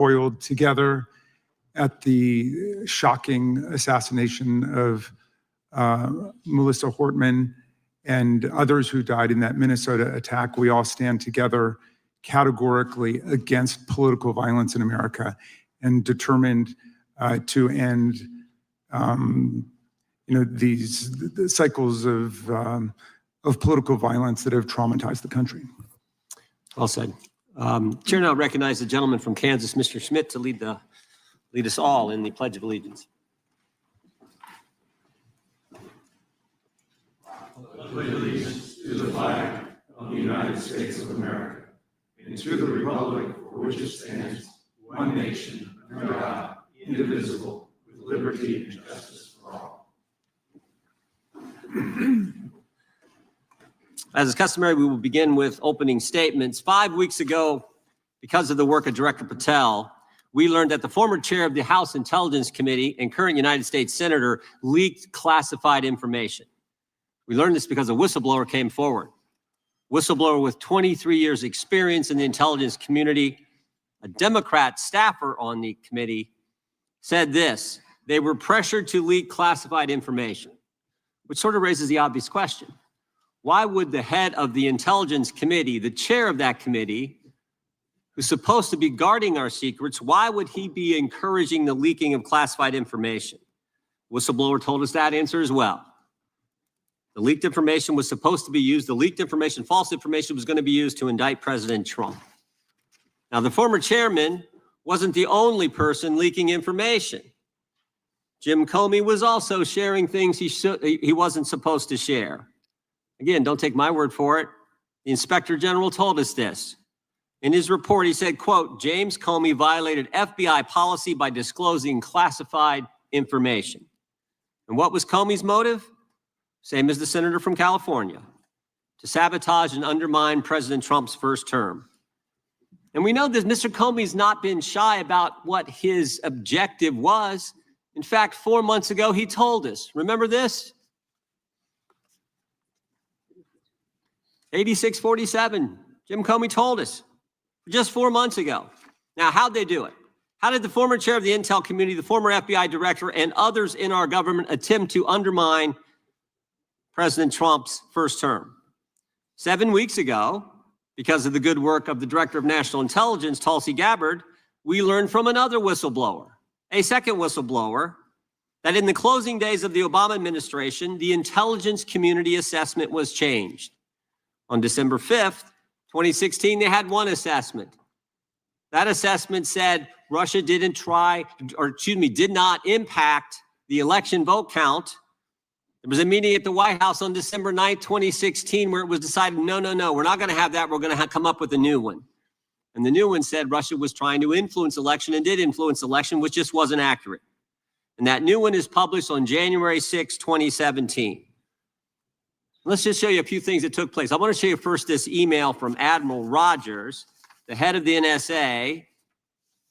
toiled together at the shocking assassination of Melissa Hortman and others who died in that Minnesota attack. We all stand together categorically against political violence in America and determined to end these cycles of political violence that have traumatized the country. Well said. Chair now recognizes the gentleman from Kansas, Mr. Schmidt, to lead us all in the Pledge of Allegiance. I pledge allegiance to the flag of the United States of America and to the republic for which it stands, one nation, under God, indivisible, with liberty and justice for all. As is customary, we will begin with opening statements. 5 weeks ago, because of the work of Director Patel, we learned that the former chair of the House Intelligence Committee and current United States Senator leaked classified information. We learned this because a whistleblower came forward. Whistleblower with 23 years experience in the intelligence community, a Democrat staffer on the committee, said this: they were pressured to leak classified information, which sort of raises the obvious question. Why would the head of the Intelligence Committee, the chair of that committee, who's supposed to be guarding our secrets, why would he be encouraging the leaking of classified information? Whistleblower told us that answer as well. The leaked information was supposed to be used, the leaked information, false information, was going to be used to indict President Trump. Now, the former chairman wasn't the only person leaking information. Jim Comey was also sharing things he wasn't supposed to share. Again, don't take my word for it. The Inspector General told us this. In his report, he said, quote, James Comey violated FBI policy by disclosing classified information. And what was Comey's motive? Same as the senator from California: to sabotage and undermine President Trump's first term. And we know that Mr. Comey's not been shy about what his objective was. In fact, 4 months ago, he told us, remember this? 8647, Jim Comey told us just 4 months ago. Now, how'd they do it? How did the former chair of the Intel community, the former FBI director, and others in our government attempt to undermine President Trump's first term? 7 weeks ago, because of the good work of the Director of National Intelligence, Tulsi Gabbard, we learned from another whistleblower, a second whistleblower, that in the closing days of the Obama administration, the intelligence community assessment was changed. On December 5th, 2016, they had one assessment. That assessment said Russia did not impact the election vote count. There was a meeting at the White House on December 9th, 2016, where it was decided, no, we're not going to have that. We're going to come up with a new one. And the new one said Russia was trying to influence election and did influence election, which just wasn't accurate. And that new one is published on January 6, 2017. Let's just show you a few things that took place. I want to show you first this email from Admiral Rogers, the head of the NSA.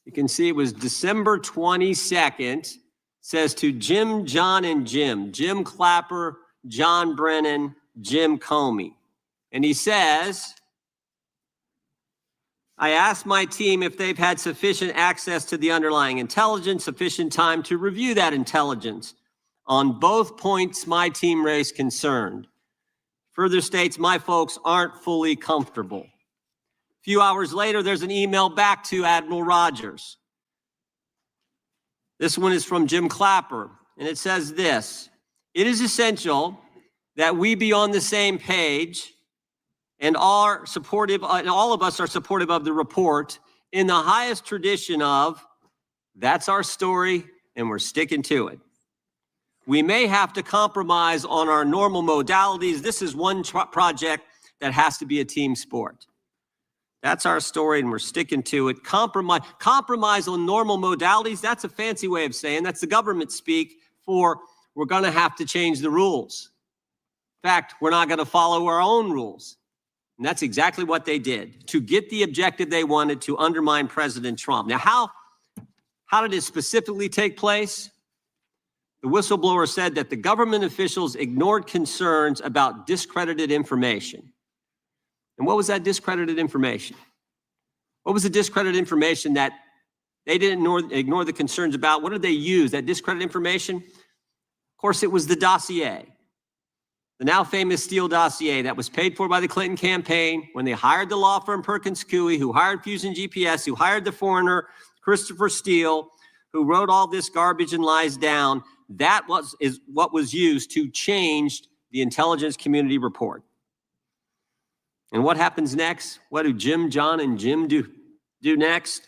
You can see it was December 22nd. Says to Jim, John, and Jim Clapper, John Brennan, Jim Comey. And he says, I asked my team if they've had sufficient access to the underlying intelligence, sufficient time to review that intelligence. On both points, my team raised concern. Further states, my folks aren't fully comfortable. A few hours later, there's an email back to Admiral Rogers. This one is from Jim Clapper, and it says this: it is essential that we be on the same page and all of us are supportive of the report in the highest tradition of, that's our story and we're sticking to it. We may have to compromise on our normal modalities. This is one project that has to be a team sport. That's our story, and we're sticking to it. Compromise on normal modalities, that's a fancy way of saying, that's the government speak for we're going to have to change the rules. In fact, we're not going to follow our own rules. And that's exactly what they did to get the objective they wanted, to undermine President Trump. Now, how did it specifically take place? The whistleblower said that the government officials ignored concerns about discredited information. And what was that discredited information? What was the discredited information that They didn't ignore the concerns about what did they use, that discredited information? Of course, it was the dossier. The now famous Steele dossier that was paid for by the Clinton campaign when they hired the law firm Perkins Coie, who hired Fusion GPS, who hired the foreigner Christopher Steele, who wrote all this garbage and lies down. That is what was used to change the intelligence community report. And what happens next? What do Jim, John, and Jim do next?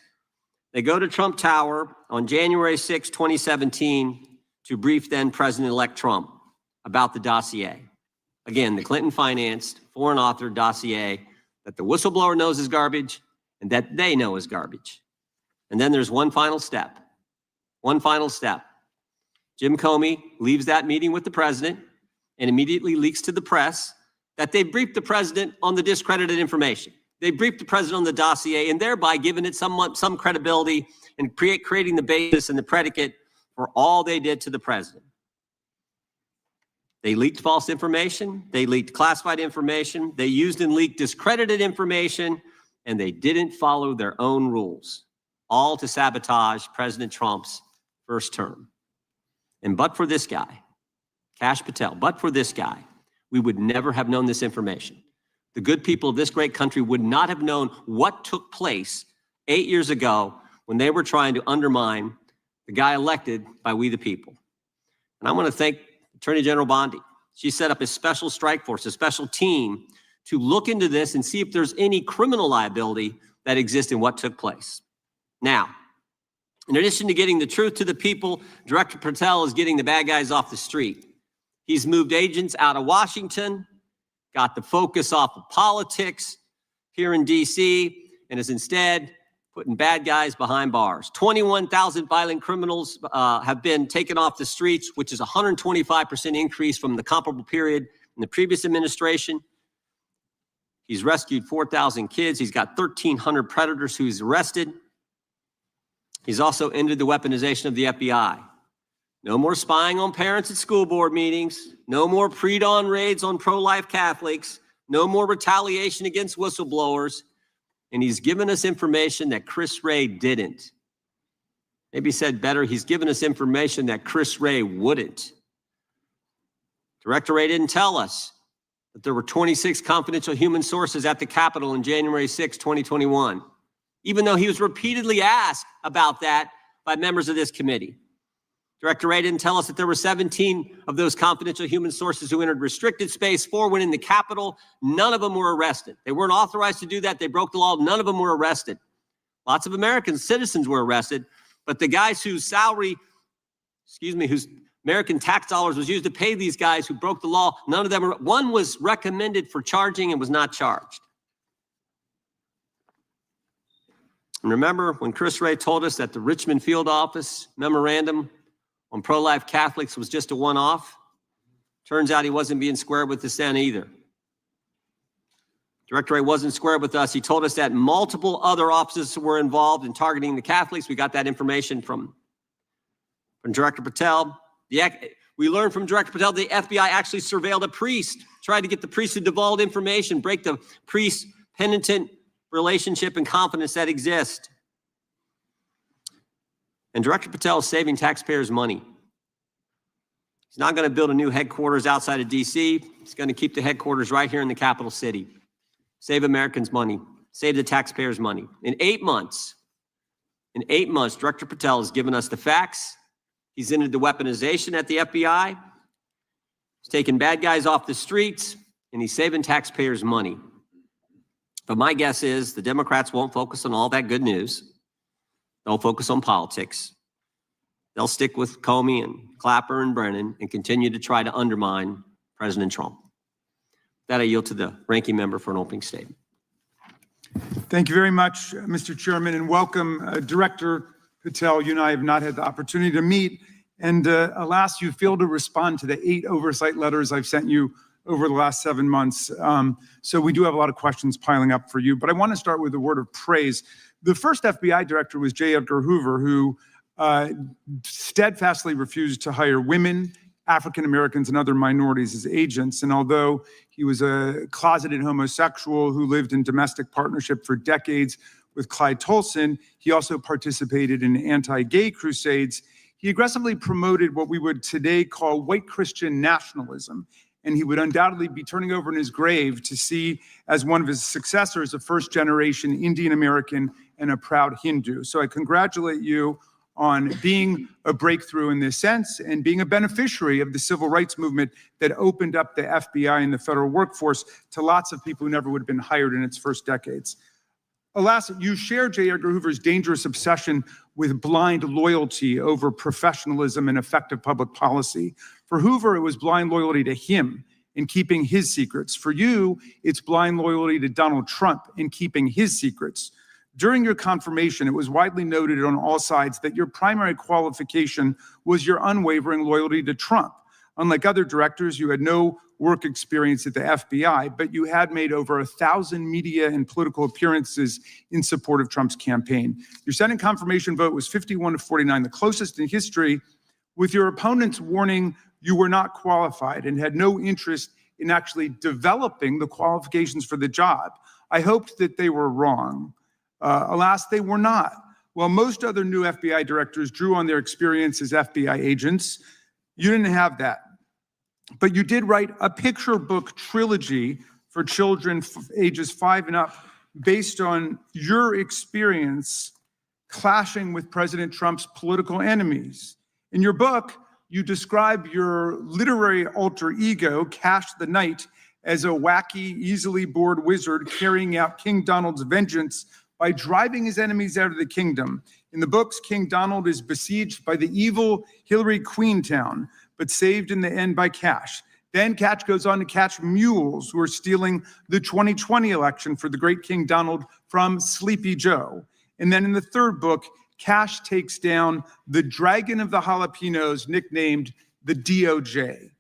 They go to Trump Tower on January 6, 2017, to brief then President-elect Trump about the dossier. Again, the Clinton-financed, foreign-authored dossier that the whistleblower knows is garbage and that they know is garbage. And then there's one final step. One final step. Jim Comey leaves that meeting with the president and immediately leaks to the press that they briefed the president on the discredited information. They briefed the president on the dossier and thereby giving it some credibility and creating the basis and the predicate for all they did to the president. They leaked false information. They leaked classified information. They used and leaked discredited information, and they didn't follow their own rules, all to sabotage President Trump's first term. And but for this guy, Kash Patel, but for this guy, we would never have known this information. The good people of this great country would not have known what took place 8 years ago when they were trying to undermine the guy elected by we the people. And I want to thank Attorney General Bondi. She set up a special strike force, a special team to look into this and see if there's any criminal liability that exists in what took place. Now, in addition to getting the truth to the people, Director Patel is getting the bad guys off the street. He's moved agents out of Washington, got the focus off of politics here in D.C., and is instead putting bad guys behind bars. 21,000 violent criminals have been taken off the streets, which is a 125% increase from the comparable period in the previous administration. He's rescued 4,000 kids. He's got 1,300 predators who he's arrested. He's also ended the weaponization of the FBI. No more spying on parents at school board meetings. No more pre-dawn raids on pro-life Catholics. No more retaliation against whistleblowers. And he's given us information that Chris Wray didn't. Maybe said better, he's given us information that Chris Wray wouldn't. Director Wray didn't tell us that there were 26 confidential human sources at the Capitol on January 6, 2021, even though he was repeatedly asked about that by members of this committee. Director Wray didn't tell us that there were 17 of those confidential human sources who entered restricted space. 4 went in the Capitol. None of them were arrested. They weren't authorized to do that. They broke the law. None of them were arrested. Lots of American citizens were arrested, but the guys whose whose American tax dollars was used to pay these guys who broke the law, none of them were. One was recommended for charging and was not charged. And remember when Chris Wray told us that the Richmond field office memorandum on pro-life Catholics was just a one-off? Turns out he wasn't being square with the Senate either. Director Wray wasn't square with us. He told us that multiple other offices were involved in targeting the Catholics. We got that information from Director Patel. We learned from Director Patel the FBI actually surveilled a priest, tried to get the priest to divulge information, break the priest-penitent relationship and confidence that exists. And Director Patel is saving taxpayers money. He's not going to build a new headquarters outside of D.C. He's going to keep the headquarters right here in the capital city. Save Americans money. Save the taxpayers money. In 8 months, Director Patel has given us the facts. He's ended the weaponization at the FBI. He's taken bad guys off the streets, and he's saving taxpayers money. But my guess is the Democrats won't focus on all that good news. They'll focus on politics. They'll stick with Comey and Clapper and Brennan and continue to try to undermine President Trump. With that, I yield to the ranking member for an opening statement. Thank you very much, Mr. Chairman, and welcome, Director Patel. You and I have not had the opportunity to meet, and alas, you failed to respond to the 8 oversight letters I've sent you over the last 7 months. So we do have a lot of questions piling up for you, but I want to start with a word of praise. The first FBI director was J. Edgar Hoover, who steadfastly refused to hire women, African Americans, and other minorities as agents. And although he was a closeted homosexual who lived in domestic partnership for decades with Clyde Tolson. He also participated in anti-gay crusades. He aggressively promoted what we would today call white Christian nationalism, and he would undoubtedly be turning over in his grave to see as one of his successors a first-generation Indian American and a proud Hindu. So I congratulate you on being a breakthrough in this sense and being a beneficiary of the civil rights movement that opened up the FBI and the federal workforce to lots of people who never would have been hired in its first decades. Alas, you share J. Edgar Hoover's dangerous obsession with blind loyalty over professionalism and effective public policy. For Hoover, it was blind loyalty to him in keeping his secrets. For you, it's blind loyalty to Donald Trump in keeping his secrets. During your confirmation, it was widely noted on all sides that your primary qualification was your unwavering loyalty to Trump. Unlike other directors, you had no work experience at the FBI, but you had made over 1,000 media and political appearances in support of Trump's campaign. Your Senate confirmation vote was 51-49, the closest in history, with your opponents warning you were not qualified and had no interest in actually developing the qualifications for the job. I hoped that they were wrong. Alas, they were not. While most other new FBI directors drew on their experience as FBI agents, you didn't have that. But you did write a picture book trilogy for children ages 5 and up based on your experience clashing with President Trump's political enemies. In your book, you describe your literary alter ego, Kash the Knight, as a wacky, easily bored wizard carrying out King Donald's vengeance by driving his enemies out of the kingdom. In the books, King Donald is besieged by the evil Hillary Queentown, but saved in the end by Kash. Then Kash goes on to catch mules who are stealing the 2020 election for the great King Donald from Sleepy Joe. And then in the third book, Kash takes down the dragon of the jalapenos, nicknamed the DOJ.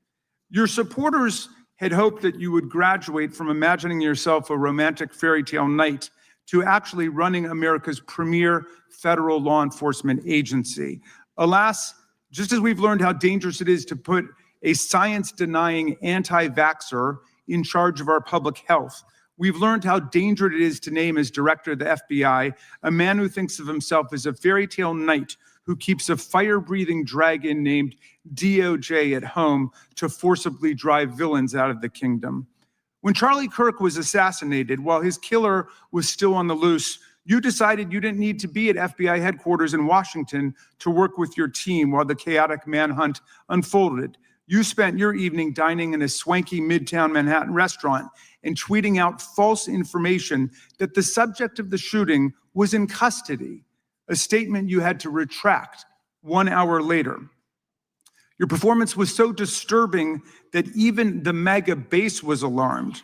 Your supporters had hoped that you would graduate from imagining yourself a romantic fairy tale knight to actually running America's premier federal law enforcement agency. Alas, just as we've learned how dangerous it is to put a science-denying anti-vaxxer in charge of our public health, we've learned how dangerous it is to name as director of the FBI a man who thinks of himself as a fairy tale knight who keeps a fire-breathing dragon named DOJ at home to forcibly drive villains out of the kingdom. When Charlie Kirk was assassinated while his killer was still on the loose, you decided you didn't need to be at FBI headquarters in Washington to work with your team while the chaotic manhunt unfolded. You spent your evening dining in a swanky Midtown Manhattan restaurant and tweeting out false information that the subject of the shooting was in custody, a statement you had to retract 1 hour later. Your performance was so disturbing that even the MAGA base was alarmed.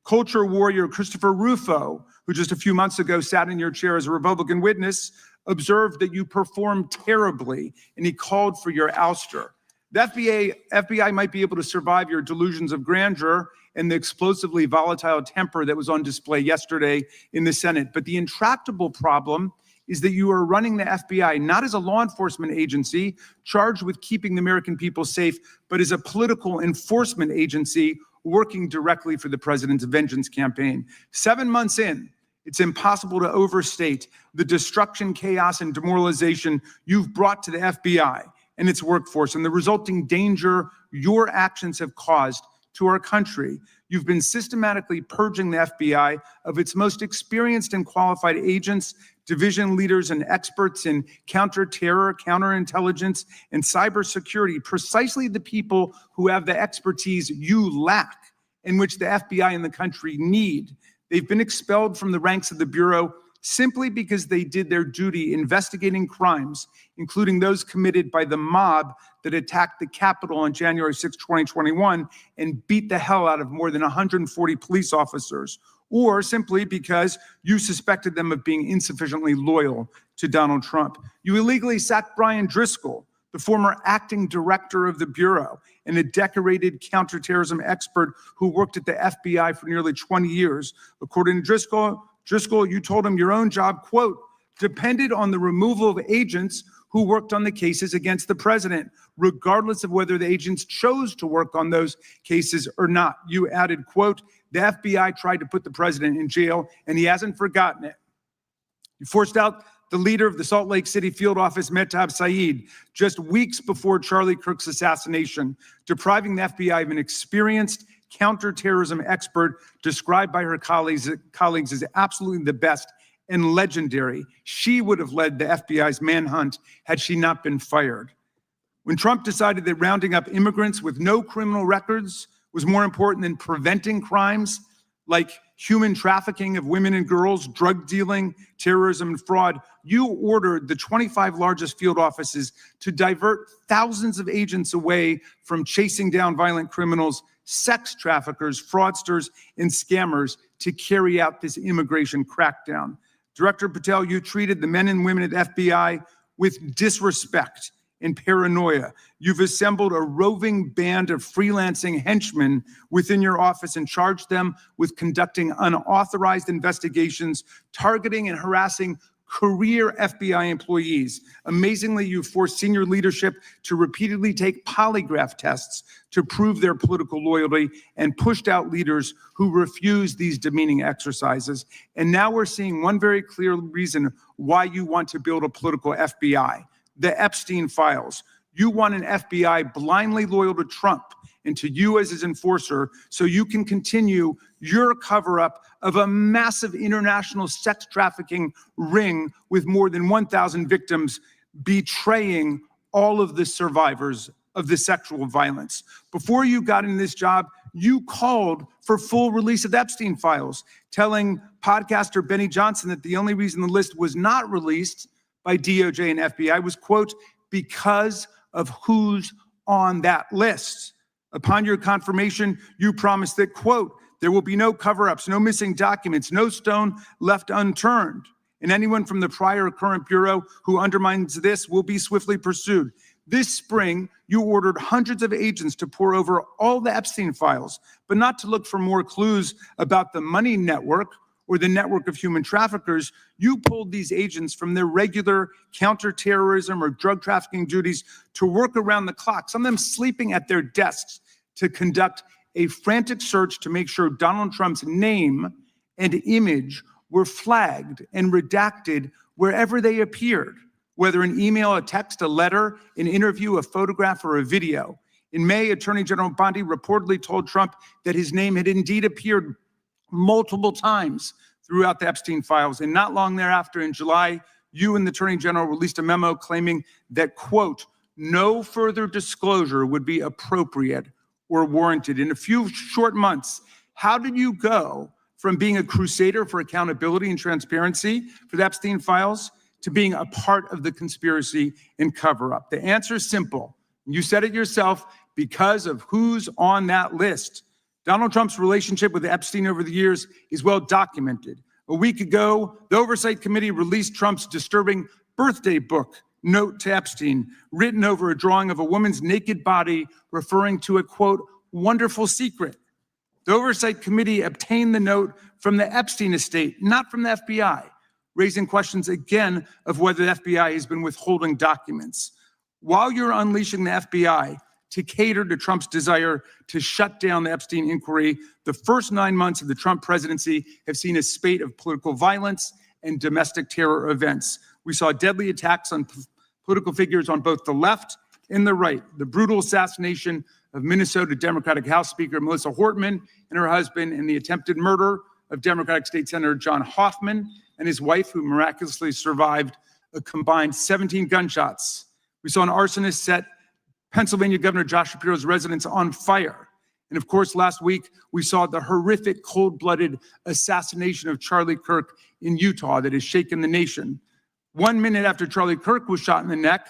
Culture warrior Christopher Rufo, who just a few months ago sat in your chair as a Republican witness, observed that you performed terribly, and he called for your ouster. The FBI might be able to survive your delusions of grandeur and the explosively volatile temper that was on display yesterday in the Senate, but the intractable problem is that you are running the FBI not as a law enforcement agency charged with keeping the American people safe, but as a political enforcement agency working directly for the president's vengeance campaign. 7 months in, it's impossible to overstate the destruction, chaos, and demoralization you've brought to the FBI and its workforce and the resulting danger your actions have caused to our country. You've been systematically purging the FBI of its most experienced and qualified agents, division leaders, and experts in counterterror, counterintelligence, and cybersecurity, precisely the people who have the expertise you lack, in which the FBI and the country need. They've been expelled from the ranks of the Bureau simply because they did their duty investigating crimes, including those committed by the mob that attacked the Capitol on January 6, 2021, and beat the hell out of more than 140 police officers, or simply because you suspected them of being insufficiently loyal to Donald Trump. You illegally sacked Brian Driscoll, the former acting director of the Bureau and a decorated counterterrorism expert who worked at the FBI for nearly 20 years. According to Driscoll, you told him your own job, quote, depended on the removal of agents who worked on the cases against the president, regardless of whether the agents chose to work on those cases or not. You added, quote, the FBI tried to put the president in jail and he hasn't forgotten it. You forced out the leader of the Salt Lake City field office, Mehtab Saeed, just weeks before Charlie Kirk's assassination, depriving the FBI of an experienced counterterrorism expert described by her colleagues as absolutely the best and legendary. She would have led the FBI's manhunt had she not been fired. When Trump decided that rounding up immigrants with no criminal records was more important than preventing crimes like human trafficking of women and girls, drug dealing, terrorism, and fraud, you ordered the 25 largest field offices to divert thousands of agents away from chasing down violent criminals, sex traffickers, fraudsters, and scammers to carry out this immigration crackdown. Director Patel, you treated the men and women at FBI with disrespect and paranoia. You've assembled a roving band of freelancing henchmen within your office and charged them with conducting unauthorized investigations, targeting and harassing career FBI employees. Amazingly, you forced senior leadership to repeatedly take polygraph tests to prove their political loyalty and pushed out leaders who refused these demeaning exercises. And now we're seeing one very clear reason why you want to build a political FBI. The Epstein files. You want an FBI blindly loyal to Trump and to you as his enforcer so you can continue your cover-up of a massive international sex trafficking ring with more than 1,000 victims, betraying all of the survivors of the sexual violence. Before you got in this job, you called for full release of the Epstein files, telling podcaster Benny Johnson that the only reason the list was not released by DOJ and FBI was, quote, because of who's on that list. Upon your confirmation, you promised that, quote, there will be no cover-ups, no missing documents, no stone left unturned. And anyone from the prior or current bureau who undermines this will be swiftly pursued. This spring, you ordered hundreds of agents to pore over all the Epstein files, but not to look for more clues about the money network or the network of human traffickers. You pulled these agents from their regular counterterrorism or drug trafficking duties to work around the clock, some of them sleeping at their desks, to conduct a frantic search to make sure Donald Trump's name and image were flagged and redacted wherever they appeared, whether an email, a text, a letter, an interview, a photograph, or a video. In May, Attorney General Bondi reportedly told Trump that his name had indeed appeared multiple times throughout the Epstein files. And not long thereafter, in July, you and the Attorney General released a memo claiming that, quote, no further disclosure would be appropriate or warranted. In a few short months, how did you go from being a crusader for accountability and transparency for the Epstein files to being a part of the conspiracy and cover-up? The answer is simple. You said it yourself, because of who's on that list. Donald Trump's relationship with Epstein over the years is well documented. A week ago, the Oversight Committee released Trump's disturbing birthday book note to Epstein, written over a drawing of a woman's naked body, referring to a, quote, wonderful secret. The Oversight Committee obtained the note from the Epstein estate, not from the FBI, raising questions again of whether the FBI has been withholding documents. While you're unleashing the FBI to cater to Trump's desire to shut down the Epstein inquiry, the first 9 months of the Trump presidency have seen a spate of political violence and domestic terror events. We saw deadly attacks on political figures on both the left and the right. The brutal assassination of Minnesota Democratic House Speaker Melissa Hortman and her husband, and the attempted murder of Democratic State Senator John Hoffman and his wife, who miraculously survived a combined 17 gunshots. We saw an arsonist set Pennsylvania Governor Josh Shapiro's residence on fire. And of course, last week, we saw the horrific, cold-blooded assassination of Charlie Kirk in Utah that has shaken the nation. 1 minute after Charlie Kirk was shot in the neck,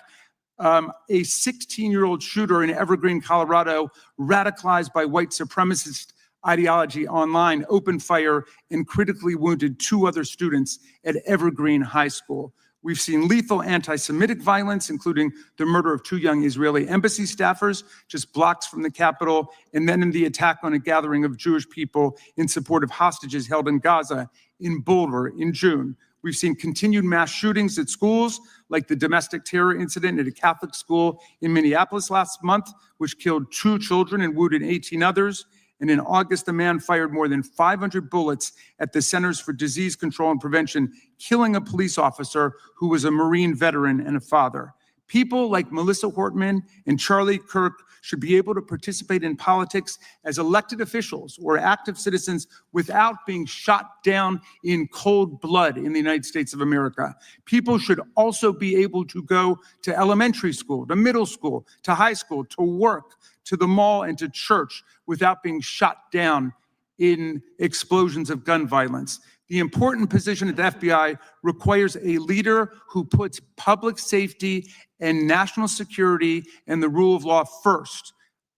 a 16-year-old shooter in Evergreen, Colorado, radicalized by white supremacist ideology online, opened fire and critically wounded 2 other students at Evergreen High School. We've seen lethal anti-Semitic violence, including the murder of 2 young Israeli embassy staffers just blocks from the Capitol, and then in the attack on a gathering of Jewish people in support of hostages held in Gaza in Boulder in June. We've seen continued mass shootings at schools, like the domestic terror incident at a Catholic school in Minneapolis last month, which killed 2 children and wounded 18 others. And in August, the man fired more than 500 bullets at the Centers for Disease Control and Prevention, killing a police officer who was a Marine veteran and a father. People like Melissa Hortman and Charlie Kirk should be able to participate in politics as elected officials or active citizens without being shot down in cold blood in the United States of America. People should also be able to go to elementary school, to middle school, to high school, to work, to the mall, and to church without being shot down in explosions of gun violence. The important position at the FBI requires a leader who puts public safety and national security and the rule of law first.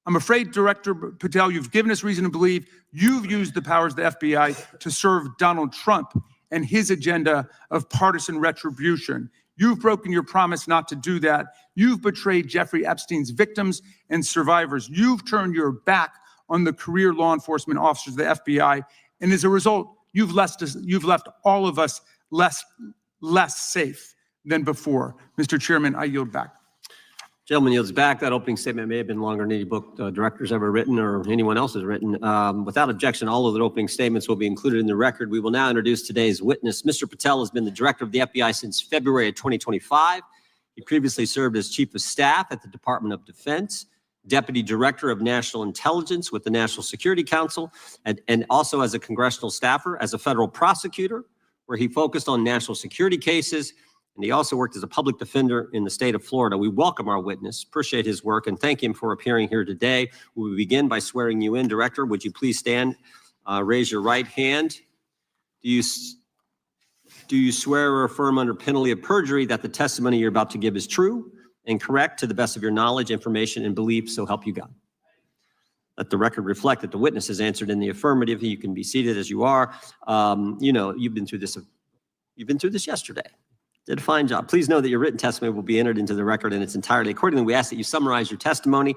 I'm afraid, Director Patel, you've given us reason to believe you've used the powers of the FBI to serve Donald Trump and his agenda of partisan retribution. You've broken your promise not to do that. You've betrayed Jeffrey Epstein's victims and survivors. You've turned your back on the career law enforcement officers of the FBI. And as a result, you've left all of us less safe than before. Mr. Chairman, I yield back. Gentleman yields back. That opening statement may have been longer than any book director's ever written or anyone else has written. Without objection, all of the opening statements will be included in the record. We will now introduce today's witness. Mr. Patel has been the director of the FBI since February of 2025. He previously served as chief of staff at the Department of Defense, deputy director of national intelligence with the National Security Council, and also as a congressional staffer, as a federal prosecutor, where he focused on national security cases. And he also worked as a public defender in the state of Florida. We welcome our witness, appreciate his work, and thank him for appearing here today. We will begin by swearing you in. Director, would you please stand, raise your right hand. Do you swear or affirm under penalty of perjury that the testimony you're about to give is true and correct to the best of your knowledge, information, and belief, so help you God? Let the record reflect that the witness has answered in the affirmative. You can be seated as you are. You know, you've been through this yesterday. Did a fine job. Please know that your written testimony will be entered into the record in its entirety. Accordingly, we ask that you summarize your testimony.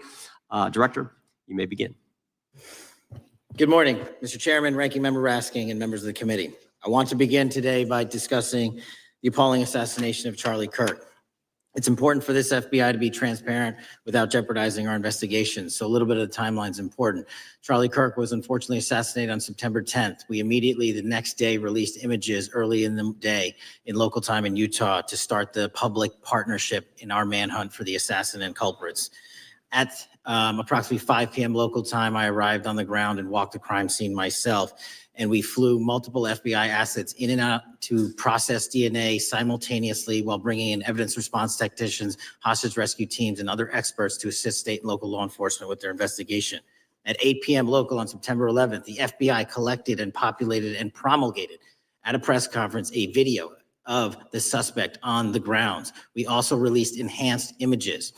Director, you may begin. Good morning, Mr. Chairman, Ranking Member Raskan, and members of the committee. I want to begin today by discussing the appalling assassination of Charlie Kirk. It's important for this FBI to be transparent without jeopardizing our investigation. So a little bit of the timeline is important. Charlie Kirk was unfortunately assassinated on September 10th. We immediately, the next day, released images early in the day in local time in Utah to start the public partnership in our manhunt for the assassin and culprits. At approximately 5 p.m. local time, I arrived on the ground and walked the crime scene myself. And we flew multiple FBI assets in and out to process DNA simultaneously while bringing in evidence response technicians, hostage rescue teams, and other experts to assist state and local law enforcement with their investigation. At 8 p.m. local on September 11th, the FBI collected and populated and promulgated at a press conference a video of the suspect on the grounds. We also released enhanced images.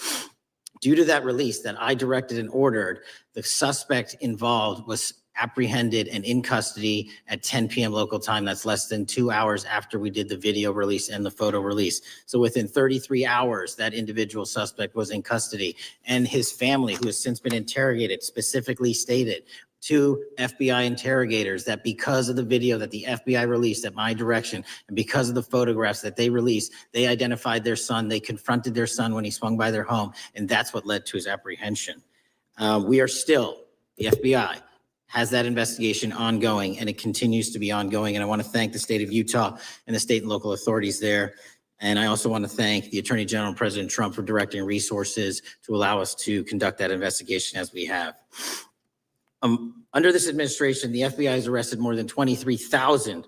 Due to that release that I directed and ordered, the suspect involved was apprehended and in custody at 10 p.m. local time. That's less than 2 hours after we did the video release and the photo release. So within 33 hours, that individual suspect was in custody, and his family, who has since been interrogated, specifically stated to FBI interrogators that because of the video that the FBI released at my direction and because of the photographs that they released, they identified their son, they confronted their son when he swung by their home, and that's what led to his apprehension. We are still, the FBI has that investigation ongoing, and it continues to be ongoing. And I want to thank the state of Utah and the state and local authorities there. And I also want to thank the Attorney General and President Trump for directing resources to allow us to conduct that investigation as we have. Under this administration, the FBI has arrested more than 23,000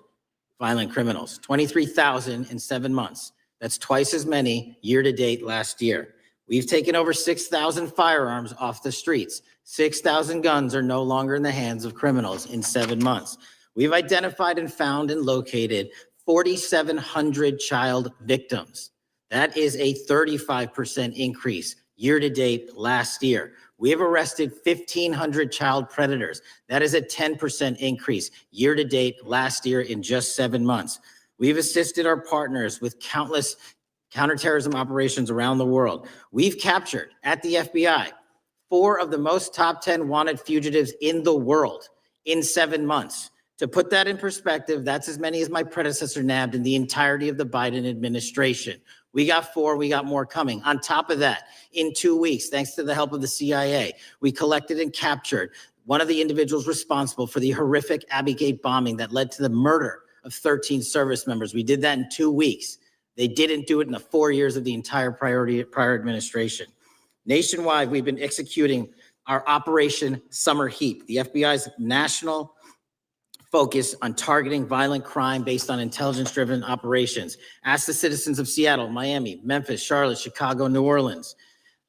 violent criminals, 23,000 in 7 months. That's twice as many year to date last year. We've taken over 6,000 firearms off the streets. 6,000 guns are no longer in the hands of criminals in 7 months. We've identified and found and located 4,700 child victims. That is a 35% increase year to date last year. We have arrested 1,500 child predators. That is a 10% increase year to date last year in just 7 months. We've assisted our partners with countless counterterrorism operations around the world. We've captured at the FBI 4 of the most top 10 wanted fugitives in the world in 7 months. To put that in perspective, that's as many as my predecessor nabbed in the entirety of the Biden administration. We got 4, we got more coming. On top of that, in 2 weeks, thanks to the help of the CIA, we collected and captured one of the individuals responsible for the horrific Abbey Gate bombing that led to the murder of 13 service members. We did that in 2 weeks. They didn't do it in the 4 years of the entire prior administration. Nationwide, we've been executing our Operation Summer Heat, the FBI's national focus on targeting violent crime based on intelligence-driven operations. Ask the citizens of Seattle, Miami, Memphis, Charlotte, Chicago, New Orleans,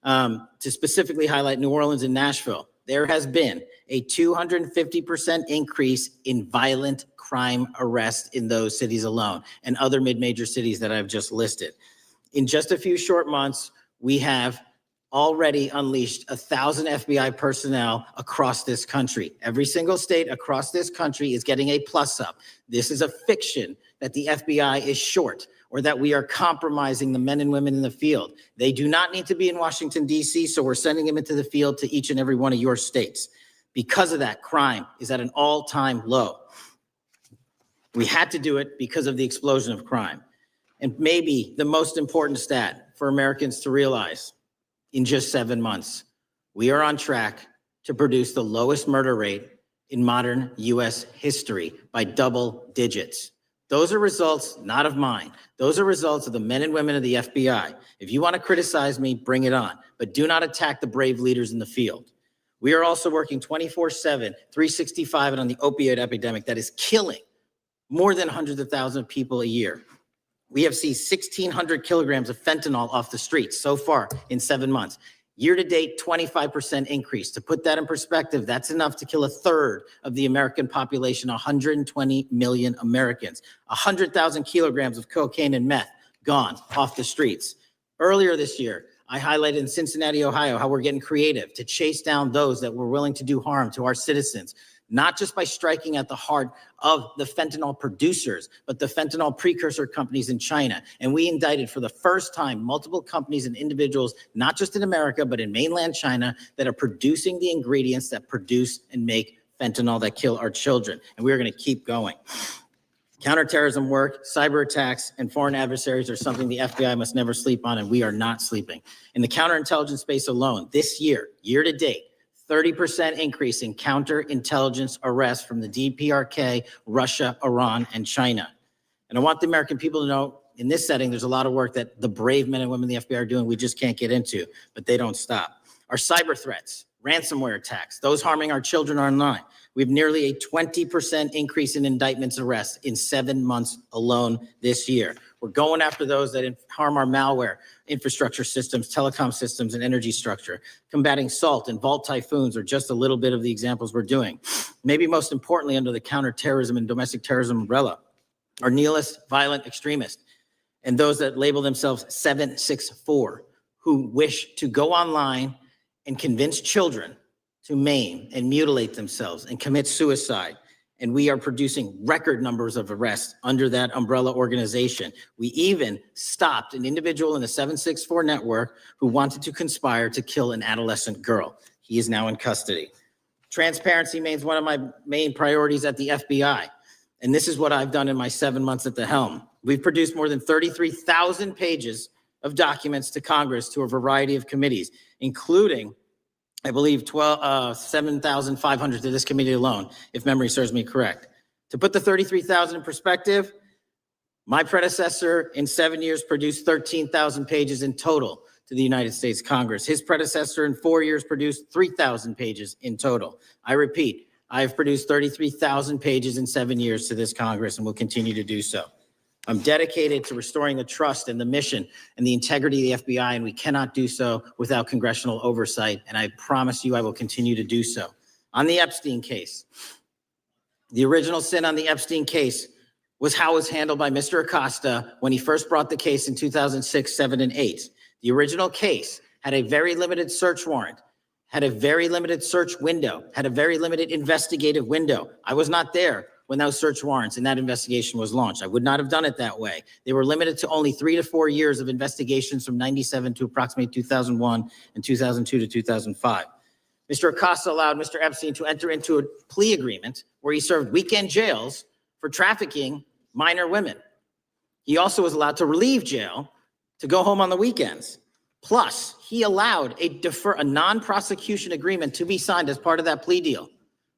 to specifically highlight New Orleans and Nashville. There has been a 250% increase in violent crime arrests in those cities alone and other mid-major cities that I've just listed. In just a few short months, we have already unleashed 1,000 FBI personnel across this country. Every single state across this country is getting a plus up. This is a fiction that the FBI is short or that we are compromising the men and women in the field. They do not need to be in Washington, D.C., so we're sending them into the field to each and every one of your states. Because of that, crime is at an all-time low. We had to do it because of the explosion of crime. And maybe the most important stat for Americans to realize, in just 7 months, we are on track to produce the lowest murder rate in modern U.S. history by double digits. Those are results not of mine. Those are results of the men and women of the FBI. If you want to criticize me, bring it on, but do not attack the brave leaders in the field. We are also working 24/7, 365 on the opioid epidemic that is killing more than hundreds of thousands of people a year. We have seen 1,600 kilograms of fentanyl off the streets so far in 7 months. Year to date, 25% increase. To put that in perspective, that's enough to kill a third of the American population, 120 million Americans. 100,000 kilograms of cocaine and meth gone off the streets. Earlier this year, I highlighted in Cincinnati, Ohio, how we're getting creative to chase down those that were willing to do harm to our citizens, not just by striking at the heart of the fentanyl producers, but the fentanyl precursor companies in China. And we indicted for the first time multiple companies and individuals, not just in America, but in mainland China, that are producing the ingredients that produce and make fentanyl that kill our children. And we're going to keep going. Counterterrorism work, cyber attacks, and foreign adversaries are something the FBI must never sleep on, and we are not sleeping. In the counterintelligence space alone, this year, year to date, 30% increase in counterintelligence arrests from the DPRK, Russia, Iran, and China. And I want the American people to know, in this setting, there's a lot of work that the brave men and women in the FBI are doing we just can't get into, but they don't stop. Our cyber threats, ransomware attacks, those harming our children online. We have nearly a 20% increase in indictments arrests in 7 months alone this year. We're going after those that harm our malware, infrastructure systems, telecom systems, and energy structure. Combating SALT and Vault typhoons are just a little bit of the examples we're doing. Maybe most importantly, under the counterterrorism and domestic terrorism umbrella, are nihilist violent extremists and those that label themselves 764, who wish to go online and convince children to maim and mutilate themselves and commit suicide. And we are producing record numbers of arrests under that umbrella organization. We even stopped an individual in the 764 network who wanted to conspire to kill an adolescent girl. He is now in custody. Transparency remains one of my main priorities at the FBI. And this is what I've done in my 7 months at the helm. We've produced more than 33,000 pages of documents to Congress to a variety of committees, including, I believe, 7,500 to this committee alone, if memory serves me correct. To put the 33,000 in perspective, my predecessor in 7 years produced 13,000 pages in total to the United States Congress. His predecessor in 4 years produced 3,000 pages in total. I repeat, I have produced 33,000 pages in 7 years to this Congress and will continue to do so. I'm dedicated to restoring the trust and the mission and the integrity of the FBI, and we cannot do so without congressional oversight, and I promise you I will continue to do so. On the Epstein case, the original sin on the Epstein case was how it was handled by Mr. Acosta when he first brought the case in 2006, 7, and 8. The original case had a very limited search warrant, had a very limited search window, had a very limited investigative window. I was not there when those search warrants and that investigation was launched. I would not have done it that way. They were limited to only 3 to 4 years of investigations from 97 to approximately 2001 and 2002 to 2005. Mr. Acosta allowed Mr. Epstein to enter into a plea agreement where he served weekend jails for trafficking minor women. He also was allowed to relieve jail to go home on the weekends. Plus, he allowed a non-prosecution agreement to be signed as part of that plea deal.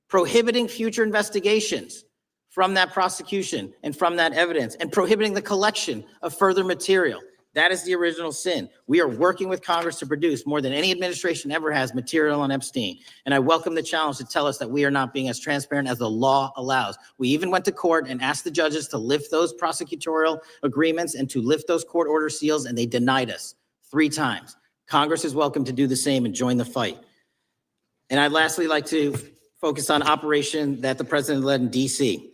prohibiting future investigations from that prosecution and from that evidence, and prohibiting the collection of further material. That is the original sin. We are working with Congress to produce more than any administration ever has material on Epstein. And I welcome the challenge to tell us that we are not being as transparent as the law allows. We even went to court and asked the judges to lift those prosecutorial agreements and to lift those court order seals, and they denied us 3 times. Congress is welcome to do the same and join the fight. And I'd lastly like to focus on operation that the president led in DC.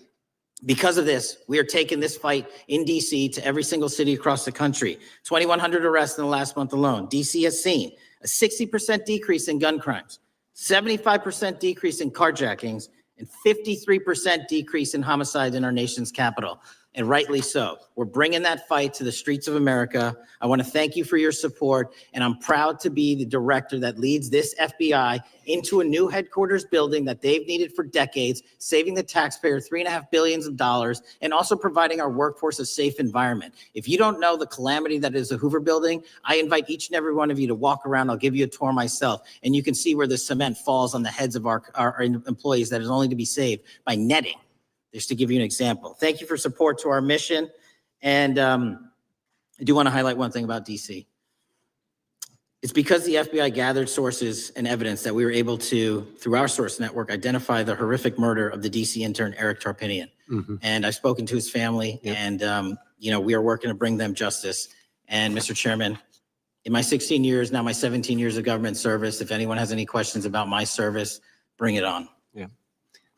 Because of this, we are taking this fight in DC to every single city across the country. 2,100 arrests in the last month alone. DC has seen a 60% decrease in gun crimes, 75% decrease in carjackings, and 53% decrease in homicides in our nation's capital. And rightly so. We're bringing that fight to the streets of America. I want to thank you for your support, and I'm proud to be the director that leads this FBI into a new headquarters building that they've needed for decades, saving the taxpayer $3.5 billion, and also providing our workforce a safe environment. If you don't know the calamity that is the Hoover Building, I invite each and every one of you to walk around. I'll give you a tour myself, and you can see where the cement falls on the heads of our employees that is only to be saved by netting. Just to give you an example. Thank you for support to our mission. And I do want to highlight one thing about DC. It's because the FBI gathered sources and evidence that we were able to, through our source network, identify the horrific murder of the DC intern, Eric Tarpinian. And I've spoken to his family, and we are working to bring them justice. And Mr. Chairman, in my 16 years, now my 17 years of government service, if anyone has any questions about my service, bring it on.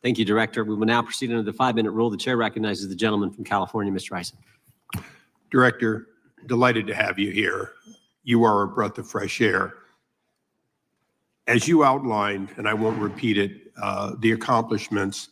Thank you, Director. We will now proceed under the 5-minute rule. The chair recognizes the gentleman from California, Mr. Ison. Director, delighted to have you here. You are a breath of fresh air. As you outlined, and I won't repeat it, the accomplishments,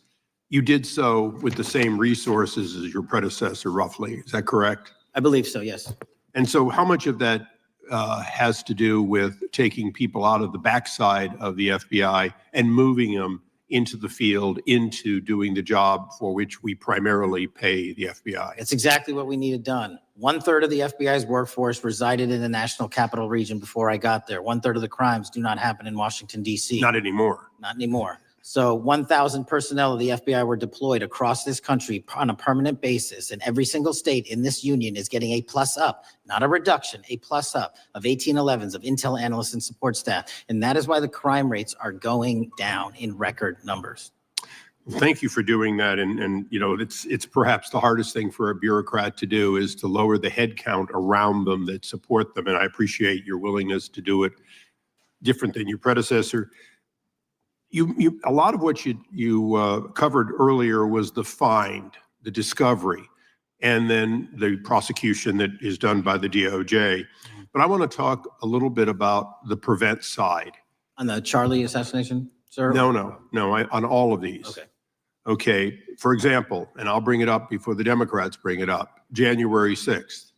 you did so with the same resources as your predecessor, roughly. Is that correct? I believe so, yes. And so how much of that has to do with taking people out of the backside of the FBI and moving them into the field, into doing the job for which we primarily pay the FBI? It's exactly what we needed done. 1/3 of the FBI's workforce resided in the National Capital Region before I got there. 1/3 of the crimes do not happen in Washington, D.C. Not anymore. Not anymore. So 1,000 personnel of the FBI were deployed across this country on a permanent basis, and every single state in this union is getting a plus up, not a reduction, a plus up of 1811s of intel analysts and support staff. And that is why the crime rates are going down in record numbers. Thank you for doing that. And it's perhaps the hardest thing for a bureaucrat to do is to lower the head count around them that support them. And I appreciate your willingness to do it different than your predecessor. A lot of what you covered earlier was the find, the discovery, and then the prosecution that is done by the DOJ. But I want to talk a little bit about the prevent side. On the Charlie assassination, sir? No, on all of these. Okay. For example, and I'll bring it up before the Democrats bring it up, January 6th.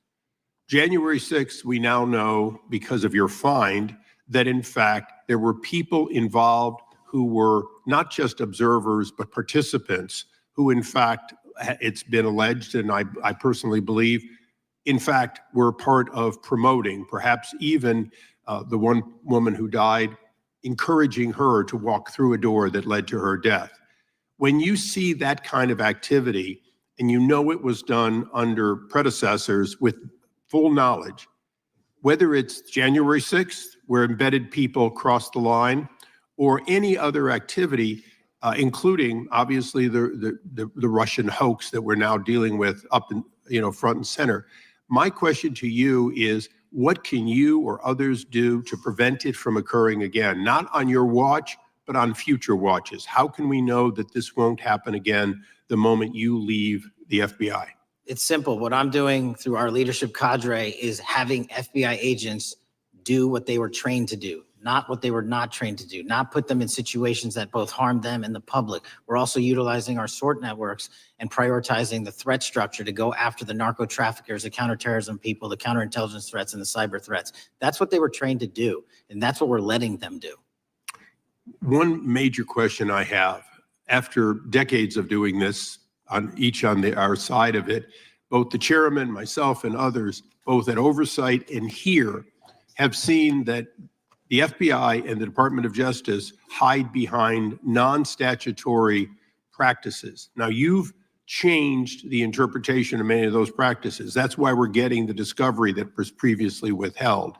January 6th, we now know because of your find that in fact there were people involved who were not just observers, but participants who, in fact, it's been alleged, and I personally believe, in fact, were part of promoting, perhaps even the one woman who died, encouraging her to walk through a door that led to her death. When you see that kind of activity, and you know it was done under predecessors with full knowledge, whether it's January 6th, where embedded people crossed the line, or any other activity, including obviously the Russian hoax that we're now dealing with up in front and center. My question to you is, what can you or others do to prevent it from occurring again? Not on your watch, but on future watches. How can we know that this won't happen again the moment you leave the FBI? It's simple. What I'm doing through our leadership cadre is having FBI agents do what they were trained to do, not what they were not trained to do, not put them in situations that both harm them and the public. We're also utilizing our SORT networks and prioritizing the threat structure to go after the narco traffickers, the counterterrorism people, the counterintelligence threats, and the cyber threats. That's what they were trained to do, and that's what we're letting them do. One major question I have, after decades of doing this, on our side of it, both the chairman, myself, and others, both at oversight and here, have seen that the FBI and the Department of Justice hide behind non-statutory practices. Now, you've changed the interpretation of many of those practices. That's why we're getting the discovery that was previously withheld.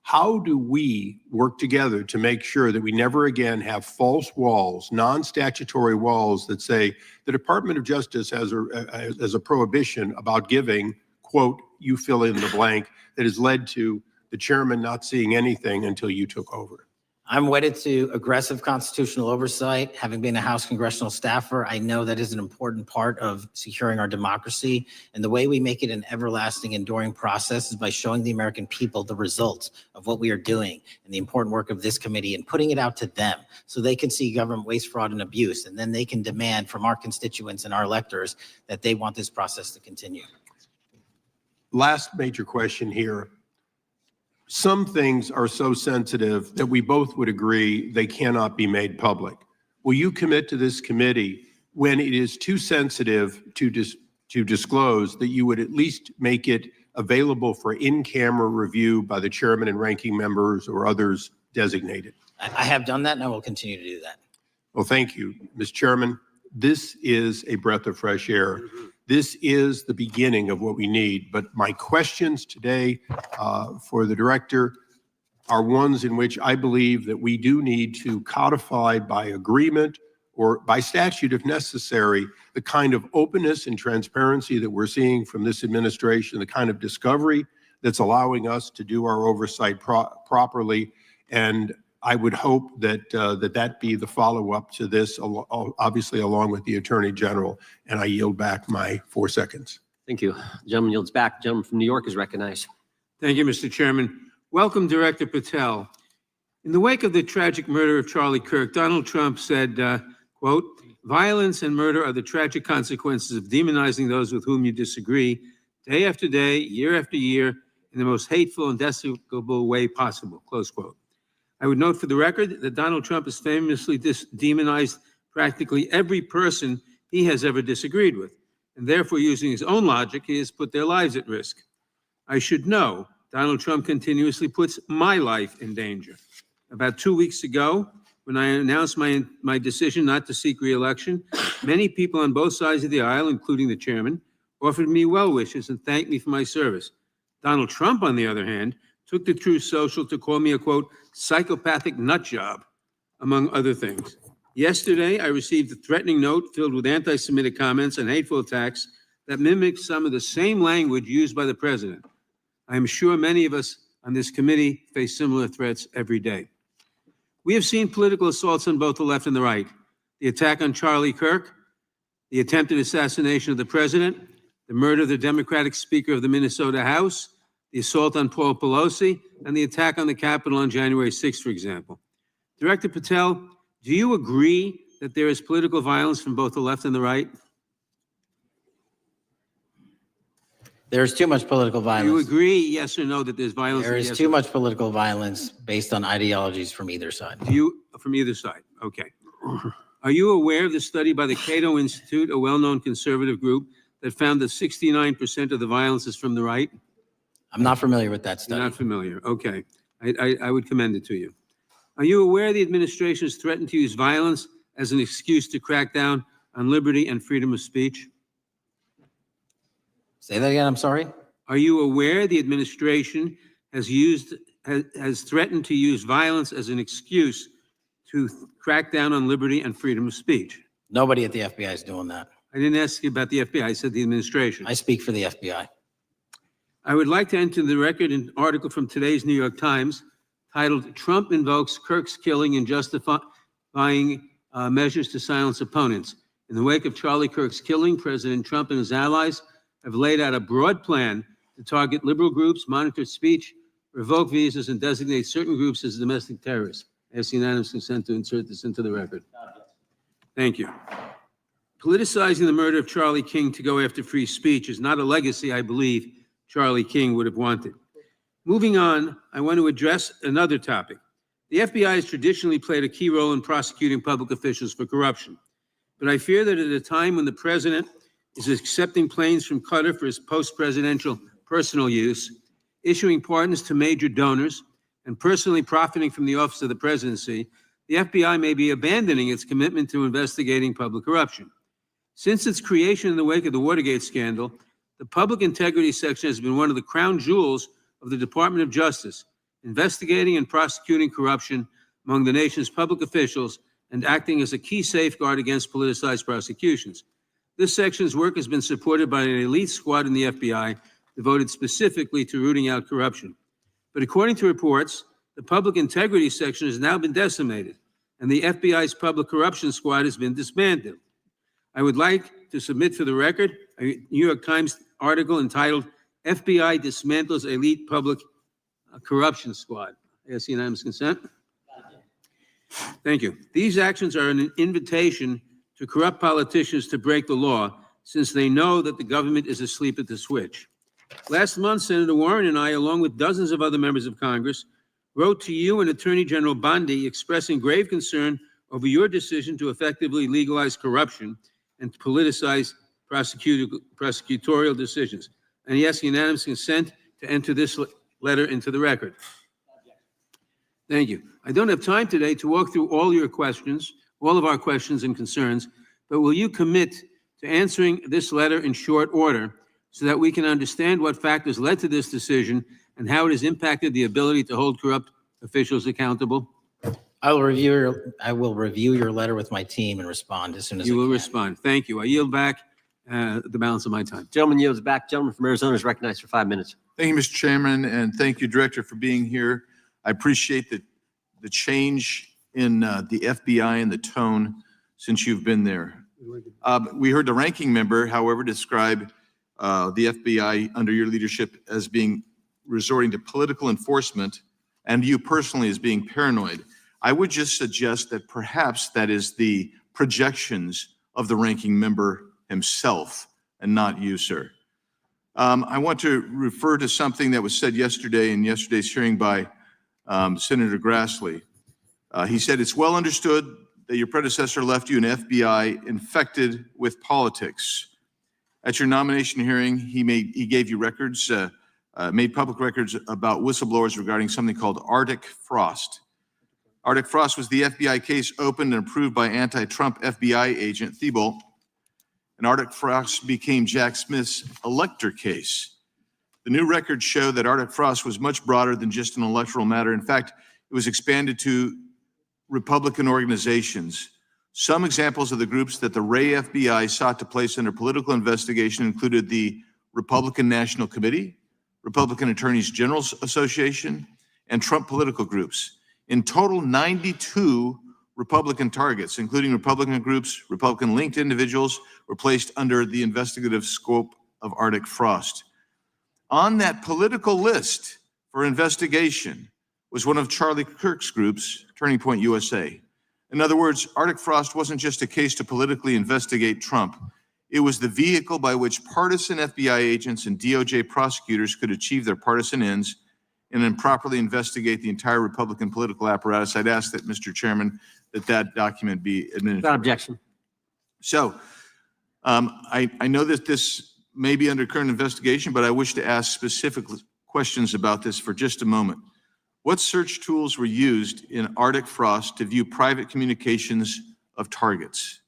How do we work together to make sure that we never again have false walls, non-statutory walls that say the Department of Justice has a prohibition about giving, quote, you fill in the blank, that has led to the chairman not seeing anything until you took over? I'm wedded to aggressive constitutional oversight. Having been a House congressional staffer, I know that is an important part of securing our democracy. And the way we make it an everlasting, enduring process is by showing the American people the results of what we are doing and the important work of this committee and putting it out to them so they can see government waste, fraud, and abuse. And then they can demand from our constituents and our electors that they want this process to continue. Last major question here. Some things are so sensitive that we both would agree they cannot be made public. Will you commit to this committee when it is too sensitive to disclose that you would at least make it available for in-camera review by the chairman and ranking members or others designated? I have done that and I will continue to do that. Well, thank you, Mr. Chairman. This is a breath of fresh air. This is the beginning of what we need. But my questions today for the director are ones in which I believe that we do need to codify by agreement or by statute, if necessary, the kind of openness and transparency that we're seeing from this administration, the kind of discovery that's allowing us to do our oversight properly. And I would hope that that be the follow-up to this, obviously along with the Attorney General. And I yield back my 4 seconds. Thank you. The gentleman yields back. The gentleman from New York is recognized. Thank you, Mr. Chairman. Welcome, Director Patel. In the wake of the tragic murder of Charlie Kirk, Donald Trump said, quote, "Violence and murder are the tragic consequences of demonizing those with whom you disagree, day after day, year after year, in the most hateful and despicable way possible," close quote. I would note for the record that Donald Trump has famously demonized practically every person he has ever disagreed with, and therefore, using his own logic, he has put their lives at risk. I should know Donald Trump continuously puts my life in danger. About 2 weeks ago, when I announced my decision not to seek re-election, many people on both sides of the aisle, including the chairman, offered me well wishes and thanked me for my service. Donald Trump, on the other hand, took to Truth Social to call me a, quote, psychopathic nut job, among other things. Yesterday, I received a threatening note filled with anti-Semitic comments and hateful attacks that mimic some of the same language used by the president. I am sure many of us on this committee face similar threats every day. We have seen political assaults on both the left and the right. The attack on Charlie Kirk, the attempted assassination of the president, the murder of the Democratic Speaker of the Minnesota House, the assault on Paul Pelosi, and the attack on the Capitol on January 6th, for example. Director Patel, do you agree that there is political violence from both the left and the right? There is too much political Do violence. you agree, yes or no, that there's violence? There is yes too or- much political violence based on ideologies from either side. Do you, from either side, okay. Are you aware of the study by the Cato Institute, a well-known conservative group, that found that 69% of the violence is from the right? I'm not familiar with that You're study. not familiar, okay. I would commend it to you. Are you aware the administration has threatened to use violence as an excuse to crack down on liberty and freedom of speech? Say that again, I'm sorry? Are you aware the administration has threatened to use violence as an excuse to crack down on liberty and freedom of speech? Nobody at the FBI is doing that. I didn't ask you about the FBI, I said the administration. I speak for the FBI. I would like to enter the record an article from today's New York Times titled, "Trump Invokes Kirk's Killing and Justifying Measures to Silence Opponents." In the wake of Charlie Kirk's killing, President Trump and his allies have laid out a broad plan to target liberal groups, monitor speech, revoke visas, and designate certain groups as domestic terrorists. I ask unanimous consent to insert this into the record. Thank you. Politicizing the murder of Charlie King to go after free speech is not a legacy I believe Charlie King would have wanted. Moving on, I want to address another topic. The FBI has traditionally played a key role in prosecuting public officials for corruption. But I fear that at a time when the president is accepting planes from Qatar for his post-presidential personal use, issuing pardons to major donors, and personally profiting from the office of the presidency, the FBI may be abandoning its commitment to investigating public corruption. Since its creation in the wake of the Watergate scandal, the Public Integrity Section has been one of the crown jewels of the Department of Justice, investigating and prosecuting corruption among the nation's public officials and acting as a key safeguard against politicized prosecutions. This section's work has been supported by an elite squad in the FBI devoted specifically to rooting out corruption. But according to reports, the Public Integrity Section has now been decimated, and the FBI's Public Corruption Squad has been disbanded. I would like to submit for the record a New York Times article entitled FBI Dismantles Elite Public Corruption Squad. I ask unanimous consent. Thank you. These actions are an invitation to corrupt politicians to break the law, since they know that the government is asleep at the switch. Last month, Senator Warren and I, along with dozens of other members of Congress, wrote to you and Attorney General Bondi expressing grave concern over your decision to effectively legalize corruption and politicize prosecutorial decisions. And he asks unanimous consent to enter this letter into the record. Thank you. I don't have time today to walk through all your questions, all of our questions and concerns, but will you commit to answering this letter in short order so that we can understand what factors led to this decision and how it has impacted the ability to hold corrupt officials accountable? I will review your letter with my team and respond as soon as I You will can. respond. Thank you. I yield back the balance of my time. Gentleman yields back. Gentleman from Arizona is recognized for 5 minutes. Thank you, Mr. Chairman, and thank you, Director, for being here. I appreciate the change in the FBI and the tone since you've been there. We heard the ranking member, however, describe the FBI under your leadership as being resorting to political enforcement and you personally as being paranoid. I would just suggest that perhaps that is the projections of the ranking member himself and not you, sir. I want to refer to something that was said yesterday in yesterday's hearing by Senator Grassley. He said, it's well understood that your predecessor left you an FBI infected with politics. At your nomination hearing, he gave you records, made public records about whistleblowers regarding something called Arctic Frost. Arctic Frost was the FBI case opened and approved by anti-Trump FBI agent Thibault. And Arctic Frost became Jack Smith's elector case. The new records show that Arctic Frost was much broader than just an electoral matter. In fact, it was expanded to Republican organizations. Some examples of the groups that the Ray FBI sought to place under political investigation included the Republican National Committee, Republican Attorneys General Association, and Trump political groups. In total, 92 Republican targets, including Republican groups, Republican-linked individuals, were placed under the investigative scope of Arctic Frost. On that political list for investigation was one of Charlie Kirk's groups, Turning Point USA. In other words, Arctic Frost wasn't just a case to politically investigate Trump. It was the vehicle by which partisan FBI agents and DOJ prosecutors could achieve their partisan ends and improperly investigate the entire Republican political apparatus. I'd ask that, Mr. Chairman, that document be administered. Without objection. So I know that this may be under current investigation, but I wish to ask specific questions about this for just a moment. What search tools were used in Arctic Frost to view private communications of targets?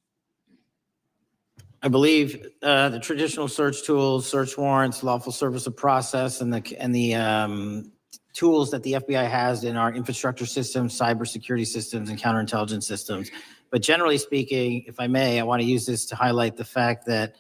I believe the traditional search tools, search warrants, lawful service of process, and the tools that the FBI has in our infrastructure systems, cybersecurity systems, and counterintelligence systems. But generally speaking, if I may, I want to use this to highlight the fact that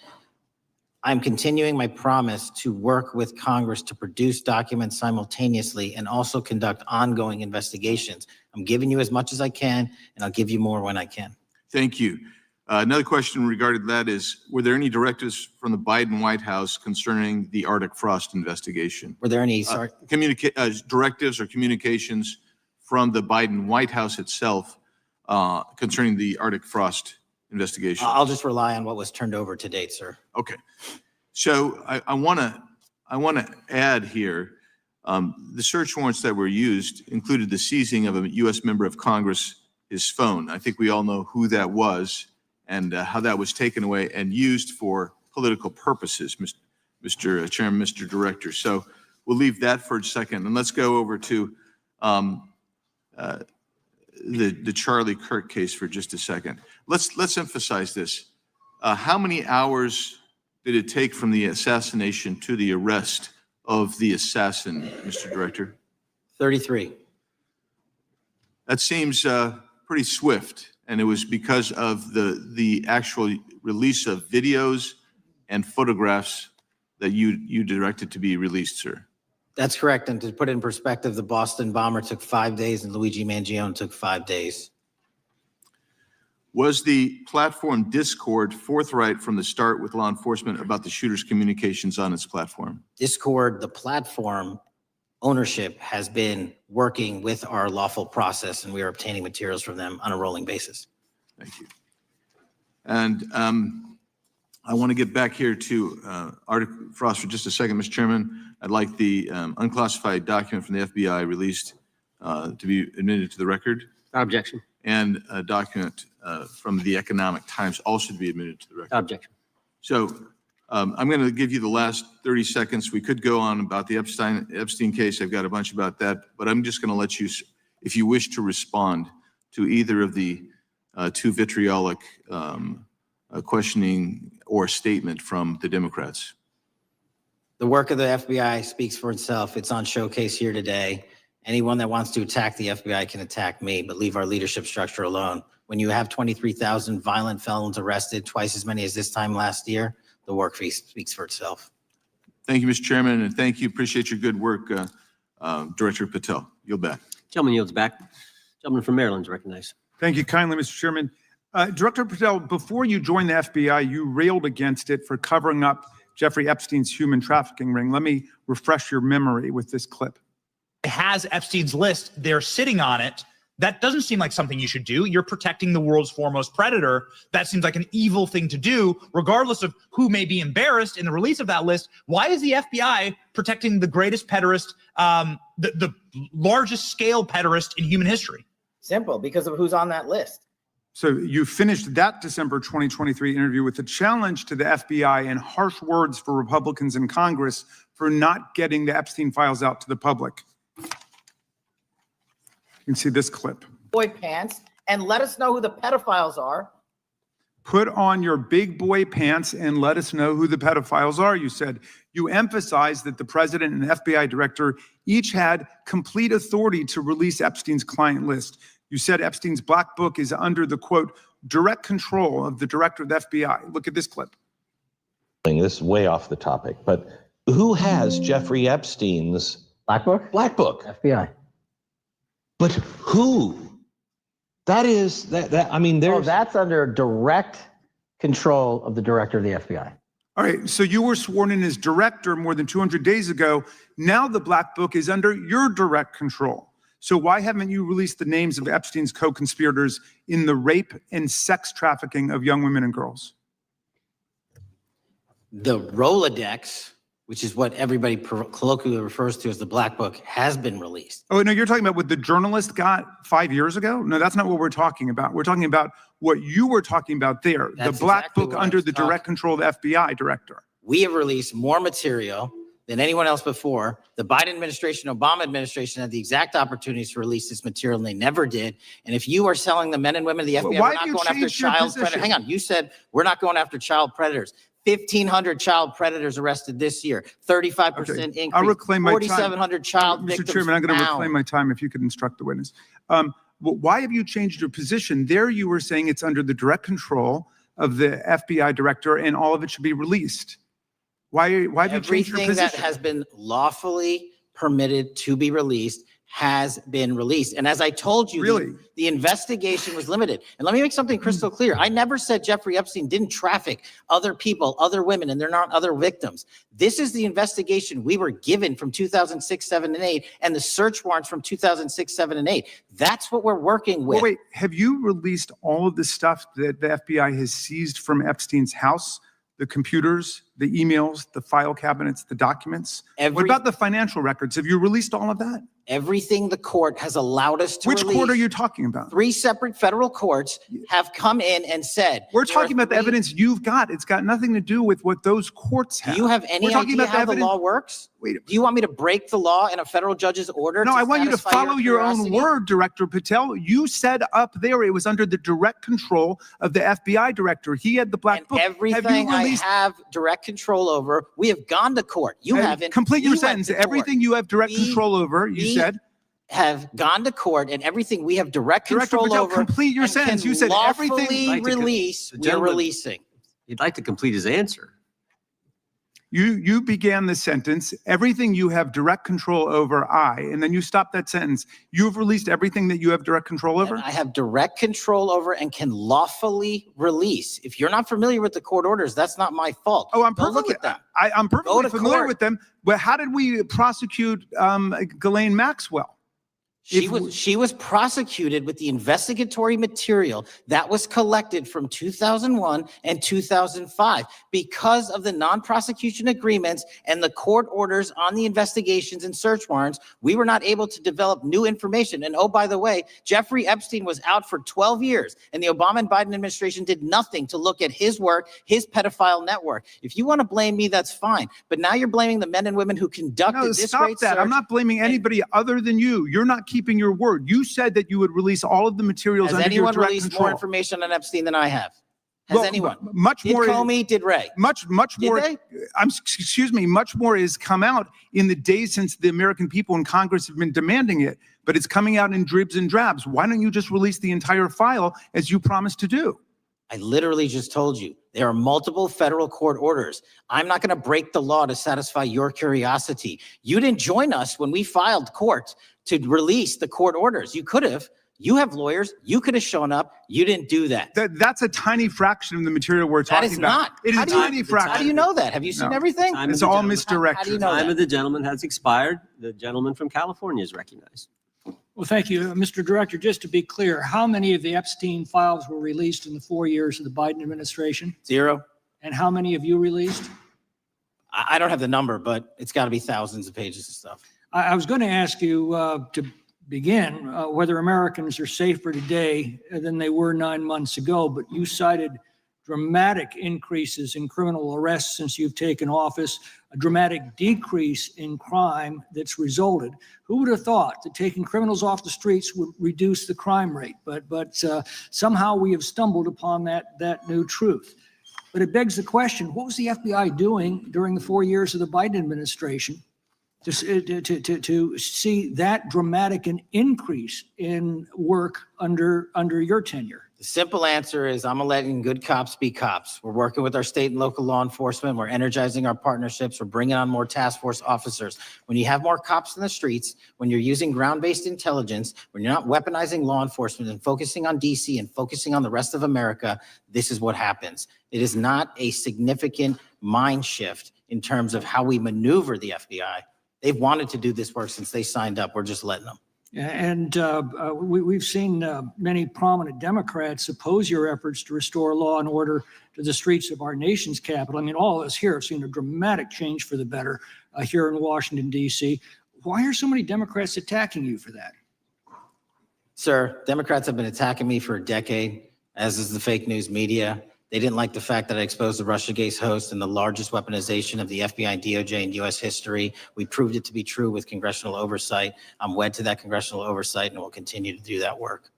I'm continuing my promise to work with Congress to produce documents simultaneously and also conduct ongoing investigations. I'm giving you as much as I can, and I'll give you more when I can. Thank you. Another question regarding that is, were there any directives from the Biden White House concerning the Arctic Frost investigation? Were there any, directives or communications from the Biden White House itself concerning the Arctic Frost investigation? I'll just rely on what was turned over to date, sir. Okay. So I want to add here, the search warrants that were used included the seizing of a U.S. member of Congress, his phone. I think we all know who that was and how that was taken away and used for political purposes, Mr. Chairman, Mr. Director. So we'll leave that for a second, and let's go over to the Charlie Kirk case for just a second. Let's emphasize this. How many hours did it take from the assassination to the arrest of the assassin, Mr. Director? 33. That seems pretty swift, and it was because of the actual release of videos and photographs that you directed to be released, sir. That's correct. And to put it in perspective, the Boston bomber took 5 days and Luigi Mangione took 5 days. Was the platform Discord forthright from the start with law enforcement about the shooter's communications on its platform? Discord, the platform ownership, has been working with our lawful process, and we are obtaining materials from them on a rolling basis. Thank you. And I want to get back here to Article Frost for just a second, Mr. Chairman. I'd like the unclassified document from the FBI released to be admitted to the record. Objection. And a document from the Economic Times also to be admitted to the record. Objection. So I'm going to give you the last 30 seconds. We could go on about the Epstein case. I've got a bunch about that, but I'm just going to let you, if you wish to respond to either of the two vitriolic questioning or statement from the Democrats. The work of the FBI speaks for itself. It's on showcase here today. Anyone that wants to attack the FBI can attack me, but leave our leadership structure alone. When you have 23,000 violent felons arrested, twice as many as this time last year, the work speaks for itself. Thank you, Mr. Chairman, and thank you. Appreciate your good work, Director Patel. Yield back. Gentleman yields back. Gentleman from Maryland is recognized. Thank you kindly, Mr. Chairman. Director Patel, before you joined the FBI, you railed against it for covering up Jeffrey Epstein's human trafficking ring. Let me refresh your memory with this clip. Has Epstein's list, they're sitting on it. That doesn't seem like something you should do. You're protecting the world's foremost predator. That seems like an evil thing to do, regardless of who may be embarrassed in the release of that list. Why is the FBI protecting the greatest pederast, the largest scale pederast in human history? Simple, because of who's on that list. So you finished that December 2023 interview with a challenge to the FBI and harsh words for Republicans in Congress for not getting the Epstein files out to the public. You can see this clip. Boy pants, and let us know who the pedophiles are. Put on your big boy pants and let us know who the pedophiles are, you said. You emphasized that the president and FBI director each had complete authority to release Epstein's client list. You said Epstein's black book is under the, quote, direct control of the director of the FBI. Look at this clip. This is way off the topic, but who has Jeffrey Epstein's Black book? black book? FBI. But who? That is, I mean, there's. That's under direct control of the director of the FBI. All right, so you were sworn in as director more than 200 days ago. Now the black book is under your direct control. So why haven't you released the names of Epstein's co-conspirators in the rape and sex trafficking of young women and girls? The Rolodex, which is what everybody colloquially refers to as the black book, has been released. Oh, no, you're talking about what the journalist got 5 years ago? No, that's not what we're talking about. We're talking about what you were talking about there, That's the black exactly book what I under was the direct control of the FBI director. We have released more material than anyone else before. The Biden administration, Obama administration had the exact opportunities to release this material, and they never did. And if you are selling the men and women of the FBI, Why we're not have you going after changed your child position? predators. Hang on, you said we're not going after child predators. 1,500 child predators arrested this year, 35% Okay, increase. I'll reclaim my time. 4,700 child victims Mr. Chairman, I'm going to found. reclaim my time if you could instruct the witness. Why have you changed your position? There you were saying it's under the direct control of the FBI director and all of it should be released. Why have you changed your Everything position? that has been lawfully permitted to be released has been released. And as I told you, Really? the investigation was limited. And let me make something crystal clear. I never said Jeffrey Epstein didn't traffic other people, other women, and they're not other victims. This is the investigation we were given from 2006, 7, and 8, and the search warrants from 2006, 7, and 8. That's what we're working with. Well, wait, have you released all of the stuff that the FBI has seized from Epstein's house, the computers, the emails, the file cabinets, the documents? What about the financial records? Have you released all of that? Everything the court has allowed us to Which release. court are you talking about? 3 separate federal courts have come in and said. We're there are talking about the 3 evidence you've got. It's got nothing to do with what those courts Do have. you have any We're talking idea about the how the evidence- law works? Wait. Do you want me to break the law in a federal judge's order? No, I want you to satisfy follow your own curiosity? word, Director Patel. You said up there it was under the direct control of the FBI director. He had the black And book. everything I have direct control over, we have gone to court. You haven't. Complete your You went sentence. to court. Everything you have direct We- control over, you we said. Have gone to court, and everything we have direct Director control Patel, over. complete your and sentence. can You said everything- lawfully Like to con- release, the we're gentleman- releasing. He'd like to complete his answer. You began the sentence, everything you have direct control over, and then you stopped that sentence. You've released everything that you have direct control over? And I have direct control over and can lawfully release. If you're not familiar with the court orders, that's not my fault. Oh, I'm Go perfectly, look at them. I'm Go perfectly to familiar court. with them. But how did we prosecute Ghislaine Maxwell? She was prosecuted with the investigatory material that was collected from 2001 and 2005 because of the non-prosecution agreements and the court orders on the investigations and search warrants. We were not able to develop new information. And oh, by the way, Jeffrey Epstein was out for 12 years and the Obama and Biden administration did nothing to look at his work, his pedophile network. If you want to blame me, that's fine. But now you're blaming the men and women who conducted No, this stop great that. search. I'm not blaming anybody other than you. You're not keeping your word. You said that you would release all of the materials Has under your anyone direct released control. more information on Epstein than I have? Has Well, anyone? Much Did more. Comey, did Ray? Much Did more. they? Excuse me. Much more has come out in the days since the American people and Congress have been demanding it. But it's coming out in dribs and drabs. Why don't you just release the entire file as you promised to do? I literally just told you, there are multiple federal court orders. I'm not going to break the law to satisfy your curiosity. You didn't join us when we filed court to release the court orders. You could have. You have lawyers. You could have shown up. You didn't do that. That's a tiny fraction of the material we're That talking is about. not. It is How a do you- tiny fraction. How do you know that? Have you seen No. everything? Time It's of the all gentleman- misdirected. How do you know Time that? of the gentleman has expired. The gentleman from California is recognized. Well, thank you. Mr. Director, just to be clear, how many of the Epstein files were released in the 4 years of the Biden administration? 0. And how many have you released? I don't have the number, but it's got to be thousands of pages of stuff. I was going to ask you to begin whether Americans are safer today than they were 9 months ago, but you cited dramatic increases in criminal arrests since you've taken office, a dramatic decrease in crime that's resulted. Who would have thought that taking criminals off the streets would reduce the crime rate? But somehow we have stumbled upon that new truth. But it begs the question, what was the FBI doing during the 4 years of the Biden administration to see that dramatic an increase in work under your tenure? The simple answer is I'm letting good cops be cops. We're working with our state and local law enforcement. We're energizing our partnerships. We're bringing on more task force officers. When you have more cops in the streets, when you're using ground-based intelligence, when you're not weaponizing law enforcement and focusing on DC and focusing on the rest of America, this is what happens. It is not a significant mind shift in terms of how we maneuver the FBI. They've wanted to do this work since they signed up. We're just letting them. And we've seen many prominent Democrats oppose your efforts to restore law and order to the streets of our nation's capital. I mean, all of us here have seen a dramatic change for the better here in Washington, D.C. Why are so many Democrats attacking you for that? Sir, Democrats have been attacking me for a decade, as is the fake news media. They didn't like the fact that I exposed the Russiagate host and the largest weaponization of the FBI, DOJ, and U.S. history. We proved it to be true with congressional oversight. I'm wed to that congressional oversight and will continue to do that work.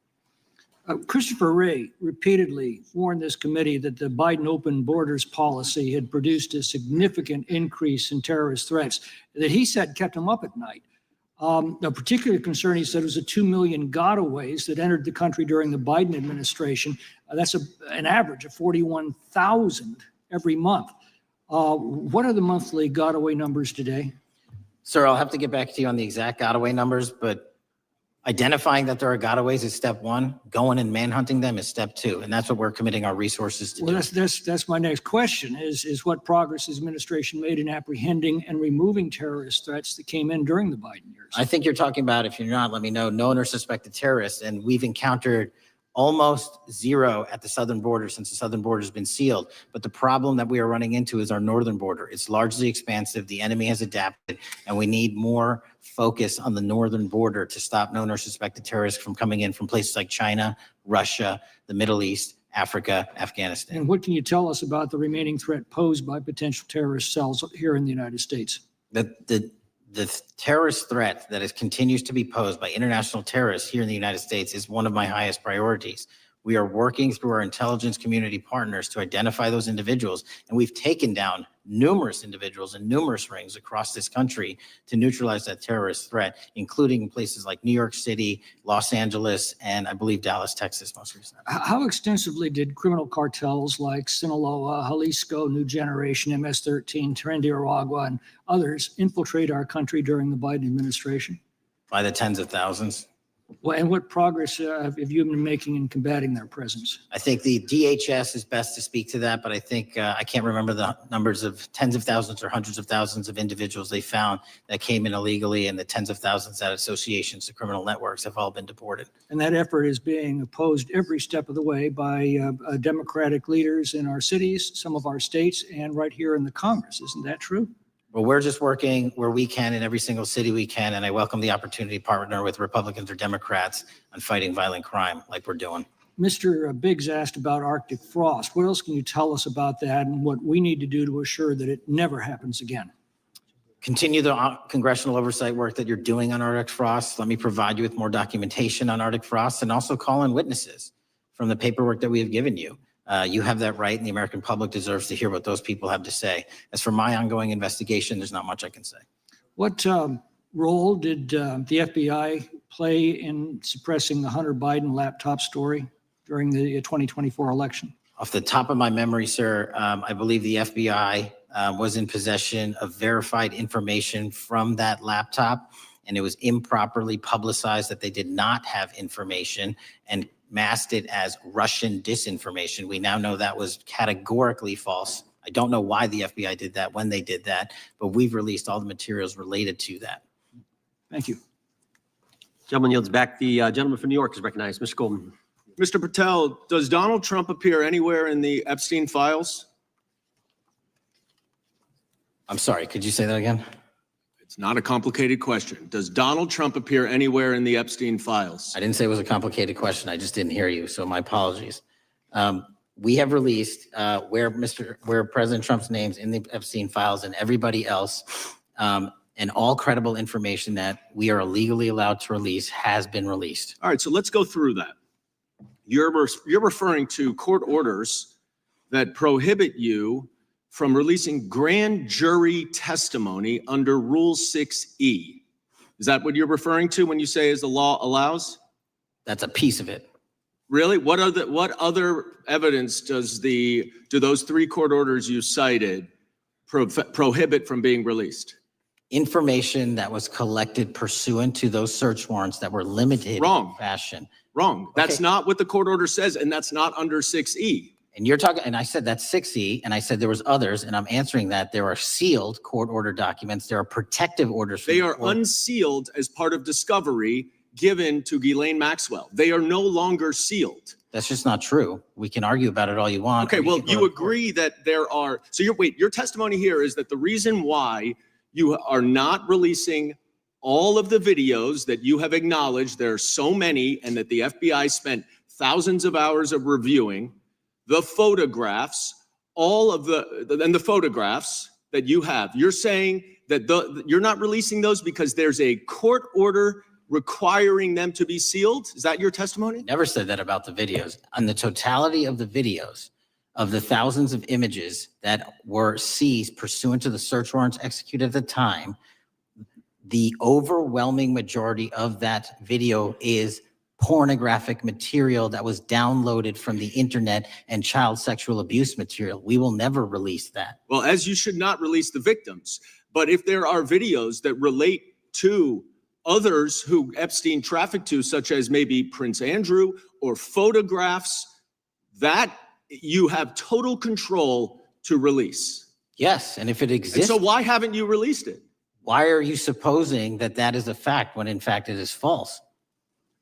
Christopher Wray repeatedly warned this committee that the Biden open borders policy had produced a significant increase in terrorist threats that he said kept him up at night. A particular concern, he said, was the 2 million gotaways that entered the country during the Biden administration. That's an average of 41,000 every month. What are the monthly gotaway numbers today? Sir, I'll have to get back to you on the exact gotaway numbers, but identifying that there are gotaways is step one. Going and manhunting them is step two. And that's what we're committing our resources to do. Well, that's my next question is what progress has administration made in apprehending and removing terrorist threats that came in during the Biden years? I think you're talking about, if you're not, let me know, known or suspected terrorists. And we've encountered almost zero at the southern border since the southern border has been sealed. But the problem that we are running into is our northern border. It's largely expansive. The enemy has adapted, and we need more focus on the northern border to stop known or suspected terrorists from coming in from places like China, Russia, the Middle East, Africa, Afghanistan. And what can you tell us about the remaining threat posed by potential terrorist cells here in the United States? The terrorist threat that continues to be posed by international terrorists here in the United States is one of my highest priorities. We are working through our intelligence community partners to identify those individuals, and we've taken down numerous individuals in numerous rings across this country to neutralize that terrorist threat, including places like New York City, Los Angeles, and I believe Dallas, Texas, most recently. How extensively did criminal cartels like Sinaloa, Jalisco, New Generation, MS-13, Trinidad, and others infiltrate our country during the Biden administration? By the tens of thousands. Well, and what progress have you been making in combating their presence? I think the DHS is best to speak to that, but I think I can't remember the numbers of tens of thousands or hundreds of thousands of individuals they found that came in illegally, and the tens of thousands that associations to criminal networks have all been deported. And that effort is being opposed every step of the way by Democratic leaders in our cities, some of our states, and right here in the Congress. Isn't that true? Well, we're just working where we can in every single city we can, and I welcome the opportunity to partner with Republicans or Democrats on fighting violent crime like we're doing. Mr. Biggs asked about Arctic frost. What else can you tell us about that and what we need to do to assure that it never happens again? Continue the congressional oversight work that you're doing on Arctic frost. Let me provide you with more documentation on Arctic frost, and also call in witnesses from the paperwork that we have given you. You have that right, and the American public deserves to hear what those people have to say. As for my ongoing investigation, there's not much I can say. What role did the FBI play in suppressing the Hunter Biden laptop story during the 2024 election? Off the top of my memory, sir, I believe the FBI was in possession of verified information from that laptop, and it was improperly publicized that they did not have information and masked it as Russian disinformation. We now know that was categorically false. I don't know why the FBI did that, when they did that, but we've released all the materials related to that. Thank you. Gentleman yields back. The gentleman from New York is recognized. Mr. Goldman. Mr. Patel, does Donald Trump appear anywhere in the Epstein files? I'm sorry, could you say that again? It's not a complicated question. Does Donald Trump appear anywhere in the Epstein files? I didn't say it was a complicated question. I just didn't hear you, so my apologies. We have released where President Trump's name's in the Epstein files and everybody else, and all credible information that we are legally allowed to release has been released. All right, so let's go through that. You're referring to court orders that prohibit you from releasing grand jury testimony under Rule 6E. Is that what you're referring to when you say as the law allows? That's a piece of it. Really? What other evidence do those three court orders you cited prohibit from being released? Information that was collected pursuant to those search warrants that were limited Wrong. in fashion. Wrong. That's Okay. not what the court order says, and that's not under 6E. And you're talking, and I said that's 6E, and I said there was others, and I'm answering that. There are sealed court order documents. There are protective orders. They are unsealed as part of discovery given to Ghislaine Maxwell. They are no longer sealed. That's just not true. We can argue about it all you want. Okay, or well, can go you to court. agree that there are, so your testimony here is that the reason why you are not releasing all of the videos that you have acknowledged, there are so many, and that the FBI spent thousands of hours of reviewing, the photographs, the photographs that you have. You're saying that you're not releasing those because there's a court order requiring them to be sealed? Is that your testimony? Never said that about the videos. On the totality of the videos, of the thousands of images that were seized pursuant to the search warrants executed at the time, the overwhelming majority of that video is pornographic material that was downloaded from the internet and child sexual abuse material. We will never release that. Well, as you should not release the victims. But if there are videos that relate to others who Epstein trafficked to, such as maybe Prince Andrew, or photographs, that you have total control to release. Yes, and if it And exists, so why haven't you released it? why are you supposing that that is a fact when in fact it is false?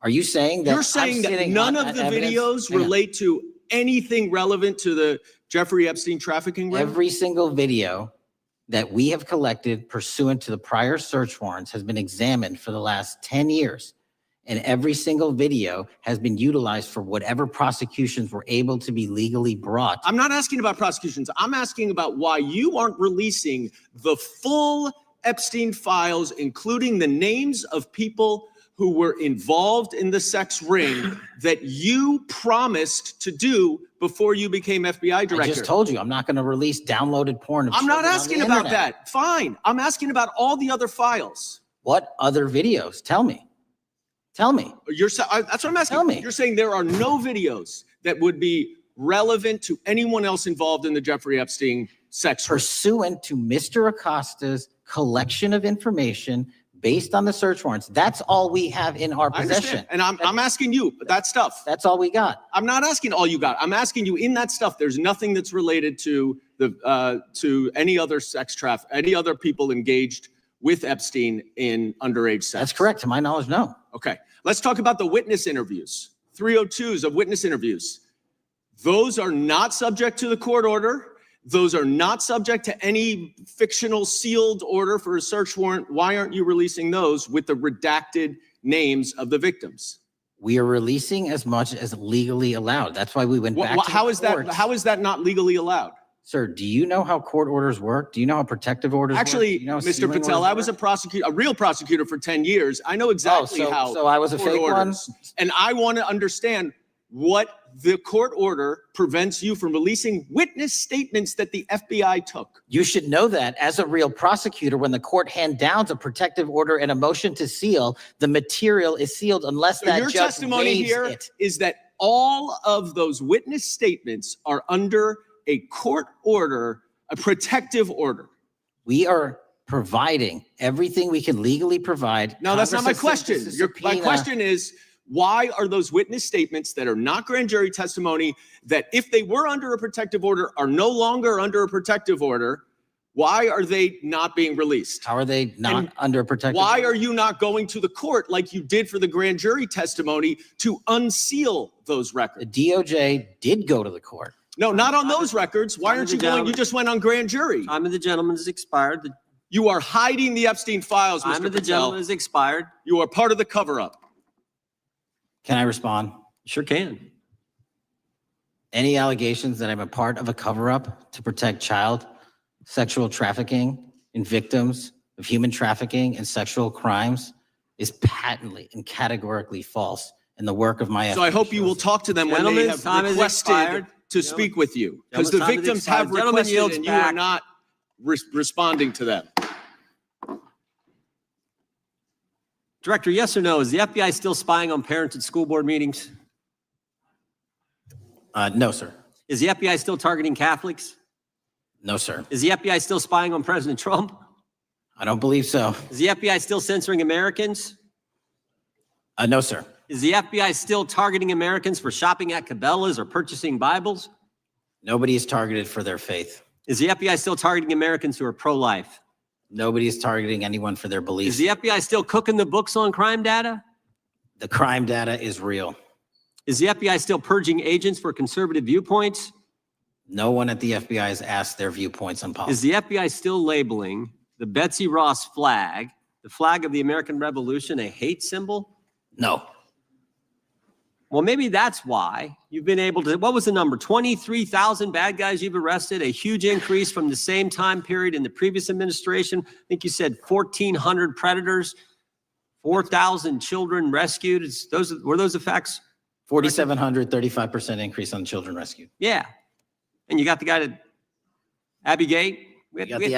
Are you saying that You're I'm saying that sitting none on of the that evidence? videos Hang on. relate to anything relevant to the Jeffrey Epstein trafficking ring? Every single video that we have collected pursuant to the prior search warrants has been examined for the last 10 years. And every single video has been utilized for whatever prosecutions were able to be legally brought. I'm not asking about prosecutions. I'm asking about why you aren't releasing the full Epstein files, including the names of people who were involved in the sex ring that you promised to do before you became FBI director. I just told you, I'm not going to release downloaded porn of I'm not children on the asking about internet. that. Fine. I'm asking about all the other files. What other videos? Tell me. Tell me. That's what I'm asking. Tell me. You're saying there are no videos that would be relevant to anyone else involved in the Jeffrey Epstein sex ring. Pursuant to Mr. Acosta's collection of information based on the search warrants. That's all we have in our I possession. understand. And I'm asking you that stuff. That's all we got. I'm not asking all you got. I'm asking you in that stuff, there's nothing that's related to to any other any other people engaged with Epstein in underage sex. That's correct. To my knowledge, no. Okay. Let's talk about the witness interviews. 302s of witness interviews. Those are not subject to the court order. Those are not subject to any fictional sealed order for a search warrant. Why aren't you releasing those with the redacted names of the victims? We are releasing as much as legally allowed. That's why we went back to How the is that? courts. How is that not legally allowed? Sir, do you know how court orders work? Do you know how protective orders work? Actually, Do you know how Mr. sealing Patel, orders I was a work? prosecutor, a real prosecutor for 10 years. I know exactly how. So I was a court fake one? orders. And I want to understand what the court order prevents you from releasing witness statements that the FBI took. You should know that as a real prosecutor, when the court hand downs a protective order and a motion to seal, the material is sealed unless So that your judge testimony waives here it. is that all of those witness statements are under a court order, a protective order. We are providing everything we can legally provide. No, that's not my Congress has sent question. us a My subpoena. question is, why are those witness statements that are not grand jury testimony, that if they were under a protective order are no longer under a protective order, why are they not being released? How are they not And under a protective Why order? are you not going to the court like you did for the grand jury testimony to unseal those The records? DOJ did go to the court. No, not on those records. Why Time aren't of you the going? You gentleman. just went on grand jury. Time of the gentleman has expired. The You are hiding the Epstein files, time Mr. of the gentleman Patel. has expired. You are part of the cover-up. Can I respond? Sure can. Any allegations that I'm a part of a cover-up to protect child sexual trafficking and victims of human trafficking and sexual crimes is patently and categorically false in the work of my So I hope you will talk to them when they Gentlemen, have time has requested expired. to speak with you. Because the Gentlemen, time has victims have expired. Gentleman requested yields and you are back. not responding to them. Director, yes or no? Is the FBI still spying on parents at school board meetings? No, sir. Is the FBI still targeting Catholics? No, sir. Is the FBI still spying on President Trump? I don't believe so. Is the FBI still censoring Americans? No, sir. Is the FBI still targeting Americans for shopping at Cabela's or purchasing Bibles? Nobody is targeted for their faith. Is the FBI still targeting Americans who are pro-life? Nobody is targeting anyone for their Is beliefs. the FBI still cooking the books on crime data? The crime data is real. Is the FBI still purging agents for conservative viewpoints? No one at the FBI has asked their viewpoints on Is politics. the FBI still labeling the Betsy Ross flag, the flag of the American Revolution, a hate symbol? No. Well, maybe that's why you've been able to, what was the number? 23,000 bad guys you've arrested, a huge increase from the same time period in the previous administration. I think you said 1,400 predators, 4,000 children rescued. Were those the facts? 4,700, 35% increase on children rescued. Yeah. And you got the guy to Abbey Gate. We got the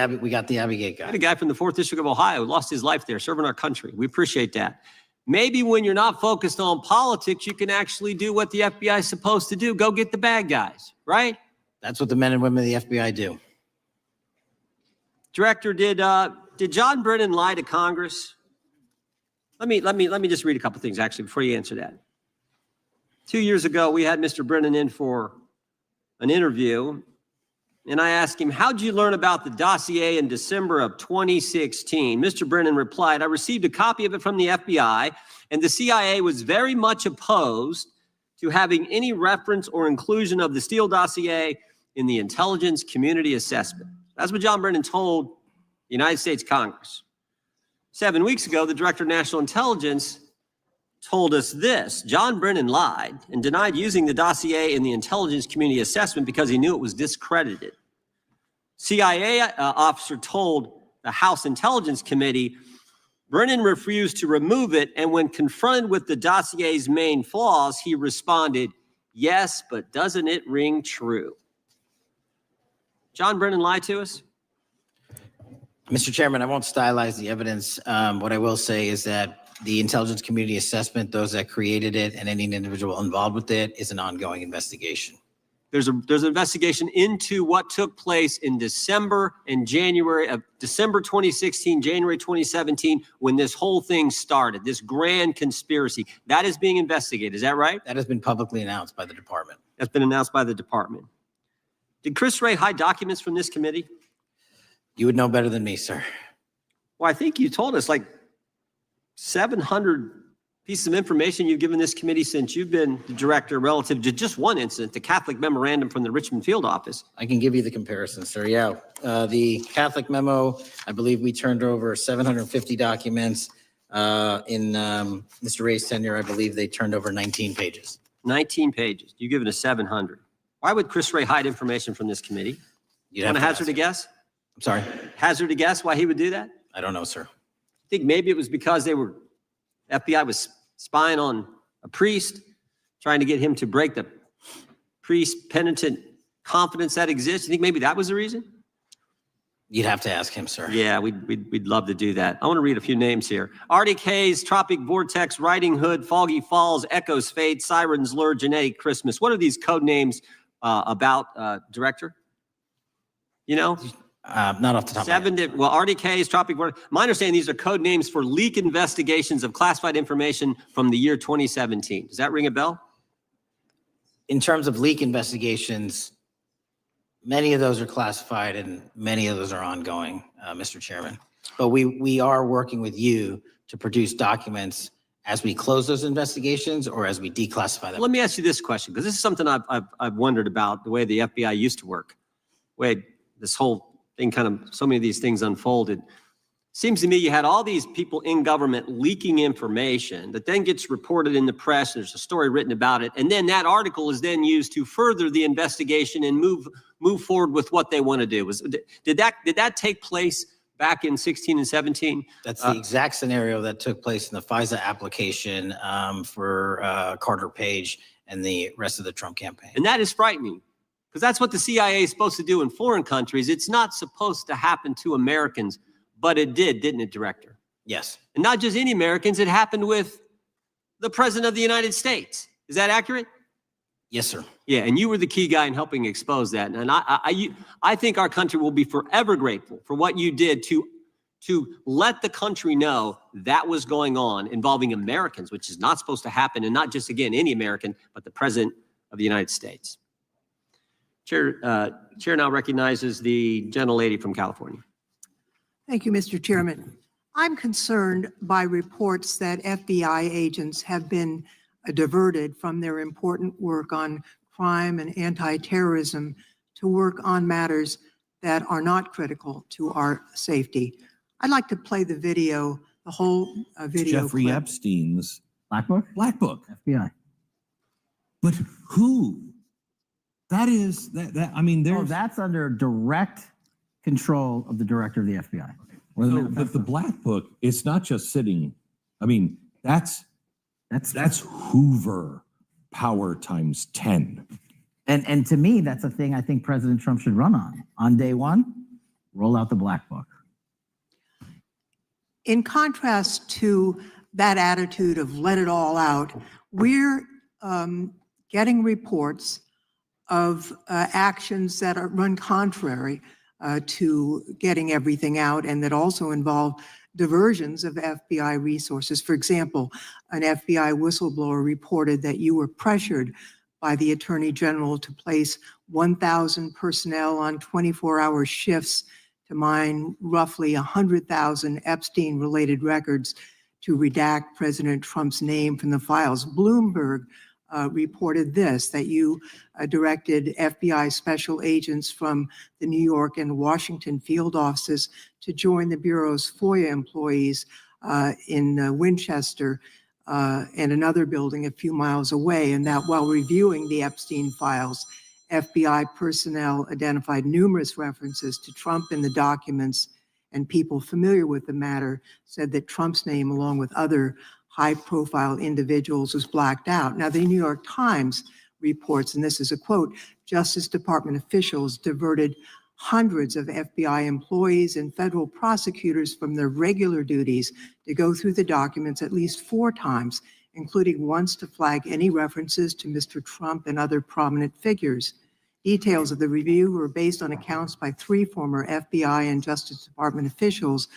Abbey Gate We had guy. a guy from the 4th District of Ohio who lost his life there serving our country. We appreciate that. Maybe when you're not focused on politics, you can actually do what the FBI is supposed to do. Go get the bad guys, right? That's what the men and women of the FBI do. Director, did John Brennan lie to Congress? Let me just read a couple things actually before you answer that. 2 years ago, we had Mr. Brennan in for an interview, and I asked him, how'd you learn about the dossier in December of 2016? Mr. Brennan replied, I received a copy of it from the FBI, And the CIA was very much opposed to having any reference or inclusion of the Steele dossier in the intelligence community assessment. That's what John Brennan told the United States Congress. 7 weeks ago, the Director of National Intelligence told us this: John Brennan lied and denied using the dossier in the intelligence community assessment because he knew it was discredited. CIA officer told the House Intelligence Committee Brennan refused to remove it, and when confronted with the dossier's main flaws, he responded, "Yes, but doesn't it ring true?" John Brennan lied to us? Mr. Chairman, I won't stylize the evidence. What I will say is that the intelligence community assessment, those that created it and any individual involved with it, is an ongoing investigation. There's an investigation into what took place in December and January of December 2016, January 2017, when this whole thing started, this grand conspiracy. That is being investigated. Is that right? That has been publicly announced by the department. That's been announced by the department. Did Chris Wray hide documents from this committee? You would know better than me, sir. Well, I think you told us like 700 pieces of information you've given this committee since you've been the director relative to just one incident, the Catholic memorandum from the Richmond field office. I can give you the comparison, sir. Yeah. The Catholic memo, I believe we turned over 750 documents. In Mr. Ray's tenure, I believe they turned over 19 pages. 19 pages. You've given us 700. Why would Chris Wray hide information from this committee? You'd Want to have to hazard a ask. guess? I'm sorry. Hazard a guess why he would do that? I don't know, sir. I think maybe it was because FBI was spying on a priest, trying to get him to break the priest penitent confidence that exists. You think maybe that was the reason? You'd have to ask him, sir. Yeah, we'd love to do that. I want to read a few names here. Arctic Haze, Tropic Vortex, Riding Hood, Foggy Falls, Echoes Fade, Sirens Lure, Genetic Christmas. What are these code names about, Director? You know? Not off the top of my head. Well, Arctic Haze, Tropic Vortex. My understanding, these are code names for leak investigations of classified information from the year 2017. Does that ring a bell? In terms of leak investigations, many of those are classified and many of those are ongoing, Mr. Chairman. But we are working with you to produce documents as we close those investigations or as we declassify them. Let me ask you this question, because this is something I've wondered about, the way the FBI used to work. Wait, this whole thing kind of, so many of these things unfolded. Seems to me you had all these people in government leaking information that then gets reported in the press. There's a story written about it. And then that article is then used to further the investigation and move forward with what they want to do. Did that take place back in 16 and 17? That's the exact scenario that took place in the FISA application for Carter Page and the rest of the Trump campaign. And that is frightening, because that's what the CIA is supposed to do in foreign countries. It's not supposed to happen to Americans, but it did, didn't it, Director? Yes. And not just any Americans, it happened with the President of the United States. Is that accurate? Yes, sir. Yeah, and you were the key guy in helping expose that. And I think our country will be forever grateful for what you did to let the country know that was going on involving Americans, which is not supposed to happen, and not just, again, any American, but the President of the United States. Chair now recognizes the gentlelady from California. Thank you, Mr. Chairman. I'm concerned by reports that FBI agents have been diverted from their important work on crime and anti-terrorism to work on matters that are not critical to our safety. I'd like to play the video, the whole video. Jeffrey clip. Epstein's Black Book? Black Book. FBI. But who? That is, I mean, Oh, there's. that's under direct control of the director of the FBI. No, but the Black Book, it's not just sitting, I mean, that's Hoover power times 10. And to me, that's a thing I think President Trump should run on. On day one, roll out the Black Book. In contrast to that attitude of let it all out, we're getting reports of actions that run contrary to getting everything out, and that also involve diversions of FBI resources. For example, an FBI whistleblower reported that you were pressured by the Attorney General to place 1,000 personnel on 24-hour shifts to mine roughly 100,000 Epstein-related records to redact President Trump's name from the files. Bloomberg reported this, that you directed FBI special agents from the New York and Washington field offices to join the Bureau's FOIA employees in Winchester and another building a few miles away, and that while reviewing the Epstein files, FBI personnel identified numerous references to Trump in the documents, and people familiar with the matter said that Trump's name, along with other high-profile individuals, was blacked out. Now, the New York Times reports, and this is a quote, Justice Department officials diverted hundreds of FBI employees and federal prosecutors from their regular duties to go through the documents at least 4 times, including once to flag any references to Mr. Trump and other prominent figures. Details of the review were based on accounts by 3 former FBI and Justice Department officials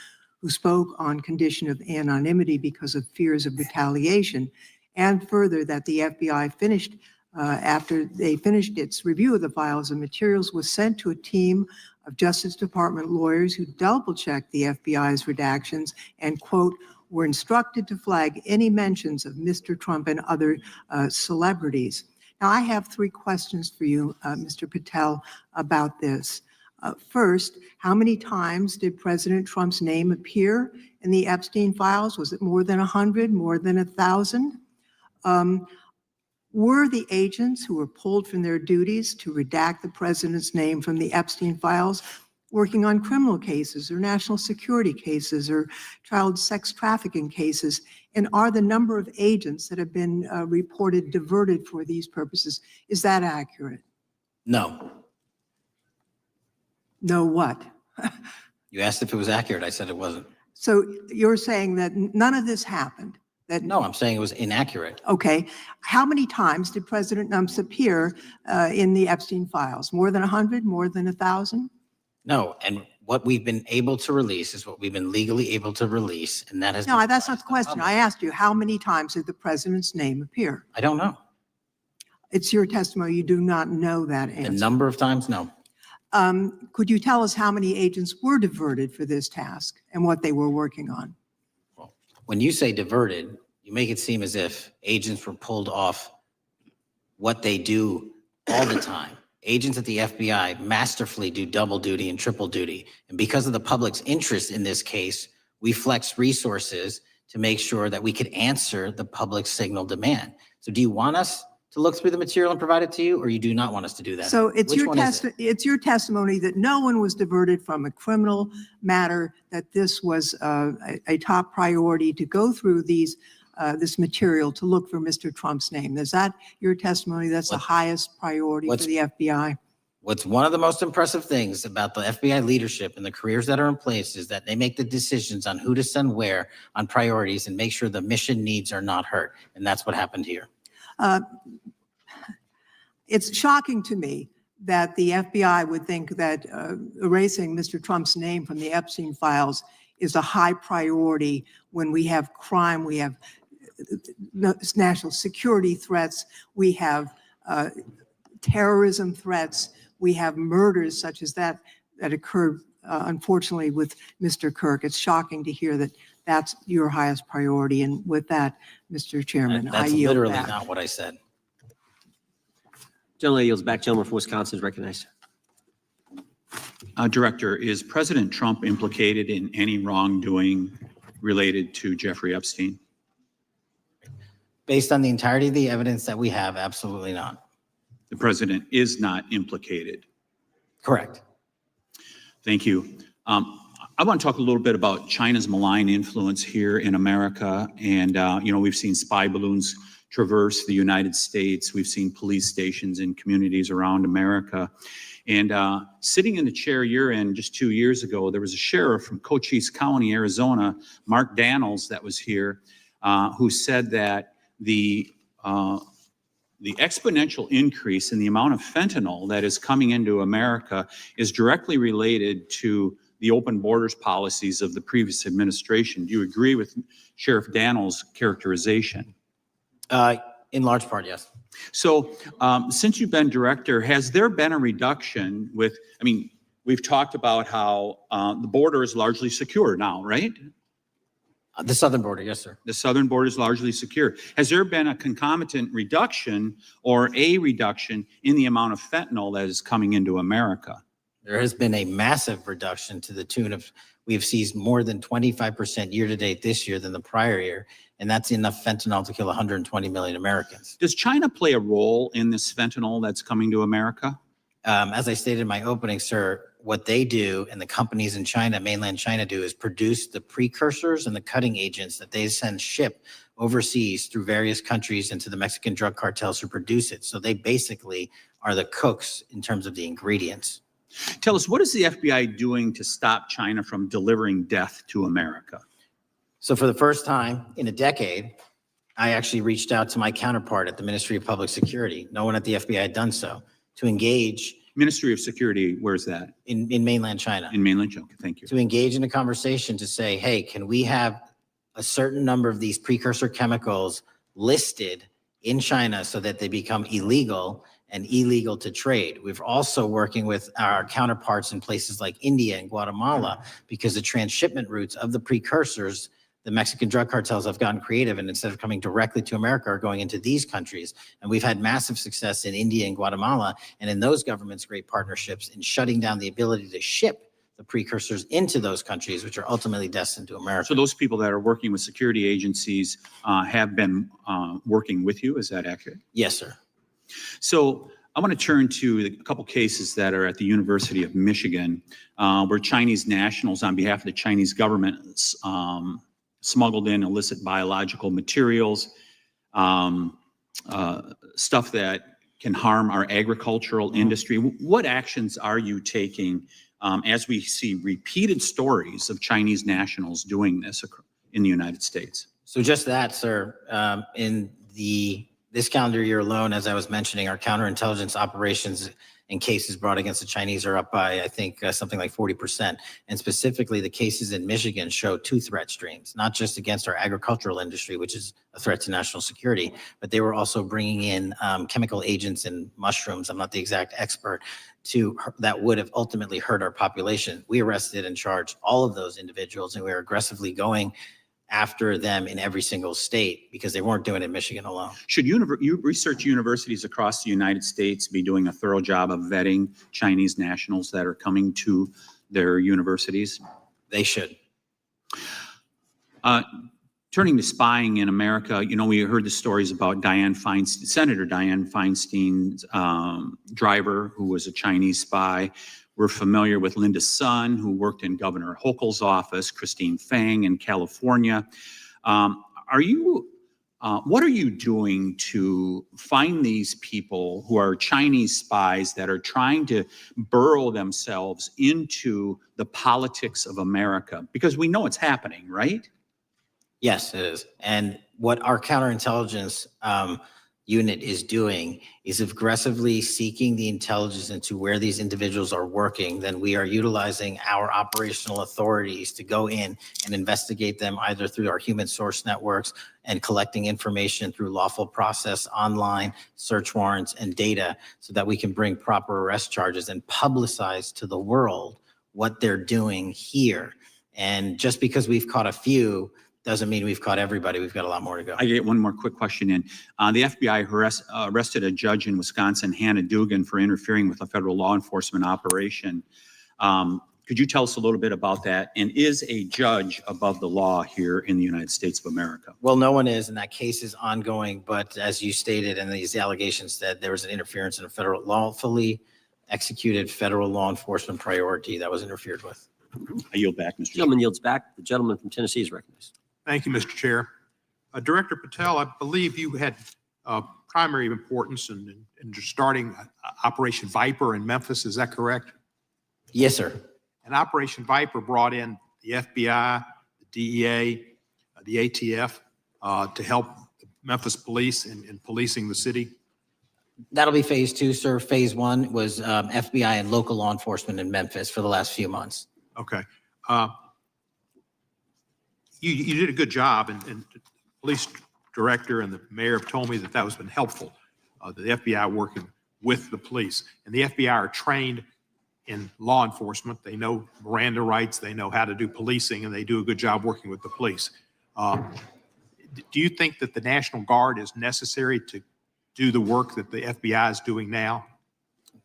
who spoke on condition of anonymity because of fears of retaliation, and further that the FBI finished, after they finished its review of the files and materials, was sent to a team of Justice Department lawyers who double-checked the FBI's redactions and, quote, were instructed to flag any mentions of Mr. Trump and other celebrities. Now, I have 3 questions for you, Mr. Patel, about this. First, how many times did President Trump's name appear in the Epstein files? Was it more than 100, more than 1,000? Were the agents who were pulled from their duties to redact the president's name from the Epstein files working on criminal cases or national security cases or child sex trafficking cases? And are the number of agents that have been reported diverted for these purposes, is that accurate? No. No what? You asked if it was accurate. I said it wasn't. So you're saying that none of this happened? That No, I'm saying it was inaccurate. Okay. How many times did President Trump appear in the Epstein files? More than 100? More than 1,000? No, and what we've been able to release is what we've been legally able to release, and that has. No, been that's not the public. question. I asked you, how many times did the president's name appear? I don't know. It's your testimony. You do not know that The answer. number of times, no. Could you tell us how many agents were diverted for this task and what they were working on? When you say diverted, you make it seem as if agents were pulled off what they do all the time. Agents at the FBI masterfully do double duty and triple duty. And because of the public's interest in this case, we flex resources to make sure that we could answer the public's signal demand. So do you want us to look through the material and provide it to you, or you do not want us to do that? So it's Which your one is it? it's your testimony that no one was diverted from a criminal matter, that this was a top priority to go through this material to look for Mr. Trump's name. Is that your testimony? That's the highest priority for the FBI? What's one of the most impressive things about the FBI leadership and the careers that are in place is that they make the decisions on who to send where on priorities and make sure the mission needs are not hurt. And that's what happened here. It's shocking to me that the FBI would think that erasing Mr. Trump's name from the Epstein files is a high priority when we have crime, we have national security threats, we have terrorism threats, we have murders such as that occurred, unfortunately, with Mr. Kirk. It's shocking to hear that that's your highest priority. And with that, Mr. Chairman, I That's yield literally back. not what I said. Gentleman yields back. Gentleman from Wisconsin is recognized. Director, is President Trump implicated in any wrongdoing related to Jeffrey Epstein? Based on the entirety of the evidence that we have, absolutely not. The president is not implicated. Correct. Thank you. I want to talk a little bit about China's malign influence here in America. And, we've seen spy balloons traverse the United States. We've seen police stations in communities around America. And sitting in the chair you're in just 2 years ago, there was a sheriff from Cochise County, Arizona, Mark Daniels, that was here, who said that the exponential increase in the amount of fentanyl that is coming into America is directly related to the open borders policies of the previous administration. Do you agree with Sheriff Daniels' characterization? In large part, yes. So since you've been director, has there been a reduction with, we've talked about how the border is largely secure now, right? The southern border, yes, sir. The southern border is largely secure. Has there been a concomitant reduction or a reduction in the amount of fentanyl that is coming into America? There has been a massive reduction to the tune of, we've seized more than 25% year to date this year than the prior year. And that's enough fentanyl to kill 120 million Americans. Does China play a role in this fentanyl that's coming to America? As I stated in my opening, sir, what they do and the companies in China, mainland China do, is produce the precursors and the cutting agents that they send ship overseas through various countries into the Mexican drug cartels who produce it. So they basically are the cooks in terms of the ingredients. Tell us, what is the FBI doing to stop China from delivering death to America? So for the first time in a decade, I actually reached out to my counterpart at the Ministry of Public Security. No one at the FBI had done so, to engage. Ministry of Security, where's that? In mainland China. In mainland China, thank you. To engage in a conversation to say, hey, can we have a certain number of these precursor chemicals listed in China so that they become illegal and illegal to trade? We're also working with our counterparts in places like India and Guatemala, because the transshipment routes of the precursors, the Mexican drug cartels have gotten creative, and instead of coming directly to America, are going into these countries. And we've had massive success in India and Guatemala, and in those governments, great partnerships in shutting down the ability to ship the precursors into those countries, which are ultimately destined to America. So those people that are working with security agencies have been working with you, is that accurate? Yes, sir. So I want to turn to a couple cases that are at the University of Michigan, where Chinese nationals on behalf of the Chinese government smuggled in illicit biological materials, stuff that can harm our agricultural industry. What actions are you taking as we see repeated stories of Chinese nationals doing this in the United States? So just that, sir, in this calendar year alone, as I was mentioning, our counterintelligence operations and cases brought against the Chinese are up by, I think, something like 40%. And specifically, the cases in Michigan show two threat streams, not just against our agricultural industry, which is a threat to national security, but they were also bringing in chemical agents and mushrooms. I'm not the exact expert that would have ultimately hurt our population. We arrested and charged all of those individuals, and we are aggressively going after them in every single state because they weren't doing it in Michigan alone. Should research universities across the United States be doing a thorough job of vetting Chinese nationals that are coming to their universities? They should. Turning to spying in America, you know, we heard the stories about Senator Dianne Feinstein's driver, who was a Chinese spy. We're familiar with Linda Sun, who worked in Governor Hochul's office, Christine Fang in California. What are you doing to find these people who are Chinese spies that are trying to burrow themselves into the politics of America? Because we know it's happening, right? Yes, it is. And what our counterintelligence unit is doing is aggressively seeking the intelligence into where these individuals are working. Then we are utilizing our operational authorities to go in and investigate them either through our human source networks and collecting information through lawful process, online search warrants and data, so that we can bring proper arrest charges and publicize to the world what they're doing here. And just because we've caught a few doesn't mean we've caught everybody. We've got a lot more to go. I get one more quick question in. The FBI arrested a judge in Wisconsin, Hannah Dugan, for interfering with a federal law enforcement operation. Could you tell us a little bit about that? And is a judge above the law here in the United States of America? Well, no one is, and that case is ongoing. But as you stated, and these allegations that there was an interference in a federal lawfully executed federal law enforcement priority that was interfered with. I yield back, Mr. Gentleman yields back. The gentleman from Tennessee is recognized. Thank you, Mr. Chair. Director Patel, I believe you had primary importance in starting Operation Viper in Memphis. Is that correct? Yes, sir. And Operation Viper brought in the FBI, the DEA, the ATF to help the Memphis police in policing the city. That'll be phase two, sir. Phase one was FBI and local law enforcement in Memphis for the last few months. Okay. You did a good job, and the police director and the mayor have told me that has been helpful, the FBI working with the police. And the FBI are trained in law enforcement. They know Miranda rights, they know how to do policing, and they do a good job working with the police. Do you think that the National Guard is necessary to do the work that the FBI is doing now?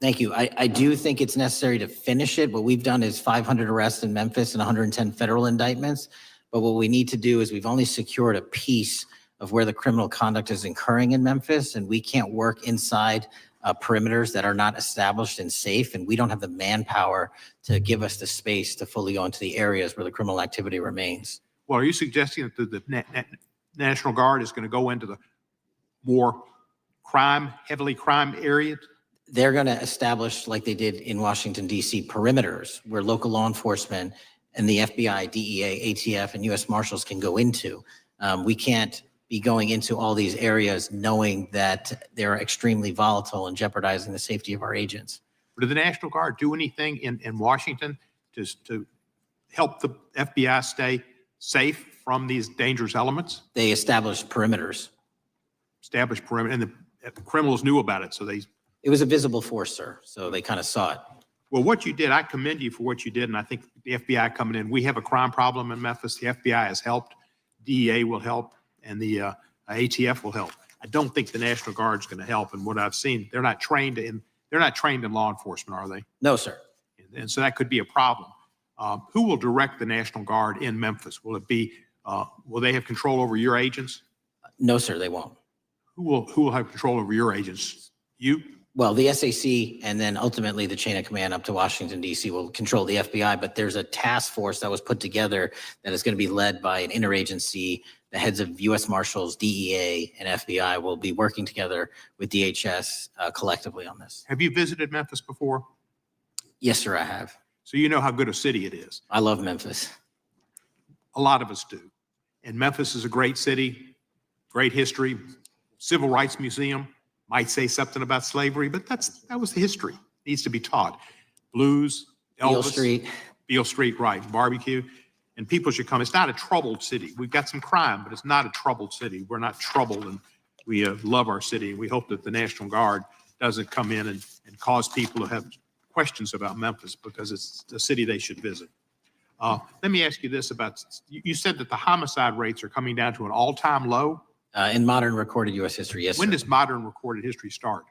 Thank you. I do think it's necessary to finish it. What we've done is 500 arrests in Memphis and 110 federal indictments. But what we need to do is we've only secured a piece of where the criminal conduct is occurring in Memphis, and we can't work inside perimeters that are not established and safe, and we don't have the manpower to give us the space to fully go into the areas where the criminal activity remains. Well, are you suggesting that the National Guard is going to go into the more heavily crime areas? They're going to establish, like they did in Washington, D.C., perimeters where local law enforcement and the FBI, DEA, ATF, and U.S. Marshals can go into. We can't be going into all these areas knowing that they're extremely volatile and jeopardizing the safety of our agents. Did the National Guard do anything in Washington to help the FBI stay safe from these dangerous elements? They established perimeters. Established perimeter, and the criminals knew about it, so It was a visible force, sir, so they kind of saw it. Well, what you did, I commend you for what you did, and I think the FBI coming in, we have a crime problem in Memphis. The FBI has helped, DEA will help, and the ATF will help. I don't think the National Guard is going to help, and what I've seen, they're not trained in law enforcement, are they? No, sir. And so that could be a problem. Who will direct the National Guard in Memphis? Will it be, will they have control over your agents? No, sir, they won't. Who will have control over your agents? You? Well, the SAC and then ultimately the chain of command up to Washington, D.C. will control the FBI, but there's a task force that was put together that is going to be led by an interagency. The heads of U.S. Marshals, DEA, and FBI will be working together with DHS collectively on this. Have you visited Memphis before? Yes, sir, I have. So you know how good a city it is. I love Memphis. A lot of us do. And Memphis is a great city, great history, civil rights museum. Might say something about slavery, but that was the history. Needs to be taught. Blues, Elvis. Beale Street, right, barbecue. And people should come. It's not a troubled city. We've got some crime, but it's not a troubled city. We're not troubled, and we love our city. We hope that the National Guard doesn't come in and cause people to have questions about Memphis, because it's a city they should visit. Let me ask you this about, you said that the homicide rates are coming down to an all-time low? In modern recorded U.S. history, yes, When sir. does modern recorded history start?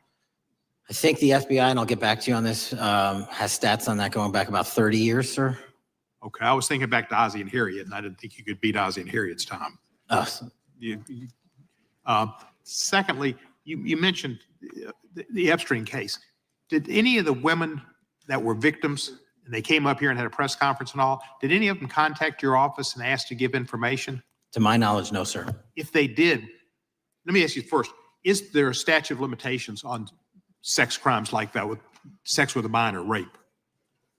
I think the FBI, and I'll get back to you on this, has stats on that going back about 30 years, sir. Okay, I was thinking back to Ozzie and Harriet, and I didn't think you could beat Ozzie and Harriet's time. Secondly, you mentioned the Epstein case. Did any of the women that were victims, and they came up here and had a press conference and all, did any of them contact your office and ask to give information? To my knowledge, no, sir. If they did, let me ask you first, is there a statute of limitations on sex crimes like that, with sex with a minor, rape?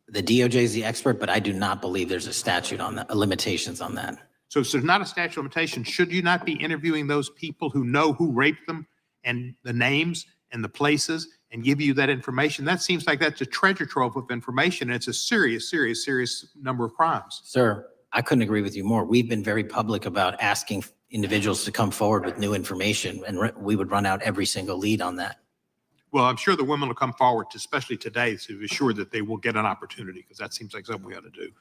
The DOJ is the expert, but I do not believe there's a statute on that, limitations on that. So if there's not a statute of limitations, should you not be interviewing those people who know who raped them and the names and the places and give you that information? That seems like that's a treasure trove of information, and it's a serious, serious, serious number of crimes. Sir, I couldn't agree with you more. We've been very public about asking individuals to come forward with new information, and we would run out every single lead on that. Well, I'm sure the women will come forward, especially today, to be sure that they will get an opportunity, because that seems like something we ought to do.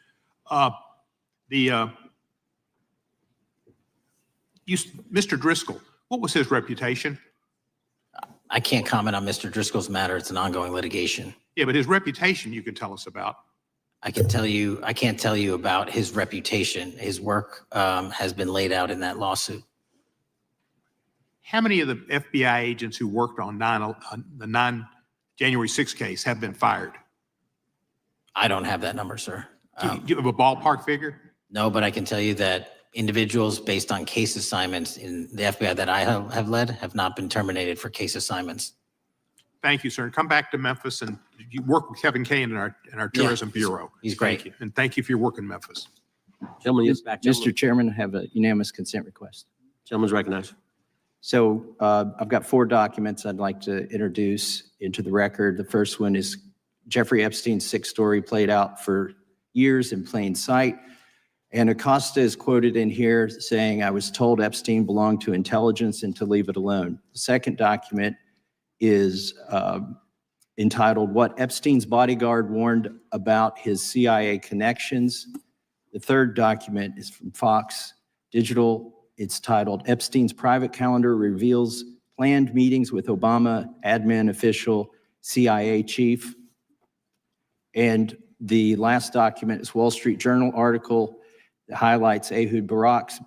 Mr. Driscoll, what was his reputation? I can't comment on Mr. Driscoll's matter. It's an ongoing litigation. Yeah, but his reputation you can tell us about. I can't tell you about his reputation. His work has been laid out in that lawsuit. How many of the FBI agents who worked on the January 6th case have been fired? I don't have that number, sir. Do you have a ballpark figure? No, but I can tell you that individuals based on case assignments in the FBI that I have led have not been terminated for case assignments. Thank you, sir. And come back to Memphis, and you work with Kevin Kane in our Tourism Bureau. He's great. Thank you. And thank you for your work in Memphis. Gentleman, yes, back. Mr. Chairman, I have a unanimous consent request. Gentleman's recognized. So I've got 4 documents I'd like to introduce into the record. The first one is Jeffrey Epstein's 6 story played out for years in plain sight. And Acosta is quoted in here saying, "I was told Epstein belonged to intelligence and to leave it alone." The second document is entitled, "What Epstein's Bodyguard Warned About His CIA Connections." The third document is from Fox Digital It's titled Epstein's Private Calendar Reveals Planned Meetings with Obama Admin Official, CIA Chief. And the last document is Wall Street Journal article that highlights Ehud Barak's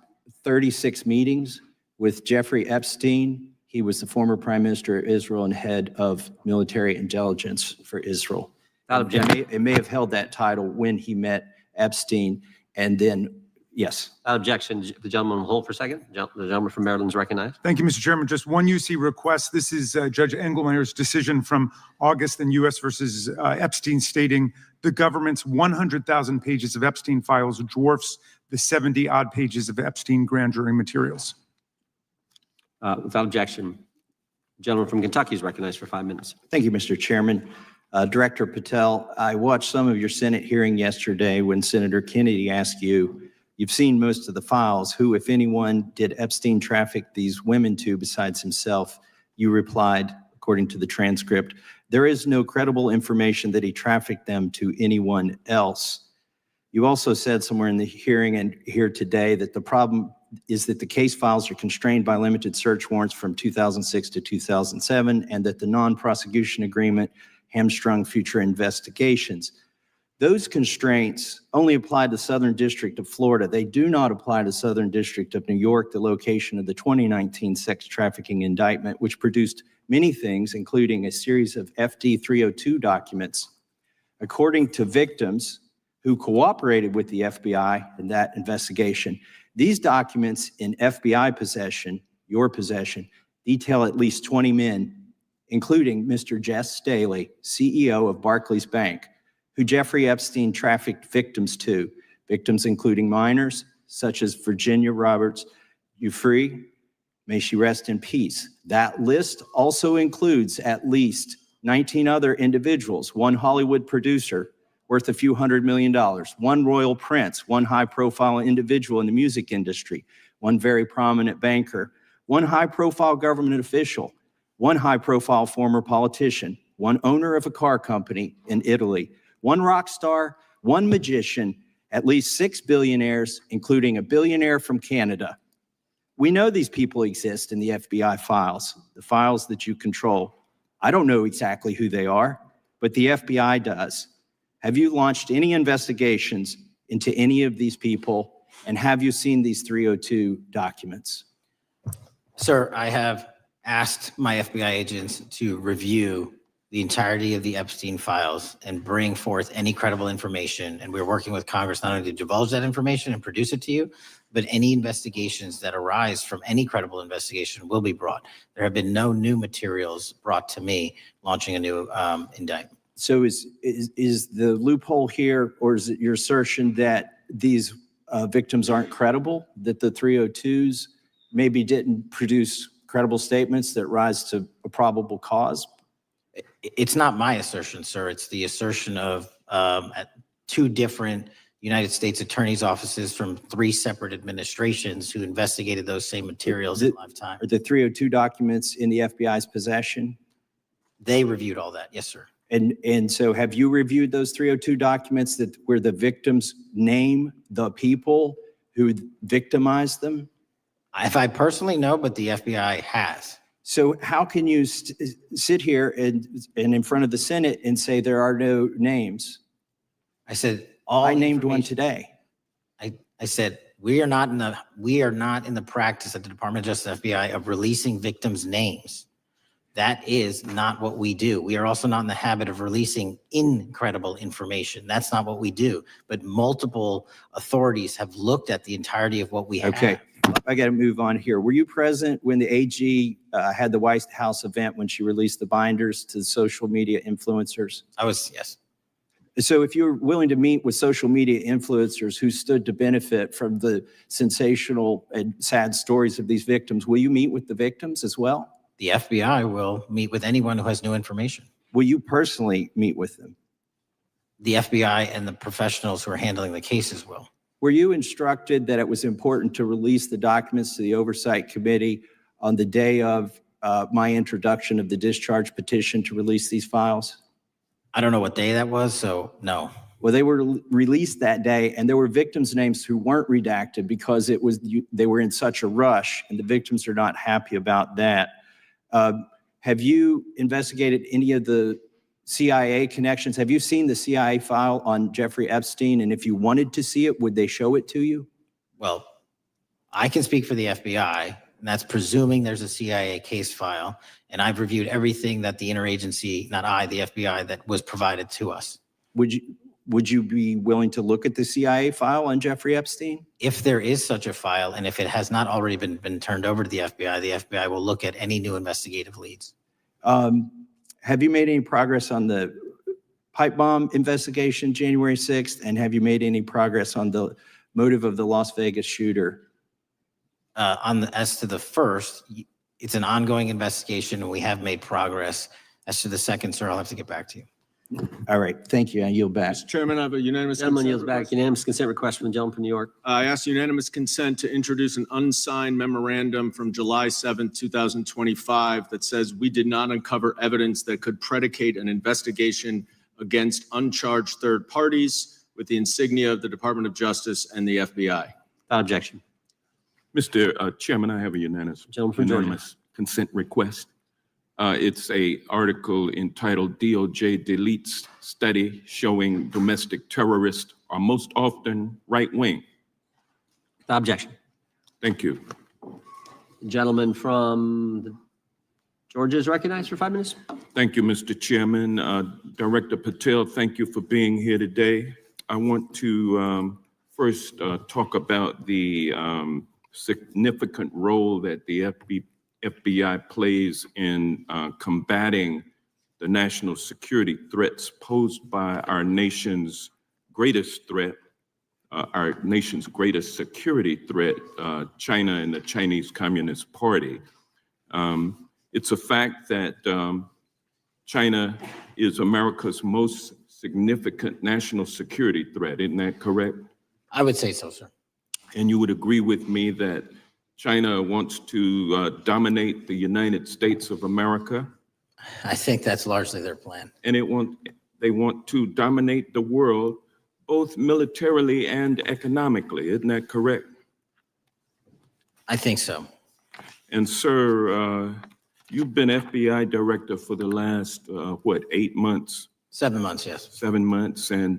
36 meetings with Jeffrey Epstein. He was the former Prime Minister of Israel and head of military intelligence for Israel. It may have held that title when he met Epstein, and then, yes. Without objection, the gentleman will hold for a second. The gentleman from Maryland is recognized. Thank you, Mr. Chairman. Just one UC request. This is Judge Engelmeyer's decision from August in U.S. versus Epstein, stating the government's 100,000 pages of Epstein files dwarfs the 70-odd pages of Epstein grand jury materials. Without objection, the gentleman from Kentucky is recognized for 5 minutes. Thank you, Mr. Chairman. Director Patel, I watched some of your Senate hearing yesterday when Senator Kennedy asked you, you've seen most of the files, who, if anyone, did Epstein traffic these women to besides himself? You replied, according to the transcript, there is no credible information that he trafficked them to anyone else. You also said somewhere in the hearing and here today that the problem is that the case files are constrained by limited search warrants from 2006 to 2007, and that the non-prosecution agreement hamstrung future investigations. Those constraints only apply to Southern District of Florida. They do not apply to Southern District of New York, the location of the 2019 sex trafficking indictment, which produced many things, including a series of FD 302 documents. According to victims who cooperated with the FBI in that investigation, these documents in FBI possession, your possession, detail at least 20 men, including Mr. Jess Staley, CEO of Barclays Bank, who Jeffrey Epstein trafficked victims to, victims including minors, such as Virginia Roberts Giuffre, may she rest in peace. That list also includes at least 19 other individuals, one Hollywood producer worth a few $100 million, one royal prince, one high-profile individual in the music industry, one very prominent banker, one high-profile government official, one high-profile former politician, one owner of a car company in Italy, one rock star, one magician, at least 6 billionaires, including a billionaire from Canada. We know these people exist in the FBI files, the files that you control. I don't know exactly who they are, but the FBI does. Have you launched any investigations into any of these people, and have you seen these 302 documents? Sir, I have asked my FBI agents to review the entirety of the Epstein files and bring forth any credible information. And we're working with Congress not only to divulge that information and produce it to you, but any investigations that arise from any credible investigation will be brought. There have been no new materials brought to me launching a new indictment. So is the loophole here, or is it your assertion that these victims aren't credible, that the 302s maybe didn't produce credible statements that rise to a probable cause? It's not my assertion, sir. It's the assertion of 2 different United States attorneys' offices from 3 separate administrations who investigated those same materials in lifetime. Are the 302 documents in the FBI's possession? They reviewed all that, yes, sir. And so have you reviewed those 302 documents that where the victims name the people who victimized them? If I personally know, but the FBI has. So how can you sit here and in front of the Senate and say there are no names? I said I named one today. I said we are not in the practice at the Department of Justice FBI of releasing victims' names. That is not what we do. We are also not in the habit of releasing incredible information. That's not what we do. But multiple authorities have looked at the entirety of what we have. Okay, I got to move on here. Were you present when the AG had the White House event when she released the binders to the social media influencers? I was, yes. So if you're willing to meet with social media influencers who stood to benefit from the sensational and sad stories of these victims, will you meet with the victims as well? The FBI will meet with anyone who has new information. Will you personally meet with them? The FBI and the professionals who are handling the cases will. Were you instructed that it was important to release the documents to the Oversight Committee on the day of my introduction of the discharge petition to release these files? I don't know what day that was, so no. Well, they were released that day, and there were victims' names who weren't redacted because they were in such a rush, and the victims are not happy about that. Have you investigated any of the CIA connections? Have you seen the CIA file on Jeffrey Epstein? And if you wanted to see it, would they show it to you? Well, I can speak for the FBI, and that's presuming there's a CIA case file. And I've reviewed everything that the interagency, not I, the FBI, that was provided to us. Would you be willing to look at the CIA file on Jeffrey Epstein? If there is such a file, and if it has not already been turned over to the FBI will look at any new investigative leads. Have you made any progress on the pipe bomb investigation January 6th? And have you made any progress on the motive of the Las Vegas shooter? As to the first, it's an ongoing investigation, and we have made progress. As to the second, sir, I'll have to get back to you. All right, thank you. I yield back. Mr. Chairman, I have a unanimous. Gentleman consent yields back. request. Unanimous consent request from the gentleman from New York. I ask unanimous consent to introduce an unsigned memorandum from July 7th, 2025 that says we did not uncover evidence that could predicate an investigation against uncharged third parties with the insignia of the Department of Justice and the FBI. Without objection. Mr. Chairman, I have a unanimous consent request. It's a article entitled DOJ Deletes Study Showing Domestic Terrorists Are Most Often Right-Wing. Without objection. Thank you. The gentleman from Georgia is recognized for 5 minutes. Thank you, Mr. Chairman. Director Patel, thank you for being here today. I want to first talk about the significant role that the FBI plays in combating the national security threats posed by our nation's greatest threat, our nation's greatest security threat, China and the Chinese Communist Party. It's a fact that China is America's most significant national security threat. Isn't that correct? I would say so, sir. And you would agree with me that China wants to dominate the United States of America? I think that's largely their plan. And they want to dominate the world, both militarily and economically. Isn't that correct? I think so. And sir, you've been FBI director for the last, 8 months? 7 months, yes. 7 months. And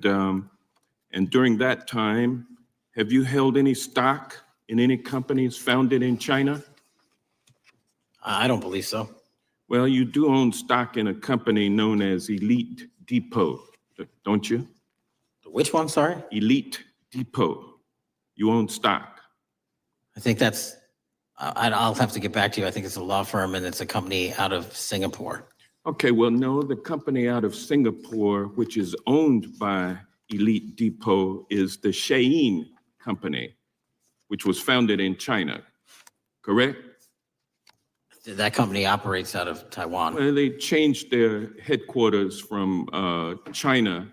during that time, have you held any stock in any companies founded in China? I don't believe so. Well, you do own stock in a company known as Elite Depot, don't you? Which one, sorry? Elite Depot. You own stock. I think that's, I'll have to get back to you. I think it's a law firm and it's a company out of Singapore. Okay, well, no, the company out of Singapore, which is owned by Elite Depot, is the Shein Company, which was founded in China, correct? That company operates out of Taiwan. Well, they changed their headquarters from China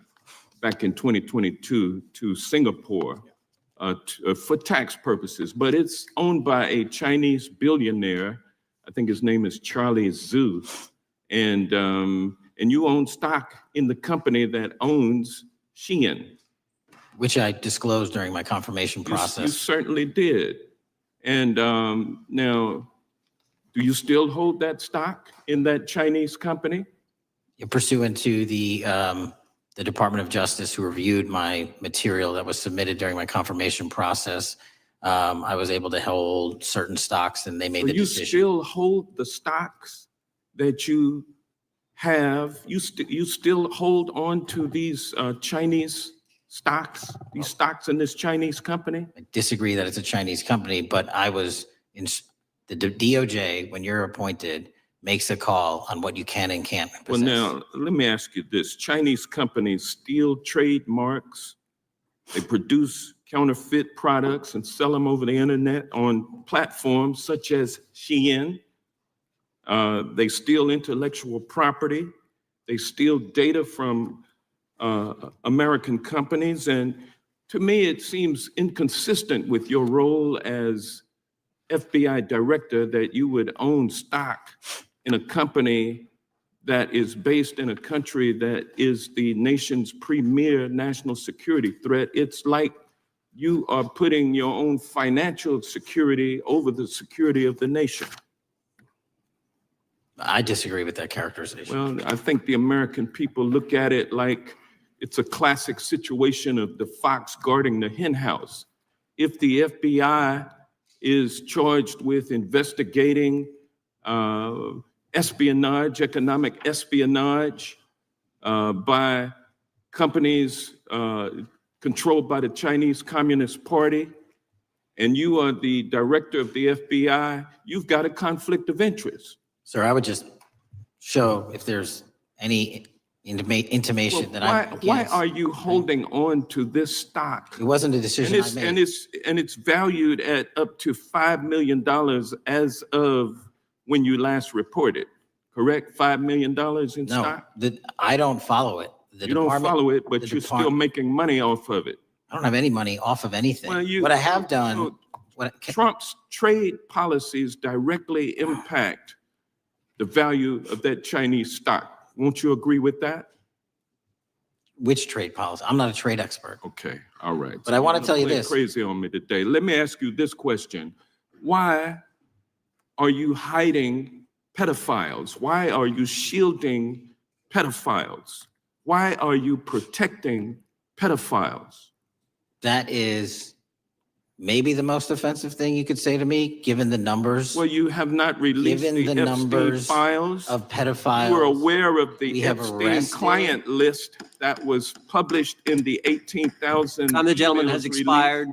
back in 2022 to Singapore for tax purposes, but it's owned by a Chinese billionaire. I think his name is Charlie Zhu, and you own stock in the company that owns Shein. Which I disclosed during my confirmation process. You certainly did. And now, do you still hold that stock in that Chinese company? Pursuant to the Department of Justice, who reviewed my material that was submitted during my confirmation process, I was able to hold certain stocks, and they made the decision. You still hold the stocks that you have? You still hold on to these Chinese stocks, these stocks in this Chinese company? I disagree that it's a Chinese company, but I was in the DOJ, when you're appointed, makes a call on what you can and can't possess. Well, now, let me ask you this. Chinese companies steal trademarks. They produce counterfeit products and sell them over the internet on platforms such as Shein. They steal intellectual property. They steal data from American companies. And to me, it seems inconsistent with your role as FBI director that you would own stock in a company that is based in a country that is the nation's premier national security threat. It's like you are putting your own financial security over the security of the nation. I disagree with that characterization. Well, I think the American people look at it like it's a classic situation of the fox guarding the hen house. If the FBI is charged with investigating espionage, economic espionage by companies controlled by the Chinese Communist Party, and you are the director of the FBI, you've got a conflict of interest. Sir, I would just show if there's any intimation that I'm against. Why are you holding on to this stock? It wasn't a decision I made. And it's valued at up to $5 million as of when you last reported, correct? $5 million in stock? No, I don't follow it. You don't follow it, but you're still making money off of it. I don't have any money off of anything. Well, What I have done, Trump's trade policies directly impact the value of that Chinese stock. Won't you agree with that? which trade policy? I'm not a trade expert. Okay, all right. But I want to tell you Play this. Crazy on me today. Let me ask you this question. Why are you hiding pedophiles? Why are you shielding pedophiles? Why are you protecting pedophiles? That is maybe the most offensive thing you could say to me, given the numbers. Well, you have not released Given the the Epstein numbers files. of pedophiles. You were aware of the we have Epstein arrested- client list that was published in the 18,000. Time the gentleman has emails released. expired.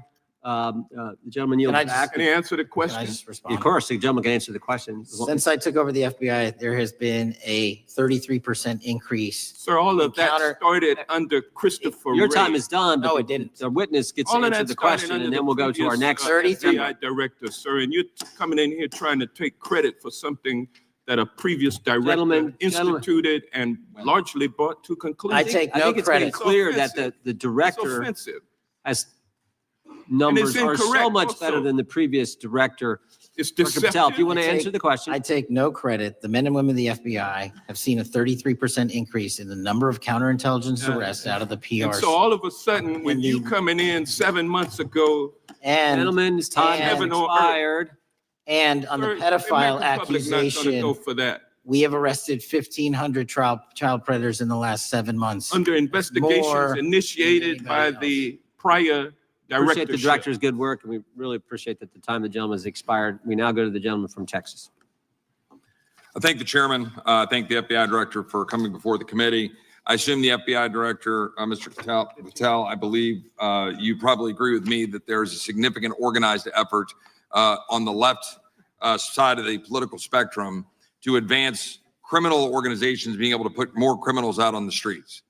The gentleman yields back. Can he answer the Can I question? just respond? Of course, the gentleman can answer the question. Since I took over the FBI, there has been a 33% increase. Sir, all of that Encounter- started under Christopher Your Wray. time is done, No, but it didn't. the witness gets to All of answer that the started question, under and the then we'll go to our previous, next. 33 FBI director, sir, and you're coming in here trying to take credit for something that a previous director Gentlemen, instituted and largely brought to conclusion. I take I no think it's pretty credit. clear that offensive. the It's director offensive. has numbers are so incorrect much also. better than the previous director. It's Director Patel, if you deceptive. want to I take- answer the question. I take no credit. The men and women of the FBI have seen a 33% increase in the number of counterintelligence Yeah. arrests out of the And PR. so all of a sudden, when And you the- coming in 7 months ago, And, Gentleman's time has Heaven on earth. expired. and on the sir, the pedophile American public's not gonna accusation, go for that. we have arrested 1,500 child predators in the last 7 months. Under investigations more initiated than by anybody the prior Appreciate the directorship. director's good work, and we really appreciate that the time the gentleman has expired. We now go to the gentleman from Texas. I thank the chairman. I thank the FBI director for coming before the committee. I assume the FBI director, Mr. Patel, I believe you probably agree with me that there is a significant organized effort on the left side of the political spectrum to advance criminal organizations being able to put more criminals out on the streets.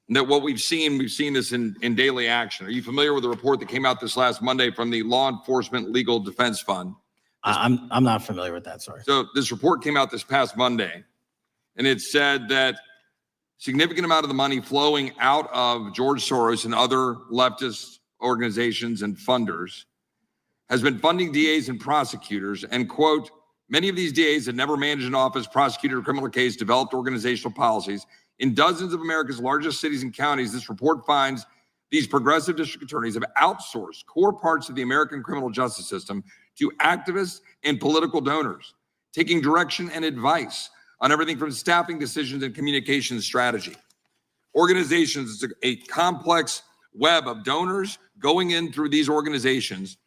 And that what we've seen this in daily action. Are you familiar with the report that came out this last Monday from the Law Enforcement Legal Defense Fund? I'm not familiar with that, sorry. So this report came out this past Monday, and it said that significant amount of the money flowing out of George Soros and other leftist organizations and funders has been funding DAs and prosecutors, and quote, many of these DAs had never managed an office, prosecuted a criminal case, developed organizational policies. In dozens of America's largest cities and counties, this report finds these progressive district attorneys have outsourced core parts of the American criminal justice system to activists and political donors, taking direction and advice on everything from staffing decisions and communication strategy. Organizations, it's a complex web of donors going in through these organizations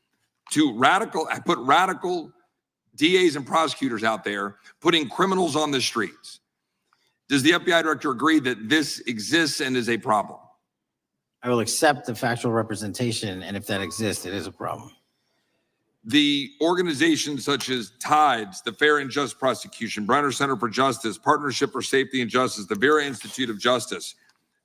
to put radical DAs and prosecutors out there, putting criminals on the streets. Does the FBI director agree that this exists and is a problem? I will accept the factual representation, and if that exists, it is a problem. The organizations such as TIDES, the Fair and Just Prosecution, Brenner Center for Justice, Partnership for Safety and Justice, the Vera Institute of Justice,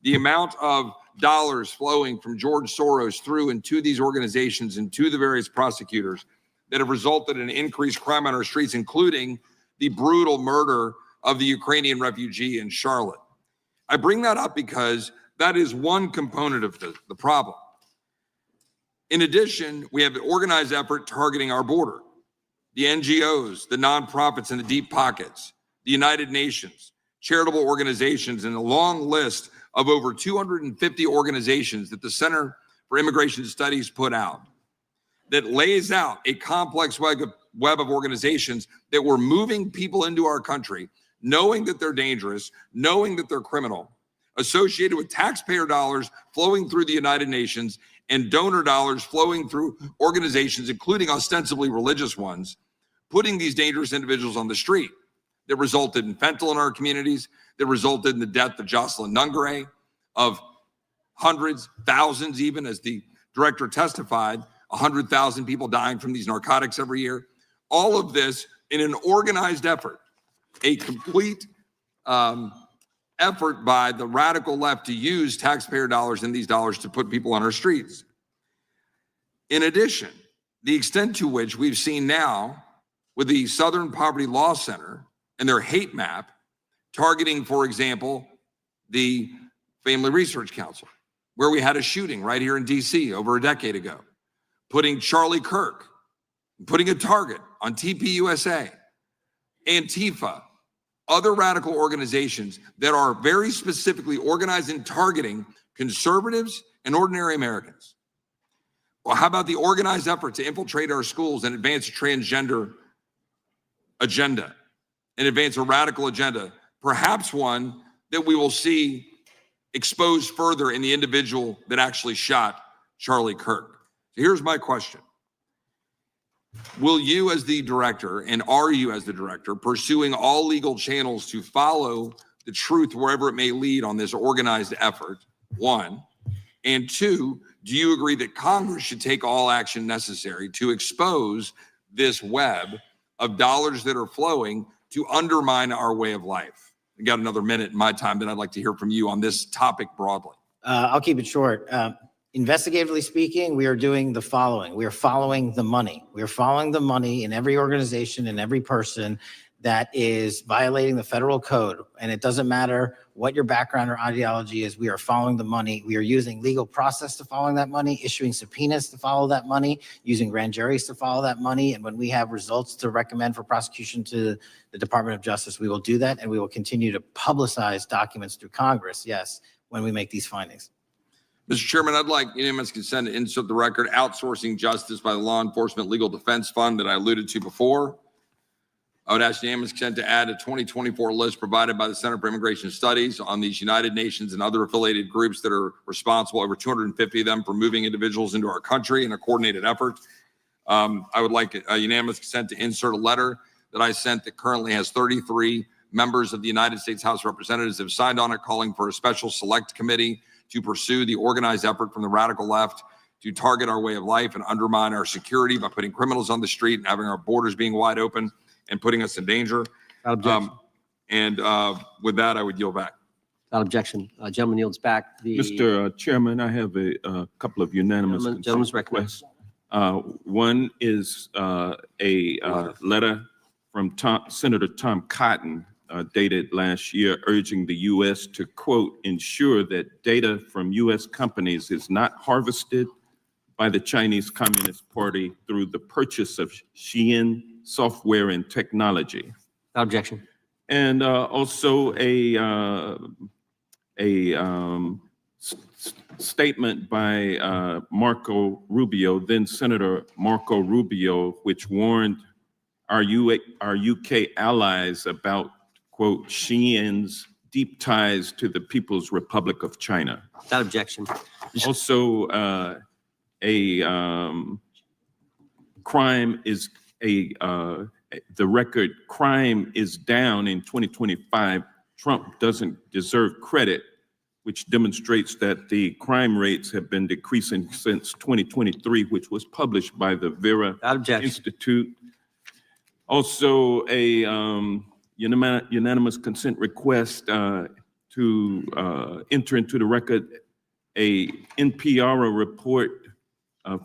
the amount of dollars flowing from George Soros through and to these organizations and to the various prosecutors that have resulted in increased crime on our streets, including the brutal murder of the Ukrainian refugee in Charlotte. I bring that up because that is one component of the problem. In addition, we have an organized effort targeting our border, the NGOs, the nonprofits, and the deep pockets, the United Nations, charitable organizations and a long list of over 250 organizations that the Center for Immigration Studies put out that lays out a complex web of organizations that were moving people into our country, knowing that they're dangerous, knowing that they're criminal, associated with taxpayer dollars flowing through the United Nations and donor dollars flowing through organizations, including ostensibly religious ones, putting these dangerous individuals on the street. That resulted in fentanyl in our communities, that resulted in the death of Jocelyn Nungare, of hundreds, thousands even, as the director testified, 100,000 people dying from these narcotics every year. All of this in an organized effort, a complete effort by the radical left to use taxpayer dollars and these dollars to put people on our streets. In addition, the extent to which we've seen now with the Southern Poverty Law Center and their hate map targeting, for example, the Family Research Council, where we had a shooting right here in DC over a decade ago, putting Charlie Kirk, putting a target on TPUSA, Antifa, other radical organizations that are very specifically organized in targeting conservatives and ordinary Americans. Well, how about the organized effort to infiltrate our schools and advance a transgender agenda and advance a radical agenda, perhaps one that we will see exposed further in the individual that actually shot Charlie Kirk. So here's my question. Will you as the director, and are you as the director, pursuing all legal channels to follow the truth wherever it may lead on this organized effort, one? And two, do you agree that Congress should take all action necessary to expose this web of dollars that are flowing to undermine our way of life? I got another minute in my time that I'd like to hear from you on this topic broadly. I'll keep it short. Investigatively speaking, we are doing the following. We are following the money. We are following the money in every organization and every person that is violating the federal code. And it doesn't matter what your background or ideology is. We are following the money. We are using legal process to follow that money, issuing subpoenas to follow that money, using grand juries to follow that money. And when we have results to recommend for prosecution to the Department of Justice, we will do that. And we will continue to publicize documents through Congress, yes, when we make these findings. Mr. Chairman, I'd like unanimous consent to insert the record outsourcing justice by the Law Enforcement Legal Defense Fund that I alluded to before. I would ask unanimous consent to add a 2024 list provided by the Center for Immigration Studies on these United Nations and other affiliated groups that are responsible, over 250 of them, for moving individuals into our country in a coordinated effort. I would like a unanimous consent to insert a letter that I sent that currently has 33 members of the United States House of Representatives have signed on it, calling for a special select committee to pursue the organized effort from the radical left to target our way of life and undermine our security by putting criminals on the street and having our borders being wide open and putting us in danger. Without objection. With that, I would yield back. Without objection. Gentleman yields back. Mr. Chairman, I have a couple of unanimous Gentleman's requests. One is a letter from Senator Tom Cotton, dated last year, urging the U.S. to, quote, ensure that data from U.S. companies is not harvested by the Chinese Communist Party through the purchase of Xi'an software and technology. Without objection. And also a statement by Marco Rubio, then Senator Marco Rubio, which warned our UK allies about, quote, Xi'an's deep ties to the People's Republic of China. Without objection. Also, crime is the record crime is down in 2025. Trump doesn't deserve credit, which demonstrates that the crime rates have been decreasing since 2023, which was published by the Vera Institute. Also, a unanimous consent request to enter into the record a NPR report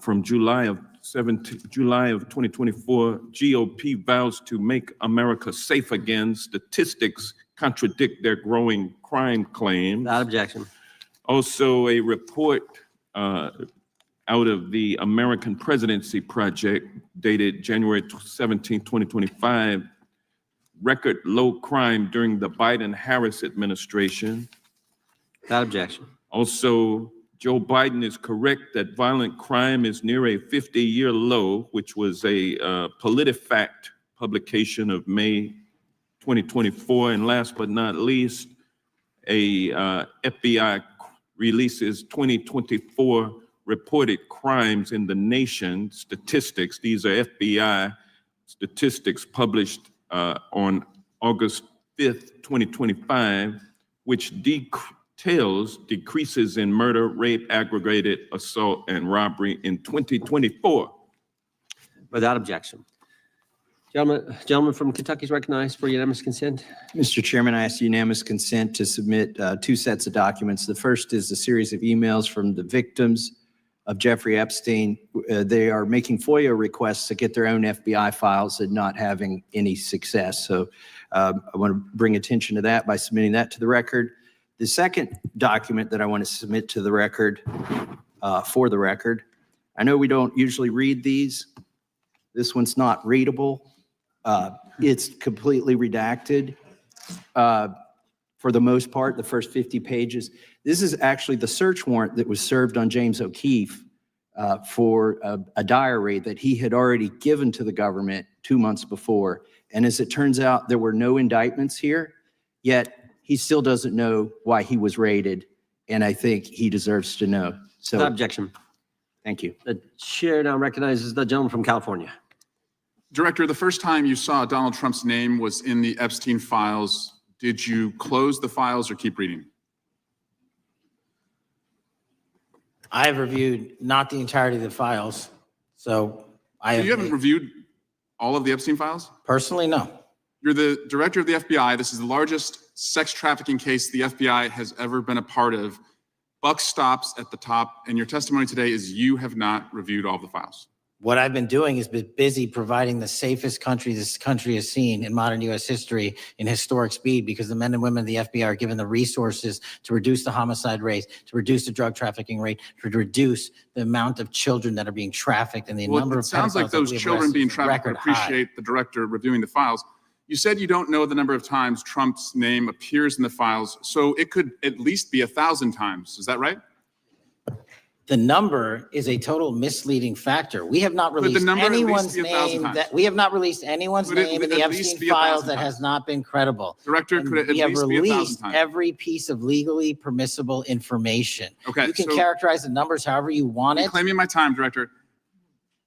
from July of 2024. GOP vows to make America safe again. Statistics contradict their growing crime claims. Without objection. Also, a report out of the American Presidency Project dated January 17, 2025, record low crime during the Biden-Harris administration. Without objection. Also, Joe Biden is correct that violent crime is near a 50-year low, which was a PolitiFact publication of May 2024. And last but not least, a FBI releases 2024 reported crimes in the nation statistics. These are FBI statistics published on August 5th, 2025, which details decreases in murder, rape, aggravated assault, and robbery in 2024. Without objection. Gentleman from Kentucky is recognized for unanimous consent. Mr. Chairman, I ask unanimous consent to submit two sets of documents. The first is a series of emails from the victims of Jeffrey Epstein. They are making FOIA requests to get their own FBI files and not having any success. So I want to bring attention to that by submitting that to the record. The second document that I want to submit to the record, for the record, I know we don't usually read these. This one's not readable. It's completely redacted for the most part, the first 50 pages. This is actually the search warrant that was served on James O'Keefe for a diary that he had already given to the government 2 months before. And as it turns out, there were no indictments here, yet he still doesn't know why he was raided. And I think he deserves to know. So, Without objection. Thank you. The chair now recognizes the gentleman from California. Director, the first time you saw Donald Trump's name was in the Epstein files. Did you close the files or keep reading? I have reviewed not the entirety of the files, so You haven't reviewed all of the Epstein files? Personally, no. You're the director of the FBI. This is the largest sex trafficking case the FBI has ever been a part of. Buck stops at the top, and your testimony today is you have not reviewed all of the files. What I've been doing is been busy providing the safest country this country has seen in modern U.S. history in historic speed, because the men and women of the FBI are given the resources to reduce the homicide rate, to reduce the drug trafficking rate, to reduce the amount of children that are being trafficked and the number of pedophiles. It sounds like those children being trafficked would appreciate the director reviewing the files. You said you don't know the number of times Trump's name appears in the files, so it could at least be 1,000 times. Is that right? The number is a total misleading factor. We have not released anyone's name that we have not released anyone's name in the Epstein files that has not been credible. Director, could it at we have least be 1,000 released times? every piece of legally permissible information. Okay, you can so- characterize the numbers however you want it. Claiming my time, Director.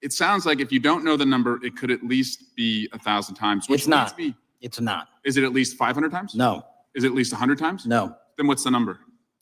It sounds like if you don't know the number, it could at least be 1,000 times. Which It's not. means It's not. Is it at least 500 times? No. Is it at least 100 times? No. Then what's the number?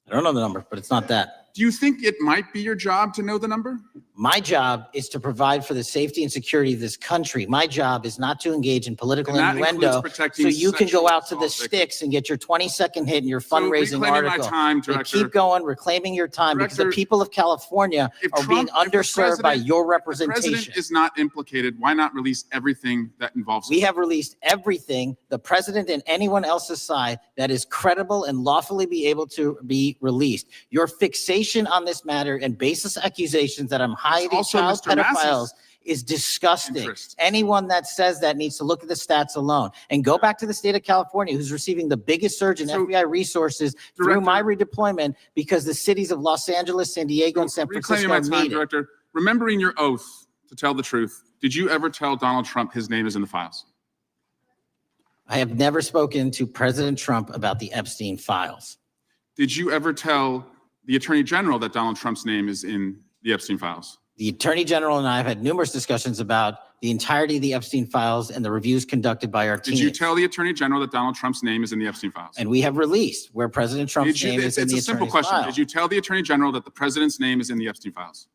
I don't know the number, but it's not that. Do you think it might be your job to know the number? My job is to provide for the safety and security of this country. My job is not to engage in political And that innuendo includes protecting so you can go sexual out to the assault sticks and get your 20-second hit in your fundraising reclaiming my article. time, And Director. keep going, reclaiming your time, because the Director, people of California are being underserved by your The representation. president is not implicated. Why not release everything that involves We have released everything, the president and anyone else's side, that is credible and lawfully be able to be released. Your fixation on this matter and baseless accusations that I'm hiding also child Mr. Mass's pedophiles is disgusting. interest. Anyone that says that needs to look at the stats alone and go back to the state of California, who's receiving the biggest surge in FBI resources through my redeployment, because the cities of Los Angeles, San Diego, and San Reclaiming Francisco my time, need it. Director. Remembering your oath to tell the truth, did you ever tell Donald Trump his name is in the files? I have never spoken to President Trump about the Epstein files. Did you ever tell the Attorney General that Donald Trump's name is in the Epstein files? The Attorney General and I have had numerous discussions about the entirety of the Epstein files and the reviews conducted by our team. Did you tell the Attorney General that Donald Trump's name is in the Epstein files? And we have released where President Trump's name is in It's the a simple attorney's question. file. Did you tell the Attorney General that the president's name is in the Epstein files?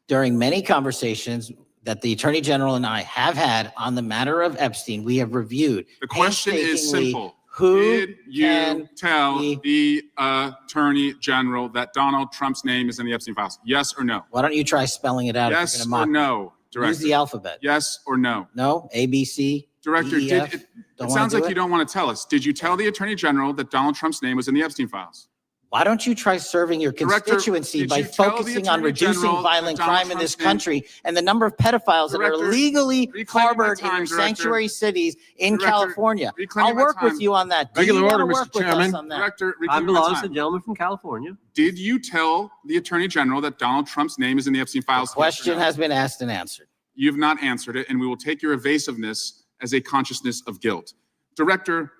During many conversations that the Attorney General and I have had on the matter of Epstein, we have reviewed. The question is painstakingly simple. Who Did you tell the Attorney General that Donald Trump's name is in the Epstein files? Yes or no? Why don't you try spelling it out? Yes if you're or gonna mock no, me? Director? Use the alphabet. Yes or no? No, A, B, C, Director, D, E, F. it Don't wanna sounds do like it? you don't want to tell us. Did you tell the Attorney General that Donald Trump's name was in the Epstein files? Why don't you try serving your Director, constituency did by you tell the focusing on Attorney reducing General violent that Donald crime in this Trump's name- country and the number of pedophiles that are Director, illegally reclaiming my harbored in time, your Director. sanctuary cities in Director, California? reclaiming I'll my work with time. you on that. Do Regular you want order, to Mr. work with Chairman. us on that? Director, Time reclaiming my belongs to the time. gentleman from California. Did you tell the Attorney General that Donald Trump's name is in the Epstein The files? question has been asked and answered. You have not answered it, and we will take your evasiveness as a consciousness of guilt. Director,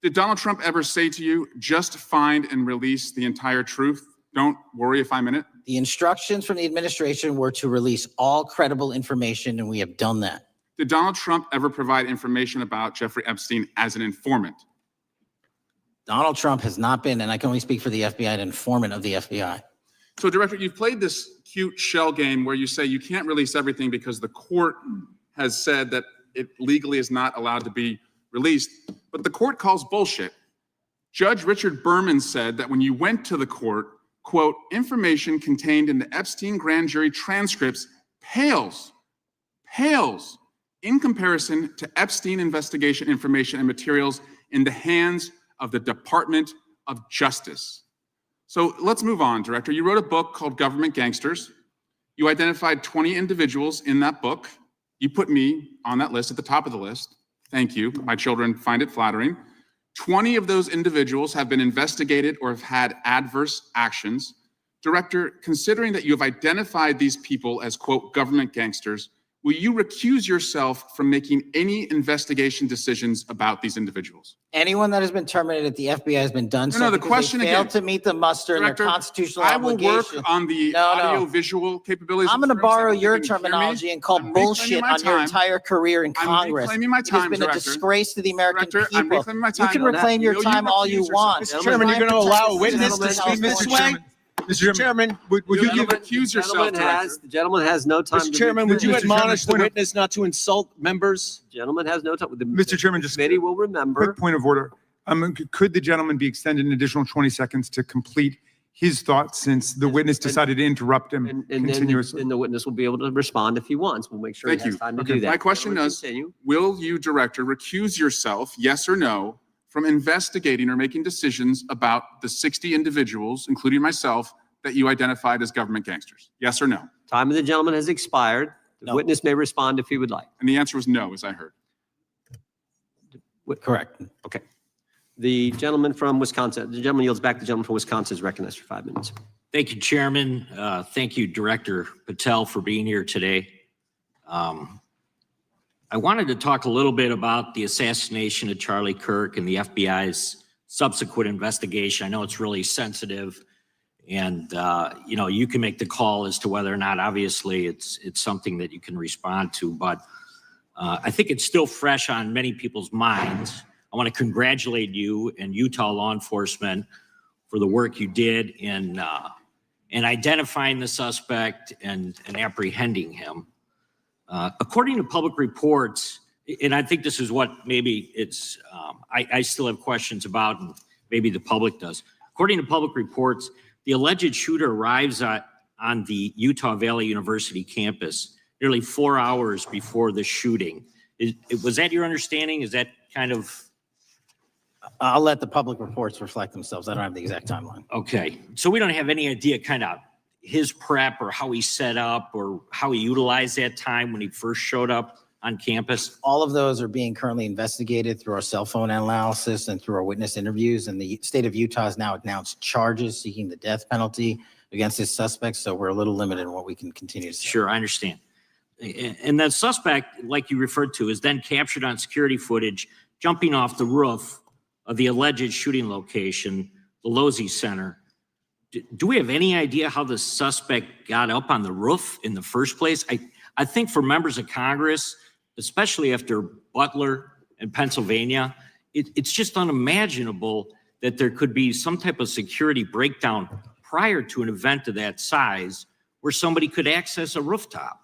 did Donald Trump ever say to you, just find and release the entire truth? Don't worry if I'm in it. The instructions from the administration were to release all credible information, and we have done that. Did Donald Trump ever provide information about Jeffrey Epstein as an informant? Donald Trump has not been, and I can only speak for the FBI, an informant of the FBI. So, Director, you've played this cute shell game where you say you can't release everything because the court has said that it legally is not allowed to be released, but the court calls bullshit. Judge Richard Berman said that when you went to the court, quote, information contained in the Epstein grand jury transcripts pales in comparison to Epstein investigation information and materials in the hands of the Department of Justice. So let's move on, Director. You wrote a book called Government Gangsters. You identified 20 individuals in that book. You put me on that list at the top of the list. Thank you. My children find it flattering. 20 of those individuals have been investigated or have had adverse actions. Director, considering that you have identified these people as, quote, government gangsters, will you recuse yourself from making any investigation decisions about these individuals? Anyone that has been terminated at the FBI has been done No, so the because question they failed again. to meet the muster in their Director, constitutional I will obligation. work on the audio-visual capabilities. I'm going to of borrow terms. your You can hear me. terminology and call I'm reclaiming bullshit my on your time. entire career in I'm Congress. reclaiming my It has time, been a Director. disgrace to the American Director, I'm people. reclaiming my You time. can Will reclaim your you time all recuse you yourself? want. Mr. Chairman, you're going to allow a witness to Gentlemen, speak this Mr. way? Mr. Chairman, would you give Recuse yourself, Director. The gentleman has no time. Mr. Chairman, would you Mr. admonish the Chairman, witness not to insult members? Gentleman has no time. Mr. Chairman, just Committee will remember. quick point of order. Could the gentleman be extended an additional 20 seconds to complete his thoughts since the witness decided to interrupt him And then continuously? the witness will be able to respond if he wants. We'll make sure he Thank has you. time to Okay, do that. my question Gentleman, is, continue. will you, Director, recuse yourself, yes or no, from investigating or making decisions about the 60 individuals, including myself, that you identified as government gangsters? Yes or no? Time of the gentleman has expired. The No. witness may respond if he would like. And the answer was no, as I heard. Correct. Okay. The gentleman from Wisconsin, the gentleman yields back. The gentleman from Wisconsin is recognized for 5 minutes. Thank you, Chairman. Thank you, Director Patel, for being here today. I wanted to talk a little bit about the assassination of Charlie Kirk and the FBI's subsequent investigation. I know it's really sensitive, and you can make the call as to whether or not, obviously, it's something that you can respond to, but I think it's still fresh on many people's minds. I want to congratulate you and Utah law enforcement for the work you did in identifying the suspect and apprehending him. According to public reports, and I think this is what maybe it's, I still have questions about, and maybe the public does. According to public reports, the alleged shooter arrives on the Utah Valley University campus nearly 4 hours before the shooting. Was that your understanding? Is that kind of? I'll let the public reports reflect themselves. I don't have the exact timeline. Okay, so we don't have any idea kind of his prep or how he set up or how he utilized that time when he first showed up on campus? All of those are being currently investigated through our cell phone analysis and through our witness interviews. And the state of Utah has now announced charges seeking the death penalty against his suspects. So we're a little limited in what we can continue to say. Sure, I understand. And that suspect, like you referred to, is then captured on security footage jumping off the roof of the alleged shooting location, the Losey Center. Do we have any idea how the suspect got up on the roof in the first place? I think for members of Congress, especially after Butler and Pennsylvania, it's just unimaginable that there could be some type of security breakdown prior to an event of that size where somebody could access a rooftop.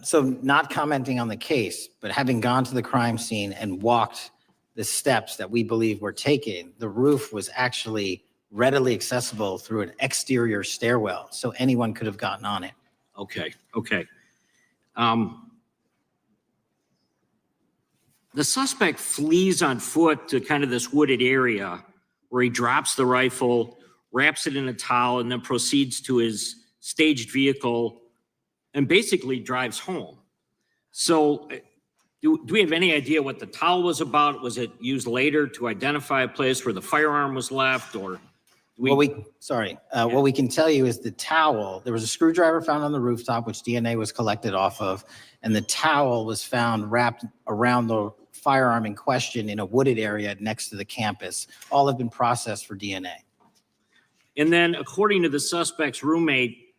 So not commenting on the case, but having gone to the crime scene and walked the steps that we believe were taken, the roof was actually readily accessible through an exterior stairwell. So anyone could have gotten on it. Okay. The suspect flees on foot to kind of this wooded area where he drops the rifle, wraps it in a towel, and then proceeds to his staged vehicle and basically drives home. So do we have any idea what the towel was about? Was it used later to identify a place where the firearm was left, or? What we can tell you is the towel, there was a screwdriver found on the rooftop, which DNA was collected off of, and the towel was found wrapped around the firearm in question in a wooded area next to the campus. All have been processed for DNA. And then, according to the suspect's roommate,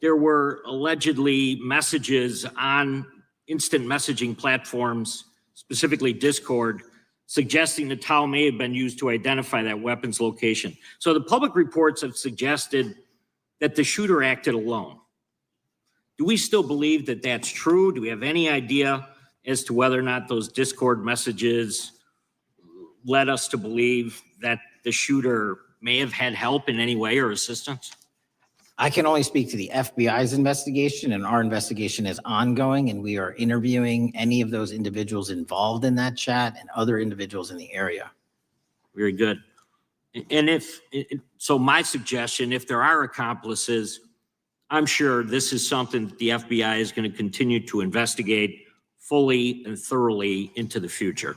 there were allegedly messages on instant messaging platforms, specifically Discord, suggesting the towel may have been used to identify that weapon's location. So the public reports have suggested that the shooter acted alone. Do we still believe that that's true? Do we have any idea as to whether or not those Discord messages led us to believe that the shooter may have had help in any way or assistance? I can only speak to the FBI's investigation, and our investigation is ongoing, and we are interviewing any of those individuals involved in that chat and other individuals in the area. Very good. And so my suggestion, if there are accomplices, I'm sure this is something that the FBI is going to continue to investigate fully and thoroughly into the future.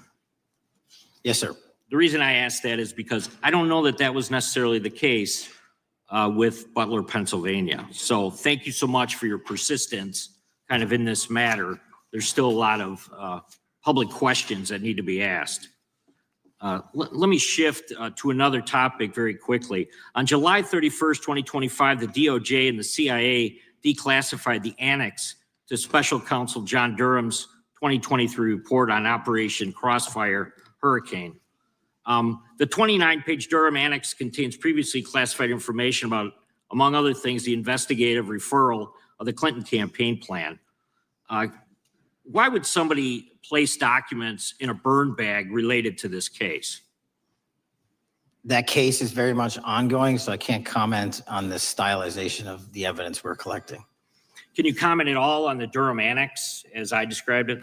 Yes, sir. The reason I ask that is because I don't know that that was necessarily the case with Butler, Pennsylvania. So thank you so much for your persistence kind of in this matter. There's still a lot of public questions that need to be asked. Let me shift to another topic very quickly. On July 31st, 2025, the DOJ and the CIA declassified the annex to Special Counsel John Durham's 2023 report on Operation Crossfire Hurricane. The 29-page Durham Annex contains previously classified information about, among other things, the investigative referral of the Clinton campaign plan. Why would somebody place documents in a burn bag related to this case? That case is very much ongoing, so I can't comment on the stylization of the evidence we're collecting. Can you comment at all on the Durham Annex as I described it?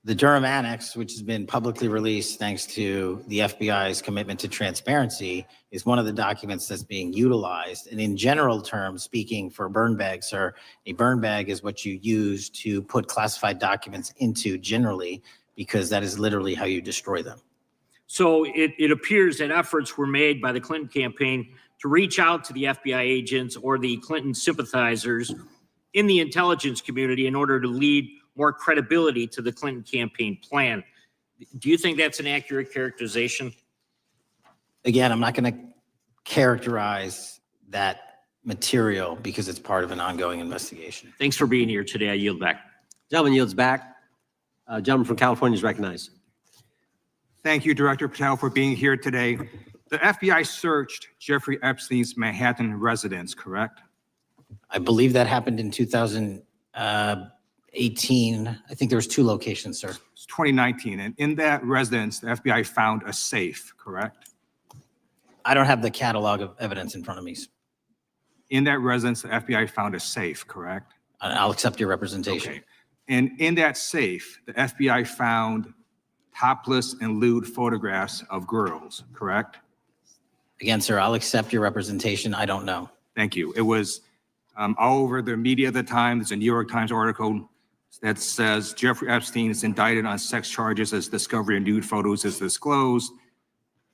The Durham Annex, which has been publicly released thanks to the FBI's commitment to transparency, is one of the documents that's being utilized. And in general terms, speaking for burn bags, sir, a burn bag is what you use to put classified documents into generally, because that is literally how you destroy them. So it appears that efforts were made by the Clinton campaign to reach out to the FBI agents or the Clinton sympathizers in the intelligence community in order to lead more credibility to the Clinton campaign plan. Do you think that's an accurate characterization? Again, I'm not going to characterize that material because it's part of an ongoing investigation. Thanks for being here today. I yield back. Gentleman yields back. Gentleman from California is recognized. Thank you, Director Patel, for being here today. The FBI searched Jeffrey Epstein's Manhattan residence, correct? I believe that happened in 2018. I think there was 2 locations, sir. It's 2019. And in that residence, the FBI found a safe, correct? I don't have the catalog of evidence in front of me. In that residence, the FBI found a safe, correct? I'll accept your representation. Okay. And in that safe, the FBI found topless and lewd photographs of girls, correct? Again, sir, I'll accept your representation. I don't know. Thank you. It was all over the media at the time. There's a New York Times article that says Jeffrey Epstein is indicted on sex charges as discovery of nude photos is disclosed,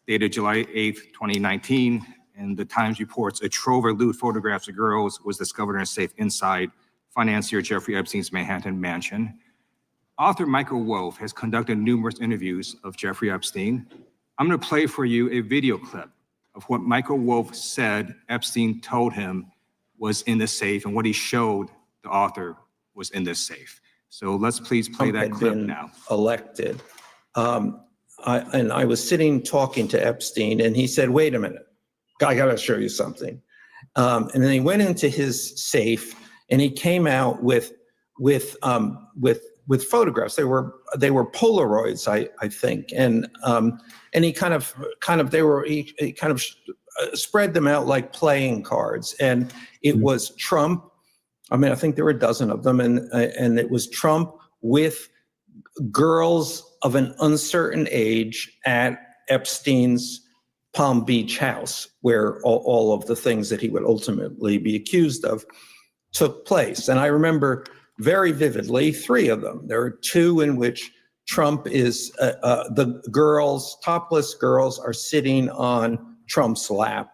dated July 8th, 2019. And the Times reports a trove of lewd photographs of girls was discovered in a safe inside financier Jeffrey Epstein's Manhattan mansion. Author Michael Wolff has conducted numerous interviews of Jeffrey Epstein. I'm going to play for you a video clip of what Michael Wolff said Epstein told him was in the safe and what he showed the author was in this safe. So let's please play that clip now. Elected. And I was sitting talking to Epstein and he said, wait a minute, I got to show you something. And then he went into his safe and he came out with photographs. They were Polaroids, I think. And he kind of spread them out like playing cards. And it was Trump. I mean, I think there were a dozen of them. And it was Trump with girls of an uncertain age at Epstein's Palm Beach house where all of the things that he would ultimately be accused of took place. And I remember very vividly 3 of them. There are 2 in which Trump is, the girls, topless girls are sitting on Trump's lap.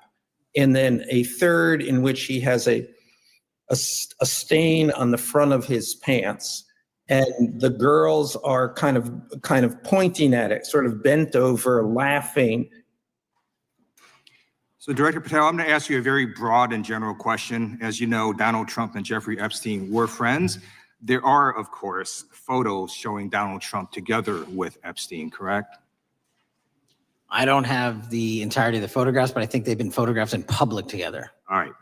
And then a 3rd in which he has a stain on the front of his pants. And the girls are kind of pointing at it, sort of bent over, laughing. So Director Patel, I'm going to ask you a very broad and general question. As you know, Donald Trump and Jeffrey Epstein were friends. There are, of course, photos showing Donald Trump together with Epstein, correct? I don't have the entirety of the photographs, but I think they've been photographed in public together. All right.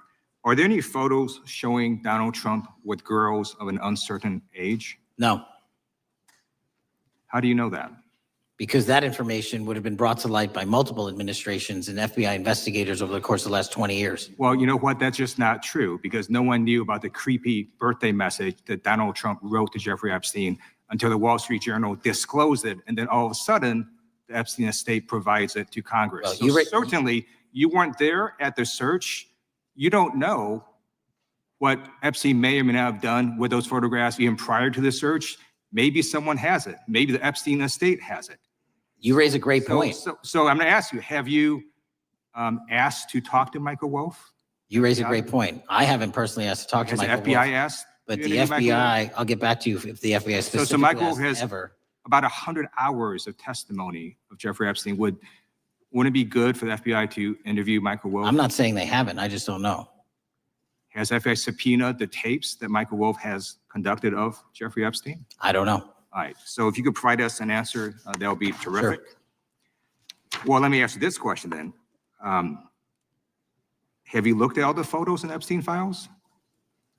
Are there any photos showing Donald Trump with girls of an uncertain age? No. How do you know that? Because that information would have been brought to light by multiple administrations and FBI investigators over the course of the last 20 years. Well, you know what? That's just not true because no one knew about the creepy birthday message that Donald Trump wrote to Jeffrey Epstein until the Wall Street Journal disclosed it. And then all of a sudden, the Epstein estate provides it to Congress. Well, so certainly, you weren't there at the search. You don't know what Epstein may or may not have done with those photographs even prior to the search. Maybe someone has it. Maybe the Epstein estate has it. You raise a great point. So I'm going to ask you, have you asked to talk to Michael Wolff? You raise a great point. I haven't personally asked to talk to Has the Michael FBI Wolff, asked? but you the to Michael Wolff? FBI, I'll get back to you if the FBI specifically So Michael Wolff asked has ever. about 100 hours of testimony of Jeffrey Epstein. Wouldn't it be good for the FBI to interview Michael Wolff? I'm not saying they haven't. I just don't know. Has FBI subpoenaed the tapes that Michael Wolff has conducted of Jeffrey Epstein? I don't know. All right. So if you could provide us an answer, that would be terrific. Sure. Well, let me ask you this question then. Have you looked at all the photos in Epstein files?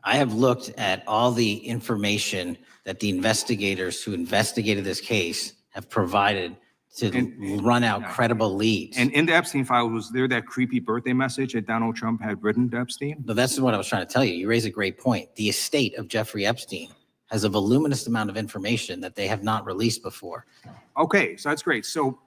I have looked at all the information that the investigators who investigated this case have provided to run out credible leads. And in the Epstein file, was there that creepy birthday message that Donald Trump had written to Epstein? But that's what I was trying to tell you. You raise a great point. The estate of Jeffrey Epstein has a voluminous amount of information that they have not released before. Okay, so that's great. So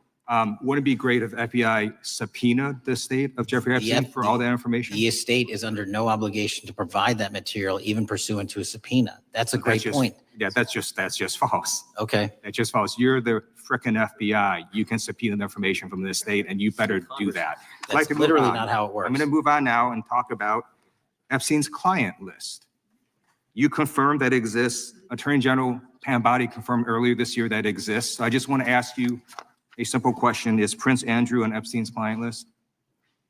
wouldn't it be great if FBI subpoenaed the estate of Jeffrey Epstein for all that information? The estate is under no obligation to provide that material, even pursuant to a subpoena. That's a great point. Yeah, that's just false. Okay. That's just false. You're the frickin' FBI. You can subpoena the information from the estate, and you better do that. That's literally not how it works. I'm going to move on now and talk about Epstein's client list. You confirmed that exists. Attorney General Pam Bondi confirmed earlier this year that exists. So I just want to ask you a simple question. Is Prince Andrew on Epstein's client list?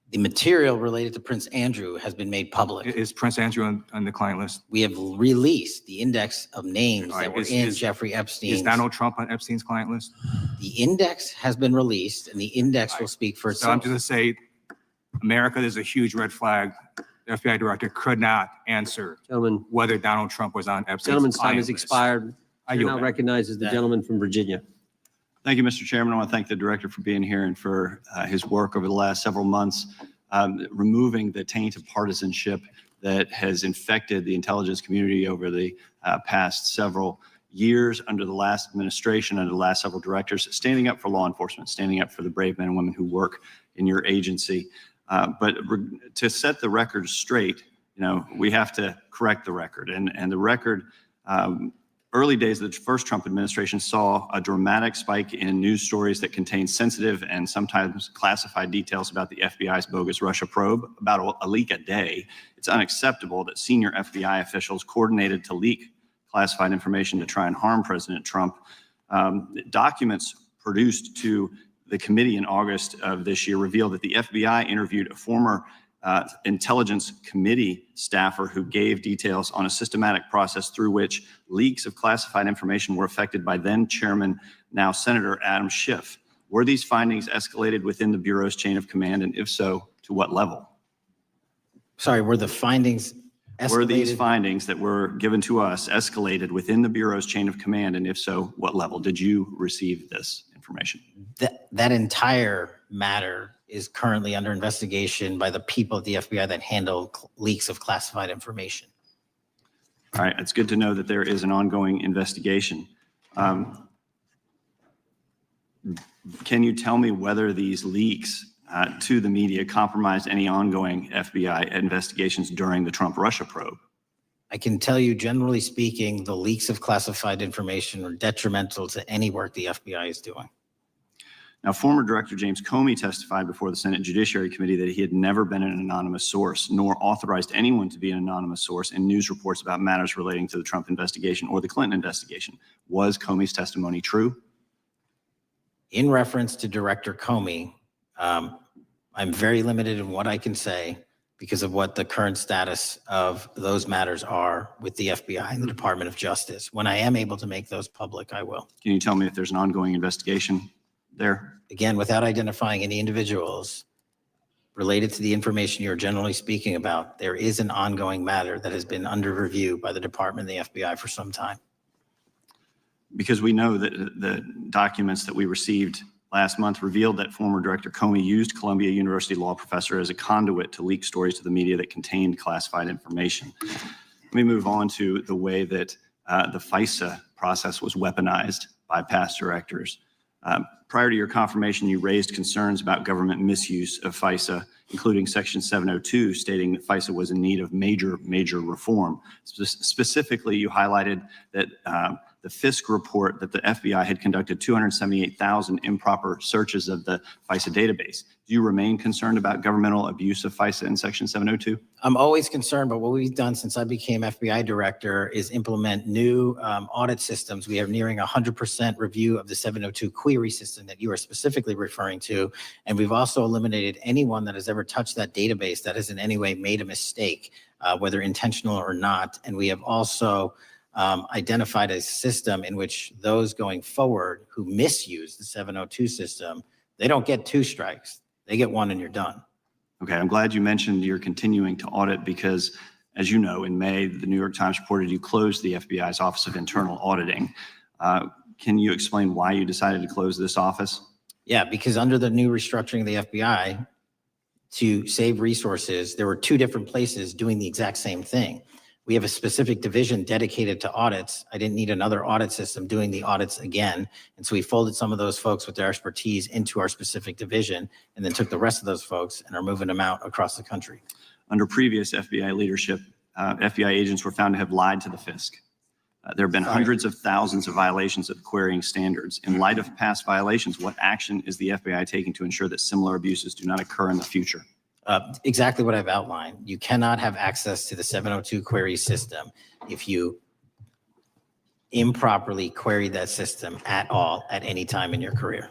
The material related to Prince Andrew has been made public. Is Prince Andrew on the client list? We have released the index of names that were in Jeffrey Epstein. Is Donald Trump on Epstein's client list? The index has been released, and the index will speak for So I'm itself. just going to say, America, there's a huge red flag. The FBI director could not answer whether Donald Trump was on Epstein's Gentleman's time client has list. expired. I Chair yield now back. recognizes the gentleman from Virginia. Thank you, Mr. Chairman. I want to thank the director for being here and for his work over the last several months, removing the taint of partisanship that has infected the intelligence community over the past several years under the last administration, under the last several directors, standing up for law enforcement, standing up for the brave men and women who work in your agency. But to set the record straight, we have to correct the record. And the record, early days of the first Trump administration saw a dramatic spike in news stories that contained sensitive and sometimes classified details about the FBI's bogus Russia probe, about a leak a day. It's unacceptable that senior FBI officials coordinated to leak classified information to try and harm President Trump. Documents produced to the committee in August of this year revealed that the FBI interviewed a former intelligence committee staffer who gave details on a systematic process through which leaks of classified information were affected by then Chairman, now Senator Adam Schiff. Were these findings escalated within the Bureau's chain of command, and if so, to what level? Sorry, were the findings escalated? Were these findings that were given to us escalated within the Bureau's chain of command, and if so, what level? Did you receive this information? That entire matter is currently under investigation by the people at the FBI that handle leaks of classified information. All right, it's good to know that there is an ongoing investigation. Can you tell me whether these leaks to the media compromised any ongoing FBI investigations during the Trump-Russia probe? I can tell you, generally speaking, the leaks of classified information are detrimental to any work the FBI is doing. Now, former Director James Comey testified before the Senate Judiciary Committee that he had never been an anonymous source, nor authorized anyone to be an anonymous source in news reports about matters relating to the Trump investigation or the Clinton investigation. Was Comey's testimony true? In reference to Director Comey, I'm very limited in what I can say because of what the current status of those matters are with the FBI and the Department of Justice. When I am able to make those public, I will. Can you tell me if there's an ongoing investigation there? Again, without identifying any individuals related to the information you're generally speaking about, there is an ongoing matter that has been under review by the Department and the FBI for some time. Because we know that the documents that we received last month revealed that former Director Comey used Columbia University law professor as a conduit to leak stories to the media that contained classified information. Let me move on to the way that the FISA process was weaponized by past directors. Prior to your confirmation, you raised concerns about government misuse of FISA, including Section 702, stating that FISA was in need of major reform. Specifically, you highlighted that the FISC report that the FBI had conducted 278,000 improper searches of the FISA database. Do you remain concerned about governmental abuse of FISA in Section 702? I'm always concerned, but what we've done since I became FBI director is implement new audit systems. We are nearing 100% review of the 702 query system that you are specifically referring to. And we've also eliminated anyone that has ever touched that database that has in any way made a mistake, whether intentional or not. And we have also identified a system in which those going forward who misuse the 702 system, they don't get 2 strikes. They get 1 and you're done. Okay, I'm glad you mentioned you're continuing to audit because, as you know, in May, the New York Times reported you closed the FBI's Office of Internal Auditing. Can you explain why you decided to close this office? Yeah, because under the new restructuring of the FBI, to save resources, there were 2 different places doing the exact same thing. We have a specific division dedicated to audits. I didn't need another audit system doing the audits again. And so we folded some of those folks with their expertise into our specific division and then took the rest of those folks and are moving them out across the country. Under previous FBI leadership, FBI agents were found to have lied to the FISC. There have been hundreds of thousands of violations of querying standards. In light of past violations, what action is the FBI taking to ensure that similar abuses do not occur in the future? Exactly what I've outlined. You cannot have access to the 702 query system if you improperly queried that system at all at any time in your career.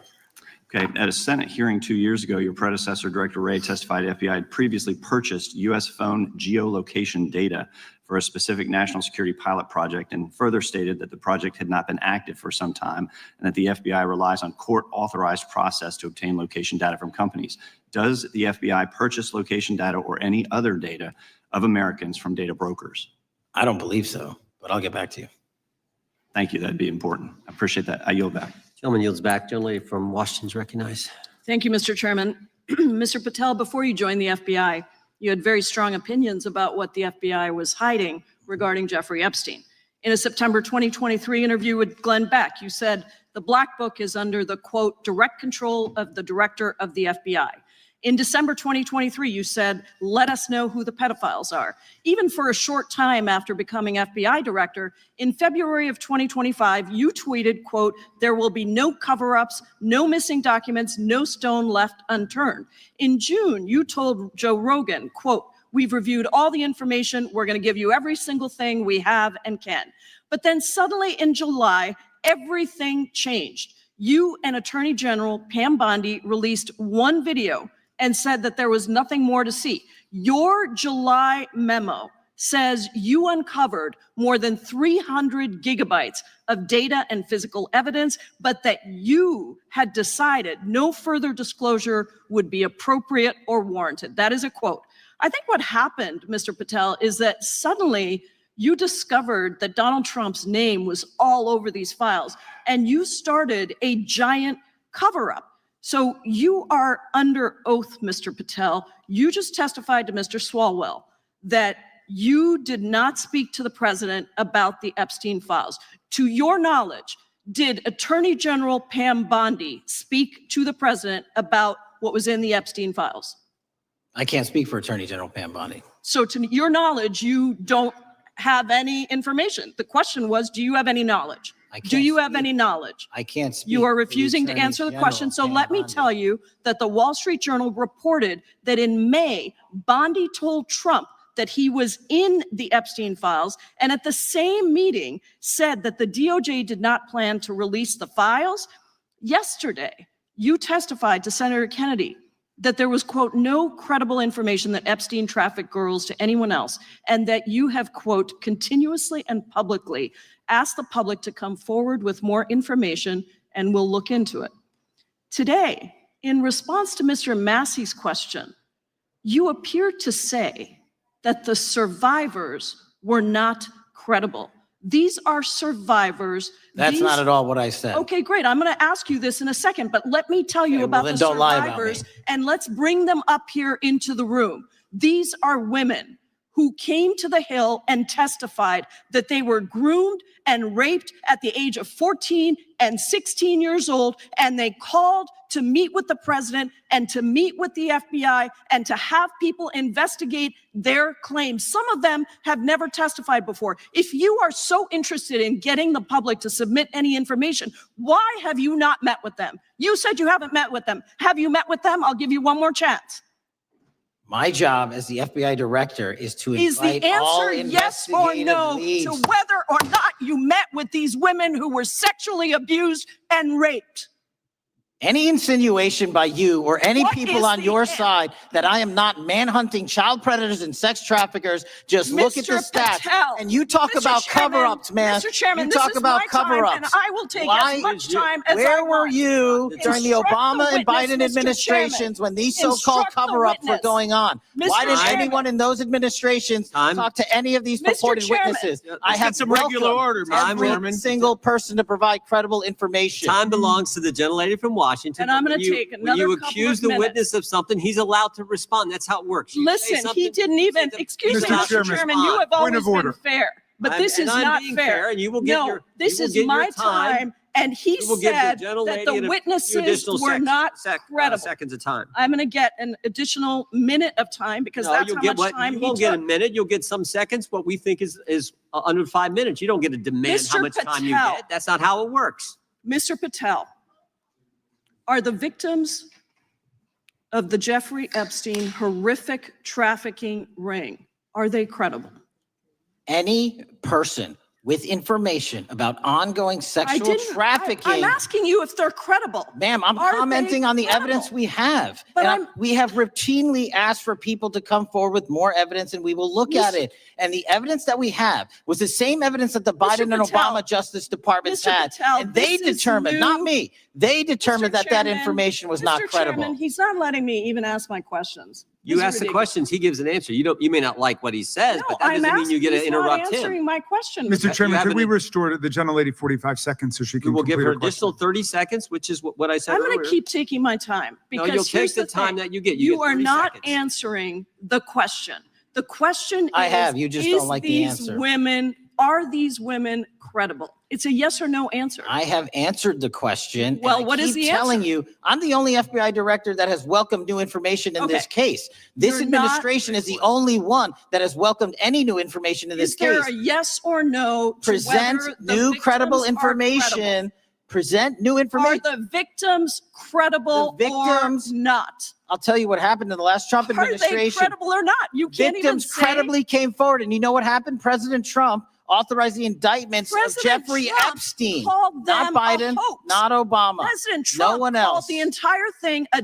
Okay, at a Senate hearing 2 years ago, your predecessor, Director Wray, testified FBI had previously purchased U.S. phone geolocation data for a specific national security pilot project and further stated that the project had not been active for some time and that the FBI relies on court-authorized process to obtain location data from companies. Does the FBI purchase location data or any other data of Americans from data brokers? I don't believe so, but I'll get back to you. Thank you. That'd be important. I appreciate that. I yield back. Gentleman yields back. Gentleman from Washington is recognized. Thank you, Mr. Chairman. Mr. Patel, before you joined the FBI, you had very strong opinions about what the FBI was hiding regarding Jeffrey Epstein. In a September 2023 interview with Glenn Beck, you said the Black Book is under the, quote, direct control of the director of the FBI. In December 2023, you said, let us know who the pedophiles are. Even for a short time after becoming FBI director, in February of 2025, you tweeted, quote, there will be no cover-ups, no missing documents, no stone left unturned. In June, you told Joe Rogan, quote, we've reviewed all the information. We're going to give you every single thing we have and can. But then suddenly in July, everything changed. You and Attorney General Pam Bondi released one video and said that there was nothing more to see. Your July memo says you uncovered more than 300 gigabytes of data and physical evidence, but that you had decided no further disclosure would be appropriate or warranted. That is a quote. I think what happened, Mr. Patel, is that suddenly you discovered that Donald Trump's name was all over these files, and you started a giant cover-up. So you are under oath, Mr. Patel. You just testified to Mr. Swallwell that you did not speak to the president about the Epstein files. To your knowledge, did Attorney General Pam Bondi speak to the president about what was in the Epstein files? I can't speak for Attorney General Pam Bondi. So to your knowledge, you don't have any information. The question was, do you have any knowledge? Do you have any knowledge? I can't speak. You are for the refusing to Attorney answer the General, question. So Pam let me Bondi. tell you that the Wall Street Journal reported that in May, Bondi told Trump that he was in the Epstein files, and at the same meeting said that the DOJ did not plan to release the files. Yesterday, you testified to Senator Kennedy that there was, quote, no credible information that Epstein trafficked girls to anyone else, and that you have, quote, continuously and publicly asked the public to come forward with more information, and we'll look into it. Today, in response to Mr. Massey's question, you appear to say that the survivors were not credible. These are survivors. That's not at all what I said. Okay, great. I'm going to ask you this in a second, but let me tell you about then the don't lie about survivors, me. and let's bring them up here into the room. These are women who came to the Hill and testified that they were groomed and raped at the age of 14 and 16 years old, and they called to meet with the president and to meet with the FBI and to have people investigate their claims. Some of them have never testified before. If you are so interested in getting the public to submit any information, why have you not met with them? You said you haven't met with them. Have you met with them? I'll give you one more chance. My job as the FBI director is to Is the invite all answer yes or investigative no leads. to whether or not you met with these women who were sexually abused and raped? Any insinuation by you or any What is people on the your end? side that I am not manhunting child predators and sex traffickers, just look at the Mr. stats. Patel, And you talk Mr. about Chairman, cover-ups, man. Mr. Chairman, You this talk is about my time, cover-ups. and I will take Why as much time as I Where were want. you during the Instruct Obama the and witness, Biden Mr. administrations Chairman. when these so-called Instruct the cover-ups were witness. going on? Mr. Why didn't Chairman. anyone in those administrations talk to any of these Mr. purported Chairman. witnesses? Let's I have get some regular welcomed order, Mr. every Chairman. single person to provide credible information. Time belongs to the gentlelady from Washington. And I'm but gonna when you- take When another you couple accuse of the minutes. witness of something, he's allowed to respond. That's how it works. You say Listen, he something, didn't even, say the- excuse me, he's allowed to Mr. Chairman, respond. you have Point always of been order. fair, but I'm- this and is I'm not being fair. fair, and you will get No, your- this you will is get your my time. time, and he We will give the said gentlelady that the a few witnesses additional were not credible. seconds of time. I'm going to get an additional minute of time because No, that's you'll how get much what, time you he won't get a took. minute, you'll get some seconds. What we think is under 5 minutes. You don't get to demand how Mr. much time you Patel. get. That's not how it works. Mr. Patel, are the victims of the Jeffrey Epstein horrific trafficking ring, are they credible? Any person with information about ongoing sexual trafficking. I'm asking you if they're credible. Ma'am, I'm Are they commenting on the credible? evidence we have. But And we have routinely asked for people to come forward with more evidence and we will look at it. And the evidence that we have was the same evidence that the Biden and Patel, Obama Justice Departments Mr. had. Patel, And they this is determined, not new. me, they determined that that Chairman, information was not Mr. credible. Chairman, he's not letting me even ask my questions. You This is ask the ridiculous. questions, he gives an answer. You may not like what he says, No, but that I'm doesn't mean you get to asking, he's not interrupt him. answering my question. Mr. Chairman, have could we an- restore the gentlelady 45 seconds so she We can will complete give her her question? additional 30 seconds, which is what I said I'm earlier. going to keep taking my time No, because you'll take here's the time thing. that you get. You get are 30 not seconds. answering the question. The question I is, have, you just don't like the is answer. are these women credible? It's a yes or no answer. I have answered the question. and Well, I what is keep the telling answer? you, I'm the only FBI director that has welcomed new information in this Okay. case. This You're not- administration is the only one that has welcomed any new information in this Is there case. a yes or no to Present whether the new victims credible are information. Present new Are information. the victims credible The victims- or not? I'll tell you what happened in the last Trump Are they administration. credible or not? You can't even Victims say. credibly came forward. And you know what happened? President Trump authorized the indictments President of Jeffrey Trump Epstein. called Not them a Biden, hoax. not Obama. President No Trump one called else. the entire thing a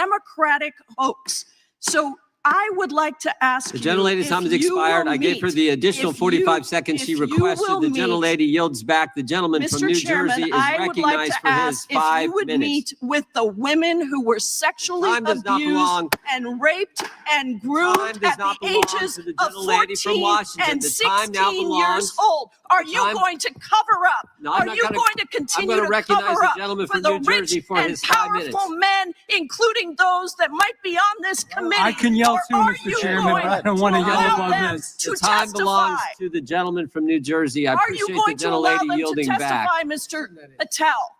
Democratic hoax. So I would like to ask The you gentlelady's if time has you expired. will I gave her meet- the additional if 45 you- seconds she if you requested. will The meet- gentlelady yields back. The gentleman from Mr. New Chairman, Jersey is I would like recognized to for his ask if 5 you would minutes. meet with the women who were sexually Time does not abused belong- and raped and Time groomed does at not the belong ages to the of gentlelady from 14 Washington. and The time now 16 belongs- years old. Are you time- going to cover up? No, I'm Are not you gonna- going to I'm continue gonna to recognize cover the up gentleman for from the New Jersey rich for and his 5 minutes. powerful men, including those that might be on this committee? I can yell Or too, are Mr. you Chairman, going but I don't want to to yell allow above them this. to The time belongs testify? to the gentleman from New Jersey. I Are you appreciate the going to allow gentlelady them to yielding back. testify, Mr. Patel?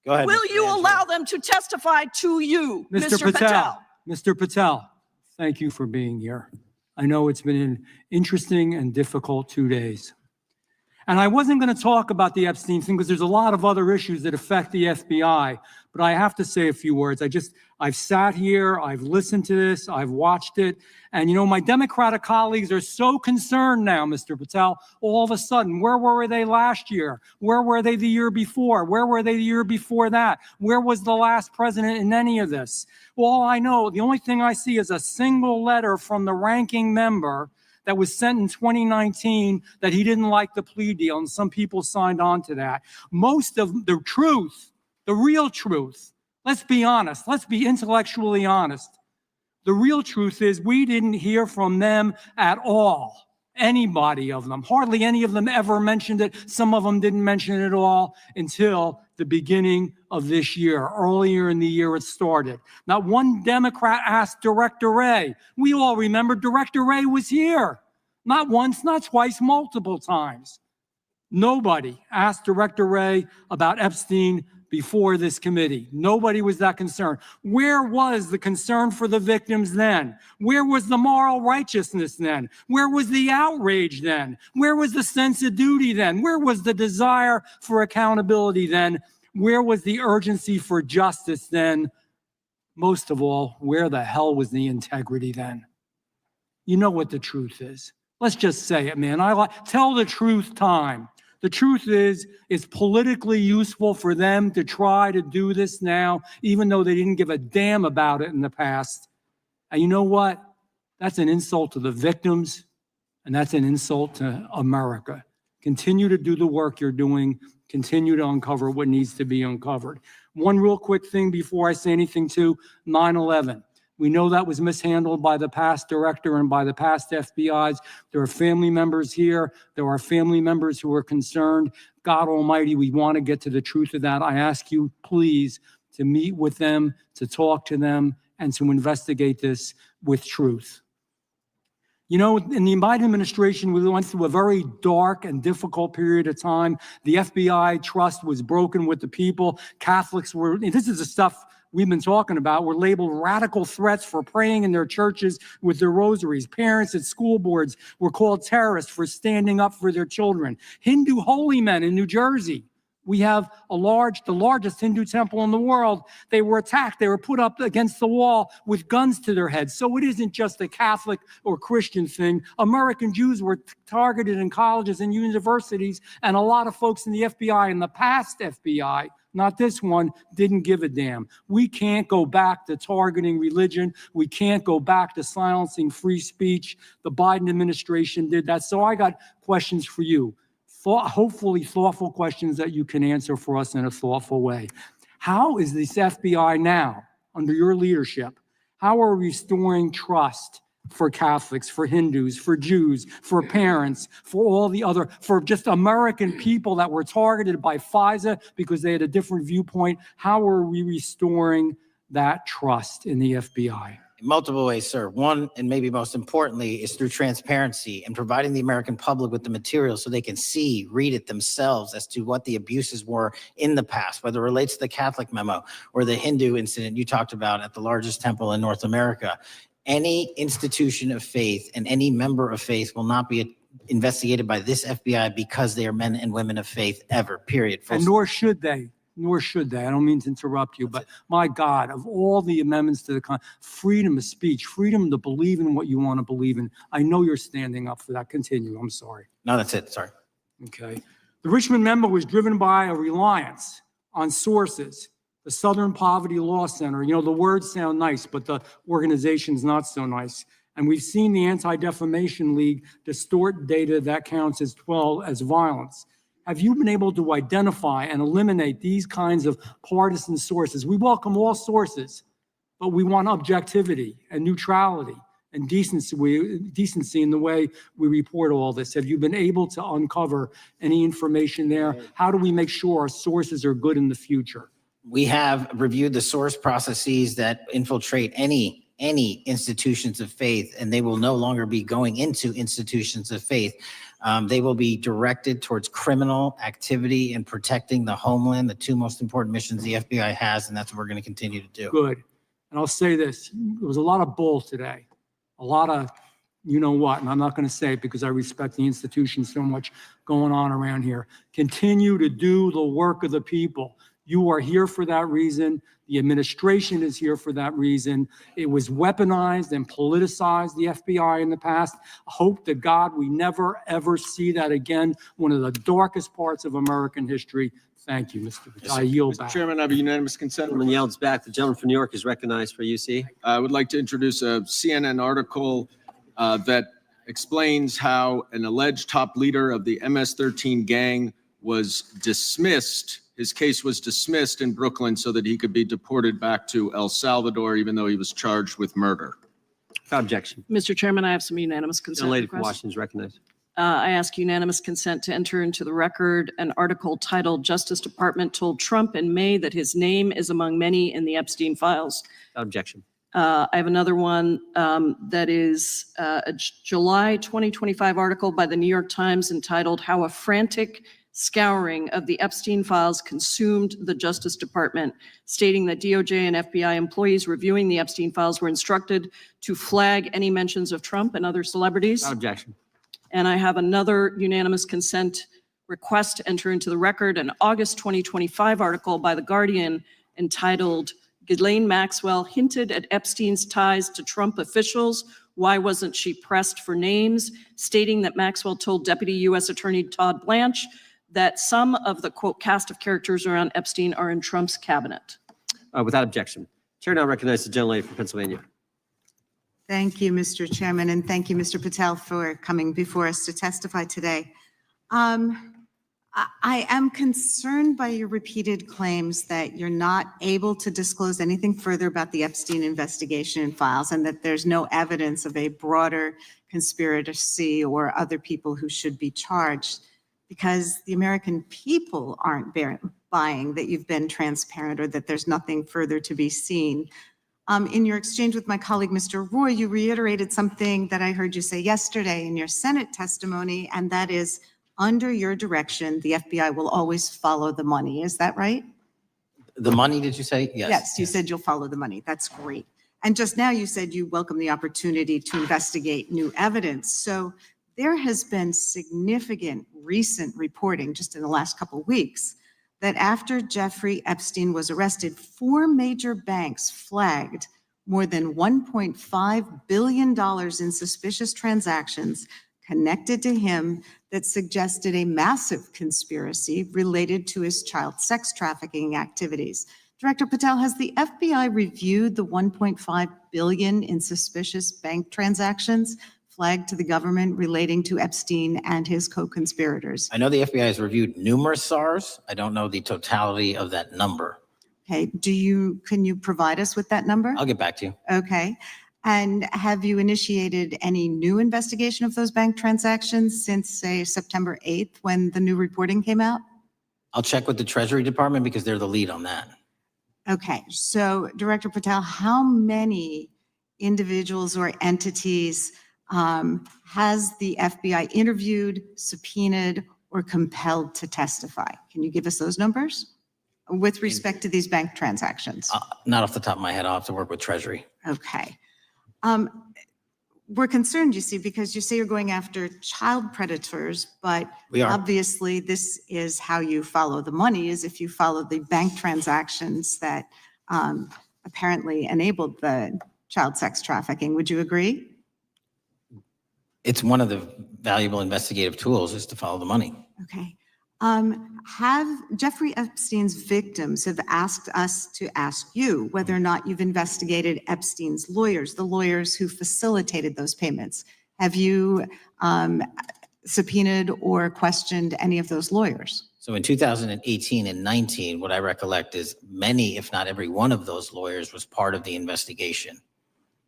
Go ahead. Will you allow them to testify to you, Mr. Patel? Mr. Patel, thank you for being here. I know it's been an interesting and difficult 2 days. And I wasn't going to talk about the Epstein thing because there's a lot of other issues that affect the FBI, but I have to say a few words. I've sat here, I've listened to this, I've watched it, and my Democratic colleagues are so concerned now, Mr. Patel, all of a sudden. Where were they last year? Where were they the year before? Where were they the year before that? Where was the last president in any of this? Well, I know, the only thing I see is a single letter from the ranking member that was sent in 2019 that he didn't like the plea deal, and some people signed on to that. Most of the truth, the real truth, let's be honest, let's be intellectually honest. The real truth is we didn't hear from them at all. Anybody of them. Hardly any of them ever mentioned it. Some of them didn't mention it at all until the beginning of this year. Earlier in the year it started. Not one Democrat asked Director Wray. We all remember Director Wray was here. Not once, not twice, multiple times. Nobody asked Director Wray about Epstein before this committee. Nobody was that concerned. Where was the concern for the victims then? Where was the moral righteousness then? Where was the outrage then? Where was the sense of duty then? Where was the desire for accountability then? Where was the urgency for justice then? Most of all, where the hell was the integrity then? You know what the truth is. Let's just say it, man. Tell the truth time. The truth is, it's politically useful for them to try to do this now, even though they didn't give a damn about it in the past. And you know what? That's an insult to the victims, and that's an insult to America. Continue to do the work you're doing. Continue to uncover what needs to be uncovered. One real quick thing before I say anything to 9/11. We know that was mishandled by the past director and by the past FBIs. There are family members here. There are family members who are concerned. God Almighty, we want to get to the truth of that. I ask you, please, to meet with them, to talk to them, and to investigate this with truth. In the Biden administration, we went through a very dark and difficult period of time. The FBI trust was broken with the people. Catholics were, this is the stuff we've been talking about, were labeled radical threats for praying in their churches with their rosaries. Parents at school boards were called terrorists for standing up for their children. Hindu holy men in New Jersey. We have the largest Hindu temple in the world. They were attacked. They were put up against the wall with guns to their heads. So it isn't just a Catholic or Christian thing. American Jews were targeted in colleges and universities, and a lot of folks in the FBI, in the past FBI, not this one, didn't give a damn. We can't go back to targeting religion. We can't go back to silencing free speech. The Biden administration did that. So I got questions for you. Hopefully thoughtful questions that you can answer for us in a thoughtful way. How is this FBI now, under your leadership, how are we restoring trust for Catholics, for Hindus, for Jews, for parents, for all the other, for just American people that were targeted by FISA because they had a different viewpoint? How are we restoring that trust in the FBI? In multiple ways, sir. One, and maybe most importantly, is through transparency and providing the American public with the material so they can see, read it themselves as to what the abuses were in the past, whether it relates to the Catholic memo or the Hindu incident you talked about at the largest temple in North America. Any institution of faith and any member of faith will not be investigated by this FBI because they are men and women of faith ever, period. And nor should they. Nor should they. I don't mean to interrupt you, but my God, of all the amendments to the freedom of speech, freedom to believe in what you want to believe in, I know you're standing up for that. Continue. I'm sorry. No, that's it. Sorry. Okay. The Richmond memo was driven by a reliance on sources. The Southern Poverty Law Center, the words sound nice, but the organization's not so nice. And we've seen the Anti-Defamation League distort data that counts as violence. Have you been able to identify and eliminate these kinds of partisan sources? We welcome all sources, but we want objectivity and neutrality and decency in the way we report all this. Have you been able to uncover any information there? How do we make sure our sources are good in the future? We have reviewed the source processes that infiltrate any institutions of faith, and they will no longer be going into institutions of faith. They will be directed towards criminal activity and protecting the homeland, the two most important missions the FBI has, and that's what we're going to continue to do. Good. And I'll say this, there was a lot of bull today, a lot of you know what, and I'm not going to say it because I respect the institution so much going on around here. Continue to do the work of the people. You are here for that reason. The administration is here for that reason. It was weaponized and politicized, the FBI, in the past. Hope to God we never, ever see that again. One of the darkest parts of American history. Thank you, Mr. Patel. I yield back. Mr. Chairman, I have a unanimous consent. Gentleman yields back. The gentleman from New York is recognized for UC. I would like to introduce a CNN article that explains how an alleged top leader of the MS-13 gang was dismissed. His case was dismissed in Brooklyn so that he could be deported back to El Salvador, even though he was charged with murder. Without objection. Mr. Chairman, I have some unanimous The consent lady from requests. Washington is recognized. I ask unanimous consent to enter into the record an article titled "Justice Department Told Trump in May That His Name is Among Many in the Epstein Files." Without objection. I have another one that is a July 2025 article by the New York Times entitled "How a Frantic Scouring of the Epstein Files Consumed the Justice Department," stating that DOJ and FBI employees reviewing the Epstein files were instructed to flag any mentions of Trump and other celebrities. Without objection. And I have another unanimous consent request to enter into the record an August 2025 article by The Guardian entitled "Ghislaine Maxwell Hinted at Epstein's Ties to Trump Officials. Why Wasn't She Pressed for Names?" stating that Maxwell told Deputy U.S. Attorney Todd Blanche that some of the, quote, cast of characters around Epstein are in Trump's cabinet. Without objection. Chair now recognizes the gentlelady from Pennsylvania. Thank you, Mr. Chairman, and thank you, Mr. Patel, for coming before us to testify today. I am concerned by your repeated claims that you're not able to disclose anything further about the Epstein investigation and files, and that there's no evidence of a broader conspiracy or other people who should be charged, because the American people aren't buying that you've been transparent or that there's nothing further to be seen. In your exchange with my colleague, Mr. Roy, you reiterated something that I heard you say yesterday in your Senate testimony, and that is, under your direction, the FBI will always follow the money. Is that right? The money, did you say? Yes. Yes, you said you'll follow the money. That's great. And just now you said you welcome the opportunity to investigate new evidence. So there has been significant recent reporting just in the last couple of weeks that after Jeffrey Epstein was arrested, 4 major banks flagged more than $1.5 billion in suspicious transactions connected to him that suggested a massive conspiracy related to his child sex trafficking activities. Director Patel, has the FBI reviewed the $1.5 billion in suspicious bank transactions flagged to the government relating to Epstein and his co-conspirators? I know the FBI has reviewed numerous SARs. I don't know the totality of that number. Okay, can you provide us with that number? I'll get back to you. Okay. And have you initiated any new investigation of those bank transactions since, say, September 8th, when the new reporting came out? I'll check with the Treasury Department because they're the lead on that. Okay, so Director Patel, how many individuals or entities has the FBI interviewed, subpoenaed, or compelled to testify? Can you give us those numbers with respect to these bank transactions? Not off the top of my head. I'll have to work with Treasury. Okay. We're concerned, you see, because you say you're going after child predators, but We are. obviously this is how you follow the money, is if you follow the bank transactions that apparently enabled the child sex trafficking. Would you agree? It's one of the valuable investigative tools is to follow the money. Okay. Have Jeffrey Epstein's victims have asked us to ask you whether or not you've investigated Epstein's lawyers, the lawyers who facilitated those payments. Have you subpoenaed or questioned any of those lawyers? So in 2018 and 19, what I recollect is many, if not every one of those lawyers was part of the investigation.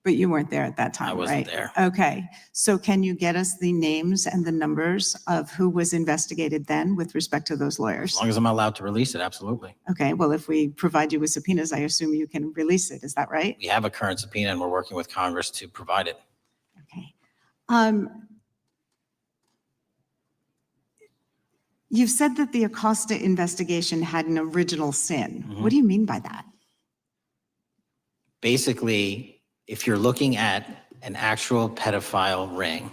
But you weren't there at that time, I wasn't right? there. Okay. So can you get us the names and the numbers of who was investigated then with respect to those lawyers? As long as I'm allowed to release it, absolutely. Okay. Well, if we provide you with subpoenas, I assume you can release it. Is that right? We have a current subpoena and we're working with Congress to provide it. Okay. You've said that the Acosta investigation had an original sin. What do you mean by that? Basically, if you're looking at an actual pedophile ring,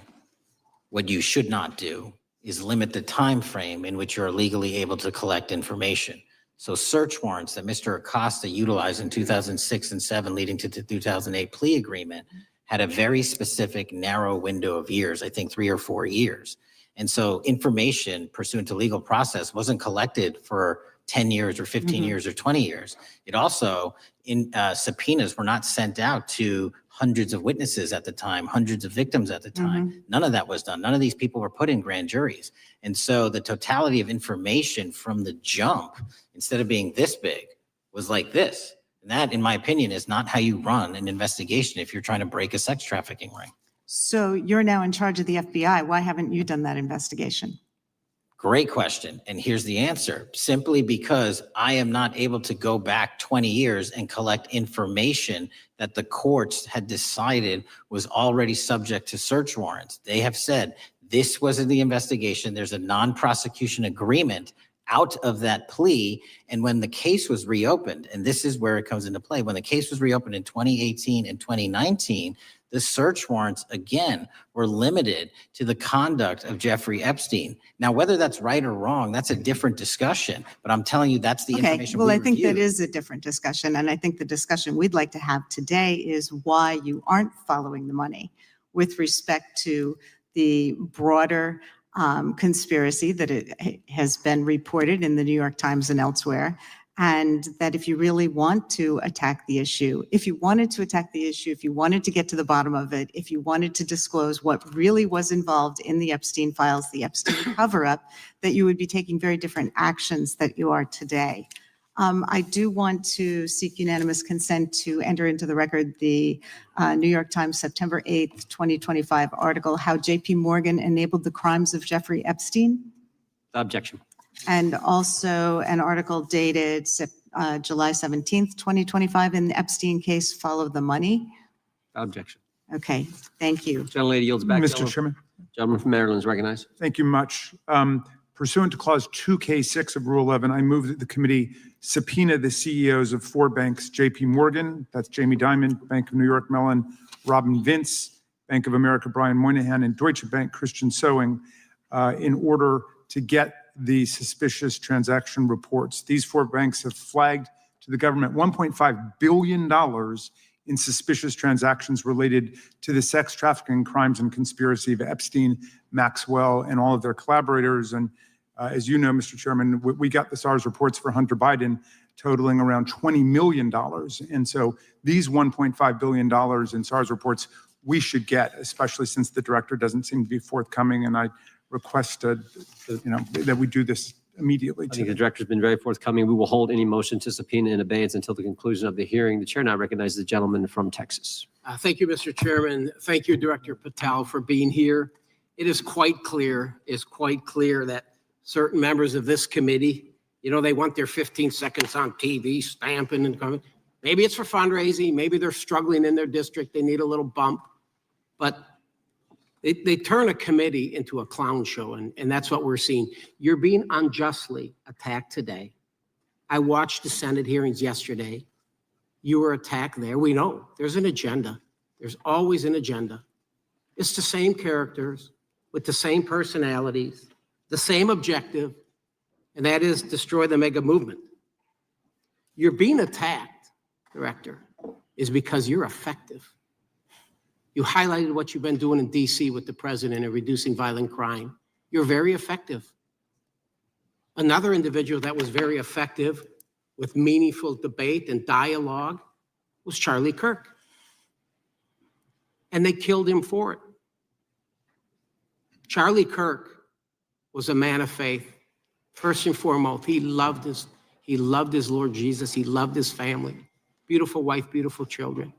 what you should not do is limit the time frame in which you're legally able to collect information. So search warrants that Mr. Acosta utilized in 2006 and 7 leading to the 2008 plea agreement had a very specific narrow window of years, I think 3 or 4 years. And so information pursuant to legal process wasn't collected for 10 years or 15 years or 20 years. It also, subpoenas were not sent out to hundreds of witnesses at the time, hundreds of victims at the time. None of that was done. None of these people were put in grand juries. And so the totality of information from the jump, instead of being this big, was like this. And that, in my opinion, is not how you run an investigation if you're trying to break a sex trafficking ring. So you're now in charge of the FBI. Why haven't you done that investigation? Great question. And here's the answer. Simply because I am not able to go back 20 years and collect information that the courts had decided was already subject to search warrants. They have said this was in the investigation. There's a non-prosecution agreement out of that plea. And when the case was reopened, and this is where it comes into play, when the case was reopened in 2018 and 2019, the search warrants, again, were limited to the conduct of Jeffrey Epstein. Now, whether that's right or wrong, that's a different discussion. But I'm telling you, that's the information Well, we I think that reviewed. is a different discussion. And I think the discussion we'd like to have today is why you aren't following the money with respect to the broader conspiracy that it has been reported in the New York Times and elsewhere. And that if you really want to attack the issue, if you wanted to attack the issue, if you wanted to get to the bottom of it, if you wanted to disclose what really was involved in the Epstein files, the Epstein cover-up, that you would be taking very different actions that you are today. I do want to seek unanimous consent to enter into the record the New York Times September 8th, 2025 article, How J.P. Morgan Enabled the Crimes of Jeffrey Epstein. Objection. And also an article dated July 17th, 2025 in the Epstein case, Follow the Money. Objection. Okay, thank you. Gentlelady yields back. Mr. Chairman. Gentleman from Maryland is recognized. Thank you much. Pursuant to Clause 2K6 of Rule 11, I move that the committee subpoena the CEOs of 4 banks, J.P. Morgan, that's Jamie Dimon, Bank of New York Mellon, Robin Vince, Bank of America, Brian Moynihan, and Deutsche Bank, Christian Sewing, in order to get the suspicious transaction reports. These 4 banks have flagged to the government $1.5 billion in suspicious transactions related to the sex trafficking crimes and conspiracy of Epstein, Maxwell, and all of their collaborators. And as you know, Mr. Chairman, we got the SARS reports for Hunter Biden totaling around $20 million. And so these $1.5 billion in SARS reports we should get, especially since the director doesn't seem to be forthcoming. And I requested, that we do this immediately. I think the director's been very forthcoming. We will hold any motion to subpoena in abeyance until the conclusion of the hearing. The chair now recognizes the gentleman from Texas. Thank you, Mr. Chairman. Thank you, Director Patel, for being here. It is quite clear that certain members of this committee, they want their 15 seconds on TV stamping and coming. Maybe it's for fundraising. Maybe they're struggling in their district. They need a little bump. But they turn a committee into a clown show, and that's what we're seeing. You're being unjustly attacked today. I watched the Senate hearings yesterday. You were attacked there. We know there's an agenda. There's always an agenda. It's the same characters with the same personalities, the same objective, and that is destroy the mega movement. You're being attacked, Director, is because you're effective. You highlighted what you've been doing in DC with the president and reducing violent crime. You're very effective. Another individual that was very effective with meaningful debate and dialogue was Charlie Kirk. And they killed him for it. Charlie Kirk was a man of faith. First and foremost, he loved his Lord Jesus. He loved his family. Beautiful wife, beautiful children.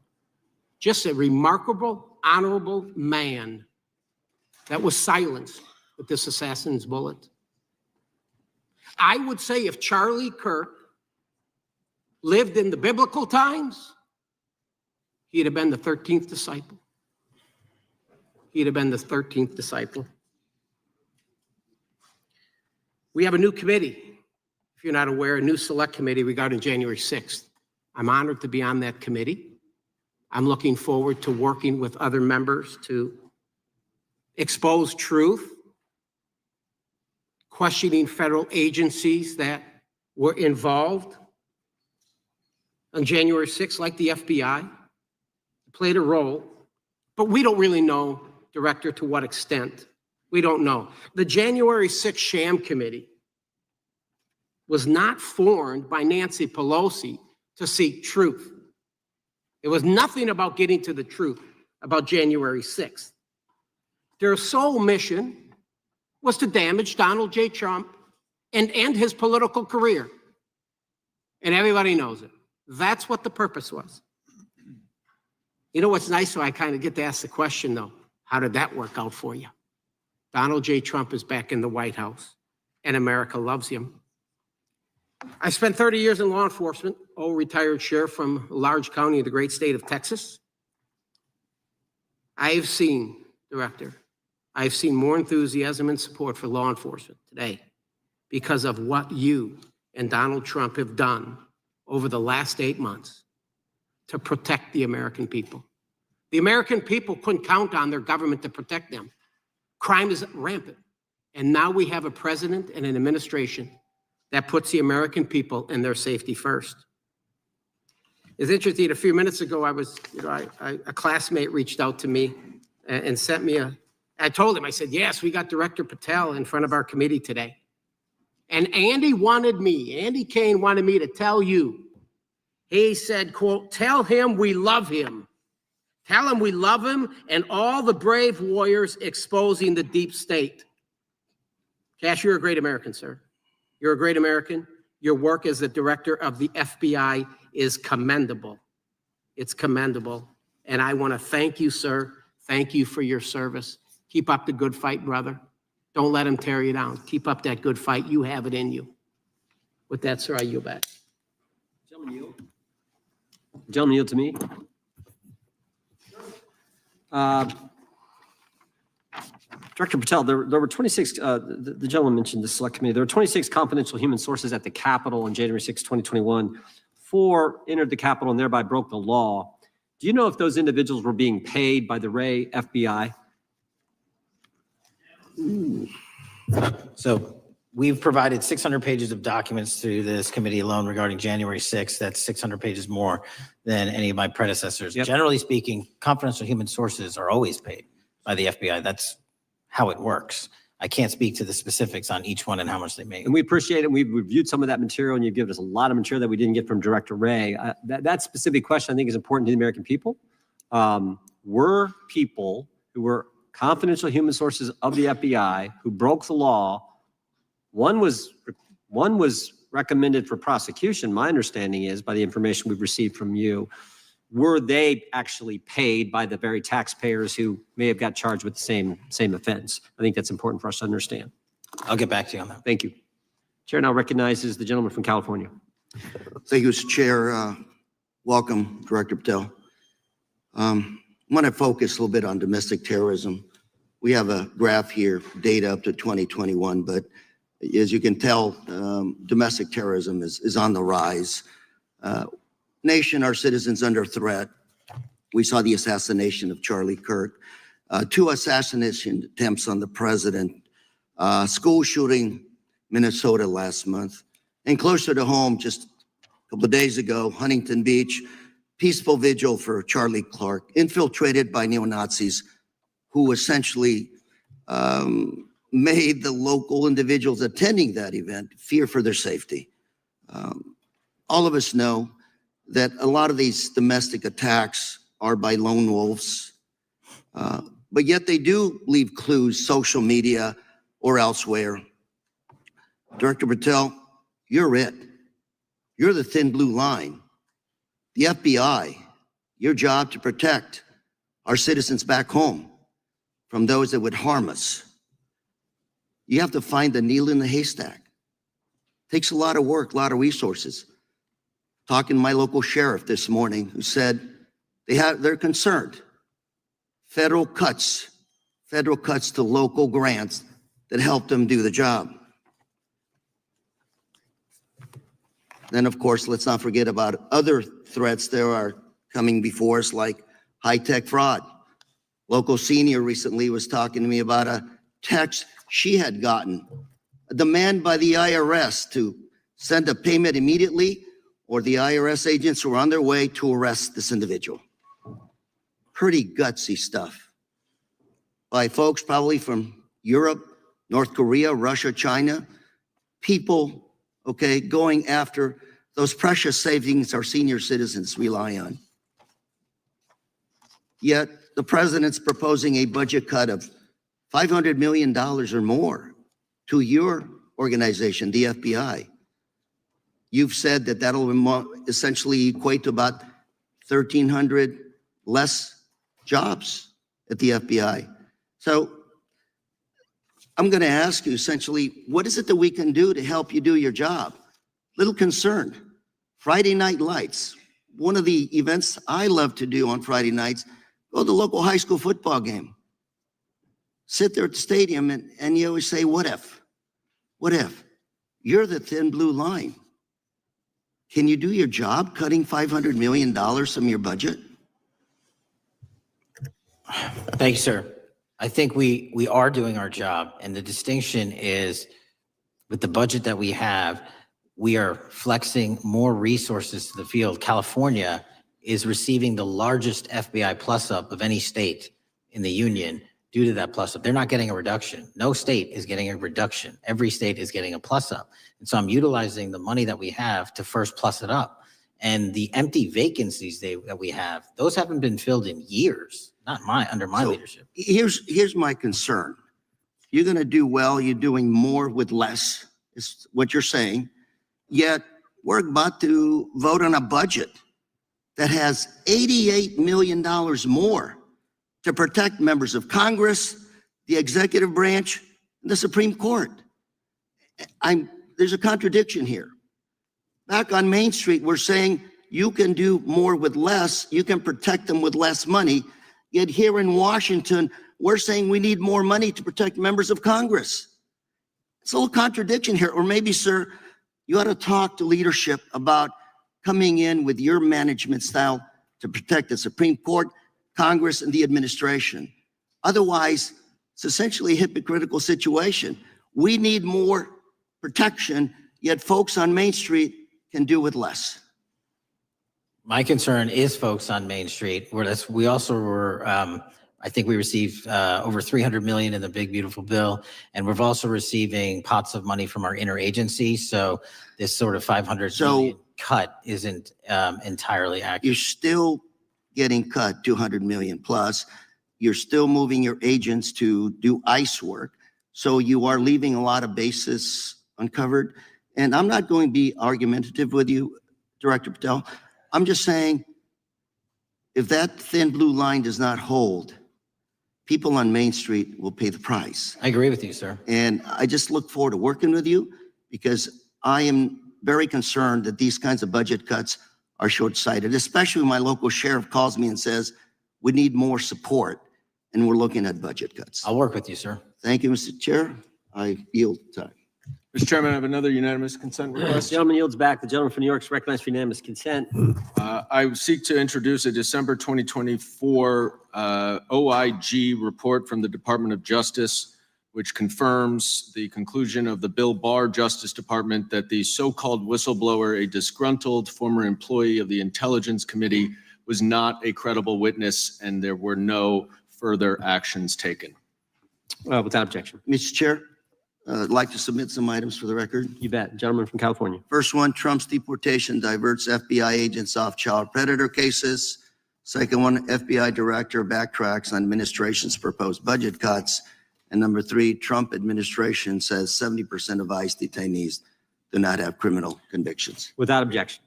Just a remarkable, honorable man that was silenced with this assassin's bullet. I would say if Charlie Kirk lived in the biblical times, he'd have been the 13th disciple. He'd have been the 13th disciple. We have a new committee, if you're not aware, a new select committee regarding January 6th. I'm honored to be on that committee. I'm looking forward to working with other members to expose truth, questioning federal agencies that were involved on January 6th, like the FBI, played a role, but we don't really know, Director, to what extent. We don't know. The January 6th sham committee was not formed by Nancy Pelosi to seek truth. It was nothing about getting to the truth about January 6th. Their sole mission was to damage Donald J. Trump and end his political career. And everybody knows it. That's what the purpose was. You know what's nice? So I kind of get to ask the question, though. How did that work out for you? Donald J. Trump is back in the White House, and America loves him. I spent 30 years in law enforcement, retired sheriff from a large county in the great state of Texas. I've seen, Director, I've seen more enthusiasm and support for law enforcement today because of what you and Donald Trump have done over the last 8 months to protect the American people. The American people couldn't count on their government to protect them. Crime is rampant. And now we have a president and an administration that puts the American people and their safety first. It's interesting, a few minutes ago, a classmate reached out to me and sent me I told him, I said, yes, we got Director Patel in front of our committee today. And Andy Kane wanted me to tell you, he said, quote, tell him we love him. Tell him we love him and all the brave warriors exposing the deep state. Kash, you're a great American, sir. You're a great American. Your work as the director of the FBI is commendable. It's commendable. And I want to thank you, sir. Thank you for your service. Keep up the good fight, brother. Don't let him tear you down. Keep up that good fight. You have it in you. With that, sir, I yield back. Gentlemen, yield to me. Director Patel, there were 26, the gentleman mentioned the select committee, there were 26 confidential human sources at the Capitol on January 6, 2021. 4 entered the Capitol and thereby broke the law. Do you know if those individuals were being paid by the Ray FBI? So we've provided 600 pages of documents to this committee alone regarding January 6th. That's 600 pages more than any of my predecessors. Yep. Generally speaking, confidential human sources are always paid by the FBI. That's how it works. I can't speak to the specifics on each one and how much they make. And we appreciate it. We've reviewed some of that material and you've given us a lot of material that we didn't get from Director Ray. That specific question I think is important to the American people. Were people who were confidential human sources of the FBI who broke the law, one was recommended for prosecution, my understanding is, by the information we've received from you, were they actually paid by the very taxpayers who may have got charged with the same offense? I think that's important for us to understand. I'll get back to you on that. Thank you. Chair now recognizes the gentleman from California. Thank you, Mr. Chair. Welcome, Director Patel. I want to focus a little bit on domestic terrorism. We have a graph here, data up to 2021, but as you can tell, domestic terrorism is on the rise. Nation, our citizens under threat. We saw the assassination of Charlie Kirk, 2 assassination attempts on the president, school shooting, Minnesota last month, and closer to home, just a couple of days ago, Huntington Beach, peaceful vigil for Charlie Clark, infiltrated by neo-Nazis who essentially made the local individuals attending that event fear for their safety. All of us know that a lot of these domestic attacks are by lone wolves, but yet they do leave clues, social media or elsewhere. Director Patel, you're it. You're the thin blue line. The FBI, your job to protect our citizens back home from those that would harm us. You have to find the needle in the haystack. Takes a lot of work, a lot of resources. Talking to my local sheriff this morning who said they're concerned. Federal cuts to local grants that help them do the job. Then, of course, let's not forget about other threats that are coming before us, like high-tech fraud. Local senior recently was talking to me about a text she had gotten, a demand by the IRS to send a payment immediately, or the IRS agents were on their way to arrest this individual. Pretty gutsy stuff by folks probably from Europe, North Korea, Russia, China, people, okay, going after those precious savings our senior citizens rely on. Yet the president's proposing a budget cut of $500 million or more to your organization, the FBI. You've said that that'll essentially equate to about 1,300 less jobs at the FBI. So I'm going to ask you essentially, what is it that we can do to help you do your job? Little concerned. Friday night lights. One of the events I love to do on Friday nights, go to the local high school football game. Sit there at the stadium and you always say, what if? What if? You're the thin blue line. Can you do your job cutting $500 million from your budget? Thank you, sir. I think we are doing our job, and the distinction is with the budget that we have, we are flexing more resources to the field. California is receiving the largest FBI plus-up of any state in the union due to that plus-up. They're not getting a reduction. No state is getting a reduction. Every state is getting a plus-up. And so I'm utilizing the money that we have to first plus it up. And the empty vacancies that we have, those haven't been filled in years, not under my leadership. Here's my concern. You're going to do well. You're doing more with less, is what you're saying. Yet we're about to vote on a budget that has $88 million more to protect members of Congress, the executive branch, and the Supreme Court. There's a contradiction here. Back on Main Street, we're saying you can do more with less, you can protect them with less money. Yet here in Washington, we're saying we need more money to protect members of Congress. It's a little contradiction here. Or maybe, sir, you ought to talk to leadership about coming in with your management style to protect the Supreme Court, Congress, and the administration. Otherwise, it's essentially a hypocritical situation. We need more protection, yet folks on Main Street can do with less. My concern is folks on Main Street. We also were, I think we received over $300 million in the big beautiful bill, and we're also receiving pots of money from our interagency. So this sort of $500 million cut isn't entirely accurate. You're still getting cut $200 million plus. You're still moving your agents to do ICE work. So you are leaving a lot of bases uncovered. And I'm not going to be argumentative with you, Director Patel. I'm just saying, if that thin blue line does not hold, people on Main Street will pay the price. I agree with you, sir. And I just look forward to working with you, because I am very concerned that these kinds of budget cuts are short-sighted, especially when my local sheriff calls me and says, we need more support, and we're looking at budget cuts. I'll work with you, sir. Thank you, Mr. Chair. I yield time. Mr. Chairman, I have another unanimous consent request. Gentleman yields back. The gentleman from New York is recognized for unanimous consent. I seek to introduce a December 2024 OIG report from the Department of Justice, which confirms the conclusion of the Bill Barr Justice Department that the so-called whistleblower, a disgruntled former employee of the Intelligence Committee, was not a credible witness, and there were no further actions taken. Without objection. Mr. Chair, I'd like to submit some items for the record. You bet. Gentleman from California. First one, Trump's deportation diverts FBI agents off child predator cases. Second one, FBI director backtracks on administration's proposed budget cuts. And number three, Trump administration says 70% of ICE detainees do not have criminal convictions. Without objection.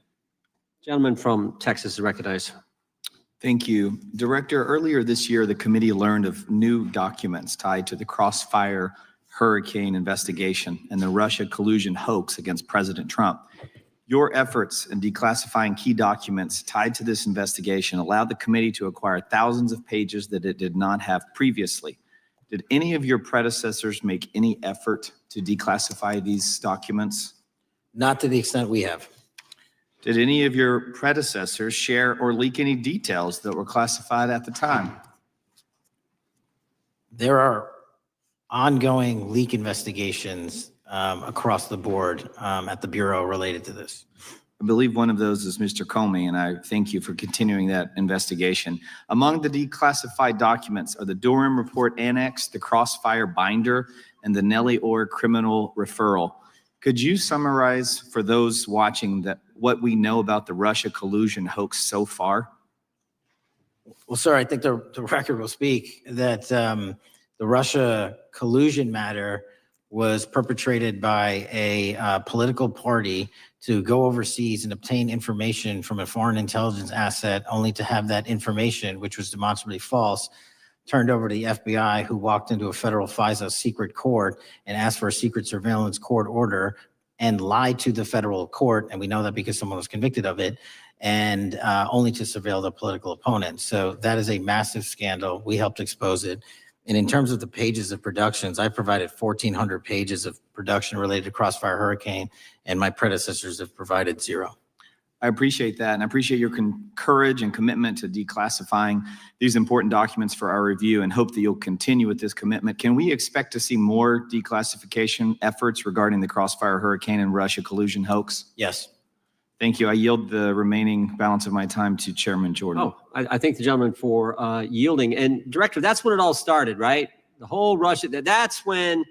Gentleman from Texas is recognized. Thank you. Director, earlier this year, the committee learned of new documents tied to the Crossfire Hurricane investigation and the Russia collusion hoax against President Trump. Your efforts in declassifying key documents tied to this investigation allowed the committee to acquire thousands of pages that it did not have previously. Did any of your predecessors make any effort to declassify these documents? Not to the extent we have. Did any of your predecessors share or leak any details that were classified at the time? There are ongoing leak investigations across the board at the Bureau related to this. I believe one of those is Mr. Comey, and I thank you for continuing that investigation. Among the declassified documents are the Durham Report Annex, the Crossfire Binder, and the Nellie Orr Criminal Referral. Could you summarize for those watching that what we know about the Russia collusion hoax so far? Well, sir, I think the record will speak that the Russia collusion matter was perpetrated by a political party to go overseas and obtain information from a foreign intelligence asset, only to have that information, which was demonstrably false, turned over to the FBI, who walked into a federal FISA secret court and asked for a secret surveillance court order and lied to the federal court. And we know that because someone was convicted of it, and only to surveil the political opponent. So that is a massive scandal. We helped expose it. And in terms of the pages of productions, I provided 1,400 pages of production related to Crossfire Hurricane, and my predecessors have provided 0. I appreciate that, and I appreciate your courage and commitment to declassifying these important documents for our review, and hope that you'll continue with this commitment. Can we expect to see more declassification efforts regarding the Crossfire Hurricane and Russia collusion hoax? Yes. Thank you. I yield the remaining balance of my time to Chairman Jordan. Oh, I thank the gentleman for yielding. And Director, that's when it all started, right? The whole Russia, that's when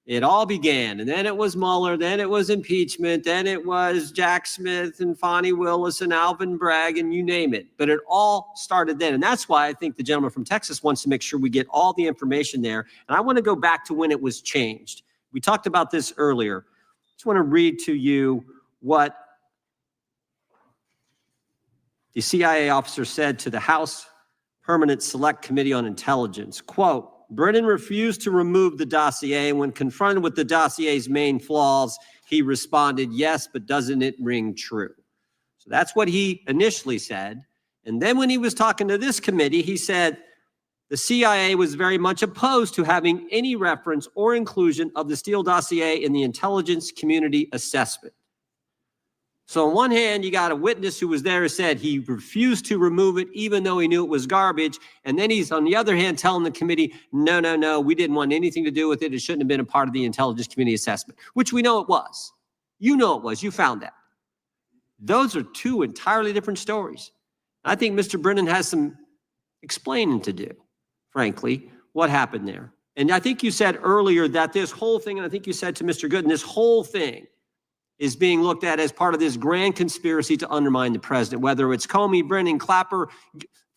it all began. And then it was Mueller, then it was impeachment, then it was Jack Smith and Fonnie Willis and Alvin Bragg and you name it. But it all started then. And that's why I think the gentleman from Texas wants to make sure we get all the information there. And I want to go back to when it was changed. We talked about this earlier. I just want to read to you what the CIA officer said to the House Permanent Select Committee on Intelligence, quote, Brennan refused to remove the dossier. When confronted with the dossier's main flaws, he responded, yes, but doesn't it ring true? So that's what he initially said. And then when he was talking to this committee, he said the CIA was very much opposed to having any reference or inclusion of the Steele dossier in the intelligence community assessment. So on one hand, you got a witness who was there who said he refused to remove it even though he knew it was garbage. And then he's on the other hand telling the committee, no, we didn't want anything to do with it. It shouldn't have been a part of the intelligence community assessment, which we know it was. You know it was. You found that. Those are two entirely different stories. I think Mr. Brennan has some explaining to do, frankly, what happened there. And I think you said earlier that this whole thing, and I think you said to Mr. Gooden, this whole thing is being looked at as part of this grand conspiracy to undermine the president, whether it's Comey, Brennan, Clapper,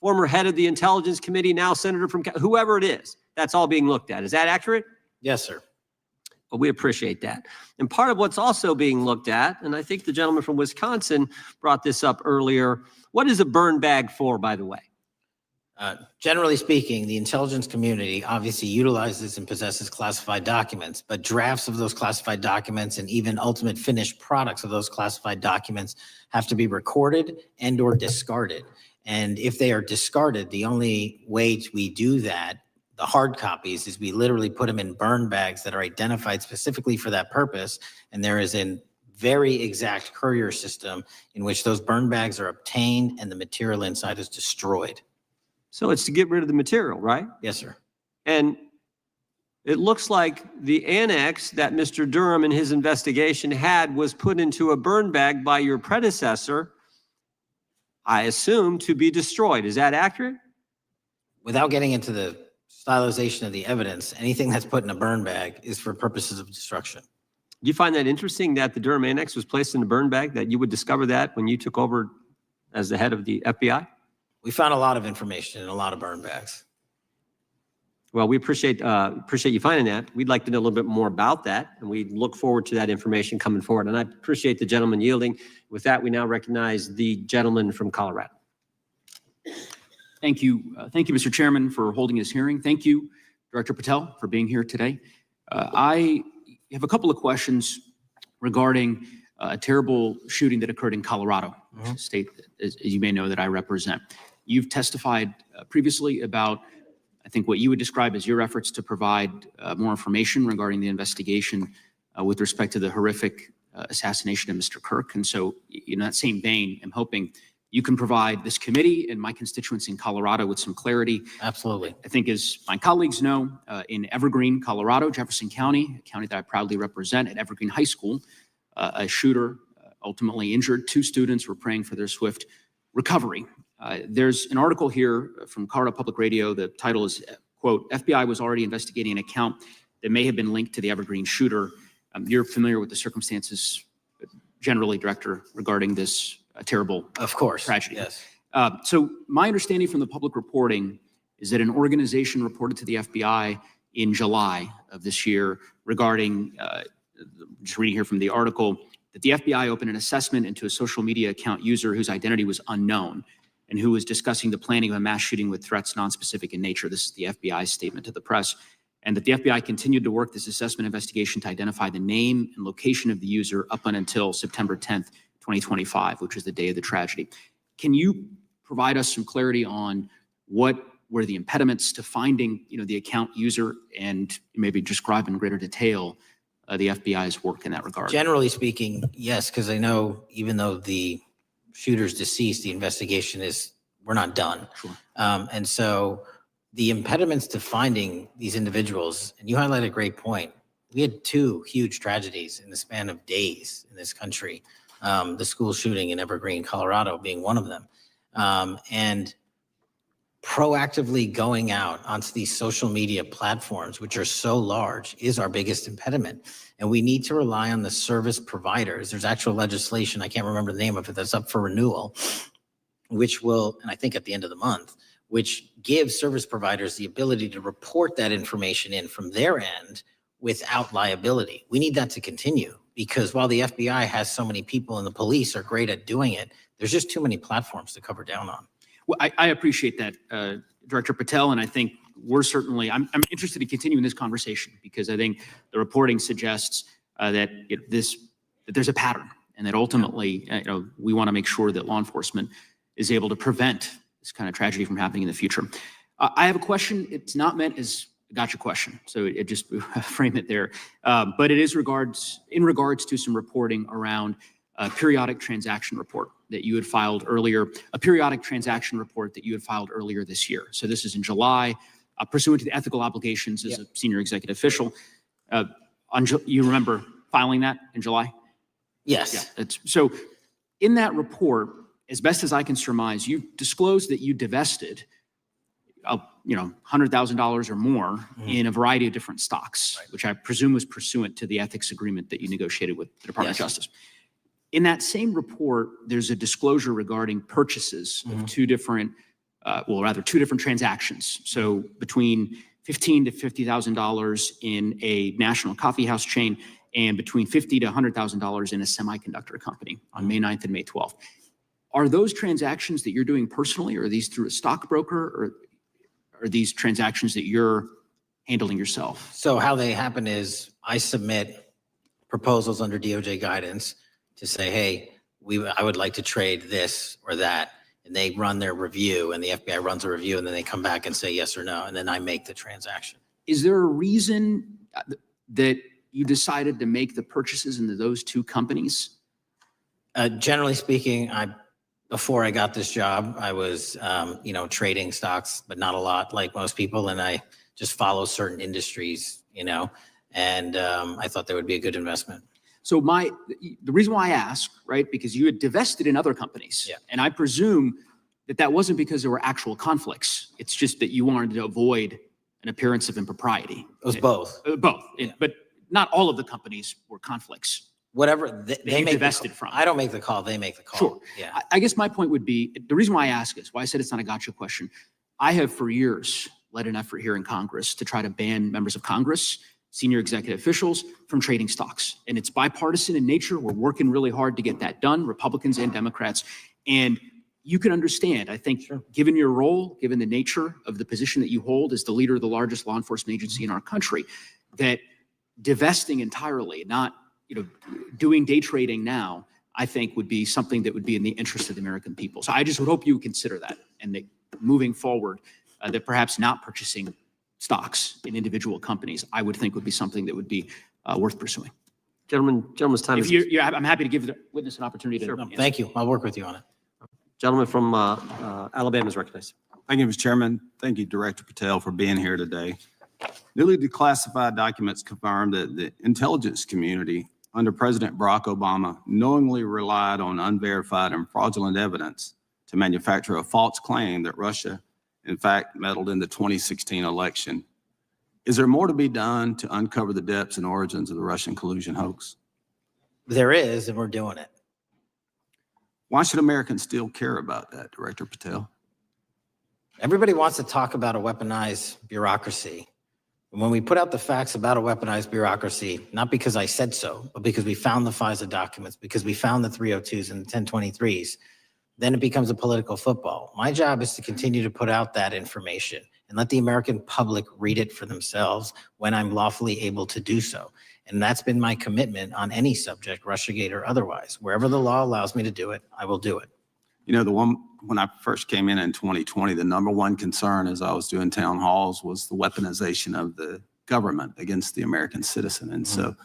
former head of the Intelligence Committee, now senator from whoever it is. That's all being looked at. Is that accurate? Yes, sir. Well, we appreciate that. And part of what's also being looked at, and I think the gentleman from Wisconsin brought this up earlier, what is a burn bag for, by the way? Generally speaking, the intelligence community obviously utilizes and possesses classified documents, but drafts of those classified documents and even ultimate finished products of those classified documents have to be recorded and or discarded. And if they are discarded, the only way we do that, the hard copies, is we literally put them in burn bags that are identified specifically for that purpose. And there is a very exact courier system in which those burn bags are obtained and the material inside is destroyed. So it's to get rid of the material, right? Yes, sir. And it looks like the annex that Mr. Durham in his investigation had was put into a burn bag by your predecessor, I assume, to be destroyed. Is that accurate? Without getting into the stylization of the evidence, anything that's put in a burn bag is for purposes of destruction. Do you find that interesting that the Durham annex was placed in a burn bag, that you would discover that when you took over as the head of the FBI? We found a lot of information in a lot of burn bags. Well, we appreciate you finding that. We'd like to know a little bit more about that, and we look forward to that information coming forward. And I appreciate the gentleman yielding. With that, we now recognize the gentleman from Colorado. Thank you. Thank you, Mr. Chairman, for holding this hearing. Thank you, Director Patel, for being here today. I have a couple of questions regarding a terrible shooting that occurred in Colorado, state, as you may know, that I represent. You've testified previously about, I think, what you would describe as your efforts to provide more information regarding the investigation with respect to the horrific assassination of Mr. Kirk. And so in that same vein, I'm hoping you can provide this committee and my constituents in Colorado with some clarity. Absolutely. I think, as my colleagues know, in Evergreen, Colorado, Jefferson County, a county that I proudly represent, at Evergreen High School, a shooter ultimately injured 2 students. We're praying for their swift recovery. There's an article here from Colorado Public Radio. The title is, quote, FBI was already investigating an account that may have been linked to the Evergreen shooter. You're familiar with the circumstances generally, Director, regarding this terrible tragedy. Yes. So my understanding from the public reporting is that an organization reported to the FBI in July of this year regarding, just reading here from the article, that the FBI opened an assessment into a social media account user whose identity was unknown and who was discussing the planning of a mass shooting with threats nonspecific in nature. This is the FBI's statement to the press. And that the FBI continued to work this assessment investigation to identify the name and location of the user up until September 10th, 2025, which was the day of the tragedy. Can you provide us some clarity on what were the impediments to finding, the account user, and maybe describe in greater detail the FBI's work in that regard? Generally speaking, yes, because I know even though the shooter's deceased, the investigation we're not done. Sure. And so the impediments to finding these individuals, and you highlight a great point. We had 2 huge tragedies in the span of days in this country. The school shooting in Evergreen, Colorado being one of them. And proactively going out onto these social media platforms, which are so large, is our biggest impediment. And we need to rely on the service providers. There's actual legislation, I can't remember the name of it, that's up for renewal, which will, and I think at the end of the month, which gives service providers the ability to report that information in from their end without liability. We need that to continue, because while the FBI has so many people and the police are great at doing it, there's just too many platforms to cover down on. Well, I appreciate that, Director Patel, and I think we're certainly, I'm interested in continuing this conversation, because I think the reporting suggests that there's a pattern, and that ultimately, we want to make sure that law enforcement is able to prevent this kind of tragedy from happening in the future. I have a question. It's not meant as a gotcha question, so it just frame it there. But it is in regards to some reporting around a periodic transaction report that you had filed earlier, this year. So this is in July, pursuant to the ethical obligations as a senior executive official. You remember filing that in July? Yes. Yeah. So in that report, as best as I can surmise, you disclosed that you divested, $100,000 or more in a variety of different stocks, which I presume was pursuant to the ethics agreement that you negotiated with the Department of Justice. In that same report, there's a disclosure regarding purchases of two different transactions. So between $15,000 to $50,000 in a national coffee house chain, and between $50,000 to $100,000 in a semiconductor company on May 9th and May 12th. Are those transactions that you're doing personally, or are these through a stockbroker, or are these transactions that you're handling yourself? So how they happen is I submit proposals under DOJ guidance to say, hey, I would like to trade this or that. And they run their review, and the FBI runs a review, and then they come back and say yes or no. And then I make the transaction. Is there a reason that you decided to make the purchases into those 2 companies? Generally speaking, before I got this job, I was, trading stocks, but not a lot like most people. And I just follow certain industries, and I thought that would be a good investment. So the reason why I ask, right, because you had divested in other companies, and I presume that wasn't because there were actual conflicts. It's just that you wanted to avoid an appearance of impropriety. It was both. Both, but not all of the companies were conflicts. Whatever they make divested from. I don't make the call, they make the call. Sure. Yeah. I guess my point would be, the reason why I ask is, why I said it's not a gotcha question. I have for years led an effort here in Congress to try to ban members of Congress, senior executive officials, from trading stocks. And it's bipartisan in nature. We're working really hard to get that done, Republicans and Democrats. And you can understand, I think, given your role, given the nature of the position that you hold as the leader of the largest law enforcement agency in our country, that divesting entirely, not doing day trading now, I think would be something that would be in the interest of the American people. So I just would hope you would consider that, and that moving forward, that perhaps not purchasing stocks in individual companies, I would think would be something that would be worth pursuing. Gentleman's time is. I'm happy to give the witness an opportunity to. Sure. answer. Thank you. I'll work with you on it. Gentleman from Alabama is recognized. Thank you, Mr. Chairman. Thank you, Director Patel, for being here today. Newly declassified documents confirm that the intelligence community under President Barack Obama knowingly relied on unverified and fraudulent evidence to manufacture a false claim that Russia, in fact, meddled in the 2016 election. Is there more to be done to uncover the depths and origins of the Russian collusion hoax? There is, and we're doing it. Why should Americans still care about that, Director Patel? Everybody wants to talk about a weaponized bureaucracy. And when we put out the facts about a weaponized bureaucracy, not because I said so, but because we found the FISA documents, because we found the 302s and the 1023s, then it becomes a political football. My job is to continue to put out that information and let the American public read it for themselves when I'm lawfully able to do so. And that's been my commitment on any subject, Russiagate or otherwise. Wherever the law allows me to do it, I will do it. You know, when I first came in 2020, the number one concern as I was doing town halls was the weaponization of the government against the American citizen. And so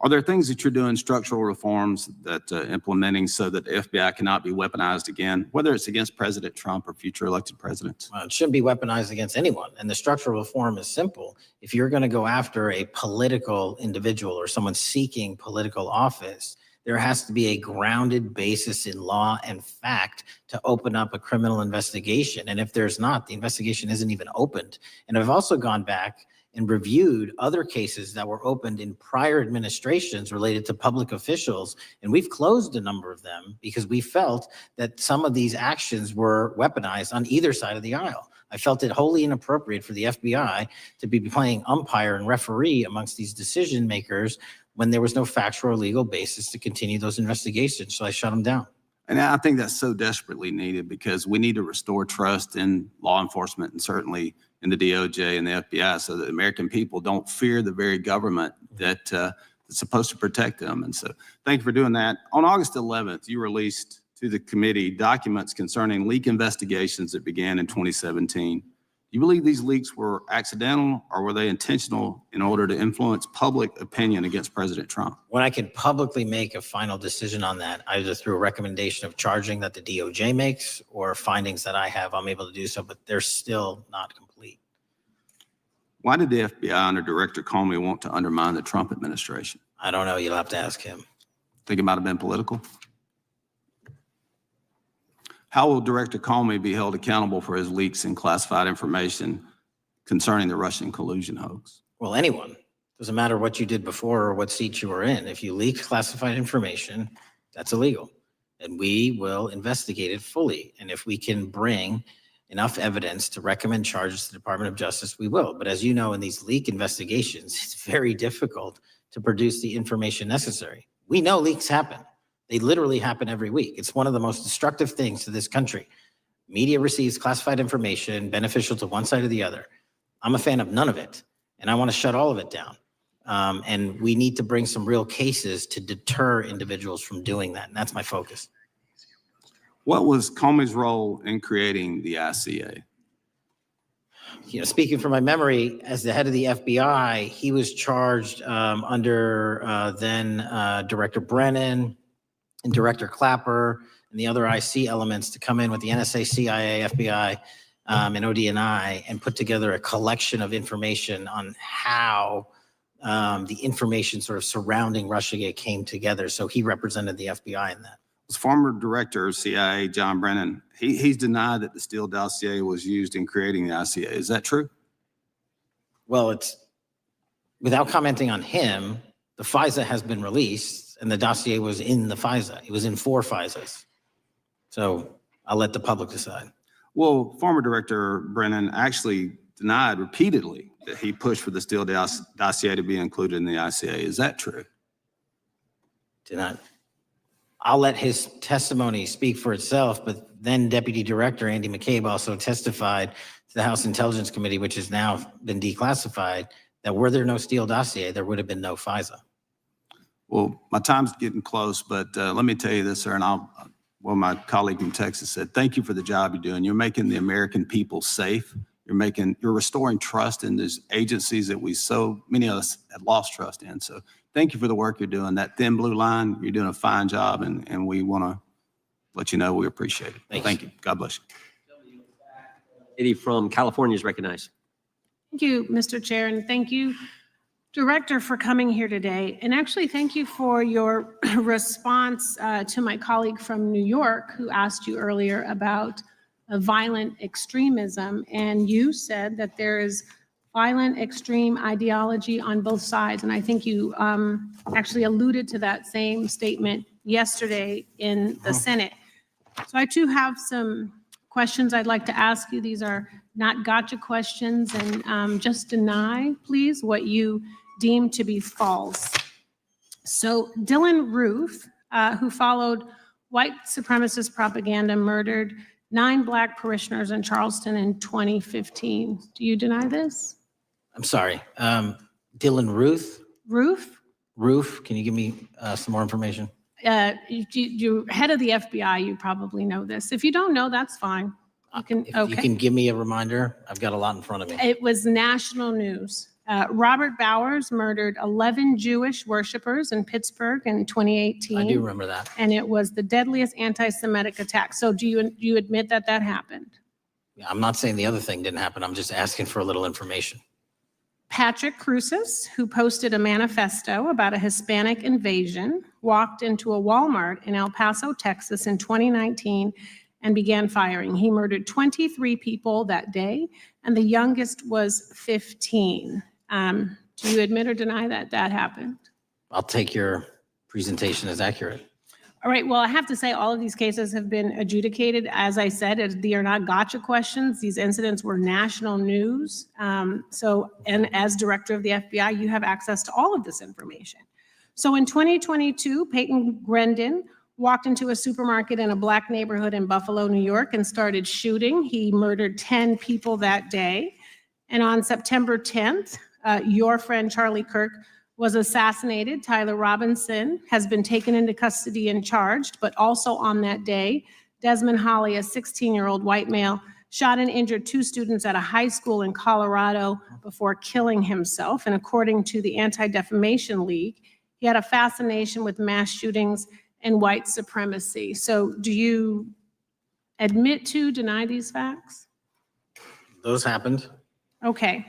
are there things that you're doing, structural reforms that implementing so that the FBI cannot be weaponized again, whether it's against President Trump or future elected presidents? It shouldn't be weaponized against anyone. And the structural reform is simple. If you're going to go after a political individual or someone seeking political office, there has to be a grounded basis in law and fact to open up a criminal investigation. And if there's not, the investigation isn't even opened. And I've also gone back and reviewed other cases that were opened in prior administrations related to public officials. And we've closed a number of them because we felt that some of these actions were weaponized on either side of the aisle. I felt it wholly inappropriate for the FBI to be playing umpire and referee amongst these decision makers when there was no factual or legal basis to continue those investigations. So I shut them down. And I think that's so desperately needed because we need to restore trust in law enforcement and certainly in the DOJ and the FBI so that American people don't fear the very government that's supposed to protect them. And so thank you for doing that. On August 11th, you released to the committee documents concerning leak investigations that began in 2017. Do you believe these leaks were accidental or were they intentional in order to influence public opinion against President Trump? When I can publicly make a final decision on that, either through a recommendation of charging that the DOJ makes or findings that I have, I'm able to do so, but they're still not complete. Why did the FBI under Director Comey want to undermine the Trump administration? I don't know. You'll have to ask him. Think it might have been political? How will Director Comey be held accountable for his leaks and classified information concerning the Russian collusion hoax? Well, anyone. Doesn't matter what you did before or what seat you were in. If you leak classified information, that's illegal. And we will investigate it fully. And if we can bring enough evidence to recommend charges to the Department of Justice, we will. But as you know, in these leak investigations, it's very difficult to produce the information necessary. We know leaks happen. They literally happen every week. It's one of the most destructive things to this country. Media receives classified information beneficial to one side or the other. I'm a fan of none of it, and I want to shut all of it down. And we need to bring some real cases to deter individuals from doing that, and that's my focus. What was Comey's role in creating the ICA? You know, speaking from my memory, as the head of the FBI, he was charged under then Director Brennan and Director Clapper and the other IC elements to come in with the NSA, CIA, FBI, and ODNI and put together a collection of information on how the information sort of surrounding Russiagate came together. So he represented the FBI in that. Was former Director of CIA, John Brennan, he's denied that the Steele dossier was used in creating the ICA. Is that true? Well, it's without commenting on him, the FISA has been released and the dossier was in the FISA. It was in 4 FISAs. So I'll let the public decide. Well, former Director Brennan actually denied repeatedly that he pushed for the Steele dossier to be included in the ICA. Is that true? Denied. I'll let his testimony speak for itself, but then Deputy Director Andy McCabe also testified to the House Intelligence Committee, which has now been declassified, that were there no Steele dossier, there would have been no FISA. Well, my time's getting close, but let me tell you this, sir, and well, my colleague from Texas said, thank you for the job you're doing. You're making the American people safe. You're restoring trust in these agencies that so many of us had lost trust in. So thank you for the work you're doing. That thin blue line, you're doing a fine job, and we want to let you know we appreciate it. Thank you. God bless you. Lady from California is recognized. Thank you, Mr. Chair, and thank you, Director, for coming here today. And actually, thank you for your response to my colleague from New York who asked you earlier about violent extremism. And you said that there is violent extreme ideology on both sides. And I think you actually alluded to that same statement yesterday in the Senate. So I too have some questions I'd like to ask you. These are not gotcha questions, and just deny, please, what you deem to be false. So Dylan Roof, who followed white supremacist propaganda, murdered 9 Black parishioners in Charleston in 2015. Do you deny this? I'm sorry. Dylan Ruth? Roof? Can you give me some more information? You're head of the FBI, you probably know this. If you don't know, that's fine. You can, If you can give me a reminder, I've got a lot in front of me. It was national news. Robert Bowers murdered 11 Jewish worshipers in Pittsburgh in 2018. I do remember that. And it was the deadliest anti-Semitic attack. So do you admit that that happened? Yeah, I'm not saying the other thing didn't happen. I'm just asking for a little information. Patrick Cruces, who posted a manifesto about a Hispanic invasion, walked into a Walmart in El Paso, Texas in 2019 and began firing. He murdered 23 people that day, and the youngest was 15. Do you admit or deny that that happened? I'll take your presentation as accurate. All right, well, I have to say all of these cases have been adjudicated. As I said, they are not gotcha questions. These incidents were national news. And as director of the FBI, you have access to all of this information. So in 2022, Peyton Grendon walked into a supermarket in a Black neighborhood in Buffalo, New York, and started shooting. He murdered 10 people that day. And on September 10th, your friend Charlie Kirk was assassinated. Tyler Robinson has been taken into custody and charged, but also on that day, Desmond Holley, a 16-year-old white male, shot and injured 2 students at a high school in Colorado before killing himself. And according to the Anti-Defamation League, he had a fascination with mass shootings and white supremacy. So do you admit to, deny these facts? Those happened. Okay.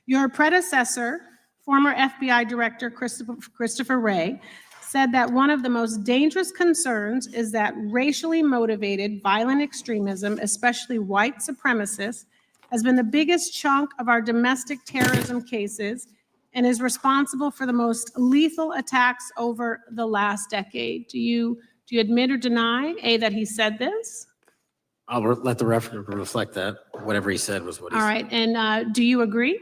Your predecessor, former FBI Director Christopher Wray, said that one of the most dangerous concerns is that racially motivated violent extremism, especially white supremacists, has been the biggest chunk of our domestic terrorism cases and is responsible for the most lethal attacks over the last decade. Do you admit or deny, A, that he said this? I'll let the record reflect that. Whatever he said was what he All said. right, and do you agree?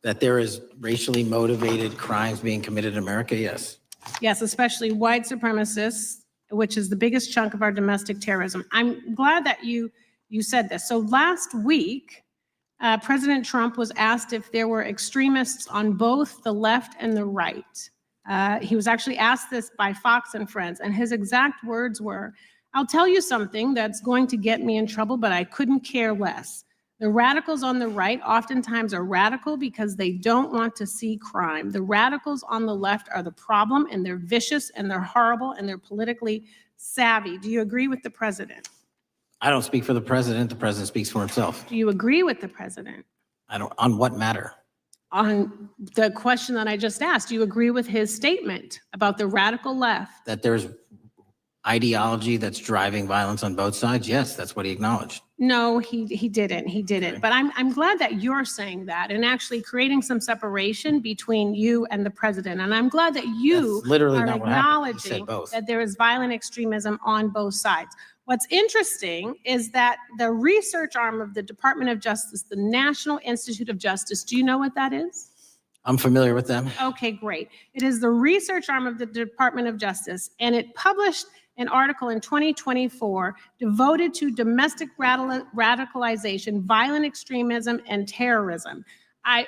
That there is racially motivated crimes being committed in America? Yes. Yes, especially white supremacists, which is the biggest chunk of our domestic terrorism. I'm glad that you said this. So last week, President Trump was asked if there were extremists on both the left and the right. He was actually asked this by Fox and Friends, and his exact words were, "I'll tell you something that's going to get me in trouble, but I couldn't care less. The radicals on the right oftentimes are radical because they don't want to see crime. The radicals on the left are the problem, and they're vicious, and they're horrible, and they're politically savvy." Do you agree with the president? I don't speak for the president. The president speaks for himself. Do you agree with the president? I don't, on what matter? On the question that I just asked, do you agree with his statement about the radical left? That there's ideology that's driving violence on both sides? Yes, that's what he acknowledged. No, he didn't. He didn't. But I'm glad that you're saying that and actually creating some separation between you and the president. And I'm glad that you That's literally are not what happened. He said acknowledging both. that there is violent extremism on both sides. What's interesting is that the research arm of the Department of Justice, the National Institute of Justice, do you know what that is? I'm familiar with them. Okay, great. It is the research arm of the Department of Justice, and it published an article in 2024 devoted to domestic radicalization, violent extremism, and terrorism. I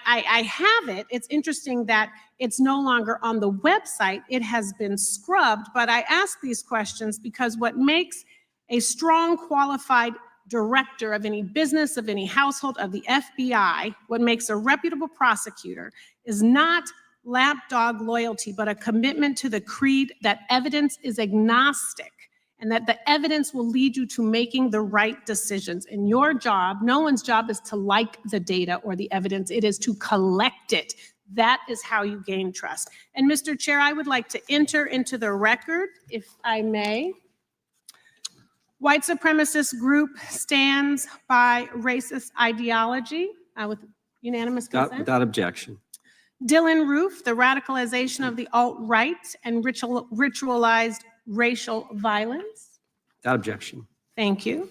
have it. It's interesting that it's no longer on the website. It has been scrubbed, but I ask these questions because what makes a strong, qualified director of any business, of any household, of the FBI, what makes a reputable prosecutor is not lapdog loyalty, but a commitment to the creed that evidence is agnostic and that the evidence will lead you to making the right decisions. And your job, no one's job is to like the data or the evidence, it is to collect it. That is how you gain trust. And Mr. Chair, I would like to enter into the record, if I may. White supremacist group stands by racist ideology with unanimous consent. Without objection. Dylan Roof, the radicalization of the alt-right and ritualized racial violence. Without objection. Thank you.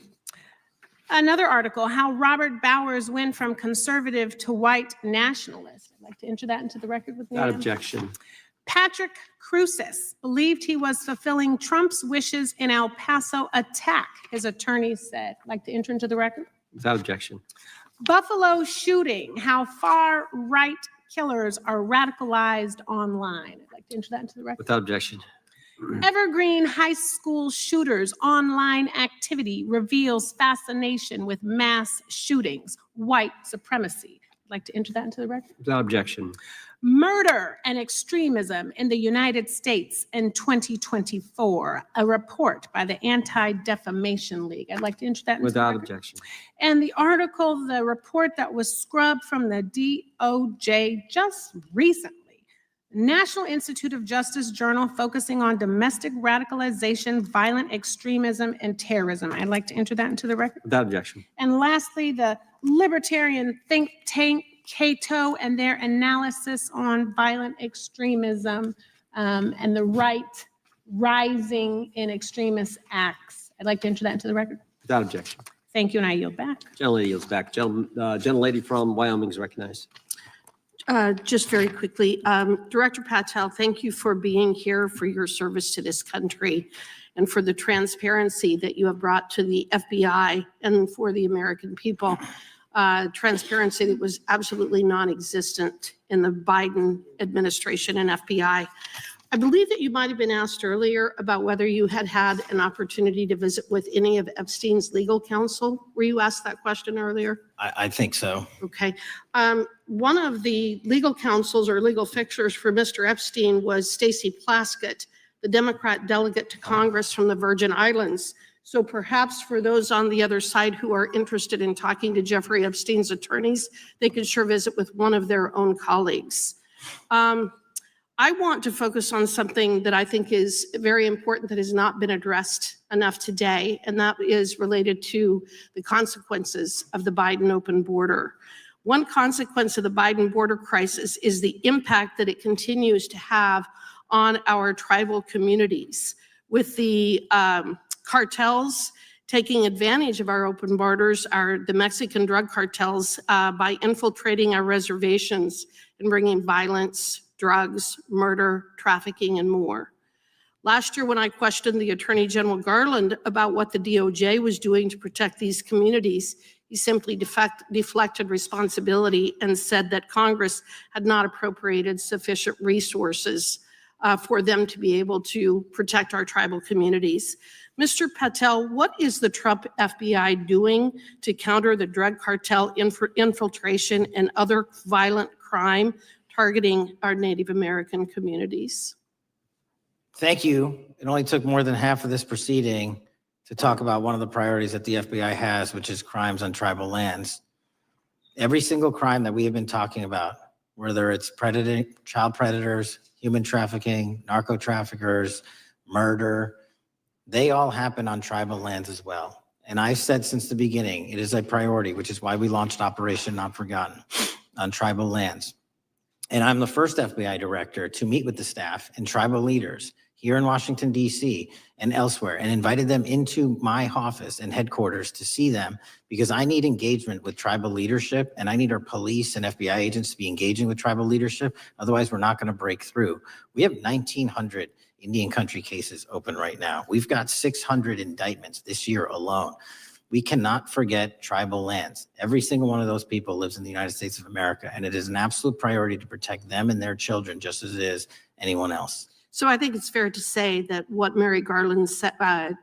Another article, how Robert Bowers went from conservative to white nationalist. I'd like to enter that into the record with me. Without objection. Patrick Cruces believed he was fulfilling Trump's wishes in El Paso attack, his attorney said. I'd like to enter into the record. Without objection. Buffalo shooting, how far-right killers are radicalized online. I'd like to enter that into the record. Without objection. Evergreen High School shooters online activity reveals fascination with mass shootings, white supremacy. I'd like to enter that into the record. Without objection. Murder and extremism in the United States in 2024, a report by the Anti-Defamation League. I'd like to enter that into the Without record. objection. And the article, the report that was scrubbed from the DOJ just recently. National Institute of Justice Journal focusing on domestic radicalization, violent extremism, and terrorism. I'd like to enter that into the record. Without objection. And lastly, the libertarian think tank Cato and their analysis on violent extremism and the right rising in extremist acts. I'd like to enter that into the record. Without objection. Thank you, and I yield back. Gentlelady yields back. Gentlelady from Wyoming is recognized. Just very quickly, Director Patel, thank you for being here, for your service to this country, and for the transparency that you have brought to the FBI and for the American people. Transparency that was absolutely non-existent in the Biden administration and FBI. I believe that you might have been asked earlier about whether you had had an opportunity to visit with any of Epstein's legal counsel. Were you asked that question earlier? I think so. Okay. One of the legal counsels or legal fixers for Mr. Epstein was Stacey Plaskett, the Democrat delegate to Congress from the Virgin Islands. So perhaps for those on the other side who are interested in talking to Jeffrey Epstein's attorneys, they could sure visit with one of their own colleagues. I want to focus on something that I think is very important that has not been addressed enough today, and that is related to the consequences of the Biden open border. One consequence of the Biden border crisis is the impact that it continues to have on our tribal communities, with the cartels taking advantage of our open borders, the Mexican drug cartels, by infiltrating our reservations and bringing violence, drugs, murder, trafficking, and more. Last year, when I questioned the Attorney General Garland about what the DOJ was doing to protect these communities, he simply deflected responsibility and said that Congress had not appropriated sufficient resources for them to be able to protect our tribal communities. Mr. Patel, what is the Trump FBI doing to counter the drug cartel infiltration and other violent crime targeting our Native American communities? Thank you. It only took more than half of this proceeding to talk about one of the priorities that the FBI has, which is crimes on tribal lands. Every single crime that we have been talking about, whether it's child predators, human trafficking, narco traffickers, murder, they all happen on tribal lands as well. And I've said since the beginning, it is a priority, which is why we launched Operation Not Forgotten on tribal lands. And I'm the first FBI director to meet with the staff and tribal leaders here in Washington, D.C. and elsewhere, and invited them into my office and headquarters to see them, because I need engagement with tribal leadership, and I need our police and FBI agents to be engaging with tribal leadership. Otherwise, we're not going to break through. We have 1,900 Indian country cases open right now. We've got 600 indictments this year alone. We cannot forget tribal lands. Every single one of those people lives in the United States of America, and it is an absolute priority to protect them and their children just as it is anyone else. So I think it's fair to say that what Mary Garland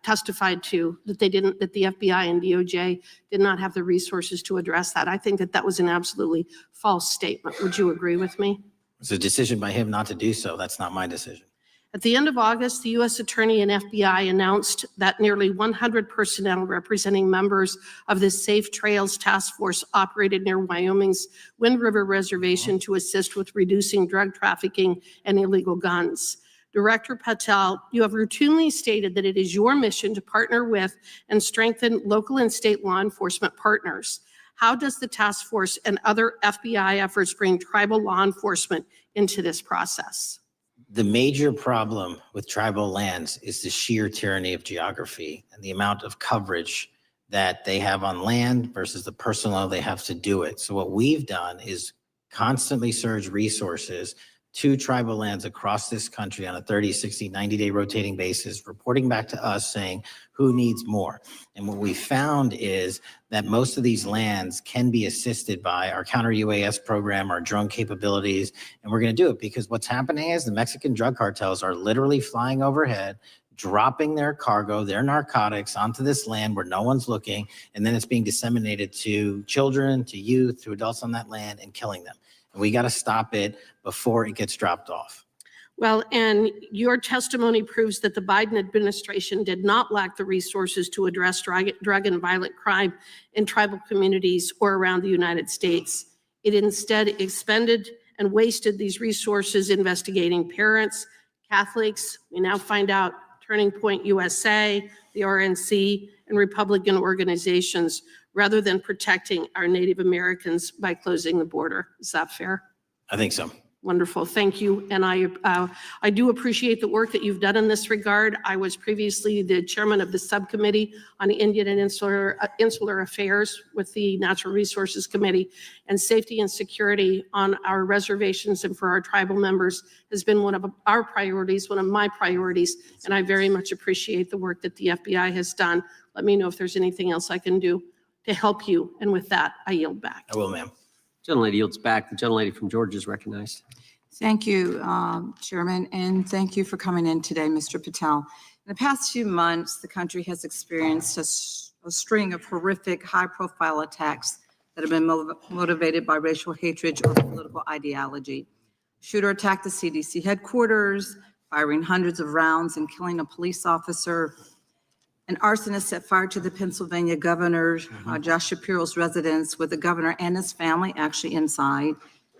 testified to, that the FBI and DOJ did not have the resources to address that. I think that that was an absolutely false statement. Would you agree with me? It's a decision by him not to do so. That's not my decision. At the end of August, the U.S. Attorney and FBI announced that nearly 100 personnel representing members of the Safe Trails Task Force operated near Wyoming's Wind River Reservation to assist with reducing drug trafficking and illegal guns. Director Patel, you have routinely stated that it is your mission to partner with and strengthen local and state law enforcement partners. How does the task force and other FBI efforts bring tribal law enforcement into this process? The major problem with tribal lands is the sheer tyranny of geography and the amount of coverage that they have on land versus the personnel they have to do it. So what we've done is constantly surge resources to tribal lands across this country on a 30, 60, 90-day rotating basis, reporting back to us saying who needs more. And what we found is that most of these lands can be assisted by our counter-UAS program, our drone capabilities, and we're going to do it because what's happening is the Mexican drug cartels are literally flying overhead, dropping their cargo, their narcotics onto this land where no one's looking, and then it's being disseminated to children, to youth, to adults on that land and killing them. And we got to stop it before it gets dropped off. Well, and your testimony proves that the Biden administration did not lack the resources to address drug and violent crime in tribal communities or around the United States. It instead expended and wasted these resources investigating parents, Catholics. We now find out Turning Point USA, the RNC, and Republican organizations, rather than protecting our Native Americans by closing the border. Is that fair? I think so. Wonderful, thank you. And I do appreciate the work that you've done in this regard. I was previously the chairman of the subcommittee on Indian and Insular Affairs with the Natural Resources Committee, and safety and security on our reservations and for our tribal members has been one of our priorities, one of my priorities, and I very much appreciate the work that the FBI has done. Let me know if there's anything else I can do to help you. And with that, I yield back. I will, ma'am. Gentlelady yields back. The gentlelady from Georgia is recognized. Thank you, Chairman, and thank you for coming in today, Mr. Patel. In the past few months, the country has experienced a string of horrific, high-profile attacks that have been motivated by racial hatred or political ideology. Shooter attacked the CDC headquarters, firing hundreds of rounds and killing a police officer. An arsonist set fire to the Pennsylvania governor, Josh Shapiro's residence, with the governor and his family actually inside.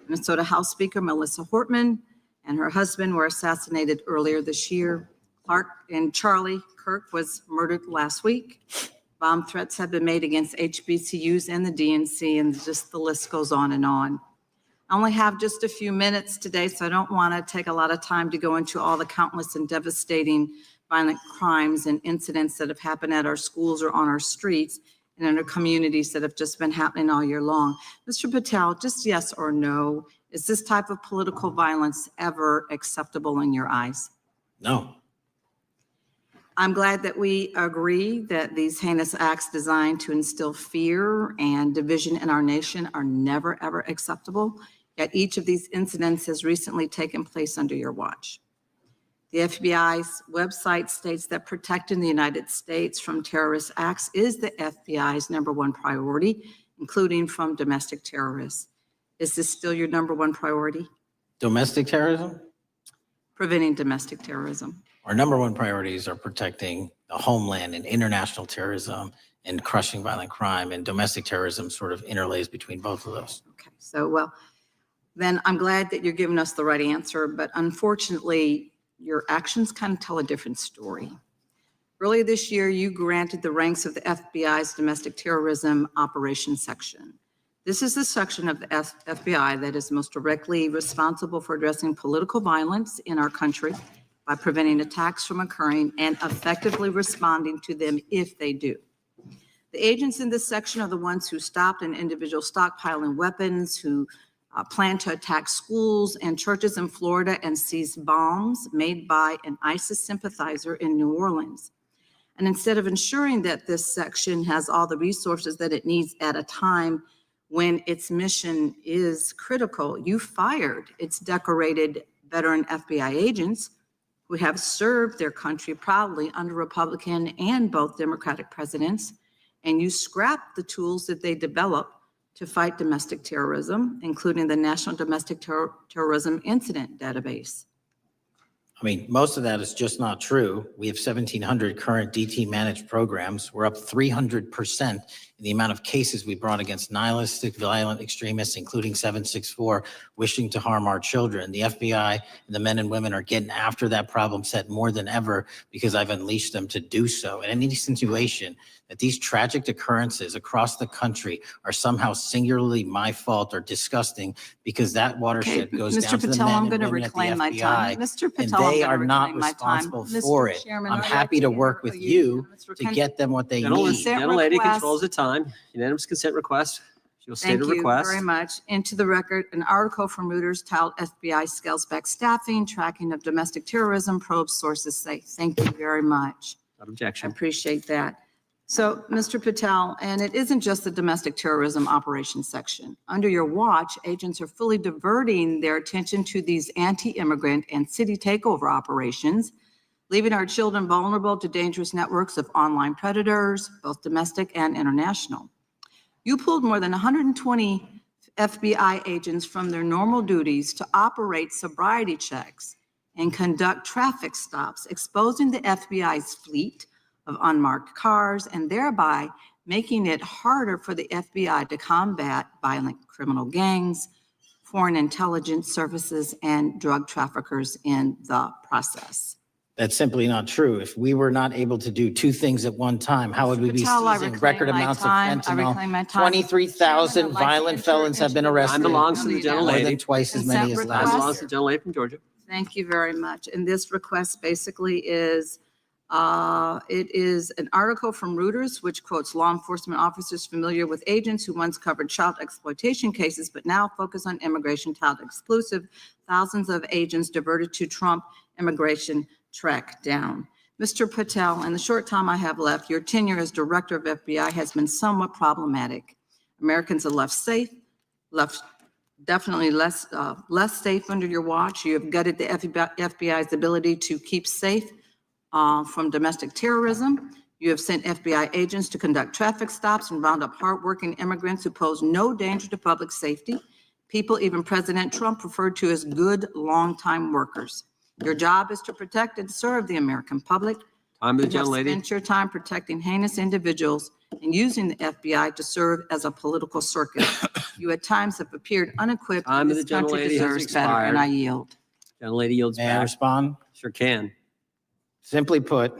Minnesota House Speaker Melissa Hortman and her husband were assassinated earlier this year. Clark and Charlie Kirk was murdered last week. Bomb threats have been made against HBCUs and the DNC, and just the list goes on and on. I only have just a few minutes today, so I don't want to take a lot of time to go into all the countless and devastating violent crimes and incidents that have happened at our schools or on our streets and in our communities that have just been happening all year long. Mr. Patel, just yes or no, is this type of political violence ever acceptable in your eyes? No. I'm glad that we agree that these heinous acts designed to instill fear and division in our nation are never, ever acceptable. Yet each of these incidents has recently taken place under your watch. The FBI's website states that protecting the United States from terrorist acts is the FBI's #1 priority, including from domestic terrorists. Is this still your #1 priority? Domestic terrorism? Preventing domestic terrorism. Our #1 priorities are protecting the homeland and international terrorism and crushing violent crime, and domestic terrorism sort of interlays between both of those. Okay, so well, then I'm glad that you're giving us the right answer, but unfortunately, your actions kind of tell a different story. Earlier this year, you granted the ranks of the FBI's Domestic Terrorism Operations Section. This is the section of the FBI that is most directly responsible for addressing political violence in our country by preventing attacks from occurring and effectively responding to them if they do. The agents in this section are the ones who stopped an individual stockpiling weapons, who planned to attack schools and churches in Florida and seized bombs made by an ISIS sympathizer in New Orleans. And instead of ensuring that this section has all the resources that it needs at a time when its mission is critical, you fired its decorated veteran FBI agents who have served their country proudly under Republican and both Democratic presidents, and you scrapped the tools that they developed to fight domestic terrorism, including the National Domestic Terrorism Incident Database? I mean, most of that is just not true. We have 1,700 current DT managed programs. We're up 300% in the amount of cases we brought against nihilistic, violent extremists, including 764, wishing to harm our children. The FBI and the men and women are getting after that problem set more than ever because I've unleashed them to do so. And any situation that these tragic occurrences across the country are somehow singularly my fault or disgusting because that watershed goes Mr. down to the Patel, men I'm and going to women at the reclaim my time. FBI. Mr. And Patel, I'm they going are to not reclaim my time. responsible Mr. for it. Chairman, I'm I'd happy like to hear work with you. you Mr. to Consent- get them what they Gentle need. Lady request. controls the time. Unanimous consent request. She'll state Thank a you request. very much. Into the record, an article from Reuters titled FBI Scales Back Staffing, Tracking of Domestic Terrorism, Probes Sources Say. Thank you very much. Without I objection. appreciate that. So, Mr. Patel, and it isn't just the domestic terrorism operations section. Under your watch, agents are fully diverting their attention to these anti-immigrant and city takeover operations, leaving our children vulnerable to dangerous networks of online predators, both domestic and international. You pulled more than 120 FBI agents from their normal duties to operate sobriety checks and conduct traffic stops, exposing the FBI's fleet of unmarked cars and thereby making it harder for the FBI to combat violent criminal gangs, foreign intelligence services, and drug traffickers in the process. That's simply not true. If we were not able to do two things at one time, how would we be Patel, I seizing reclaim record my amounts of time. I reclaim my fentanyl? time. 23,000 Chairman, I'd like to violent enter felons have been into the arrested. Time belongs to the More More gentlelady. than twice as many as Consent last Time request. belongs to year. the gentlelady from Georgia. Thank you very much. And this request basically is, it is an article from Reuters, which quotes law enforcement officers familiar with agents who once covered child exploitation cases, but now focus on immigration child exclusive. Thousands of agents diverted to Trump immigration track down. Mr. Patel, in the short time I have left, your tenure as director of FBI has been somewhat problematic. Americans are left safe, left definitely less safe under your watch. You have gutted the FBI's ability to keep safe from domestic terrorism. You have sent FBI agents to conduct traffic stops and round up hardworking immigrants who pose no danger to public safety. People even President Trump referred to as good longtime workers. Your job is to protect and serve the American public. Time to the You have gentlelady. spent your time protecting heinous individuals and using the FBI to serve as a political circus. You at times have appeared unequipped. Time to This the country gentlelady has deserves better, and I expired. yield. Gentlelady yields May I back. respond? Sure can. Simply put,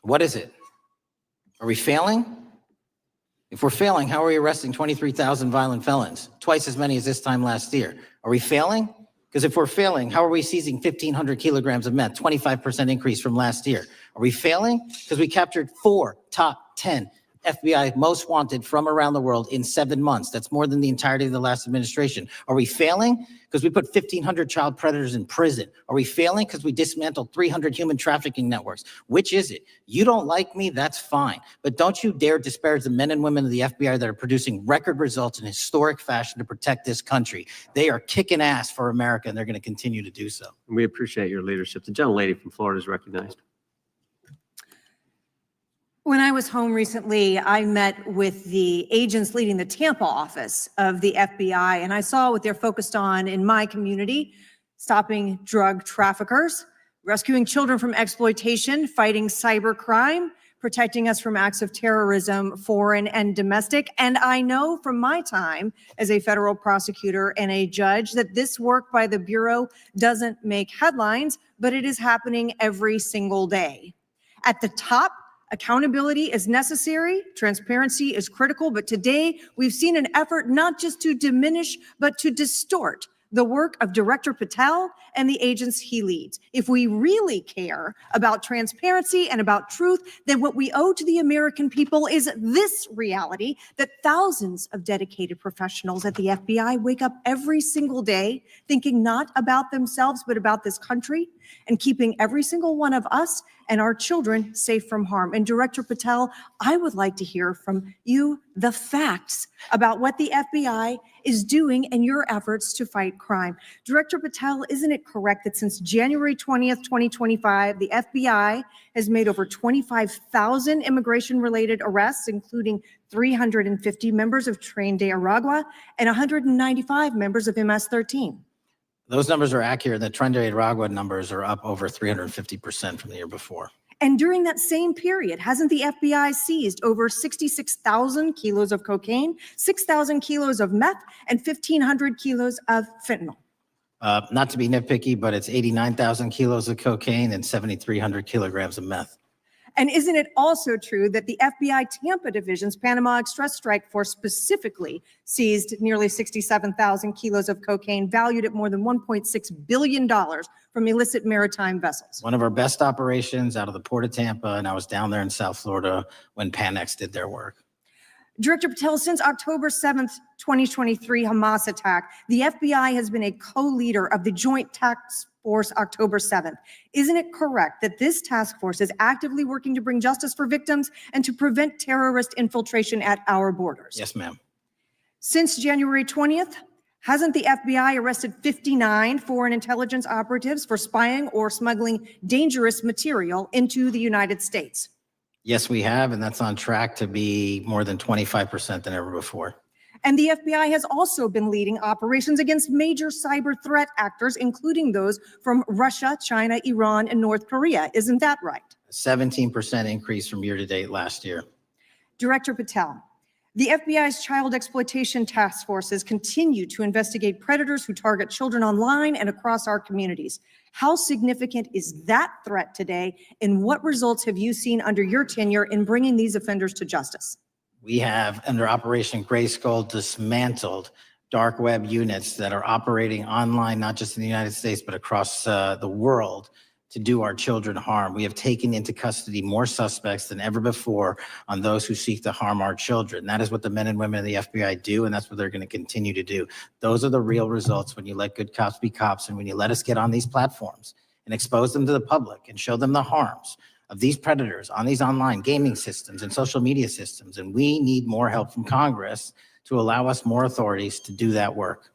what is it? Are we failing? If we're failing, how are we arresting 23,000 violent felons? Twice as many as this time last year. Are we failing? Because if we're failing, how are we seizing 1,500 kilograms of meth, 25% increase from last year? Are we failing? Because we captured 4 top 10 FBI most wanted from around the world in 7 months. That's more than the entirety of the last administration. Are we failing? Because we put 1,500 child predators in prison. Are we failing? Because we dismantled 300 human trafficking networks. Which is it? You don't like me, that's fine. But don't you dare disparage the men and women of the FBI that are producing record results in historic fashion to protect this country. They are kicking ass for America, and they're going to continue to do so. We appreciate your leadership. The gentlelady from Florida is recognized. When I was home recently, I met with the agents leading the Tampa office of the FBI, and I saw what they're focused on in my community: stopping drug traffickers, rescuing children from exploitation, fighting cybercrime, protecting us from acts of terrorism, foreign and domestic. And I know from my time as a federal prosecutor and a judge that this work by the Bureau doesn't make headlines, but it is happening every single day. At the top, accountability is necessary, transparency is critical, but today we've seen an effort not just to diminish, but to distort the work of Director Patel and the agents he leads. If we really care about transparency and about truth, then what we owe to the American people is this reality: that thousands of dedicated professionals at the FBI wake up every single day thinking not about themselves, but about this country. and keeping every single one of us and our children safe from harm. And Director Patel, I would like to hear from you the facts about what the FBI is doing in your efforts to fight crime. Director Patel, isn't it correct that since January 20th, 2025, the FBI has made over 25,000 immigration-related arrests, including 350 members of Tren de Aragua and 195 members of MS-13? Those numbers are accurate. The Tren de Aragua numbers are up over 350% from the year before. And during that same period, hasn't the FBI seized over 66,000 kilos of cocaine, 6,000 kilos of meth, and 1,500 kilos of fentanyl? Not to be nitpicky, but it's 89,000 kilos of cocaine and 7,300 kilograms of meth. And isn't it also true that the FBI Tampa Division's Panama Express Strike Force specifically seized nearly 67,000 kilos of cocaine valued at more than $1.6 billion from illicit maritime vessels? One of our best operations out of the Port of Tampa, and I was down there in South Florida when Panex did their work. Director Patel, since October 7th, 2023 Hamas attack, the FBI has been a co-leader of the Joint Task Force October 7th. Isn't it correct that this task force is actively working to bring justice for victims and to prevent terrorist infiltration at our borders? Yes, ma'am. Since January 20th, hasn't the FBI arrested 59 foreign intelligence operatives for spying or smuggling dangerous material into the United States? Yes, we have, and that's on track to be more than 25% than ever before. And the FBI has also been leading operations against major cyber threat actors, including those from Russia, China, Iran, and North Korea. Isn't that right? A 17% increase from year to date last year. Director Patel, the FBI's child exploitation task forces continue to investigate predators who target children online and across our communities. How significant is that threat today, and what results have you seen under your tenure in bringing these offenders to justice? We have, under Operation Grayskull, dismantled dark web units that are operating online, not just in the United States, but across the world to do our children harm. We have taken into custody more suspects than ever before on those who seek to harm our children. That is what the men and women of the FBI do, and that's what they're going to continue to do. Those are the real results when you let good cops be cops and when you let us get on these platforms and expose them to the public and show them the harms of these predators on these online gaming systems and social media systems. And we need more help from Congress to allow us more authorities to do that work.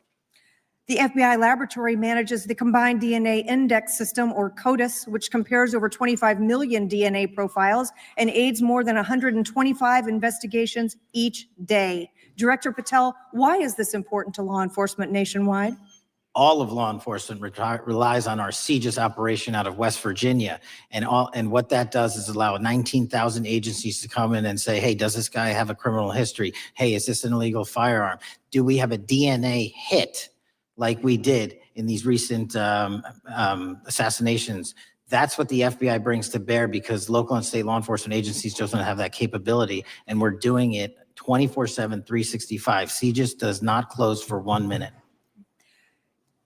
The FBI laboratory manages the Combined DNA Index System, or CODIS, which compares over 25 million DNA profiles and aids more than 125 investigations each day. Director Patel, why is this important to law enforcement nationwide? All of law enforcement relies on our CJIS operation out of West Virginia. And what that does is allow 19,000 agencies to come in and say, hey, does this guy have a criminal history? Hey, is this an illegal firearm? Do we have a DNA hit like we did in these recent assassinations? That's what the FBI brings to bear, because local and state law enforcement agencies just don't have that capability. And we're doing it 24/7, 365. CJIS does not close for 1 minute.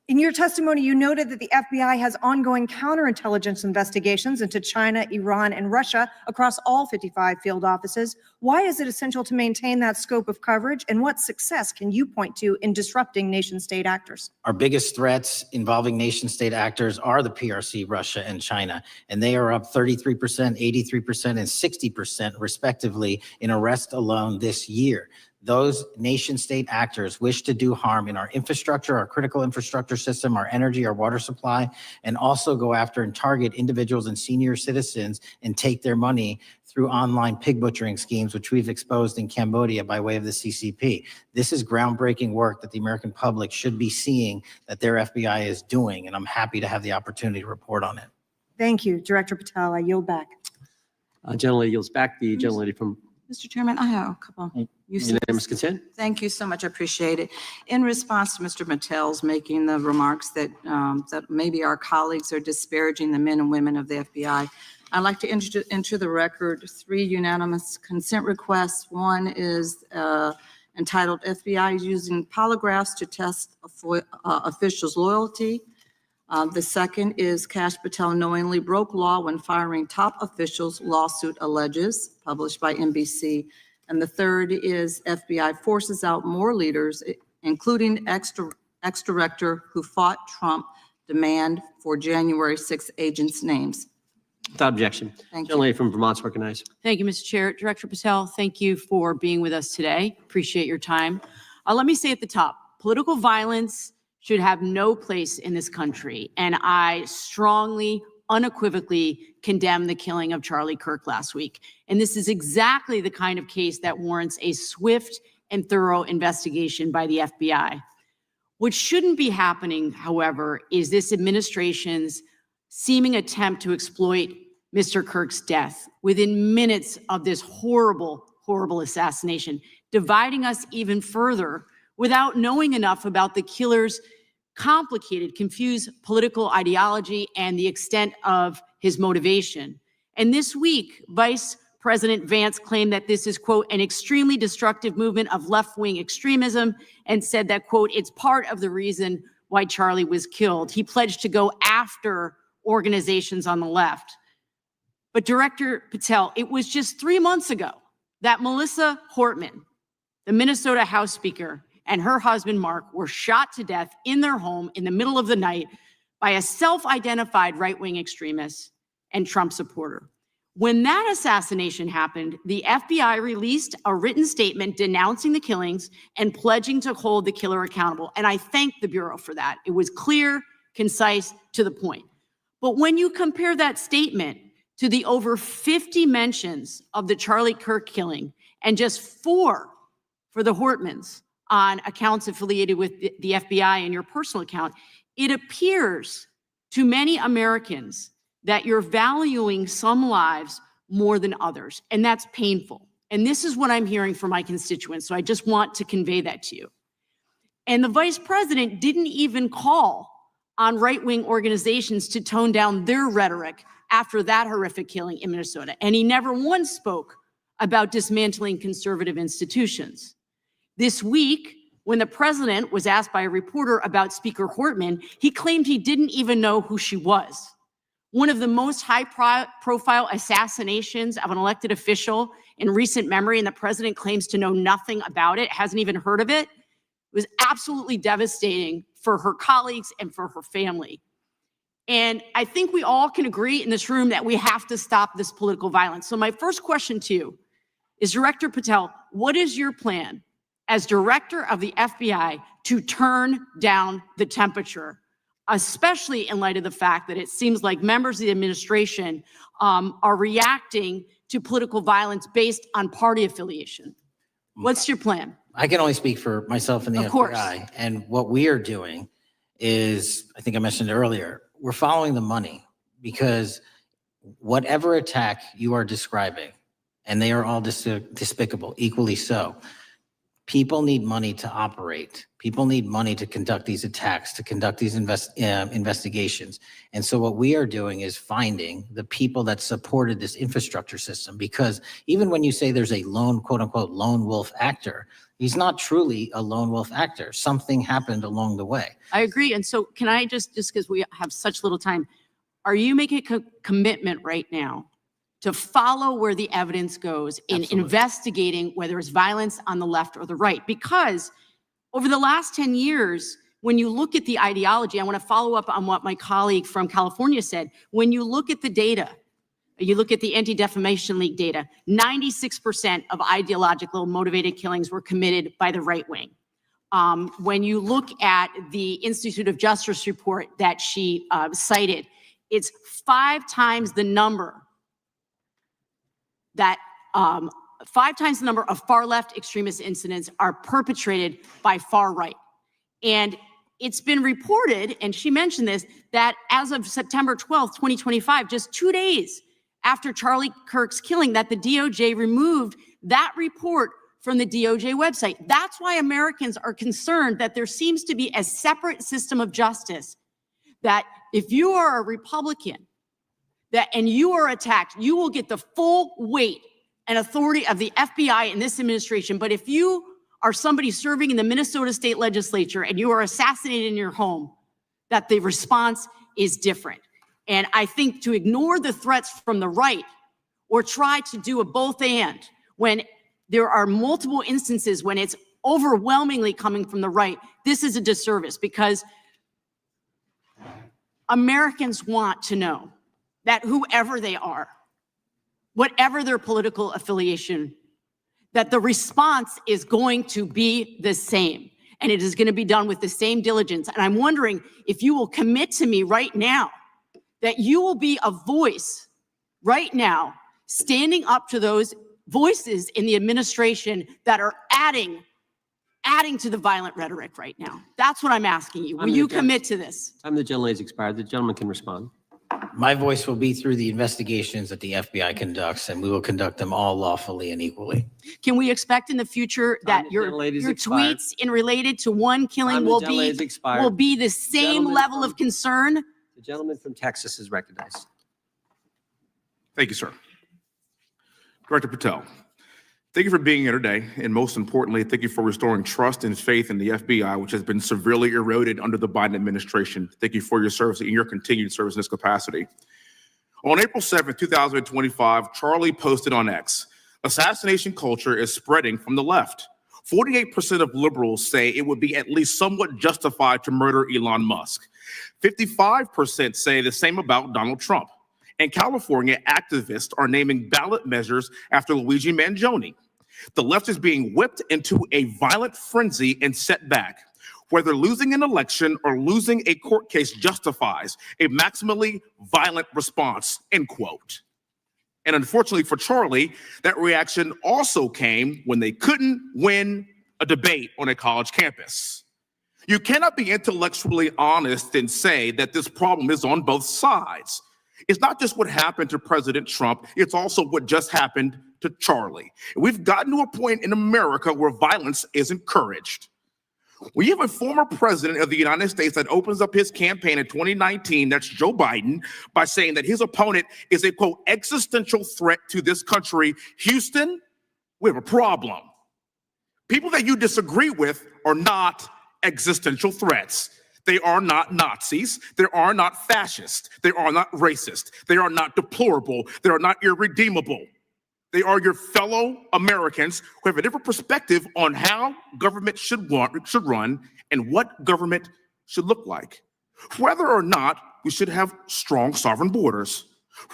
In your testimony, you noted that the FBI has ongoing counterintelligence investigations into China, Iran, and Russia across all 55 field offices. Why is it essential to maintain that scope of coverage, and what success can you point to in disrupting nation-state actors? Our biggest threats involving nation-state actors are the PRC, Russia, and China, and they are up 33%, 83%, and 60% respectively in arrest alone this year. Those nation-state actors wish to do harm in our infrastructure, our critical infrastructure system, our energy, our water supply, and also go after and target individuals and senior citizens and take their money through online pig butchering schemes, which we've exposed in Cambodia by way of the CCP. This is groundbreaking work that the American public should be seeing that their FBI is doing, and I'm happy to have the opportunity to report on it. Thank you, Director Patel. I yield back. Gentlelady yields back. The gentlelady from Mr. Chairman, I have a couple. unanimous consent. Thank you so much. I appreciate it. In response to Mr. Patel's making the remarks that that maybe our colleagues are disparaging the men and women of the FBI, I'd like to enter the record 3 unanimous consent requests. One is entitled FBI using polygraphs to test officials' loyalty. The second is Kash Patel knowingly broke law when firing top officials, lawsuit alleges, published by NBC. And the third is FBI forces out more leaders, including ex-director who fought Trump demand for January 6 agents' names. Without objection. Thank you. Gentlelady from Vermont's recognized. Thank you, Mr. Chair. Director Patel, thank you for being with us today. Appreciate your time. Let me say at the top, political violence should have no place in this country. And I strongly, unequivocally condemn the killing of Charlie Kirk last week. And this is exactly the kind of case that warrants a swift and thorough investigation by the FBI. What shouldn't be happening, however, is this administration's seeming attempt to exploit Mr. Kirk's death within minutes of this horrible, horrible assassination, dividing us even further without knowing enough about the killer's complicated, confused political ideology and the extent of his motivation. And this week, Vice President Vance claimed that this is, quote, an extremely destructive movement of left-wing extremism, and said that, quote, it's part of the reason why Charlie was killed. He pledged to go after organizations on the left. But Director Patel, it was just 3 months ago that Melissa Hortman, the Minnesota House Speaker, and her husband, Mark, were shot to death in their home in the middle of the night by a self-identified right-wing extremist and Trump supporter. When that assassination happened, the FBI released a written statement denouncing the killings and pledging to hold the killer accountable. And I thank the Bureau for that. It was clear, concise, to the point. But when you compare that statement to the over 50 mentions of the Charlie Kirk killing and just 4 for the Hortmans on accounts affiliated with the FBI and your personal account, it appears to many Americans that you're valuing some lives more than others, and that's painful. And this is what I'm hearing from my constituents, so I just want to convey that to you. And the Vice President didn't even call on right-wing organizations to tone down their rhetoric after that horrific killing in Minnesota. And he never once spoke about dismantling conservative institutions. This week, when the president was asked by a reporter about Speaker Hortman, he claimed he didn't even know who she was. One of the most high-profile assassinations of an elected official in recent memory, and the president claims to know nothing about it, hasn't even heard of it. It was absolutely devastating for her colleagues and for her family. And I think we all can agree in this room that we have to stop this political violence. So my first question to you is, Director Patel, what is your plan as director of the FBI to turn down the temperature, especially in light of the fact that it seems like members of the administration are reacting to political violence based on party affiliation? What's your plan? I can only speak for myself and the Of course. FBI. And what we are doing is, I think I mentioned earlier, we're following the money, because whatever attack you are describing, and they are all despicable, equally so, people need money to operate. People need money to conduct these attacks, to conduct these investigations. And so what we are doing is finding the people that supported this infrastructure system, because even when you say there's a lone, quote unquote, lone wolf actor, he's not truly a lone wolf actor. Something happened along the way. I agree. And so can I just because we have such little time, are you making a commitment right now to follow where the evidence goes in investigating whether it's violence on the left or the right? Because over the last 10 years, when you look at the ideology, I want to follow up on what my colleague from California said. When you look at the data, you look at the Anti-Defamation League data, 96% of ideological motivated killings were committed by the right wing. When you look at the Institute of Justice report that she cited, it's 5 times the number that 5 times the number of far left extremist incidents are perpetrated by far right. And it's been reported, and she mentioned this, that as of September 12th, 2025, just 2 days after Charlie Kirk's killing, that the DOJ removed that report from the DOJ website. That's why Americans are concerned that there seems to be a separate system of justice, that if you are a Republican and you are attacked, you will get the full weight and authority of the FBI in this administration. But if you are somebody serving in the Minnesota State Legislature and you are assassinated in your home, that the response is different. And I think to ignore the threats from the right or try to do a both and when there are multiple instances when it's overwhelmingly coming from the right, this is a disservice, because Americans want to know that whoever they are, whatever their political affiliation, that the response is going to be the same. And it is going to be done with the same diligence. And I'm wondering if you will commit to me right now that you will be a voice right now standing up to those voices in the administration that are adding to the violent rhetoric right now. That's what I'm asking you. Will you commit to this? Time of the gentlelady has expired. The gentleman can respond. My voice will be through the investigations that the FBI conducts, and we will conduct them all lawfully and equally. Can we expect in the future that your expired. tweets in related to one killing Time of will the gentlelady has expired. be the same Gentleman level from- of concern? The gentleman from Texas is recognized. Thank you, sir. Director Patel, thank you for being here today. And most importantly, thank you for restoring trust and faith in the FBI, which has been severely eroded under the Biden administration. Thank you for your service and your continued service in this capacity. On April 7th, 2025, Charlie posted on X, assassination culture is spreading from the left. 48% of liberals say it would be at least somewhat justified to murder Elon Musk. 55% say the same about Donald Trump. And California activists are naming ballot measures after Luigi Mangione. The left is being whipped into a violent frenzy and set back. Whether losing an election or losing a court case justifies a maximally violent response, end quote. And unfortunately for Charlie, that reaction also came when they couldn't win a debate on a college campus. You cannot be intellectually honest and say that this problem is on both sides. It's not just what happened to President Trump, it's also what just happened to Charlie. We've gotten to a point in America where violence is encouraged. We have a former president of the United States that opens up his campaign in 2019, that's Joe Biden, by saying that his opponent is a, quote, existential threat to this country. Houston, we have a problem. People that you disagree with are not existential threats. They are not Nazis. They are not fascist. They are not racist. They are not deplorable. They are not irredeemable. They are your fellow Americans who have a different perspective on how government should run and what government should look like. Whether or not we should have strong sovereign borders,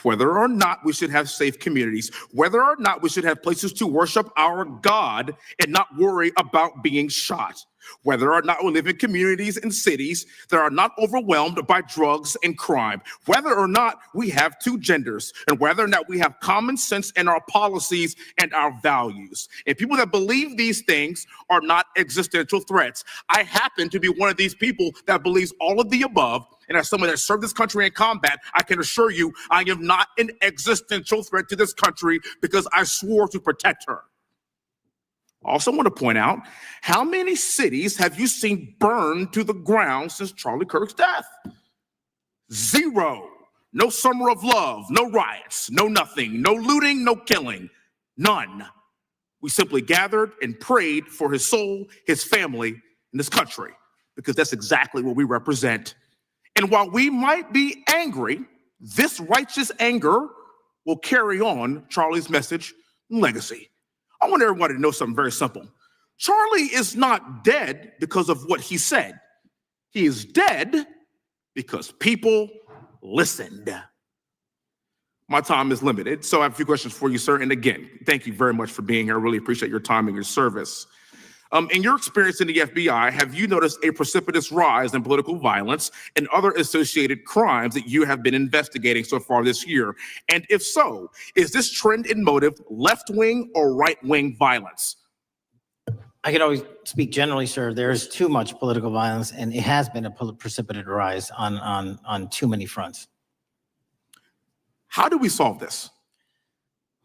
whether or not we should have safe communities, whether or not we should have places to worship our God and not worry about being shot, whether or not we live in communities and cities that are not overwhelmed by drugs and crime, whether or not we have two genders, and whether or not we have common sense in our policies and our values. And people that believe these things are not existential threats. I happen to be one of these people that believes all of the above, and as someone that served this country in combat, I can assure you I am not an existential threat to this country because I swore to protect her. I also want to point out, how many cities have you seen burned to the ground since Charlie Kirk's death? Zero. No summer of love, no riots, no nothing, no looting, no killing, none. We simply gathered and prayed for his soul, his family, and this country, because that's exactly what we represent. And while we might be angry, this righteous anger will carry on Charlie's message and legacy. I want everybody to know something very simple. Charlie is not dead because of what he said. He is dead because people listened. My time is limited, so I have a few questions for you, sir. And again, thank you very much for being here. I really appreciate your time and your service. In your experience in the FBI, have you noticed a precipitous rise in political violence and other associated crimes that you have been investigating so far this year? And if so, is this trend in motive left-wing or right-wing violence? I can always speak generally, sir. There is too much political violence, and it has been a precipitous rise on too many fronts. How do we solve this?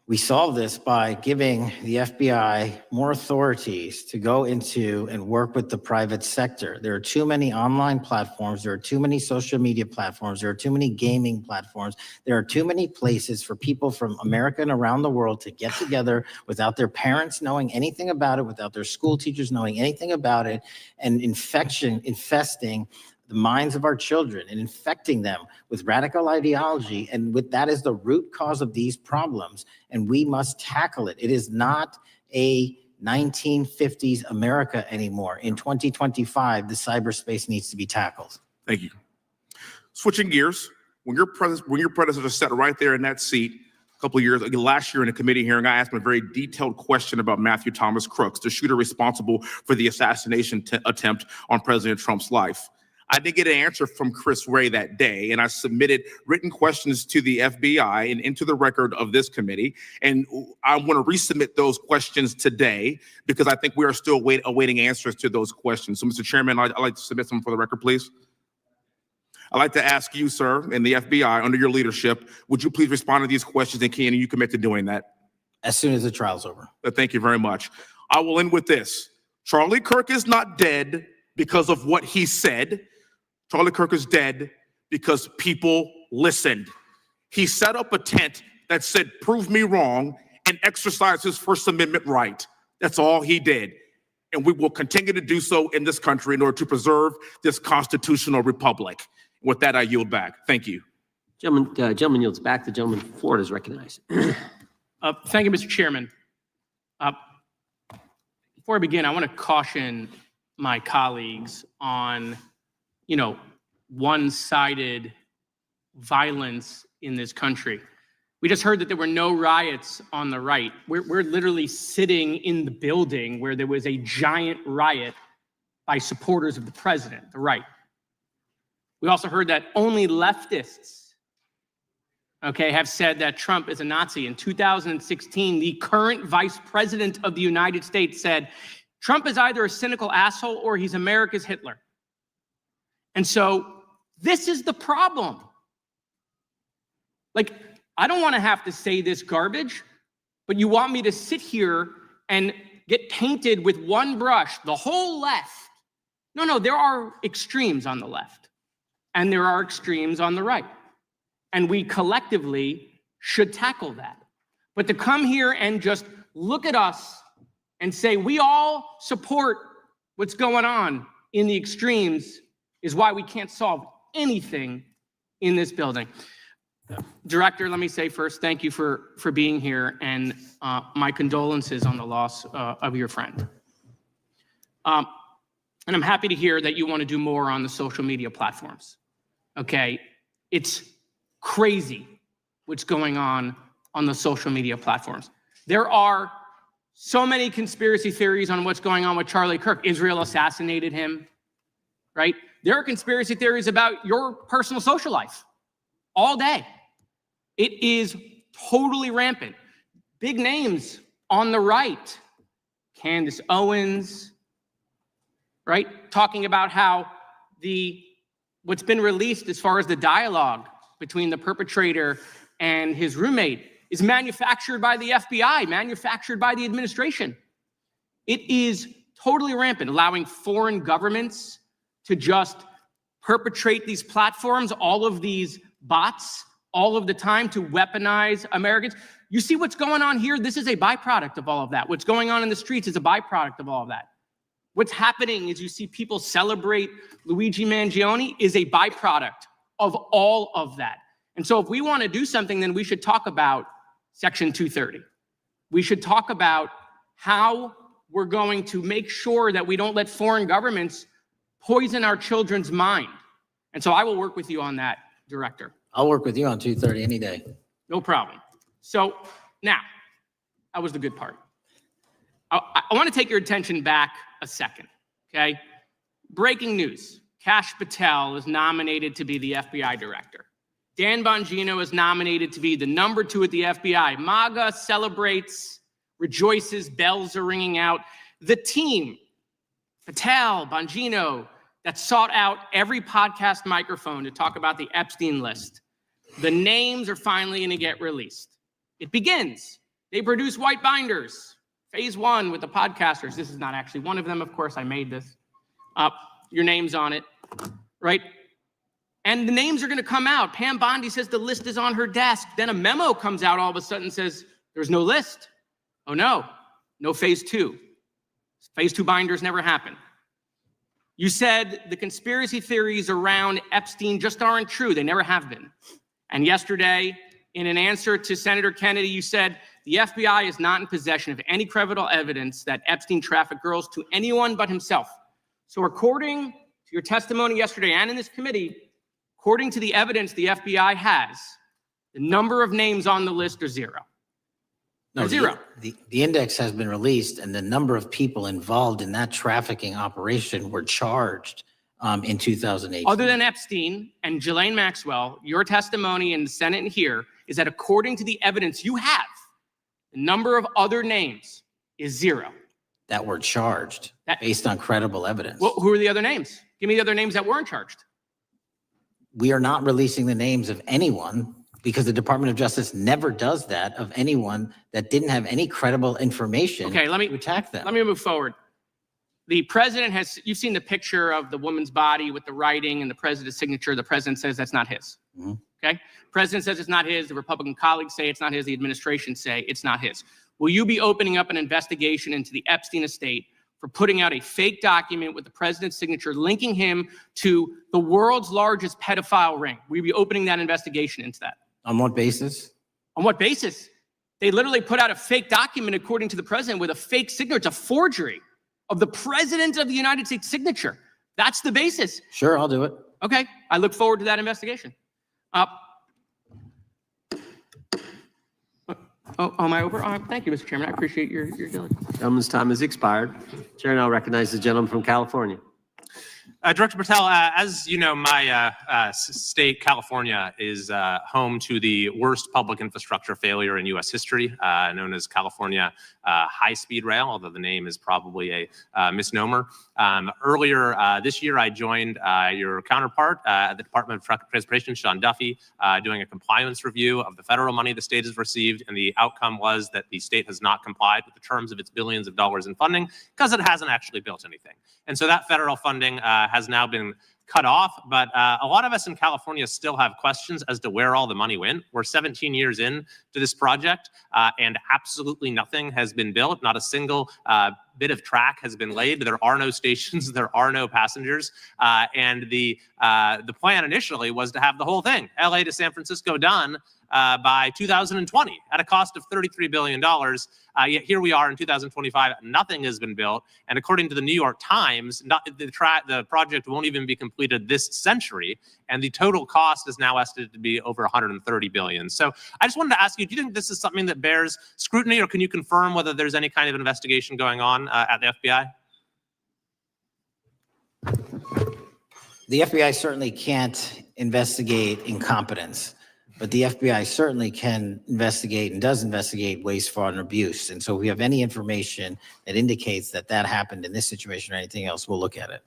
We solve this by giving the FBI more authorities to go into and work with the private sector. There are too many online platforms. There are too many social media platforms. There are too many gaming platforms. There are too many places for people from America and around the world to get together without their parents knowing anything about it, without their school teachers knowing anything about it, and infesting the minds of our children and infecting them with radical ideology. And with that is the root cause of these problems. And we must tackle it. It is not a 1950s America anymore. In 2025, the cyberspace needs to be tackled. Thank you. Switching gears, when your predecessor sat right there in that seat a couple of years, last year in a committee hearing, I asked him a very detailed question about Matthew Thomas Crooks, the shooter responsible for the assassination attempt on President Trump's life. I did get an answer from Chris Wray that day, and I submitted written questions to the FBI and into the record of this committee. And I want to resubmit those questions today because I think we are still awaiting answers to those questions. So, Mr. Chairman, I'd like to submit some for the record, please. I'd like to ask you, sir, and the FBI, under your leadership, would you please respond to these questions, and can you commit to doing that? As soon as the trial's over. Thank you very much. I will end with this. Charlie Kirk is not dead because of what he said. Charlie Kirk is dead because people listened. He set up a tent that said, "Prove me wrong," and exercised his First Amendment right. That's all he did. And we will continue to do so in this country in order to preserve this constitutional republic. With that, I yield back. Thank you. Gentleman yields back. The gentleman from Florida is recognized. Thank you, Mr. Chairman. Before I begin, I want to caution my colleagues on, one-sided violence in this country. We just heard that there were no riots on the right. We're literally sitting in the building where there was a giant riot by supporters of the president, the right. We also heard that only leftists, have said that Trump is a Nazi. In 2016, the current vice president of the United States said, Trump is either a cynical asshole or he's America's Hitler. And so this is the problem. I don't want to have to say this garbage, but you want me to sit here and get painted with one brush, the whole left. No, there are extremes on the left, and there are extremes on the right. And we collectively should tackle that. But to come here and just look at us and say we all support what's going on in the extremes is why we can't solve anything in this building. Director, let me say first, thank you for being here, and my condolences on the loss of your friend. And I'm happy to hear that you want to do more on the social media platforms. It's crazy what's going on the social media platforms. There are so many conspiracy theories on what's going on with Charlie Kirk. Israel assassinated him, right? There are conspiracy theories about your personal social life all day. It is totally rampant. Big names on the right, Candace Owens, right? Talking about how what's been released as far as the dialogue between the perpetrator and his roommate is manufactured by the FBI, manufactured by the administration. It is totally rampant, allowing foreign governments to just perpetrate these platforms, all of these bots, all of the time to weaponize Americans. You see what's going on here? This is a byproduct of all of that. What's going on in the streets is a byproduct of all of that. What's happening is you see people celebrate Luigi Mangione is a byproduct of all of that. And so if we want to do something, then we should talk about Section 230. We should talk about how we're going to make sure that we don't let foreign governments poison our children's mind. And so I will work with you on that, Director. I'll work with you on 230 any day. No problem. So now, that was the good part. I want to take your attention back a second, okay? Breaking news. Kash Patel is nominated to be the FBI director. Dan Bongino is nominated to be the number 2 at the FBI. MAGA celebrates, rejoices, bells are ringing out. The team, Patel, Bongino, that sought out every podcast microphone to talk about the Epstein list. The names are finally going to get released. It begins. They produce white binders. Phase 1 with the podcasters. This is not actually one of them, of course. I made this. Your name's on it, right? And the names are going to come out. Pam Bondi says the list is on her desk. Then a memo comes out all of a sudden and says, there's no list. Oh, no phase 2. Phase 2 binders never happen. You said the conspiracy theories around Epstein just aren't true. They never have been. And yesterday, in an answer to Senator Kennedy, you said the FBI is not in possession of any credible evidence that Epstein trafficked girls to anyone but himself. So according to your testimony yesterday and in this committee, According to the evidence the FBI has, the number of names on the list are zero. No, They're zero. The index has been released and the number of people involved in that trafficking operation were charged in 2018. Other than Epstein and Ghislaine Maxwell, your testimony in the Senate and here is that according to the evidence you have, the number of other names is zero. That were charged based on credible evidence. Well, who are the other names? Give me the other names that weren't charged. We are not releasing the names of anyone because the Department of Justice never does that of anyone that didn't have any credible information Okay, to attack them. Let me move forward. The president has, you've seen the picture of the woman's body with the writing and the president's signature. The president says that's not his. Okay? President says it's not his. The Republican colleagues say it's not his. The administration say it's not his. Will you be opening up an investigation into the Epstein estate for putting out a fake document with the president's signature linking him to the world's largest pedophile ring? Will you be opening that investigation into that? On what basis? On what basis? They literally put out a fake document, according to the president, with a fake signature. It's a forgery of the president of the United States signature. That's the basis. Sure, I'll do it. Okay, I look forward to that investigation. Am I over? Thank you, Mr. Chairman. I appreciate your diligence. Gentleman's time has expired. Chair now recognizes the gentleman from California. Director Patel, as you know, my state, California, is home to the worst public infrastructure failure in U.S. history, known as California High-Speed Rail, although the name is probably a misnomer. Earlier this year, I joined your counterpart at the Department of Transportation, Sean Duffy, doing a compliance review of the federal money the state has received, and the outcome was that the state has not complied with the terms of its billions of dollars in funding because it hasn't actually built anything. And so that federal funding has now been cut off, but a lot of us in California still have questions as to where all the money went. We're 17 years in to this project, and absolutely nothing has been built. Not a single bit of track has been laid. There are no stations. There are no passengers. And the plan initially was to have the whole thing, LA to San Francisco, done by 2020 at a cost of $33 billion. Yet here we are in 2025, nothing has been built. And according to the New York Times, the project won't even be completed this century. And the total cost is now estimated to be over $130 billion. So I just wanted to ask you, do you think this is something that bears scrutiny, or can you confirm whether there's any kind of investigation going on at the FBI? The FBI certainly can't investigate incompetence, but the FBI certainly can investigate and does investigate waste, fraud, and abuse. And so if we have any information that indicates that that happened in this situation or anything else, we'll look at it.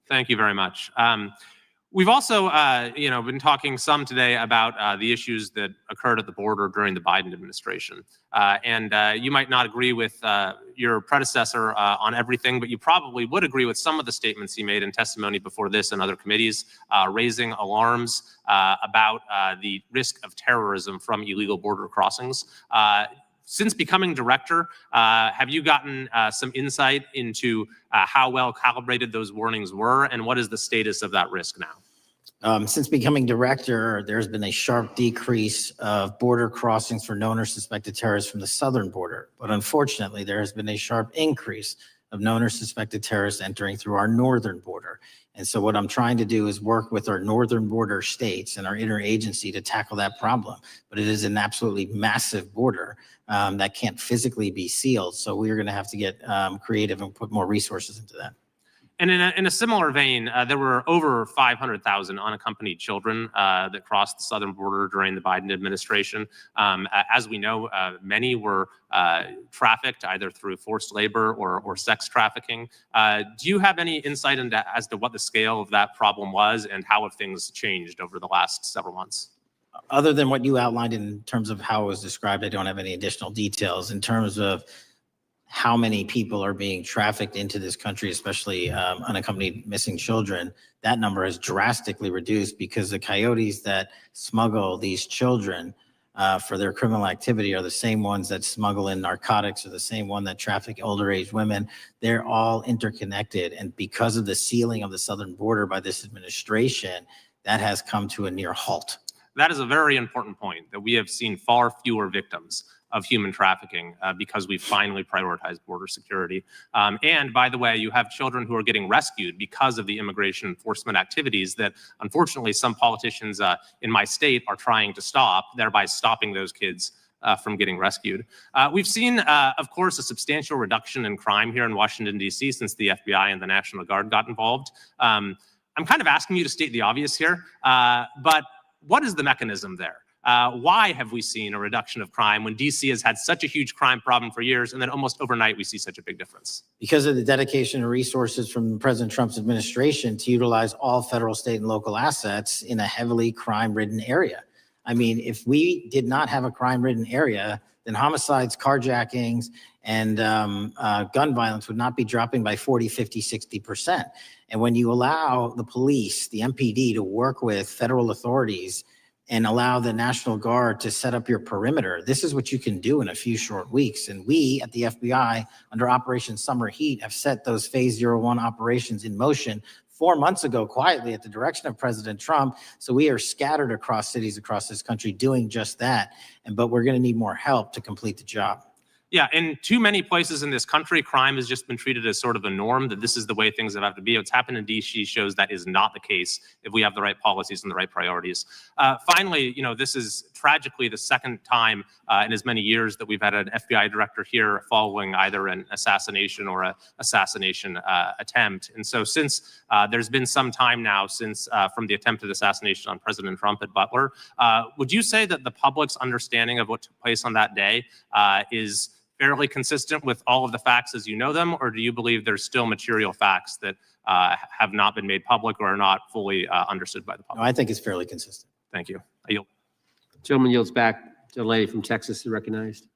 Thank you very much. We've also, been talking some today about the issues that occurred at the border during the Biden administration. You might not agree with your predecessor on everything, but you probably would agree with some of the statements he made in testimony before this and other committees, raising alarms about the risk of terrorism from illegal border crossings. Since becoming director, have you gotten some insight into how well calibrated those warnings were, and what is the status of that risk now? Since becoming director, there's been a sharp decrease of border crossings for known or suspected terrorists from the southern border. But unfortunately, there has been a sharp increase of known or suspected terrorists entering through our northern border. And so what I'm trying to do is work with our northern border states and our interagency to tackle that problem. But it is an absolutely massive border that can't physically be sealed. So we're going to have to get creative and put more resources into that. And in a similar vein, there were over 500,000 unaccompanied children that crossed the southern border during the Biden administration. As we know, many were trafficked either through forced labor or sex trafficking. Do you have any insight as to what the scale of that problem was and how have things changed over the last several months? Other than what you outlined in terms of how it was described, I don't have any additional details. In terms of how many people are being trafficked into this country, especially unaccompanied missing children, that number has drastically reduced because the coyotes that smuggle these children for their criminal activity are the same ones that smuggle in narcotics, or the same one that traffic older age women. They're all interconnected. And because of the sealing of the southern border by this administration, that has come to a near halt. That is a very important point, that we have seen far fewer victims of human trafficking because we finally prioritized border security. And by the way, you have children who are getting rescued because of the immigration enforcement activities that unfortunately some politicians in my state are trying to stop, thereby stopping those kids from getting rescued. We've seen, of course, a substantial reduction in crime here in Washington, D.C. since the FBI and the National Guard got involved. I'm kind of asking you to state the obvious here, but what is the mechanism there? Why have we seen a reduction of crime when D.C. has had such a huge crime problem for years, and then almost overnight we see such a big difference? Because of the dedication and resources from President Trump's administration to utilize all federal, state, and local assets in a heavily crime-ridden area. I mean, if we did not have a crime-ridden area, then homicides, carjackings, and gun violence would not be dropping by 40, 50, 60%. And when you allow the police, the MPD, to work with federal authorities and allow the National Guard to set up your perimeter, this is what you can do in a few short weeks. And we at the FBI, under Operation Summer Heat, have set those Phase 01 operations in motion 4 months ago, quietly at the direction of President Trump. So we are scattered across cities across this country doing just that. But we're going to need more help to complete the job. Yeah, in too many places in this country, crime has just been treated as sort of a norm, that this is the way things have to be. What's happened in D.C. shows that is not the case if we have the right policies and the right priorities. Finally, you know, this is tragically the second time in as many years that we've had an FBI director here following either an assassination or an assassination attempt. And so since there's been some time now since from the attempted assassination on President Trump at Butler, would you say that the public's understanding of what took place on that day is fairly consistent with all of the facts as you know them, or do you believe there's still material facts that have not been made public or are not fully understood by the public? No, I think it's fairly consistent. Thank you. I yield. Gentleman yields back. The lady from Texas is recognized.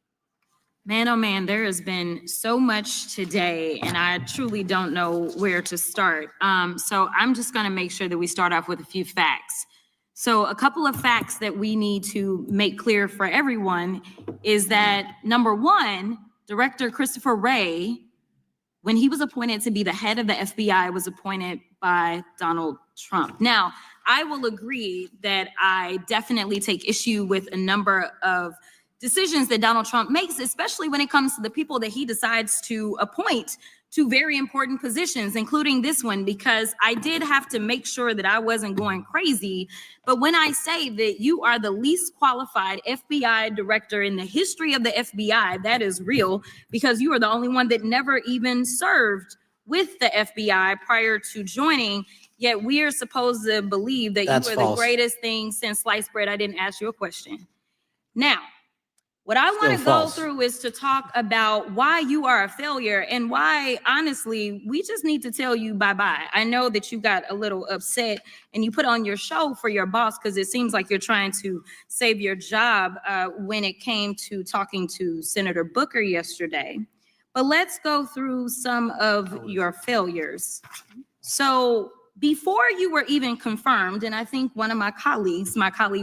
Man, oh man, there has been so much today, and I truly don't know where to start. So I'm just going to make sure that we start off with a few facts. So a couple of facts that we need to make clear for everyone is that, number one, Director Christopher Wray, when he was appointed to be the head of the FBI, was appointed by Donald Trump. Now, I will agree that I definitely take issue with a number of decisions that Donald Trump makes, especially when it comes to the people that he decides to appoint to very important positions, including this one, because I did have to make sure that I wasn't going crazy. But when I say that you are the least qualified FBI director in the history of the FBI, that is real, because you are the only one that never even served with the FBI prior to joining. Yet we are supposed to believe that That's you are false. the greatest thing since sliced bread. I didn't ask you a question. Now, what I want to Still go false. through is to talk about why you are a failure and why, honestly, we just need to tell you bye-bye. I know that you got a little upset and you put on your show for your boss because it seems like you're trying to save your job when it came to talking to Senator Booker yesterday. But let's go through some of your failures. So before you were even confirmed, and I think one of my colleague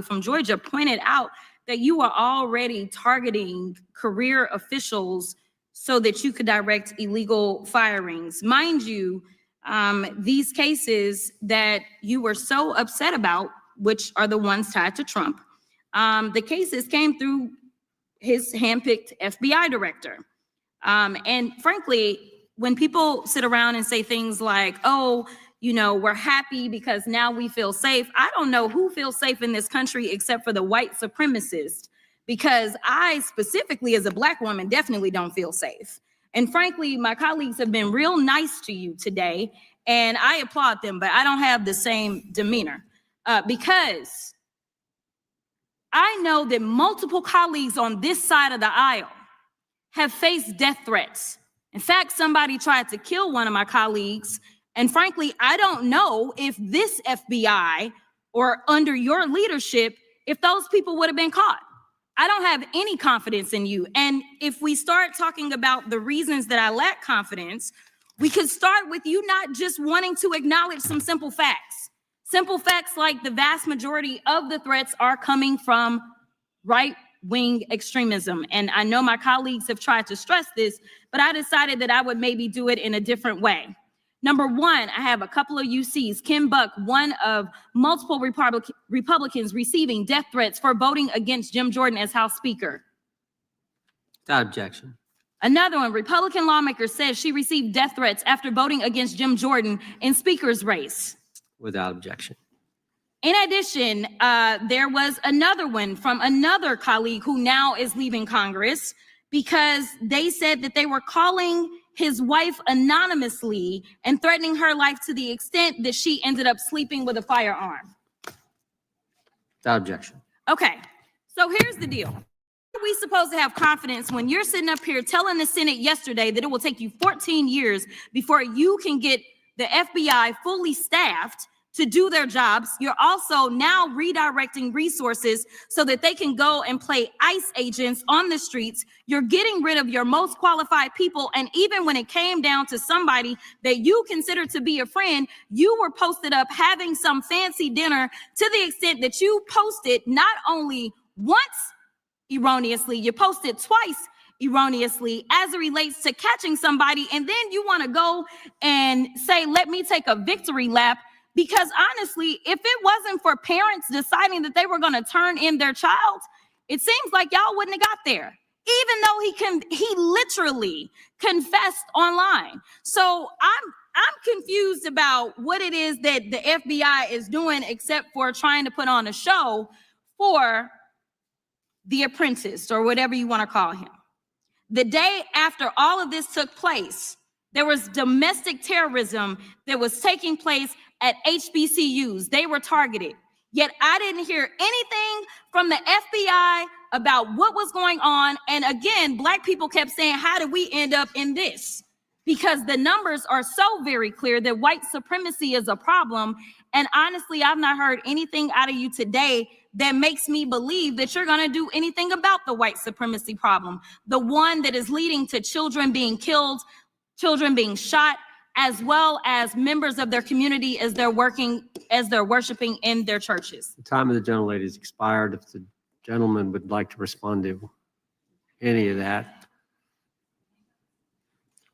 from Georgia, pointed out that you are already targeting career officials so that you could direct illegal firings. Mind you, these cases that you were so upset about, which are the ones tied to Trump, the cases came through his handpicked FBI director. And frankly, when people sit around and say things like, oh, you know, we're happy because now we feel safe. I don't know who feels safe in this country except for the white supremacists, because I specifically as a Black woman definitely don't feel safe. And frankly, my colleagues have been real nice to you today, and I applaud them, but I don't have the same demeanor because I know that multiple colleagues on this side of the aisle have faced death threats. In fact, somebody tried to kill one of my colleagues. And frankly, I don't know if this FBI or under your leadership, if those people would have been caught. I don't have any confidence in you. And if we start talking about the reasons that I lack confidence, we could start with you not just wanting to acknowledge some simple facts. Simple facts like the vast majority of the threats are coming from right-wing extremism. And I know my colleagues have tried to stress this, but I decided that I would maybe do it in a different way. Number one, I have a couple of UCs. Kim Buck, one of multiple Republicans receiving death threats for voting against Jim Jordan as House Speaker. Without objection. Another one, Republican lawmaker says she received death threats after voting against Jim Jordan in speaker's race. Without objection. In addition, there was another one from another colleague who now is leaving Congress because they said that they were calling his wife anonymously and threatening her life to the extent that she ended up sleeping with a firearm. Without objection. Okay, so here's the deal. Are we supposed to have confidence when you're sitting up here telling the Senate yesterday that it will take you 14 years before you can get the FBI fully staffed to do their jobs? You're also now redirecting resources so that they can go and play ICE agents on the streets. You're getting rid of your most qualified people. And even when it came down to somebody that you consider to be a friend, you were posted up having some fancy dinner to the extent that you posted not only once erroneously, you posted twice erroneously as it relates to catching somebody. And then you want to go and say, let me take a victory lap. Because honestly, if it wasn't for parents deciding that they were going to turn in their child, it seems like y'all wouldn't have got there, even though he literally confessed online. So I'm confused about what it is that the FBI is doing, except for trying to put on a show for the apprentice or whatever you want to call him. The day after all of this took place, there was domestic terrorism that was taking place at HBCUs. They were targeted. Yet I didn't hear anything from the FBI about what was going on. And again, Black people kept saying, how did we end up in this? Because the numbers are so very clear that white supremacy is a problem. And honestly, I've not heard anything out of you today that makes me believe that you're going to do anything about the white supremacy problem, the one that is leading to children being killed, children being shot, as well as members of their community as they're worshiping in their churches. The time of the gentlelady has expired. If the gentleman would like to respond to any of that.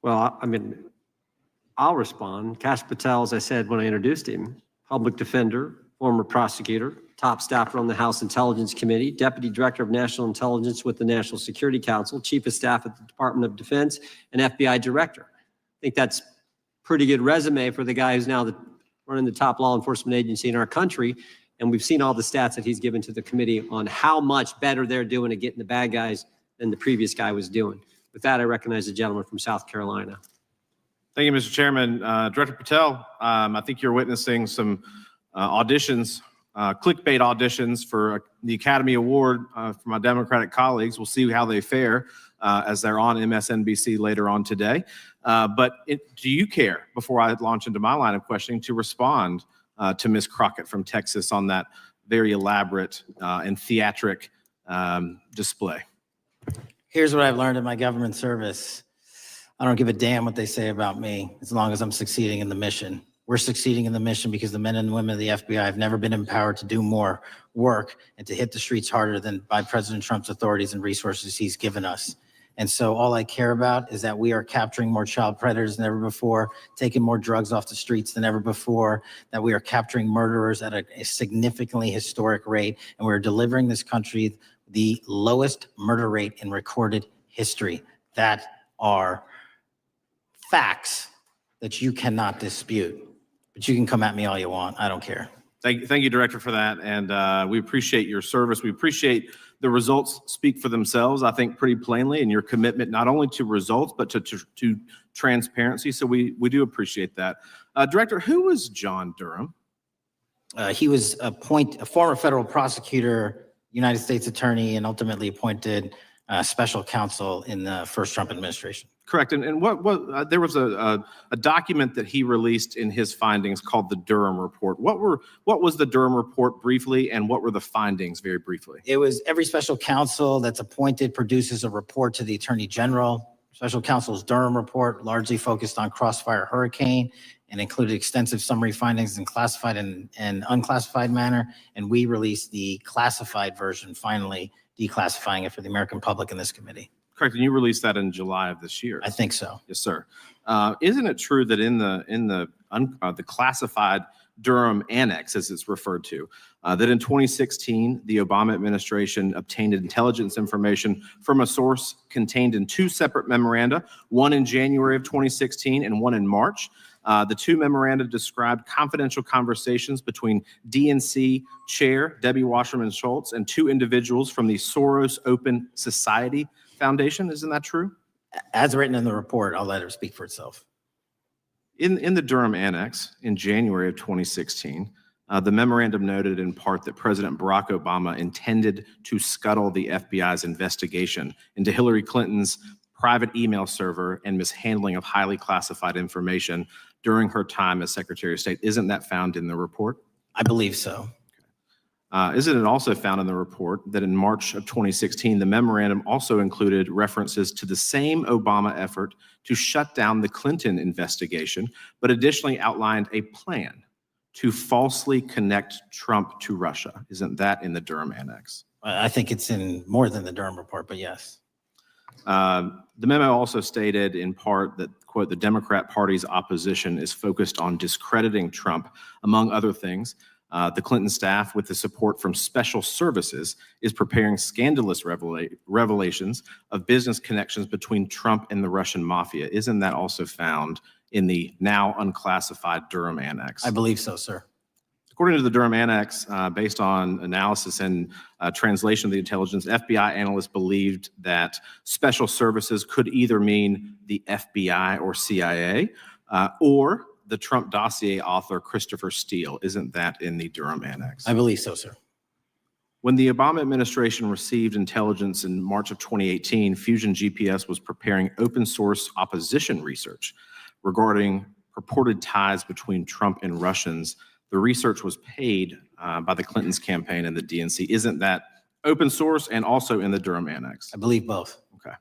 Well, I mean, I'll respond. Kash Patel, as I said when I introduced him, public defender, former prosecutor, top staffer on the House Intelligence Committee, Deputy Director of National Intelligence with the National Security Council, Chief of Staff at the Department of Defense, and FBI Director. I think that's pretty good resume for the guy who's now running the top law enforcement agency in our country. And we've seen all the stats that he's given to the committee on how much better they're doing at getting the bad guys than the previous guy was doing. With that, I recognize the gentleman from South Carolina. Thank you, Mr. Chairman. Director Patel, I think you're witnessing some auditions, clickbait auditions for the Academy Award for my Democratic colleagues. We'll see how they fare as they're on MSNBC later on today. Do you care, before I launch into my line of questioning, to respond to Ms. Crockett from Texas on that very elaborate and theatric display? Here's what I've learned in my government service. I don't give a damn what they say about me as long as I'm succeeding in the mission. We're succeeding in the mission because the men and women of the FBI have never been empowered to do more work and to hit the streets harder than by President Trump's authorities and resources he's given us. And so all I care about is that we are capturing more child predators than ever before, taking more drugs off the streets than ever before, that we are capturing murderers at a significantly historic rate, and we're delivering this country the lowest murder rate in recorded history. That are facts that you cannot dispute. But you can come at me all you want. I don't care. Thank you, Director, for that. And we appreciate your service. We appreciate the results speak for themselves, I think, pretty plainly, and your commitment not only to results, but to transparency. So we do appreciate that. Director, who was John Durham? He was a former federal prosecutor, United States attorney, and ultimately appointed special counsel in the first Trump administration. Correct. And what there was a document that he released in his findings called the Durham Report. What was the Durham Report briefly, and what were the findings very briefly? It was every special counsel that's appointed produces a report to the Attorney General. Special counsel's Durham Report largely focused on Crossfire Hurricane and included extensive summary findings in classified and unclassified manner. And we released the classified version, finally declassifying it for the American public in this committee. Correct. And you released that in July of this year. I think so. Yes, sir. Isn't it true that in the classified Durham Annex, as it's referred to, that in 2016, the Obama administration obtained intelligence information from a source contained in two separate memoranda, one in January of 2016 and one in March. The two memoranda described confidential conversations between DNC Chair Debbie Wasserman Schultz and two individuals from the Soros Open Society Foundation. Isn't that true? As written in the report, I'll let it speak for itself. In the Durham Annex in January of 2016, the memorandum noted in part that President Barack Obama intended to scuttle the FBI's investigation into Hillary Clinton's private email server and mishandling of highly classified information during her time as Secretary of State. Isn't that found in the report? I believe so. Isn't it also found in the report that in March of 2016, the memorandum also included references to the same Obama effort to shut down the Clinton investigation, but additionally outlined a plan to falsely connect Trump to Russia? Isn't that in the Durham Annex? I think it's in more than the Durham report, but yes. The memo also stated in part that, quote, the Democrat Party's opposition is focused on discrediting Trump, among other things. The Clinton staff, with the support from special services, is preparing scandalous revelations of business connections between Trump and the Russian mafia. Isn't that also found in the now unclassified Durham Annex? I believe so, sir. According to the Durham Annex, based on analysis and translation of the intelligence, FBI analysts believed that special services could either mean the FBI or CIA, or the Trump dossier author Christopher Steele. Isn't that in the Durham Annex? I believe so, sir. When the Obama administration received intelligence in March of 2018, Fusion GPS was preparing open source opposition research regarding purported ties between Trump and Russians. The research was paid by the Clintons campaign and the DNC. Isn't that open source and also in the Durham Annex? I believe both. Okay.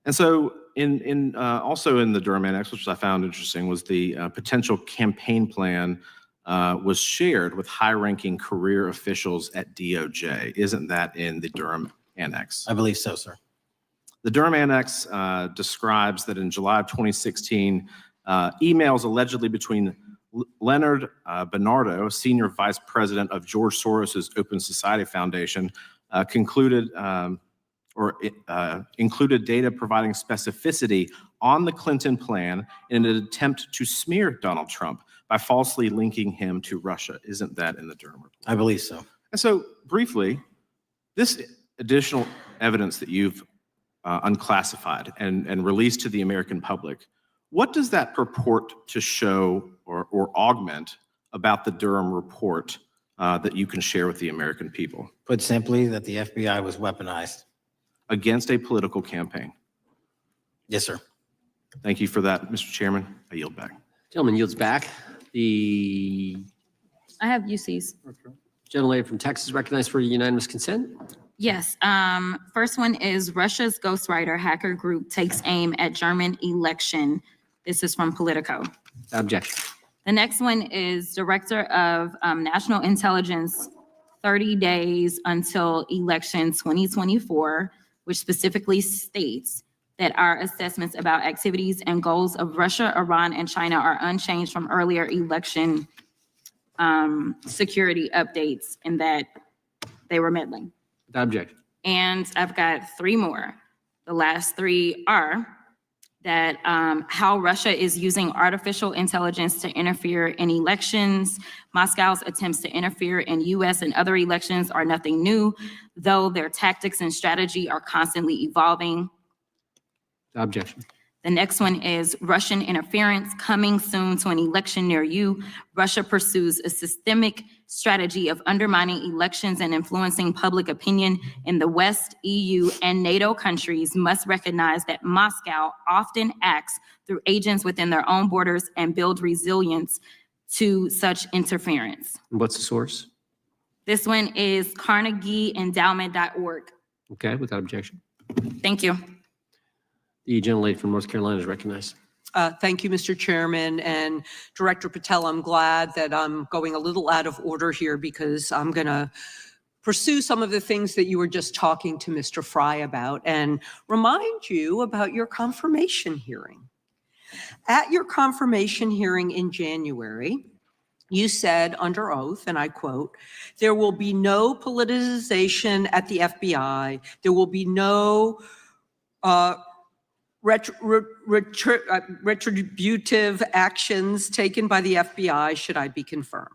And so also in the Durham Annex, which I found interesting, was the potential campaign plan was shared with high-ranking career officials at DOJ. Isn't that in the Durham Annex? I believe so, sir. The Durham Annex describes that in July of 2016, emails allegedly between Leonard Bernardo, a senior vice president of George Soros's Open Society Foundation, included data providing specificity on the Clinton plan in an attempt to smear Donald Trump by falsely linking him to Russia. Isn't that in the Durham report? I believe so. And so briefly, this additional evidence that you've unclassified and released to the American public, what does that purport to show or augment about the Durham report that you can share with the American people? Put simply, that the FBI was weaponized. Against a political campaign. Yes, sir. Thank you for that, Mr. Chairman. I yield back. Gentleman yields back. The I have UCs. gentlelady from Texas recognized for unanimous consent. Yes. First one is Russia's ghostwriter hacker group takes aim at German election. This is from Politico. Objection. The next one is Director of National Intelligence, 30 days until election 2024, which specifically states that our assessments about activities and goals of Russia, Iran, and China are unchanged from earlier election security updates, and that they were meddling. Without objection. And I've got three more. The last three are that how Russia is using artificial intelligence to interfere in elections. Moscow's attempts to interfere in US and other elections are nothing new, though their tactics and strategy are constantly evolving. Objection. The next one is Russian interference coming soon to an election near you. Russia pursues a systemic strategy of undermining elections and influencing public opinion in the West. EU and NATO countries must recognize that Moscow often acts through agents within their own borders and build resilience to such interference. What's the source? This one is carnegieendowment.org. Okay, without objection. Thank you. The gentlelady from North Carolina is recognized. Thank you, Mr. Chairman. And Director Patel, I'm glad that I'm going a little out of order here because I'm going to pursue some of the things that you were just talking to Mr. Fry about and remind you about your confirmation hearing. At your confirmation hearing in January, You said under oath, and I quote, "There will be no politicization at the FBI. There will be no retributive actions taken by the FBI should I be confirmed."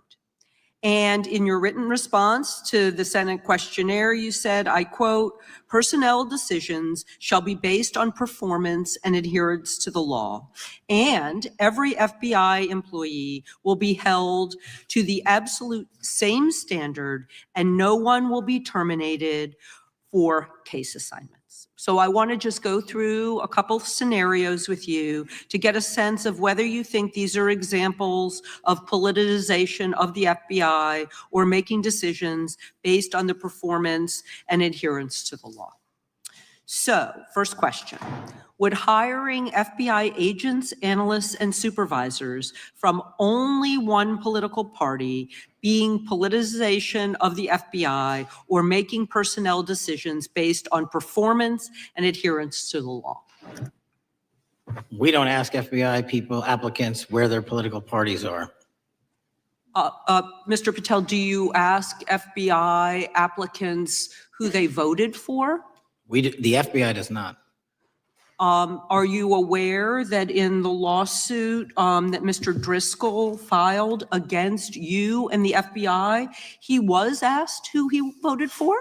And in your written response to the Senate questionnaire, you said, I quote, "Personnel decisions shall be based on performance and adherence to the law. And every FBI employee will be held to the absolute same standard, and no one will be terminated for case assignments." So I want to just go through a couple of scenarios with you to get a sense of whether you think these are examples of politicization of the FBI or making decisions based on the performance and adherence to the law. So, first question. Would hiring FBI agents, analysts, and supervisors from only one political party being politicization of the FBI or making personnel decisions based on performance and adherence to the law? We don't ask FBI people, applicants, where their political parties are. Mr. Patel, do you ask FBI applicants who they voted for? The FBI does not. Are you aware that in the lawsuit that Mr. Driscoll filed against you and the FBI, he was asked who he voted for?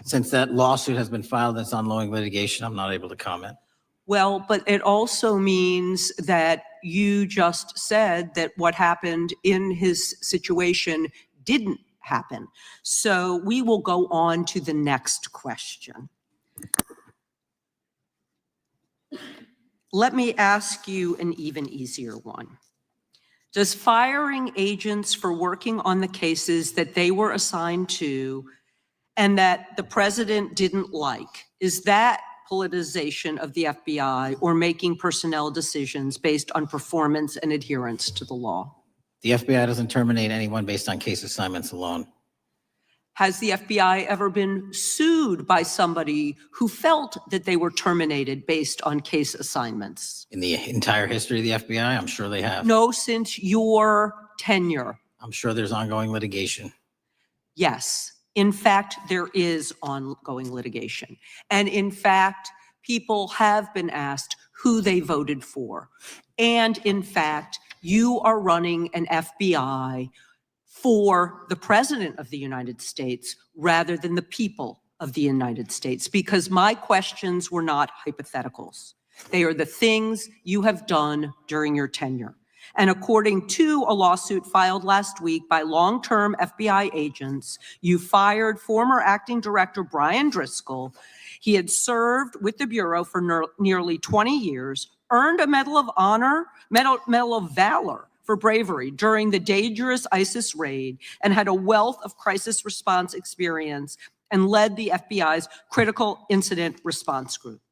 Since that lawsuit has been filed and it's ongoing litigation, I'm not able to comment. Well, but it also means that you just said that what happened in his situation didn't happen. So we will go on to the next question. Let me ask you an even easier one. Does firing agents for working on the cases that they were assigned to and that the president didn't like, is that politicization of the FBI or making personnel decisions based on performance and adherence to the law? The FBI doesn't terminate anyone based on case assignments alone. Has the FBI ever been sued by somebody who felt that they were terminated based on case assignments? In the entire history of the FBI, I'm sure they have. No, since your tenure. I'm sure there's ongoing litigation. Yes. In fact, there is ongoing litigation. And in fact, people have been asked who they voted for. And in fact, you are running an FBI for the President of the United States rather than the people of the United States, because my questions were not hypotheticals. They are the things you have done during your tenure. And according to a lawsuit filed last week by long-term FBI agents, you fired former acting director Brian Driscoll. He had served with the Bureau for nearly 20 years, earned a Medal of Honor, Medal of Valor for bravery during the dangerous ISIS raid, and had a wealth of crisis response experience and led the FBI's critical incident response group.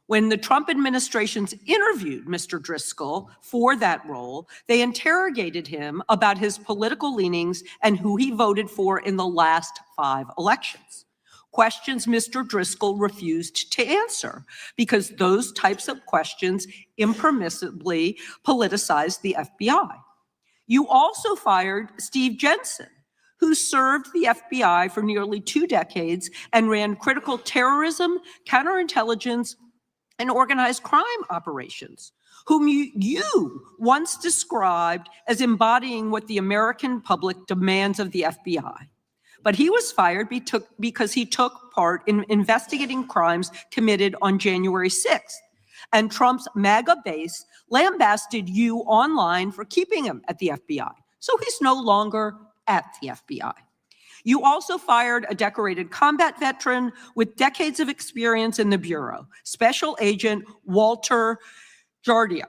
When the Trump administrations interviewed Mr. Driscoll for that role, they interrogated him about his political leanings and who he voted for in the last 5 elections. Questions Mr. Driscoll refused to answer because those types of questions impermissibly politicized the FBI. You also fired Steve Jensen, who served the FBI for nearly 2 decades and ran critical terrorism, counterintelligence, and organized crime operations, whom you once described as embodying what the American public demands of the FBI. But he was fired because he took part in investigating crimes committed on January 6th. And Trump's MAGA base lambasted you online for keeping him at the FBI. So he's no longer at the FBI. You also fired a decorated combat veteran with decades of experience in the Bureau, Special Agent Walter Jardia,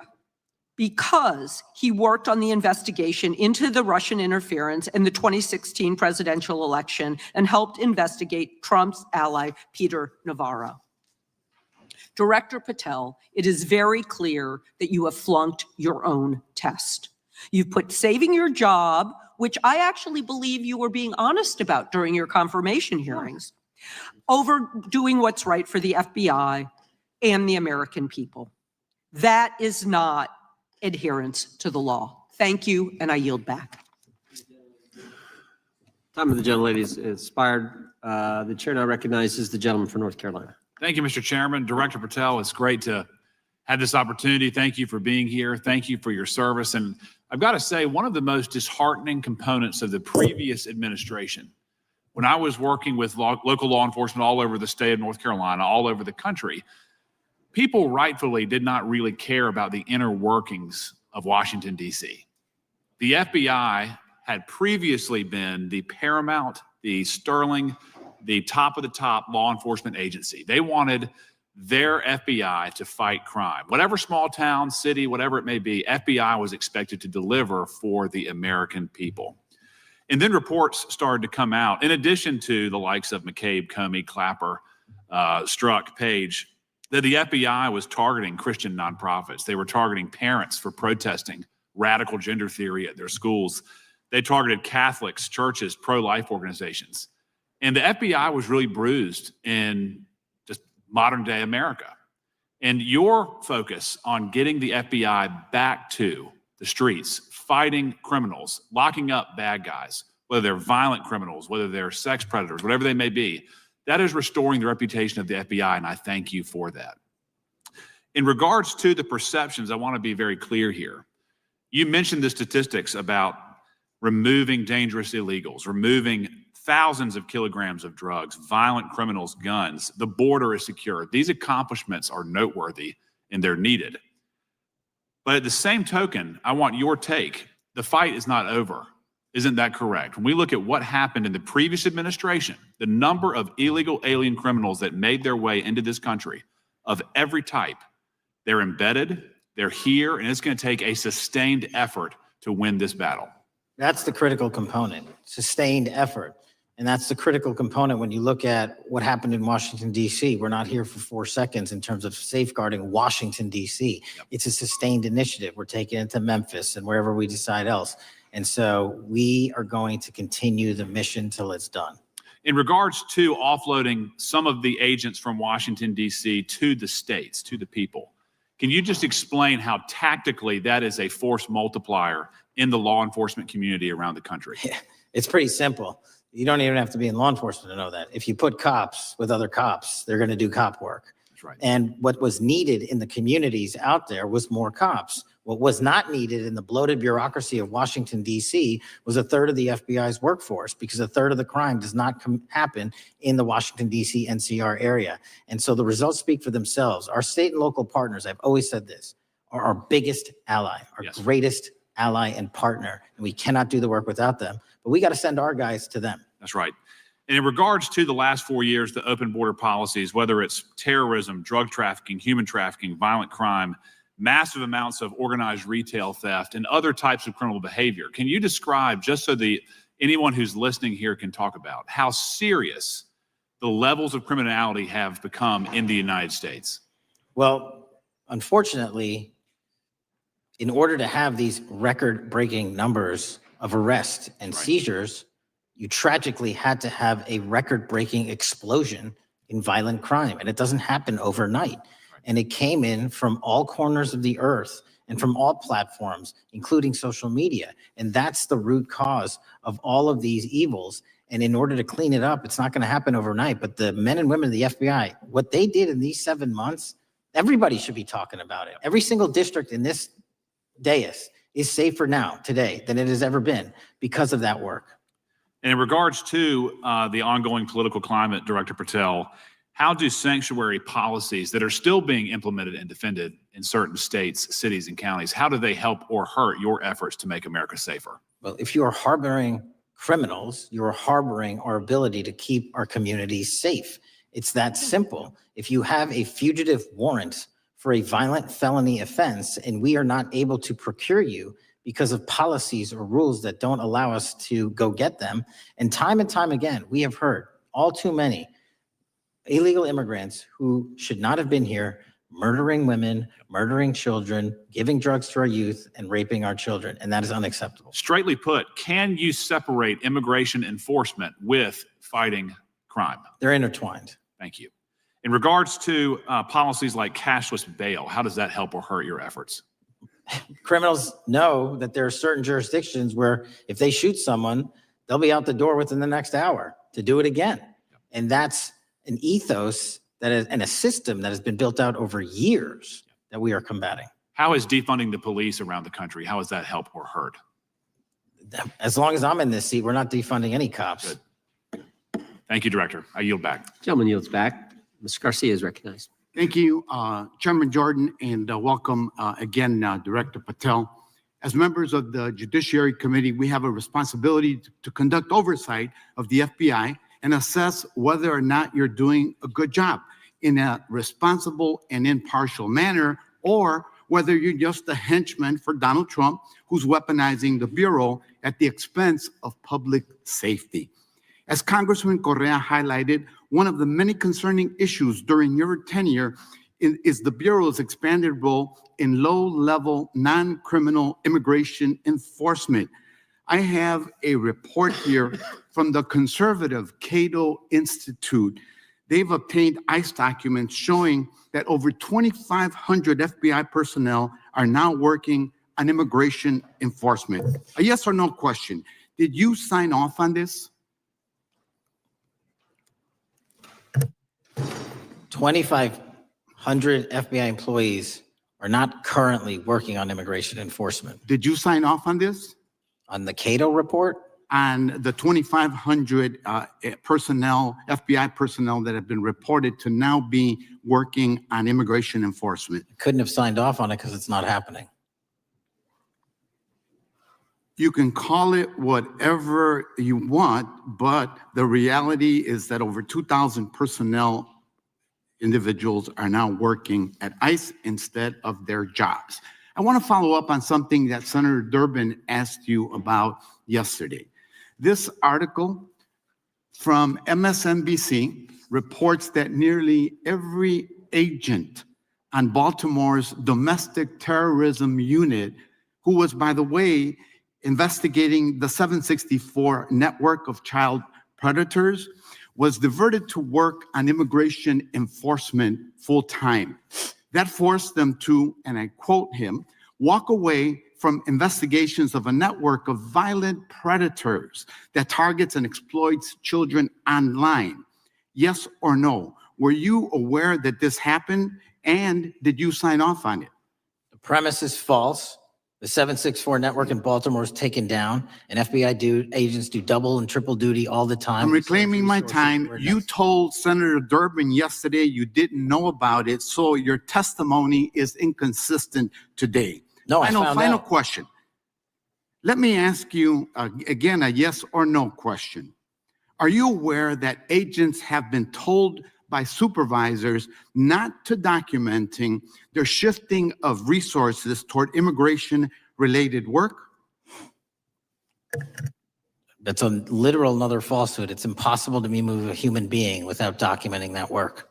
because he worked on the investigation into the Russian interference in the 2016 presidential election and helped investigate Trump's ally, Peter Navarro. Director Patel, it is very clear that you have flunked your own test. You've put saving your job, which I actually believe you were being honest about during your confirmation hearings, over doing what's right for the FBI and the American people. That is not adherence to the law. Thank you, and I yield back. Time of the gentlelady is expired. The chair now recognizes the gentleman from North Carolina. Thank you, Mr. Chairman. Director Patel, it's great to have this opportunity. Thank you for being here. Thank you for your service. And I've got to say, one of the most disheartening components of the previous administration, when I was working with local law enforcement all over the state of North Carolina, all over the country, people rightfully did not really care about the inner workings of Washington, D.C. The FBI had previously been the paramount, the sterling, the top of the top law enforcement agency. They wanted their FBI to fight crime. Whatever small town, city, whatever it may be, FBI was expected to deliver for the American people. And then reports started to come out, in addition to the likes of McCabe, Comey, Clapper, Strzok, Page, that the FBI was targeting Christian nonprofits. They were targeting parents for protesting radical gender theory at their schools. They targeted Catholics, churches, pro-life organizations. And the FBI was really bruised in just modern day America. And your focus on getting the FBI back to the streets, fighting criminals, locking up bad guys, whether they're violent criminals, whether they're sex predators, whatever they may be, that is restoring the reputation of the FBI, and I thank you for that. In regards to the perceptions, I want to be very clear here. You mentioned the statistics about removing dangerous illegals, removing thousands of kilograms of drugs, violent criminals, guns. The border is secure. These accomplishments are noteworthy and they're needed. But at the same token, I want your take. The fight is not over. Isn't that correct? When we look at what happened in the previous administration, the number of illegal alien criminals that made their way into this country of every type, they're embedded, they're here, and it's going to take a sustained effort to win this battle. That's the critical component, sustained effort. And that's the critical component when you look at what happened in Washington, D.C. We're not here for 4 seconds in terms of safeguarding Washington, D.C. It's a sustained initiative. We're taking it to Memphis and wherever we decide else. And so we are going to continue the mission till it's done. In regards to offloading some of the agents from Washington, D.C. to the states, to the people, can you just explain how tactically that is a force multiplier in the law enforcement community around the country? It's pretty simple. You don't even have to be in law enforcement to know that. If you put cops with other cops, they're going to do cop work. That's right. And what was needed in the communities out there was more cops. What was not needed in the bloated bureaucracy of Washington, D.C. was a third of the FBI's workforce, because a third of the crime does not happen in the Washington, D.C. NCR area. And so the results speak for themselves. Our state and local partners, I've always said this, are our biggest ally, our greatest ally and partner. And we cannot do the work without them, but we got to send our guys to them. That's right. And in regards to the last 4 years, the open border policies, whether it's terrorism, drug trafficking, human trafficking, violent crime, massive amounts of organized retail theft, and other types of criminal behavior, can you describe, just so anyone who's listening here can talk about, how serious the levels of criminality have become in the United States? Well, unfortunately, in order to have these record-breaking numbers of arrests and seizures, you tragically had to have a record-breaking explosion in violent crime. And it doesn't happen overnight. And it came in from all corners of the earth and from all platforms, including social media. And that's the root cause of all of these evils. And in order to clean it up, it's not going to happen overnight. But the men and women of the FBI, what they did in these 7 months, everybody should be talking about it. Every single district in this dais is safer now, today, than it has ever been because of that work. And in regards to the ongoing political climate, Director Patel, how do sanctuary policies that are still being implemented and defended in certain states, cities, and counties, how do they help or hurt your efforts to make America safer? Well, if you are harboring criminals, you are harboring our ability to keep our communities safe. It's that simple. If you have a fugitive warrant for a violent felony offense and we are not able to procure you because of policies or rules that don't allow us to go get them, and time again, we have heard all too many illegal immigrants who should not have been here, murdering women, murdering children, giving drugs to our youth, and raping our children, and that is unacceptable. Straightly put, can you separate immigration enforcement with fighting crime? They're intertwined. Thank you. In regards to policies like cashless bail, how does that help or hurt your efforts? Criminals know that there are certain jurisdictions where if they shoot someone, they'll be out the door within the next hour to do it again. And that's an ethos that is, and a system that has been built out over years that we are combating. How is defunding the police around the country, how has that helped or hurt? As long as I'm in this seat, we're not defunding any cops. Good. Thank you, Director. I yield back. Gentleman yields back. Mr. Garcia is recognized. Thank you, Chairman Jordan, and welcome again, Director Patel. As members of the Judiciary Committee, we have a responsibility to conduct oversight of the FBI and assess whether or not you're doing a good job in a responsible and impartial manner, or whether you're just a henchman for Donald Trump, who's weaponizing the Bureau at the expense of public safety. As Congressman Correa highlighted, one of the many concerning issues during your tenure is the Bureau's expanded role in low-level, non-criminal immigration enforcement. I have a report here from the conservative Cato Institute. They've obtained ICE documents showing that over 2,500 FBI personnel are now working on immigration enforcement. A yes or no question. Did you sign off on this? 2,500 FBI employees are not currently working on immigration enforcement. Did you sign off on this? On the Cato report? On the 2,500 personnel, FBI personnel that have been reported to now be working on immigration enforcement. Couldn't have signed off on it because it's not happening. You can call it whatever you want, but the reality is that over 2,000 personnel individuals are now working at ICE instead of their jobs. I want to follow up on something that Senator Durbin asked you about yesterday. This article from MSNBC reports that nearly every agent on Baltimore's domestic terrorism unit, who was, by the way, investigating the 764 network of child predators, was diverted to work on immigration enforcement full-time. That forced them to, and I quote him, walk away from investigations of a network of violent predators that targets and exploits children online. Yes or no? Were you aware that this happened, and did you sign off on it? The premise is false. The 764 network in Baltimore is taken down, and FBI agents do double and triple duty all the time. I'm reclaiming my time. You told Senator Durbin yesterday you didn't know about it, so your testimony is inconsistent today. No, I found Final out. question. Let me ask you again a yes or no question. Are you aware that agents have been told by supervisors not to documenting their shifting of resources toward immigration-related work? That's a literal another falsehood. It's impossible to move a human being without documenting that work.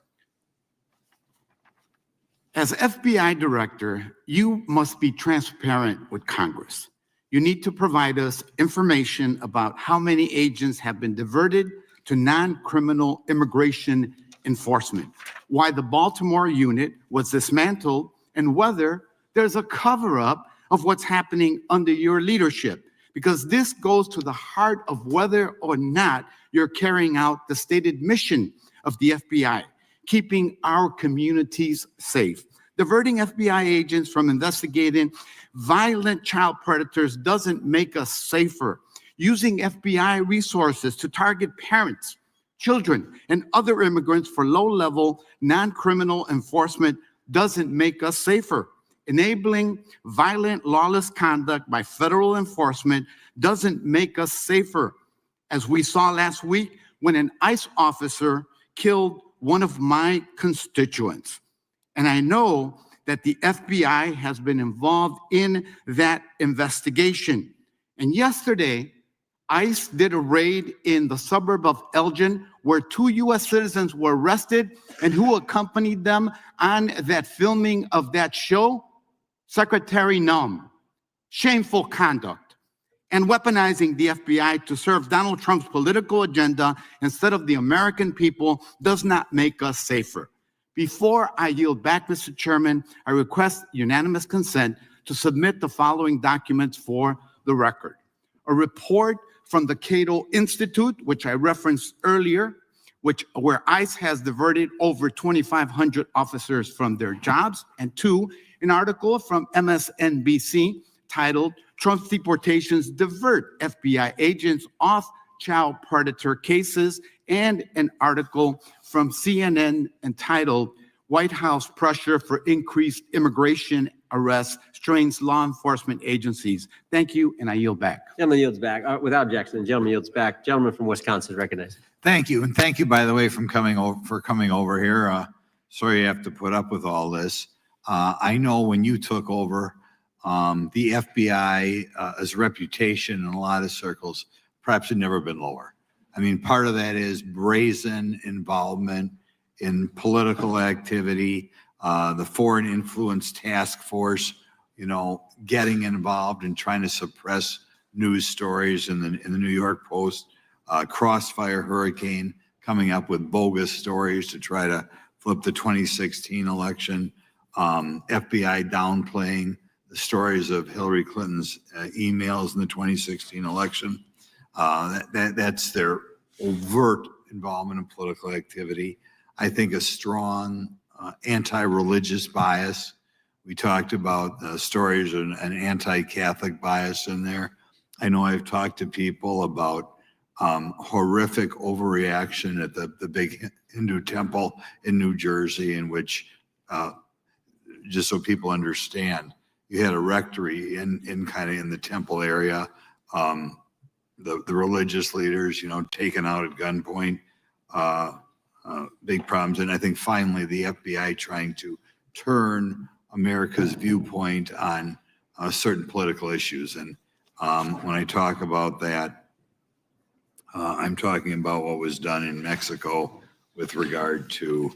As FBI director, you must be transparent with Congress. You need to provide us information about how many agents have been diverted to non-criminal immigration enforcement, why the Baltimore unit was dismantled, and whether there's a cover-up of what's happening under your leadership, because this goes to the heart of whether or not you're carrying out the stated mission of the FBI, keeping our communities safe. Diverting FBI agents from investigating violent child predators doesn't make us safer. Using FBI resources to target parents, children, and other immigrants for low-level, non-criminal enforcement doesn't make us safer. Enabling violent, lawless conduct by federal enforcement doesn't make us safer. As we saw last week when an ICE officer killed one of my constituents. And I know that the FBI has been involved in that investigation. And yesterday, ICE did a raid in the suburb of Elgin where 2 U.S. citizens were arrested, and who accompanied them on that filming of that show? Secretary Nunn. Shameful conduct. And weaponizing the FBI to serve Donald Trump's political agenda instead of the American people does not make us safer. Before I yield back, Mr. Chairman, I request unanimous consent to submit the following documents for the record. A report from the Cato Institute, which I referenced earlier, where ICE has diverted over 2,500 officers from their jobs. And two, an article from MSNBC titled Trump's Deportations Divert FBI Agents Off Child Predator Cases, and an article from CNN entitled White House Pressure for Increased Immigration Arrests Strains Law Enforcement Agencies. Thank you, and I yield back. Gentleman yields back. Without objection, the gentleman yields back. Gentleman from Wisconsin is recognized. Thank you, and thank you, by the way, for coming over here. Sorry you have to put up with all this. I know when you took over, the FBI's reputation in a lot of circles perhaps had never been lower. I mean, part of that is brazen involvement in political activity, the Foreign Influence Task Force, getting involved and trying to suppress news stories in the New York Post, Crossfire Hurricane coming up with bogus stories to try to flip the 2016 election, FBI downplaying the stories of Hillary Clinton's emails in the 2016 election. That's their overt involvement in political activity. I think a strong anti-religious bias. We talked about stories of an anti-Catholic bias in there. I know I've talked to people about horrific overreaction at the big Hindu temple in New Jersey, in which, just so people understand, you had a rectory in the temple area. The religious leaders, taken out at gunpoint, big problems. And I think finally the FBI trying to turn America's viewpoint on certain political issues. And when I talk about that, I'm talking about what was done in Mexico with regard to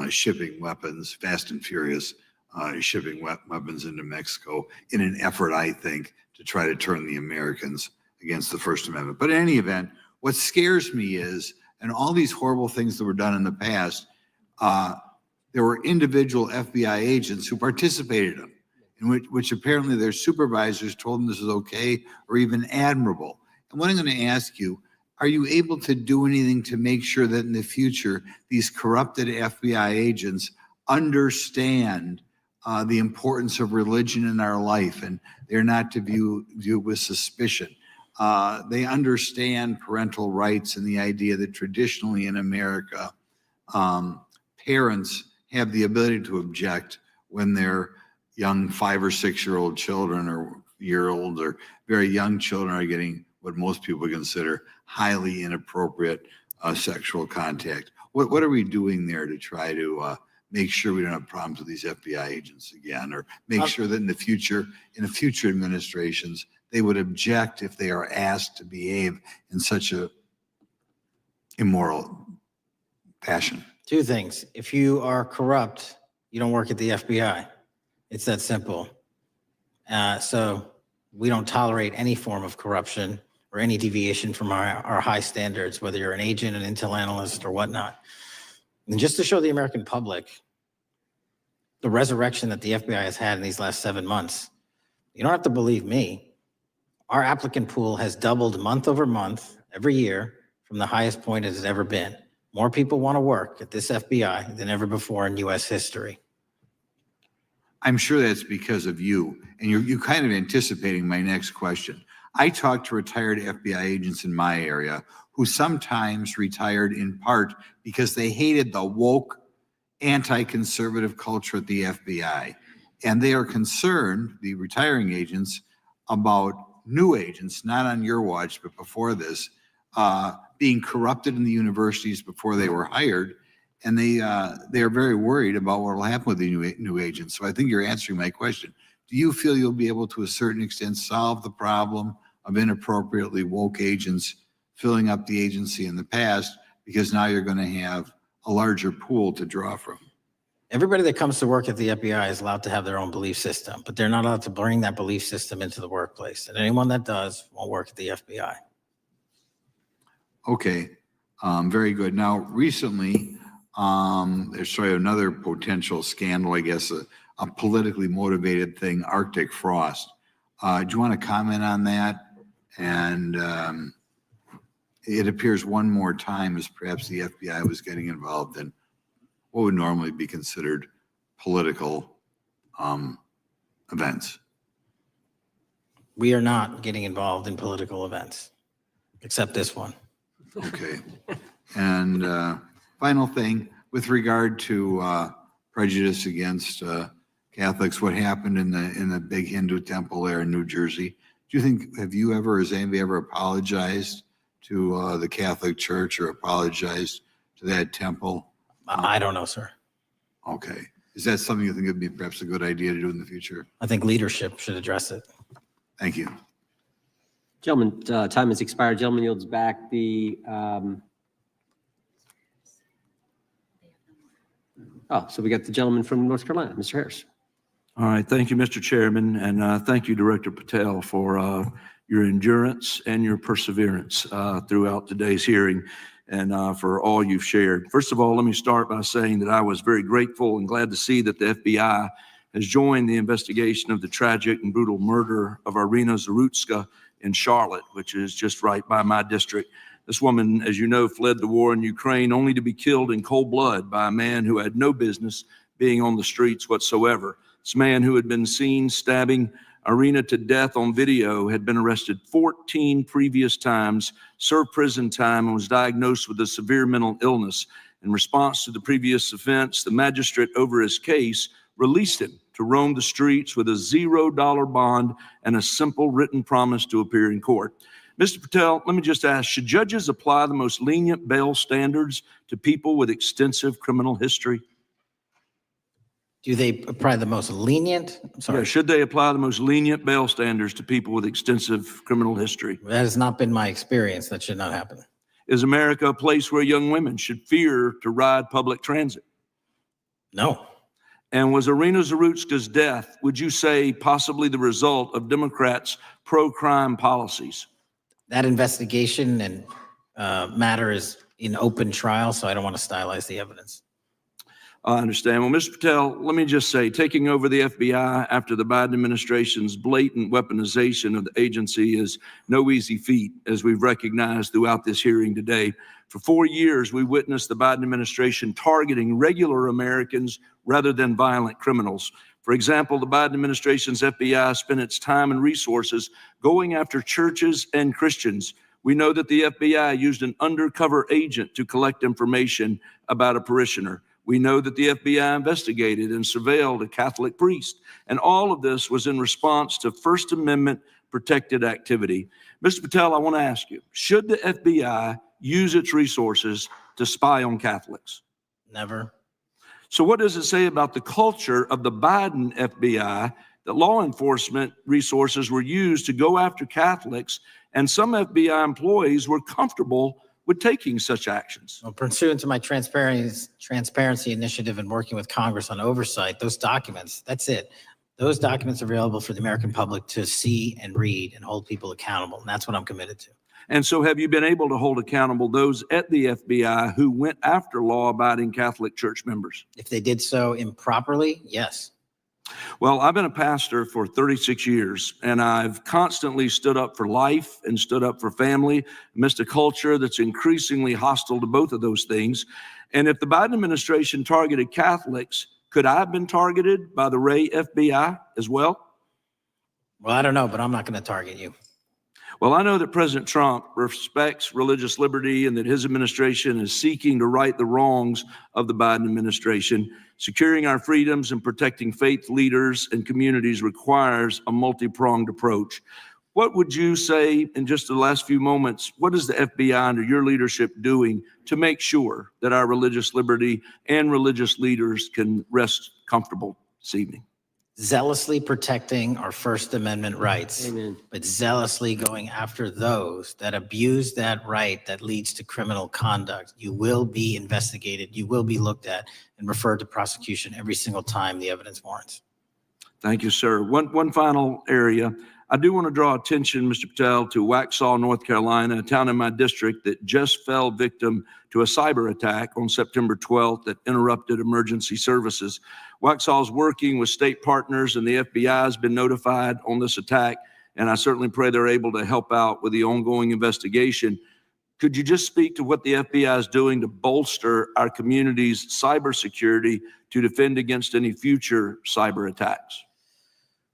shipping weapons, fast and furious, shipping weapons into Mexico in an effort, I think, to try to turn the Americans against the First Amendment. But in any event, what scares me is, and all these horrible things that were done in the past, there were individual FBI agents who participated in them, in which apparently their supervisors told them this is okay or even admirable. And what I'm going to ask you, are you able to do anything to make sure that in the future, these corrupted FBI agents understand the importance of religion in our life, and they're not to view with suspicion? They understand parental rights and the idea that traditionally in America, parents have the ability to object when their young 5 or 6 year old children or year-old or very young children are getting what most people consider highly inappropriate sexual contact. What are we doing there to try to make sure we don't have problems with these FBI agents again, or make sure that in the future administrations, they would object if they are asked to behave in such a immoral fashion? Two things. If you are corrupt, you don't work at the FBI. It's that simple. So we don't tolerate any form of corruption or any deviation from our high standards, whether you're an agent, an intel analyst, or whatnot. And just to show the American public the resurrection that the FBI has had in these last 7 months, you don't have to believe me. Our applicant pool has doubled month over month every year from the highest point it has ever been. More people want to work at this FBI than ever before in U.S. history. I'm sure that's because of you, and you're kind of anticipating my next question. I talked to retired FBI agents in my area who sometimes retired in part because they hated the woke, anti-conservative culture at the FBI. And they are concerned, the retiring agents, about new agents, not on your watch, but before this, being corrupted in the universities before they were hired. And they are very worried about what will happen with the new agents. So I think you're answering my question. Do you feel you'll be able to a certain extent solve the problem of inappropriately woke agents filling up the agency in the past, because now you're going to have a larger pool to draw from? Everybody that comes to work at the FBI is allowed to have their own belief system, but they're not allowed to bring that belief system into the workplace. And anyone that does won't work at the FBI. Okay, very good. Now, recently, there's sort of another potential scandal, I guess, a politically motivated thing, Arctic frost. Do you want to comment on that And it appears one more time as perhaps the FBI was getting involved in what would normally be considered political events. We are not getting involved in political events, except this one. Okay. And final thing, with regard to prejudice against Catholics, what happened in the big Hindu temple there in New Jersey, do you think, have you ever, has anybody ever apologized to the Catholic Church or apologized to that temple? I don't know, sir. Okay. Is that something you think would be perhaps a good idea to do in the future? I think leadership should address it. Thank you. Gentlemen, time has expired. Gentleman yields back the, so we got the gentleman from North Carolina, Mr. Harris. All right, thank you, Mr. Chairman, and thank you, Director Patel, for your endurance and your perseverance throughout today's hearing and for all you've shared. First of all, let me start by saying that I was very grateful and glad to see that the FBI has joined the investigation of the tragic and brutal murder of Irina Zarutska in Charlotte, which is just right by my district. This woman, as you know, fled the war in Ukraine only to be killed in cold blood by a man who had no business being on the streets whatsoever. This man, who had been seen stabbing Irina to death on video, had been arrested 14 previous times, served prison time, and was diagnosed with a severe mental illness. In response to the previous offense, the magistrate over his case released him to roam the streets with a $0 bond and a simple written promise to appear in court. Mr. Patel, let me just ask, should judges apply the most lenient bail standards to people with extensive criminal history? Do they apply the most lenient? I'm sorry. Yeah, should they apply the most lenient bail standards to people with extensive criminal history? That has not been my experience. That should not happen. Is America a place where young women should fear to ride public transit? No. And was Irina Zarutska's death, would you say, possibly the result of Democrats' pro-crime policies? That investigation and matter is in open trial, so I don't want to stylize the evidence. I understand. Well, Mr. Patel, let me just say, taking over the FBI after the Biden administration's blatant weaponization of the agency is no easy feat, as we've recognized throughout this hearing today. For 4 years, we witnessed the Biden administration targeting regular Americans rather than violent criminals. For example, the Biden administration's FBI spent its time and resources going after churches and Christians. We know that the FBI used an undercover agent to collect information about a parishioner. We know that the FBI investigated and surveilled a Catholic priest. And all of this was in response to First Amendment protected activity. Mr. Patel, I want to ask you, should the FBI use its resources to spy on Catholics? Never. So what does it say about the culture of the Biden FBI that law enforcement resources were used to go after Catholics, and some FBI employees were comfortable with taking such actions? Well, pursuant to my transparency initiative and working with Congress on oversight, those documents, that's it. Those documents are available for the American public to see and read and hold people accountable. And that's what I'm committed to. And so have you been able to hold accountable those at the FBI who went after law-abiding Catholic church members? If they did so improperly, yes. Well, I've been a pastor for 36 years, and I've constantly stood up for life and stood up for family amidst a culture that's increasingly hostile to both of those things. And if the Biden administration targeted Catholics, could I have been targeted by the Ray FBI as well? Well, I don't know, but I'm not going to target you. Well, I know that President Trump respects religious liberty and that his administration is seeking to right the wrongs of the Biden administration. Securing our freedoms and protecting faith leaders and communities requires a multi-pronged approach. What would you say in just the last few moments, what is the FBI under your leadership doing to make sure that our religious liberty and religious leaders can rest comfortable this evening? Zealously protecting our First Amendment rights, Amen. But zealously going after those that abuse that right that leads to criminal conduct. You will be investigated, you will be looked at and referred to prosecution every single time the evidence warrants. Thank you, sir. One final area. I do want to draw attention, Mr. Patel, to Waxhaw, North Carolina, a town in my district that just fell victim to a cyber attack on September 12th that interrupted emergency services. Waxhaw is working with state partners, and the FBI has been notified on this attack. and I certainly pray they're able to help out with the ongoing investigation. Could you just speak to what the FBI is doing to bolster our community's cybersecurity to defend against any future cyber attacks?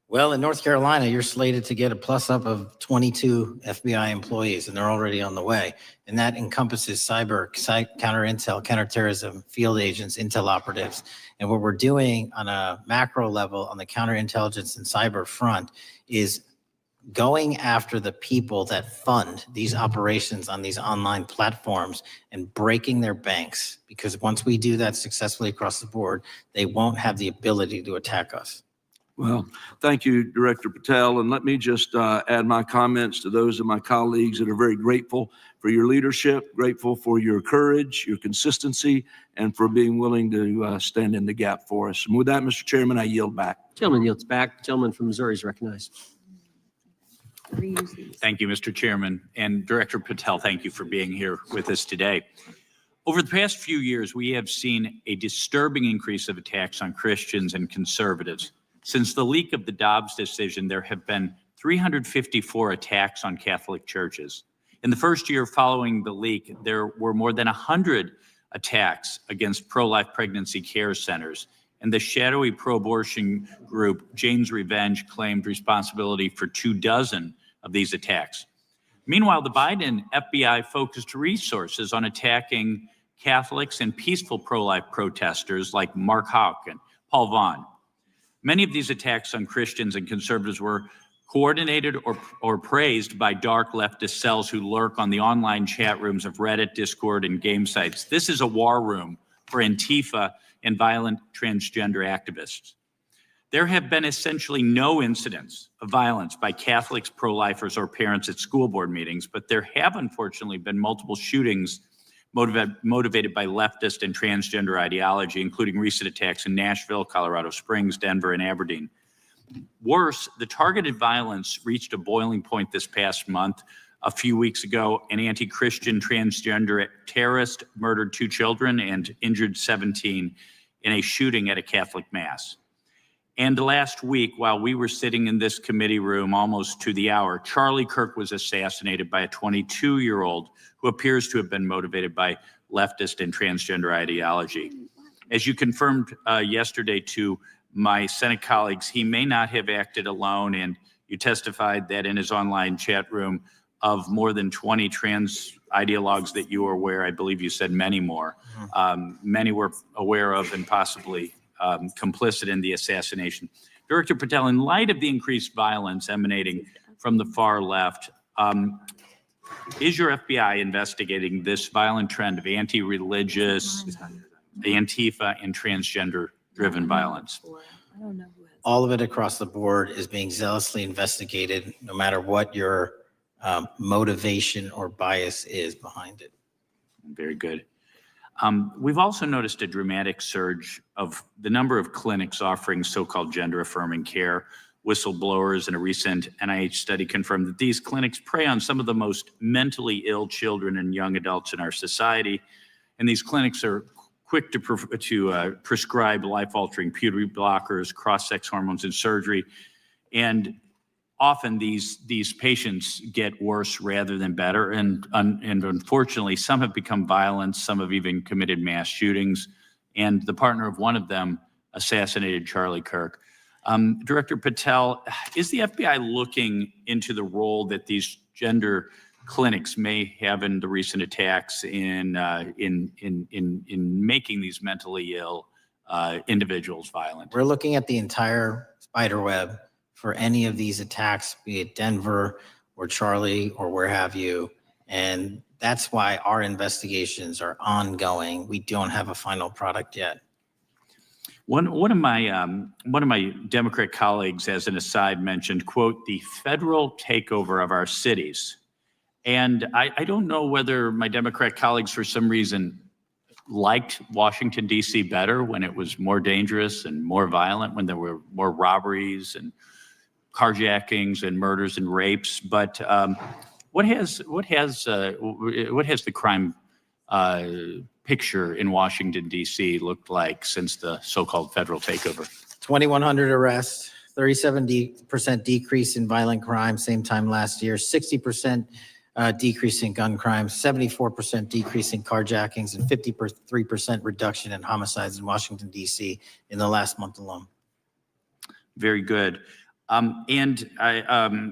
Well, in North Carolina, you're slated to get a plus up of 22 FBI employees, and they're already on the way. And that encompasses cyber, counter intel, counterterrorism, field agents, intel operatives. And what we're doing on a macro level on the counterintelligence and cyber front is going after the people that fund these operations on these online platforms and breaking their banks. Because once we do that successfully across the board, they won't have the ability to attack us. Well, thank you, Director Patel. And let me just add my comments to those of my colleagues that are very grateful for your leadership, grateful for your courage, your consistency, and for being willing to stand in the gap for us. And with that, Mr. Chairman, I yield back. Gentleman yields back. Gentleman from Missouri is recognized. Thank you, Mr. Chairman. And Director Patel, thank you for being here with us today. Over the past few years, we have seen a disturbing increase of attacks on Christians and conservatives. Since the leak of the Dobbs decision, there have been 354 attacks on Catholic churches. In the first year following the leak, there were more than 100 attacks against pro-life pregnancy care centers. And the shadowy pro-abortion group, Jane's Revenge, claimed responsibility for 24 of these attacks. Meanwhile, the Biden FBI focused resources on attacking Catholics and peaceful pro-life protesters like Mark Houck and Paul Vaughn. Many of these attacks on Christians and conservatives were coordinated or praised by dark leftist cells who lurk on the online chat rooms of Reddit, Discord, and game sites. This is a war room for Antifa and violent transgender activists. There have been essentially no incidents of violence by Catholics, pro-lifers, or parents at school board meetings, but there have unfortunately been multiple shootings motivated by leftist and transgender ideology, including recent attacks in Nashville, Colorado Springs, Denver, and Aberdeen. Worse, the targeted violence reached a boiling point this past month. A few weeks ago, an anti-Christian transgender terrorist murdered 2 children and injured 17 in a shooting at a Catholic mass. And last week, while we were sitting in this committee room almost to the hour, Charlie Kirk was assassinated by a 22-year-old who appears to have been motivated by leftist and transgender ideology. As you confirmed yesterday to my Senate colleagues, he may not have acted alone, and you testified that in his online chat room of more than 20 trans ideologues that you were aware, I believe you said many more, many were aware of and possibly complicit in the assassination. Director Patel, in light of the increased violence emanating from the far left, is your FBI investigating this violent trend of anti-religious, Antifa, and transgender-driven violence? All of it across the board is being zealously investigated, no matter what your motivation or bias is behind it. Very good. We've also noticed a dramatic surge of the number of clinics offering so-called gender-affirming care. Whistleblowers in a recent NIH study confirmed that these clinics prey on some of the most mentally ill children and young adults in our society. And these clinics are quick to prescribe life-altering puberty blockers, cross-sex hormones, and surgery. And often these patients get worse rather than better. And unfortunately, some have become violent. Some have even committed mass shootings. And the partner of one of them assassinated Charlie Kirk. Director Patel, is the FBI looking into the role that these gender clinics may have in the recent attacks in making these mentally ill individuals violent? We're looking at the entire spider web for any of these attacks, be it Denver or Charlie or where have you. And that's why our investigations are ongoing. We don't have a final product yet. One of my Democrat colleagues, as an aside, mentioned, quote, the federal takeover of our cities. And I don't know whether my Democrat colleagues, for some reason, liked Washington, D.C. better when it was more dangerous and more violent, when there were more robberies and carjackings and murders and rapes. But what has the crime picture in Washington, D.C. looked like since the so-called federal takeover? 2,100 arrests, 37% decrease in violent crime, same time last year, 60% decrease in gun crimes, 74% decrease in carjackings, and 53% reduction in homicides in Washington, D.C. in the last month alone. Very good. And I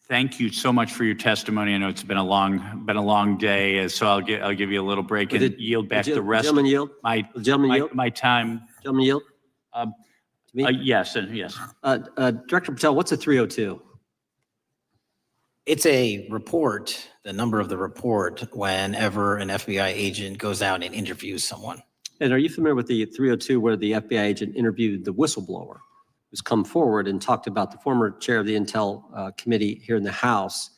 thank you so much for your testimony. I know it's been a long day, so I'll give you a little break and yield back the rest of my time. Gentleman yield? Yes, and yes. Director Patel, what's a 302? It's a report, the number of the report, whenever an FBI agent goes out and interviews someone. And are you familiar with the 302 where the FBI agent interviewed the whistleblower who's come forward and talked about the former chair of the Intel Committee here in the House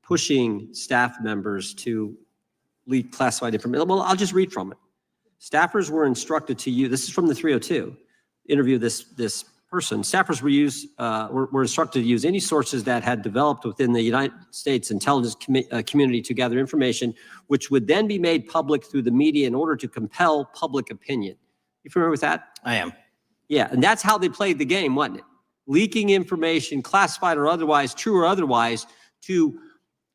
pushing staff members to leak classified information? Well, I'll just read from it. Staffers were instructed to use, this is from the 302, interview this person. Staffers were instructed to use any sources that had developed within the United States intelligence community to gather information, which would then be made public through the media in order to compel public opinion. You familiar with that? I am. Yeah, and that's how they played the game, wasn't it? Leaking information, classified or otherwise, true or otherwise, to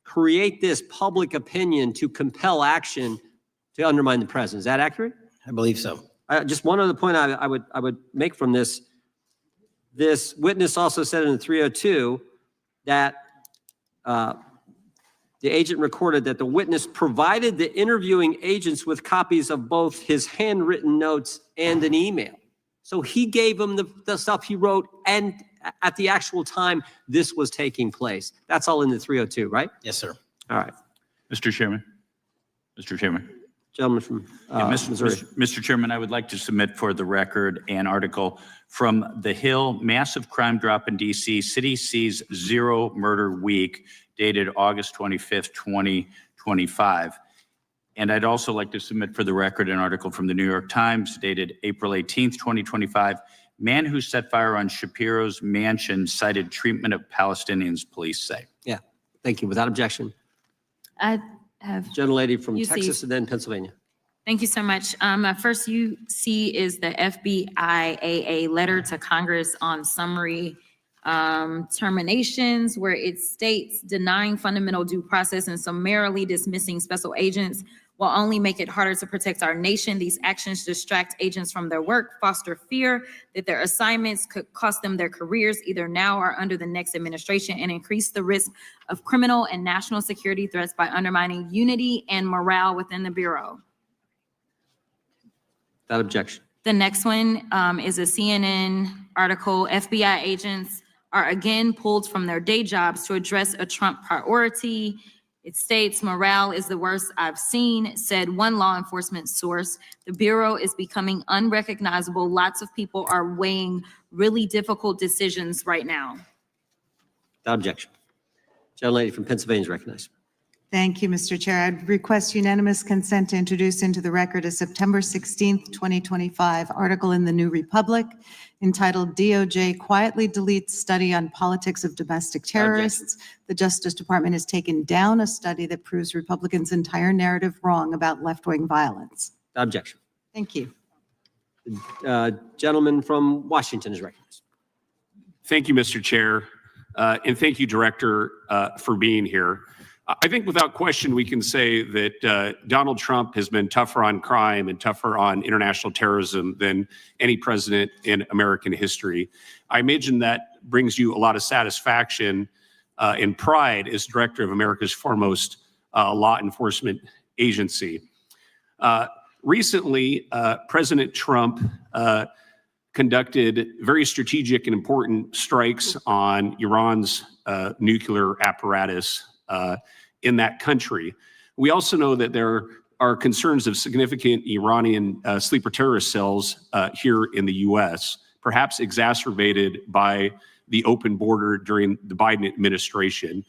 create this public opinion to compel action to undermine the president. Is that accurate? I believe so. Just one other point I would make from this. This witness also said in the 302 that the agent recorded that the witness provided the interviewing agents with copies of both his handwritten notes and an email. So he gave them the stuff he wrote, and at the actual time this was taking place. That's all in the 302, right? Yes, sir. All right. Mr. Chairman. Gentleman from Missouri. Mr. Chairman, I would like to submit for the record an article from The Hill, Massive Crime Drop in D.C., City Sees Zero Murder Week, dated August 25th, 2025. And I'd also like to submit for the record an article from the New York Times, dated April 18th, 2025. Man who set fire on Shapiro's mansion cited treatment of Palestinians, police say. Yeah, thank you. Without objection. I have. Gentlelady from UC. Texas and then Pennsylvania. Thank you so much. First you see is the FBIAA letter to Congress on summary terminations, where it states denying fundamental due process and summarily dismissing special agents will only make it harder to protect our nation. These actions distract agents from their work, foster fear that their assignments could cost them their careers either now or under the next administration, and increase the risk of criminal and national security threats by undermining unity and morale within the Bureau. Without objection. The next one is a CNN article. FBI agents are again pulled from their day jobs to address a Trump priority. It states, morale is the worst I've seen, said one law enforcement source. The Bureau is becoming unrecognizable. Lots of people are weighing really difficult decisions right now. Without objection. Gentlelady from Pennsylvania is recognized. Thank you, Mr. Chair. I'd request unanimous consent to introduce into the record a September 16th, 2025 article in the New Republic entitled DOJ Quietly Deletes Study on Politics of Domestic Terrorists. The Justice Department has taken down a study that proves Republicans' entire narrative wrong about left-wing violence. Without objection. Thank you. Gentleman from Washington is recognized. Thank you, Mr. Chair. And thank you, Director, for being here. I think without question, we can say that Donald Trump has been tougher on crime and tougher on international terrorism than any president in American history. I imagine that brings you a lot of satisfaction and pride as director of America's foremost law enforcement agency. Recently, President Trump conducted very strategic and important strikes on Iran's nuclear apparatus in that country. We also know that there are concerns of significant Iranian sleeper terrorist cells here in the U.S., perhaps exacerbated by the open border during the Biden administration.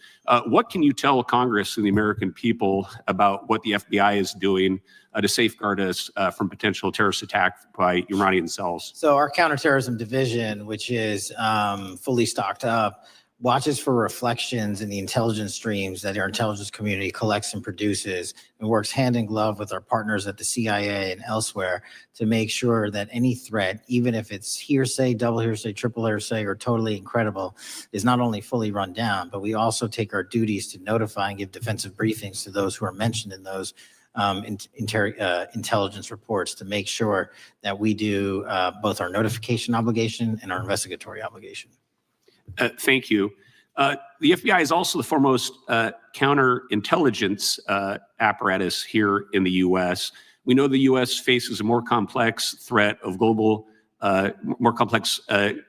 What can you tell Congress and the American people about what the FBI is doing to safeguard us from potential terrorist attack by Iranian cells? So our counterterrorism division, which is fully stocked up, watches for reflections in the intelligence streams that our intelligence community collects and produces, and works hand in glove with our partners at the CIA and elsewhere to make sure that any threat, even if it's hearsay, double hearsay, triple hearsay, or totally incredible, is not only fully run down, but we also take our duties to notify and give defensive briefings to those who are mentioned in those intelligence reports to make sure that we do both our notification obligation and our investigatory obligation. Thank you. The FBI is also the foremost counterintelligence apparatus here in the U.S. We know the U.S. faces a more complex threat of more complex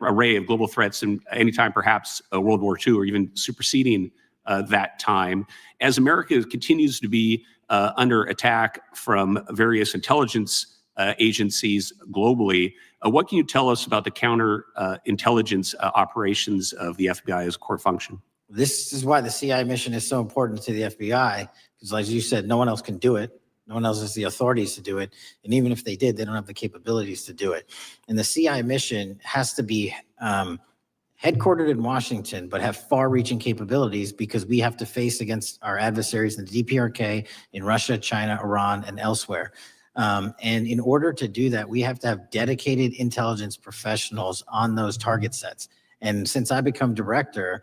array of global threats than any time perhaps World War II or even superseding that time. As America continues to be under attack from various intelligence agencies globally, what can you tell us about the counterintelligence operations of the FBI as a core function? This is why the CIA mission is so important to the FBI, because as you said, no one else can do it. No one else has the authorities to do it. And even if they did, they don't have the capabilities to do it. And the CIA mission has to be headquartered in Washington, but have far-reaching capabilities because we have to face against our adversaries in the DPRK, in Russia, China, Iran, and elsewhere. And in order to do that, we have to have dedicated intelligence professionals on those target sets. And since I become director,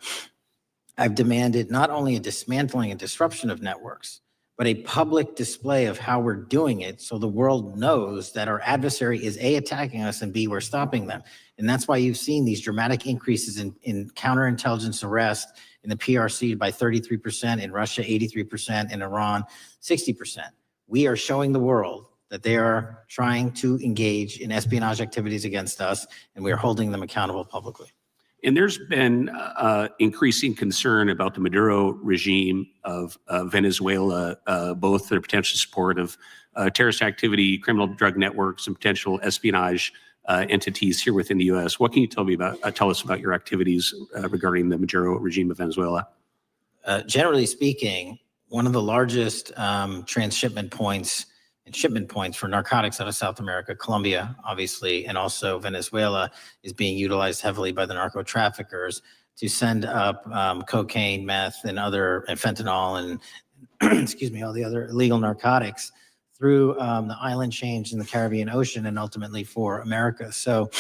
I've demanded not only a dismantling and disruption of networks, but a public display of how we're doing it so the world knows that our adversary is A, attacking us, and B, we're stopping them. And that's why you've seen these dramatic increases in counterintelligence arrest in the PRC by 33%, in Russia 83%, in Iran 60%. We are showing the world that they are trying to engage in espionage activities against us, and we are holding them accountable publicly. And there's been increasing concern about the Maduro regime of Venezuela, both their potential support of terrorist activity, criminal drug networks, and potential espionage entities here within the U.S. What can you tell us about your activities regarding the Maduro regime of Venezuela? Generally speaking, one of the largest transshipment points and shipment points for narcotics out of South America, Colombia, obviously, and also Venezuela, is being utilized heavily by the narco traffickers to send up cocaine, meth, and fentanyl, and excuse me, all the other illegal narcotics through the island chains in the Caribbean Ocean and ultimately for America. So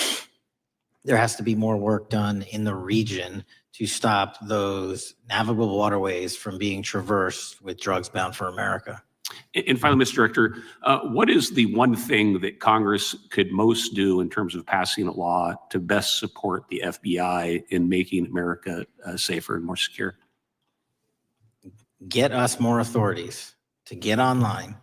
there has to be more work done in the region to stop those navigable waterways from being traversed with drugs bound for America. And finally, Mr. Director, what is the one thing that Congress could most do in terms of passing a law to best support the FBI in making America safer and more secure? Get us more authorities to get online,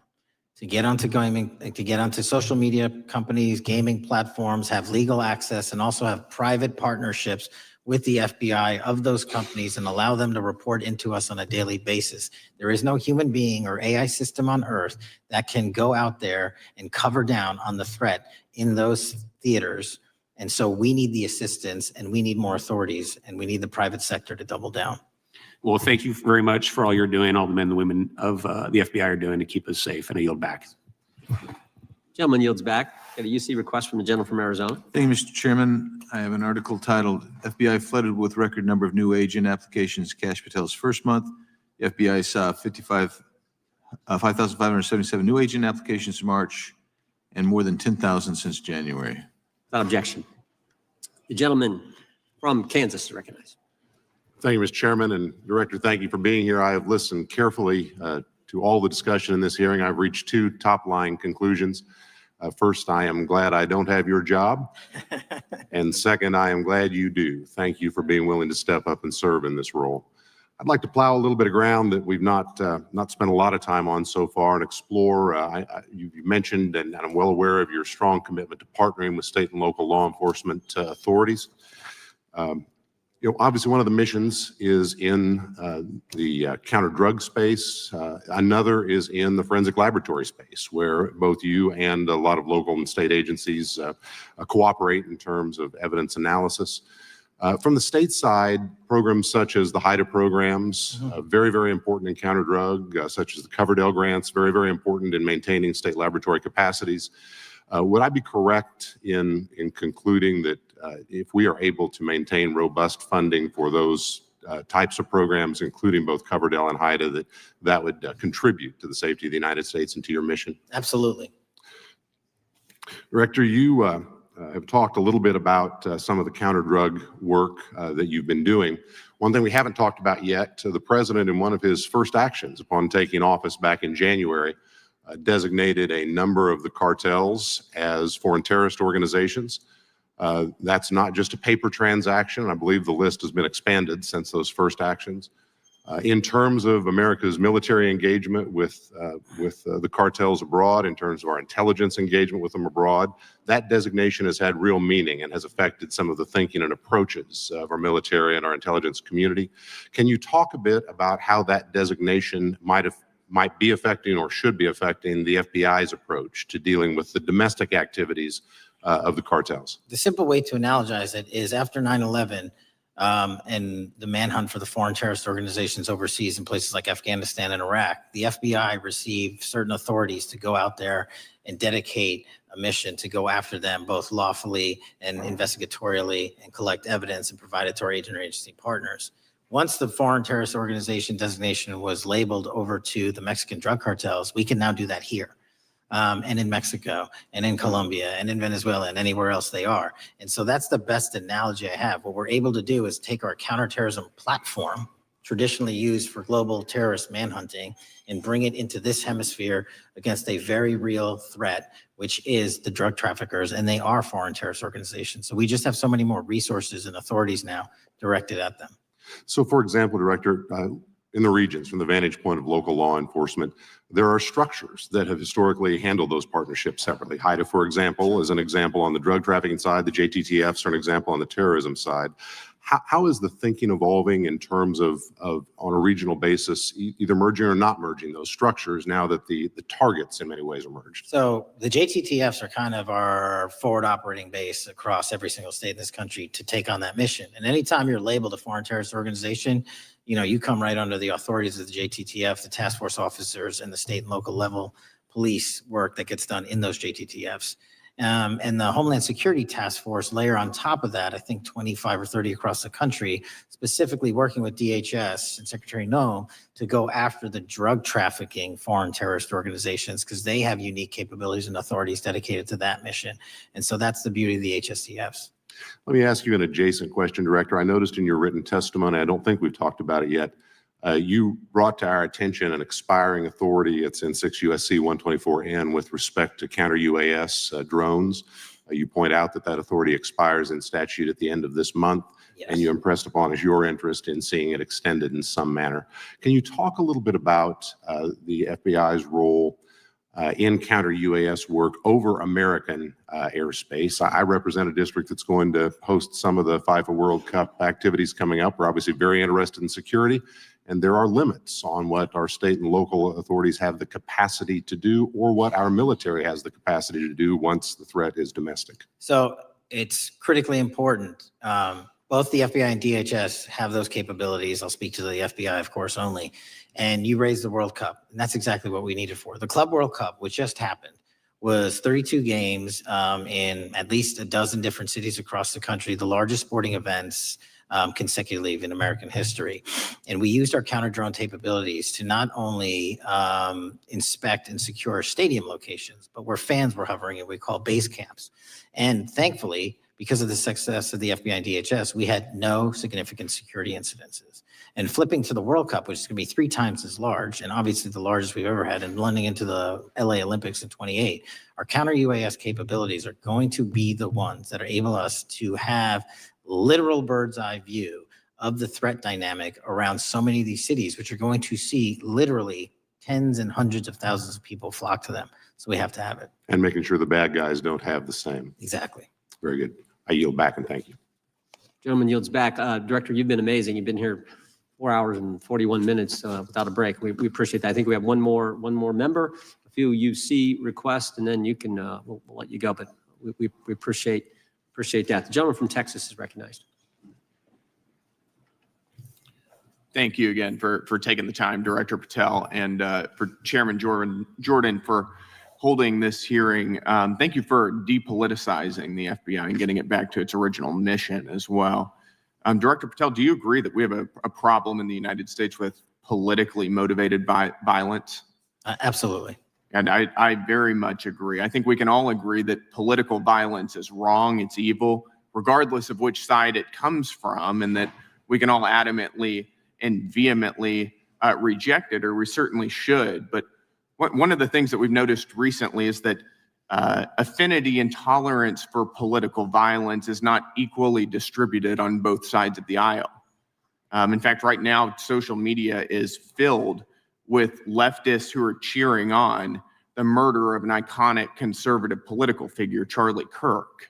to get onto gaming, to get onto social media companies, gaming platforms, have legal access, and also have private partnerships with the FBI of those companies and allow them to report into us on a daily basis. There is no human being or AI system on earth that can go out there and cover down on the threat in those theaters. And so we need the assistance, and we need more authorities, and we need the private sector to double down. Well, thank you very much for all you're doing, all the men and women of the FBI are doing to keep us safe, and I yield back. Gentleman yields back. Got a UC request from the gentleman from Arizona. Thank you, Mr. Chairman. I have an article titled, FBI Flooded with Record Number of New Agent Applications Kash Patel's First Month. The FBI saw 5,577 new agent applications in March and more than 10,000 since January. Without objection. The gentleman from Kansas is recognized. Thank you, Mr. Chairman, and Director, thank you for being here. I have listened carefully to all the discussion in this hearing. I've reached two top-line conclusions. First, I am glad I don't have your job. And second, I am glad you do. Thank you for being willing to step up and serve in this role. I'd like to plow a little bit of ground that we've not spent a lot of time on so far and explore. You mentioned, and I'm well aware of your strong commitment to partnering with state and local law enforcement authorities. Obviously, one of the missions is in the counter-drug space. Another is in the forensic laboratory space, where both you and a lot of local and state agencies cooperate in terms of evidence analysis. From the state side, programs such as the HIDA programs, very, very important in counter-drug, such as the Coverdell grants, very, very important in maintaining state laboratory capacities. Would I be correct in concluding that if we are able to maintain robust funding for those types of programs, including both Coverdell and HIDA, that would contribute to the safety of the United States and to your mission? Absolutely. Director, you have talked a little bit about some of the counter-drug work that you've been doing. One thing we haven't talked about yet, the president, in one of his first actions upon taking office back in January, designated a number of the cartels as foreign terrorist organizations. That's not just a paper transaction. I believe the list has been expanded since those first actions. In terms of America's military engagement with the cartels abroad, in terms of our intelligence engagement with them abroad, that designation has had real meaning and has affected some of the thinking and approaches of our military and our intelligence community. Can you talk a bit about how that designation might be affecting or should be affecting the FBI's approach to dealing with the domestic activities of the cartels? The simple way to analogize it is after 9/11, and the manhunt for the foreign terrorist organizations overseas in places like Afghanistan and Iraq, the FBI received certain authorities to go out there and dedicate a mission to go after them both lawfully and investigatorially and collect evidence and provide it to our agency partners. Once the foreign terrorist organization designation was labeled over to the Mexican drug cartels, we can now do that here. And in Mexico, and in Colombia, and in Venezuela, and anywhere else they are. And so that's the best analogy I have. What we're able to do is take our counterterrorism platform, traditionally used for global terrorist manhunting, and bring it into this hemisphere against a very real threat, which is the drug traffickers, and they are foreign terrorist organizations. So we just have so many more resources and authorities now directed at them. So, for example, Director, in the regions, from the vantage point of local law enforcement, there are structures that have historically handled those partnerships separately. HIDA, for example, is an example on the drug trafficking side. The JTTFs are an example on the terrorism side. How is the thinking evolving in terms of on a regional basis, either merging or not merging those structures now that the targets in many ways are merged? So the JTTFs are kind of our forward operating base across every single state in this country to take on that mission. And anytime you're labeled a foreign terrorist organization, you come right under the authorities of the JTTF, the task force officers, and the state and local level police work that gets done in those JTTFs. And the Homeland Security Task Force layer on top of that, I think 25 or 30 across the country, specifically working with DHS and Secretary Noem to go after the drug trafficking foreign terrorist organizations because they have unique capabilities and authorities dedicated to that mission. And so that's the beauty of the HSTFs. Let me ask you an adjacent question, Director. I noticed in your written testimony, I don't think we've talked about it yet, you brought to our attention an expiring authority. It's in 6 U.S.C. 124N with respect to counter-UAS drones. You point out that authority expires in statute at the end of this month, and you impressed upon us your interest in seeing it extended in some manner. Can you talk a little bit about the FBI's role in counter-UAS work over American airspace? I represent a district that's going to host some of the FIFA World Cup activities coming up. We're obviously very interested in security, and there are limits on what our state and local authorities have the capacity to do or what our military has the capacity to do once the threat is domestic. So it's critically important. Both the FBI and DHS have those capabilities. I'll speak to the FBI, of course, only. And you raised the World Cup, and that's exactly what we need it for. The Club World Cup, which just happened, was 32 games in at least a dozen different cities across the country, the largest sporting events consecutively in American history. And we used our counter-drone capabilities to not only inspect and secure stadium locations, but where fans were hovering and we call base camps. And thankfully, because of the success of the FBI and DHS, we had no significant security incidences. And flipping to the World Cup, which is going to be 3 times as large, and obviously the largest we've ever had, and blending into the LA Olympics in 28, our counter-UAS capabilities are going to be the ones that enable us to have literal bird's eye view of the threat dynamic around so many of these cities, which are going to see literally tens and hundreds of thousands of people flock to them. So we have to have it. And making sure the bad guys don't have the same. Exactly. Very good. I yield back and thank you. Gentleman yields back. Director, you've been amazing. You've been here 4 hours and 41 minutes without a break. We appreciate that. I think we have one more member, a few UC requests, and then you can we'll let you go. But we appreciate that. The gentleman from Texas is recognized. Thank you again for taking the time, Director Patel, and for Chairman Jordan for holding this hearing. Thank you for depoliticizing the FBI and getting it back to its original mission as well. Director Patel, do you agree that we have a problem in the United States with politically motivated violence? Absolutely. And I very much agree. I think we can all agree that political violence is wrong, it's evil, regardless of which side it comes from, and that we can all adamantly and vehemently reject it, or we certainly should. But one of the things that we've noticed recently is that affinity and tolerance for political violence is not equally distributed on both sides of the aisle. In fact, right now, social media is filled with leftists who are cheering on the murder of an iconic conservative political figure, Charlie Kirk.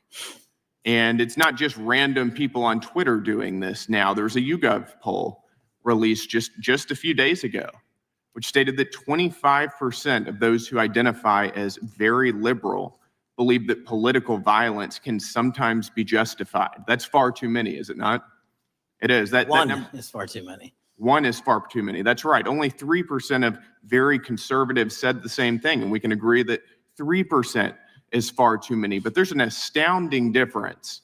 And it's not just random people on Twitter doing this now. There's a YouGov poll released just a few days ago, which stated that 25% of those who identify as very liberal believe that political violence can sometimes be justified. That's far too many, is it not? It is. That number is far too many. One is far too many. That's right. Only 3% of very conservatives said the same thing, and we can agree that 3% is far too many. But there's an astounding difference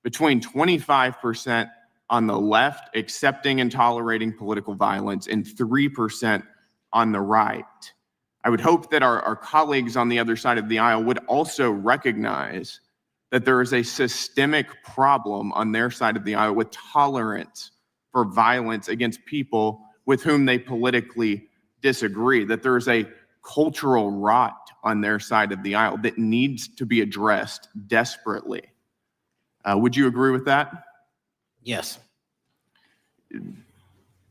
between 25% on the left accepting and tolerating political violence and 3% on the right. I would hope that our colleagues on the other side of the aisle would also recognize that there is a systemic problem on their side of the aisle with tolerance for violence against people with whom they politically disagree, that there is a cultural rot on their side of the aisle that needs to be addressed desperately. Would you agree with that? Yes.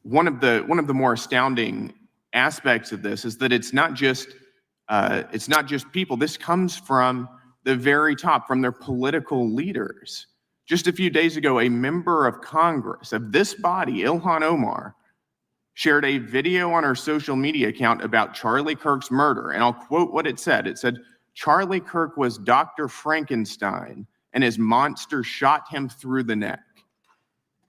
One of the more astounding aspects of this is that it's not just people. This comes from the very top, from their political leaders. Just a few days ago, a member of Congress of this body, Ilhan Omar, shared a video on her social media account about Charlie Kirk's murder. And I'll quote what it said. It said, "Charlie Kirk was Dr. Frankenstein, and his monster shot him through the neck."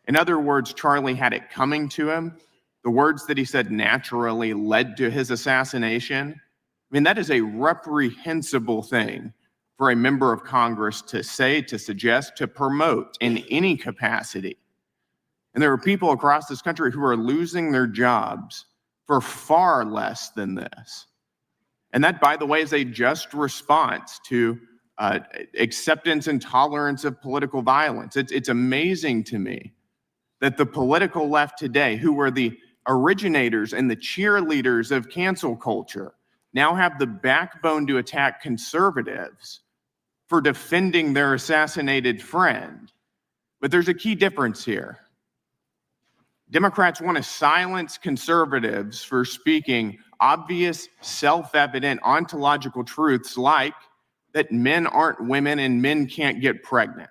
In other words, Charlie had it coming to him. The words that he said naturally led to his assassination. I mean, that is a reprehensible thing for a member of Congress to say, to suggest, to promote in any capacity. And there are people across this country who are losing their jobs for far less than this. And that, by the way, is a just response to acceptance and tolerance of political violence. It's amazing to me that the political left today, who were the originators and the cheerleaders of cancel culture, now have the backbone to attack conservatives for defending their assassinated friend. But there's a key difference here. Democrats want to silence conservatives for speaking obvious, self-evident ontological truths like that men aren't women and men can't get pregnant.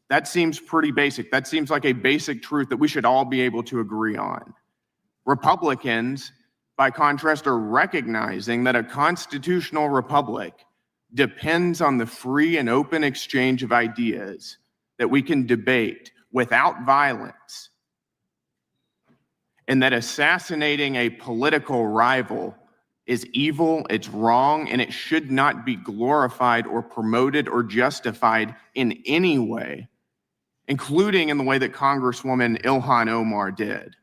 That seems pretty basic. That seems like a basic truth that we should all be able to agree on. Republicans, by contrast, are recognizing that a constitutional republic depends on the free and open exchange of ideas that we can debate without violence, and that assassinating a political rival is evil, it's wrong, and it should not be glorified or promoted or justified in any way, including in the way that Congresswoman Ilhan Omar did.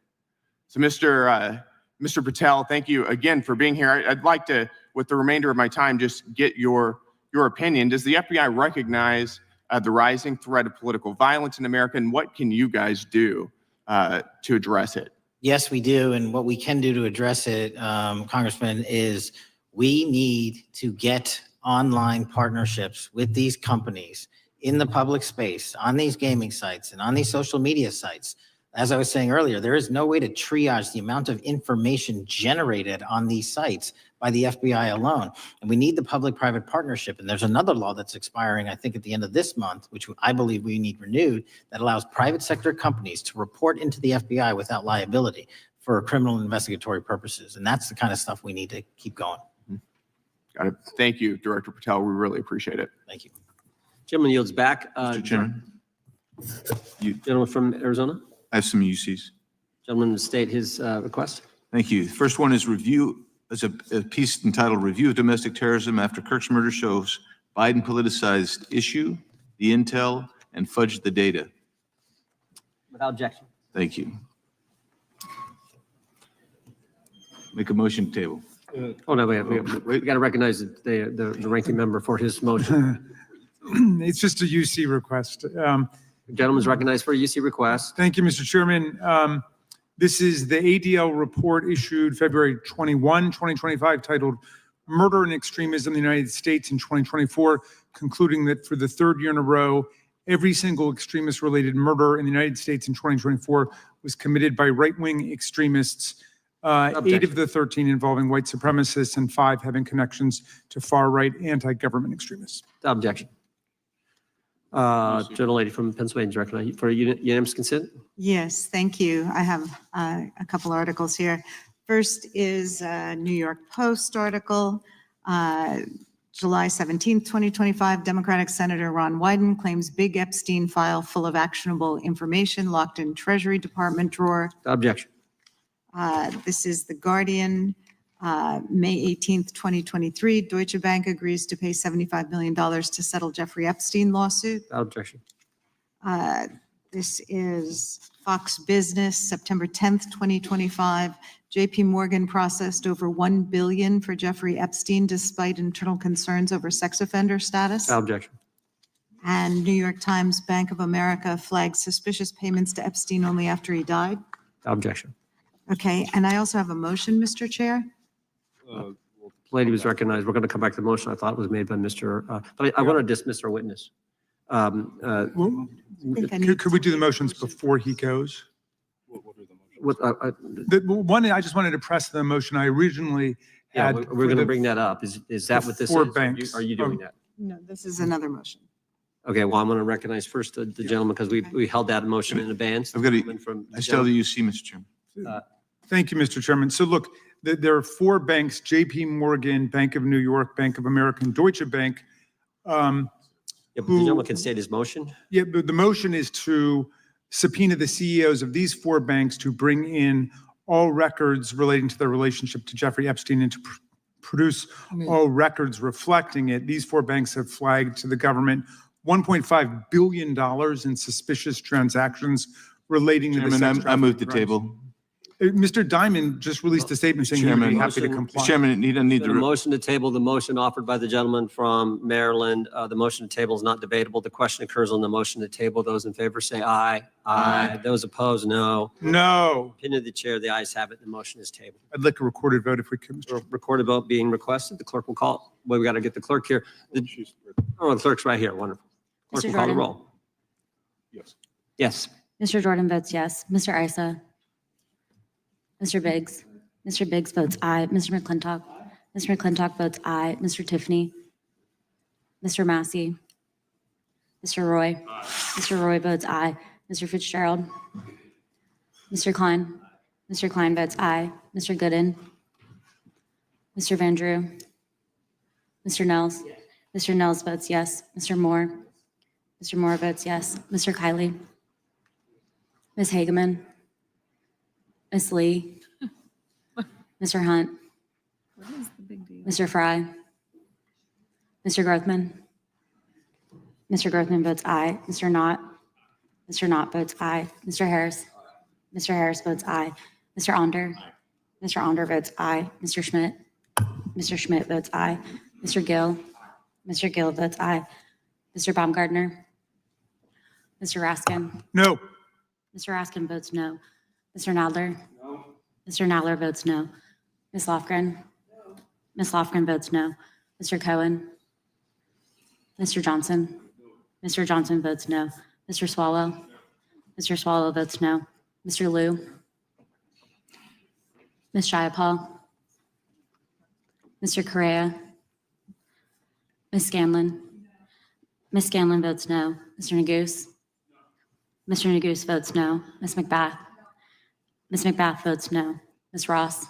So Mr. Patel, thank you again for being here. I'd like to, with the remainder of my time, just get your opinion. Does the FBI recognize the rising threat of political violence in America, and what can you guys do to address it? Yes, we do. And what we can do to address it, Congressman, is we need to get online partnerships with these companies in the public space, on these gaming sites and on these social media sites. As I was saying earlier, there is no way to triage the amount of information generated on these sites by the FBI alone. And we need the public-private partnership. And there's another law that's expiring, I think, at the end of this month, which I believe we need renewed, that allows private sector companies to report into the FBI without liability for criminal investigatory purposes. And that's the kind of stuff we need to keep going. Got it. Thank you, Director Patel. We really appreciate it. Thank you. Gentleman yields back. Mr. Chairman, Gentleman from Arizona. I have some UCs. Gentleman to state his request. Thank you. The first one is a piece entitled Review of Domestic Terrorism After Kirk's Murder Shows Biden Politicized Issue, the Intel, and Fudged the Data. Without objection. Thank you. Make a motion to table. Oh, no, we got to recognize the ranking member for his motion. It's just a UC request. Gentleman's recognized for a UC request. Thank you, Mr. Chairman. This is the ADL report issued February 21, 2025, titled Murder and Extremism in the United States in 2024, concluding that for the third year in a row, every single extremist-related murder in the United States in 2024 was committed by right-wing extremists, 8 of the 13 involving white supremacists and 5 having connections to far-right anti-government extremists. Objection. Gentlelady from Pennsylvania, recognized for unanimous consent. Yes, thank you. I have a couple articles here. First is a New York Post article, July 17th, 2025. Democratic Senator Ron Wyden claims big Epstein file full of actionable information locked in Treasury Department drawer. Objection. This is The Guardian, May 18th, 2023. Deutsche Bank agrees to pay $75 million to settle Jeffrey Epstein lawsuit. Objection. This is Fox Business, September 10th, 2025. JP Morgan processed over $1 billion for Jeffrey Epstein despite internal concerns over sex offender status. Objection. And New York Times, Bank of America flagged suspicious payments to Epstein only after he died. Objection. Okay, and I also have a motion, Mr. Chair. Lady was recognized. We're going to come back to the motion I thought was made by Mr. But I want to dismiss our witness. Could we do the motions before he goes? The one, I just wanted to press the motion I originally Yeah, had. we're going to bring that up. Is that what this four is? banks. Are you doing that? No, this is another motion. Okay, well, I'm going to recognize first the gentleman because we held that motion in advance. I've got Gentleman from- I still have the UC, Mr. Chairman. Thank you, Mr. Chairman. So look, there are 4 banks, JP Morgan, Bank of New York, Bank of America, and Deutsche Bank. Yeah, but the gentleman can state his motion. Yeah, but the motion is to subpoena the CEOs of these 4 banks to bring in all records relating to their relationship to Jeffrey Epstein and to produce all records reflecting it. These 4 banks have flagged to the government $1.5 billion in suspicious transactions relating to the sex Chairman, I move the trafficking crimes. table. Mr. Diamond just released a statement saying he'd be Chairman, happy to motion- comply. Chairman, you don't need The to. motion to table, the motion offered by the gentleman from Maryland. The motion to table is not debatable. The question occurs on the motion to table. Those in favor say aye. Aye. Those opposed, no. No. Opinion of the chair, the ayes have it. The motion is tabled. I'd like a recorded vote if we could, Mr. Recorded vote being requested. The clerk will call. Well, we got to get the clerk here. The clerk's right here. Wonderful. Clerk Mr. will call the Jordan? roll. Yes. Yes. Mr. Jordan votes yes. Mr. Isa? Mr. Biggs? Mr. Biggs votes aye. Mr. McClintock? Mr. McClintock votes aye. Mr. Tiffany? Mr. Massey? Mr. Roy? Mr. Roy votes aye. Mr. Fitzgerald? Mr. Klein? Mr. Klein votes aye. Mr. Gooden? Mr. Van Drew? Mr. Nels? Mr. Nels votes yes. Mr. Moore? Mr. Moore votes yes. Mr. Kiley? Ms. Hageman? Ms. Lee? Mr. Hunt? Mr. Fry? Mr. Grothman? Mr. Grothman votes aye. Mr. Knott? Mr. Knott votes aye. Mr. Harris? Mr. Harris votes aye. Mr. Onder? Mr. Onder votes aye. Mr. Schmidt? Mr. Schmidt votes aye. Mr. Gill? Mr. Gill votes aye. Mr. Baumgartner? Mr. Raskin? No. Mr. Raskin votes no. Mr. Nadler? No. Mr. Nadler votes no. Ms. Lofgren? Ms. Lofgren votes no. Mr. Cohen? Mr. Johnson? Mr. Johnson votes no. Mr. Swalwell? Mr. Swalwell votes no. Mr. Liu? Ms. Jayapal? Mr. Correa? Ms. Scanlon? Ms. Scanlon votes no. Mr. Neguse? Mr. Neguse votes no. Ms. McBath? Ms. McBath votes no. Ms. Ross?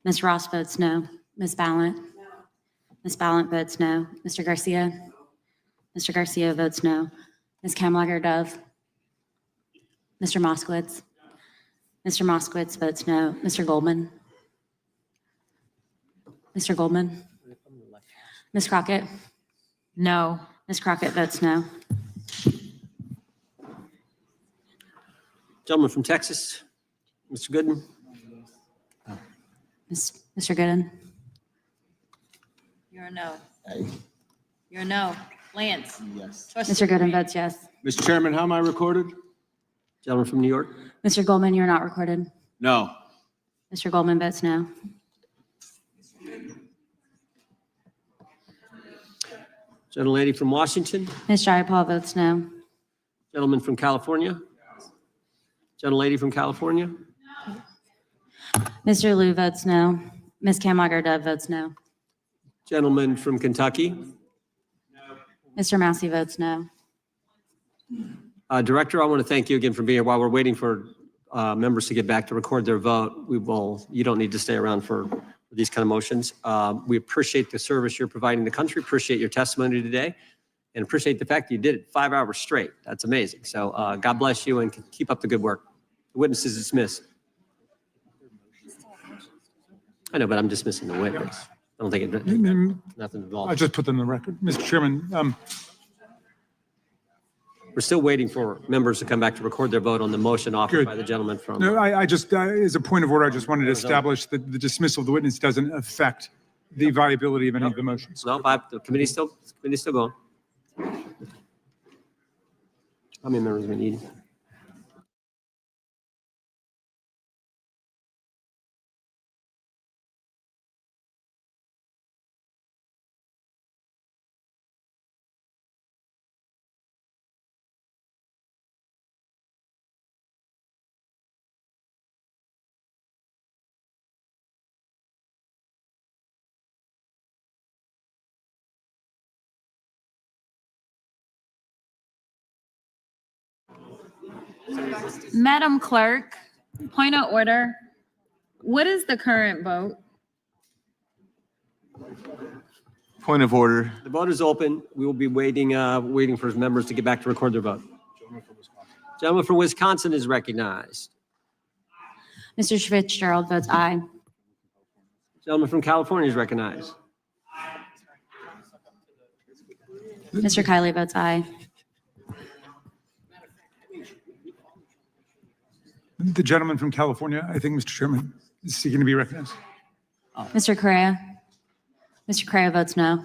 Ms. Ross votes no. Ms. Ballant? Ms. Ballant votes no. Mr. Garcia? Mr. Garcia votes no. Ms. Kamlager-Dove? Mr. Moskowitz? Mr. Moskowitz votes no. Mr. Goldman? Mr. Goldman? Ms. Crockett? No. Ms. Crockett votes no. Gentleman from Texas, Mr. Gooden. Mr. Gooden. You're a no. You're a no. Lance? Yes. Mr. Gooden votes yes. Mr. Chairman, how am I recorded? Gentleman from New York. Mr. Goldman, you're not recorded. No. Mr. Goldman votes no. Gentlelady from Washington. Ms. Jayapal votes no. Gentleman from California. Gentlelady from California. Mr. Liu votes no. Ms. Kamlager-Dove votes no. Gentleman from Kentucky. Mr. Massey votes no. Director, I want to thank you again for being here. While we're waiting for members to get back to record their vote, you don't need to stay around for these kind of motions. We appreciate the service you're providing the country, appreciate your testimony today, and appreciate the fact that you did it 5 hours straight. That's amazing. So God bless you and keep up the good work. The witness is dismissed. I know, but I'm dismissing the witness. I don't think nothing involved. I just put them in the record. Mr. Chairman, we're still waiting for members to come back to record their vote on the motion offered Good. by the gentleman from. no, I just, as a point of order, I just wanted to establish that the dismissal of the witness doesn't affect the viability of any of the motions. No, the committee's still going. How many members we need? Madam Clerk, point of order. What is the current vote? Point of order. The vote is open. We will be waiting for members to get back to record their vote. Gentleman from Wisconsin is recognized. Mr. Fitzgerald votes aye. Gentleman from California is recognized. Mr. Kiley votes aye. The gentleman from California, I think, Mr. Chairman, is seeking to be recognized. Mr. Correa. Mr. Correa votes no.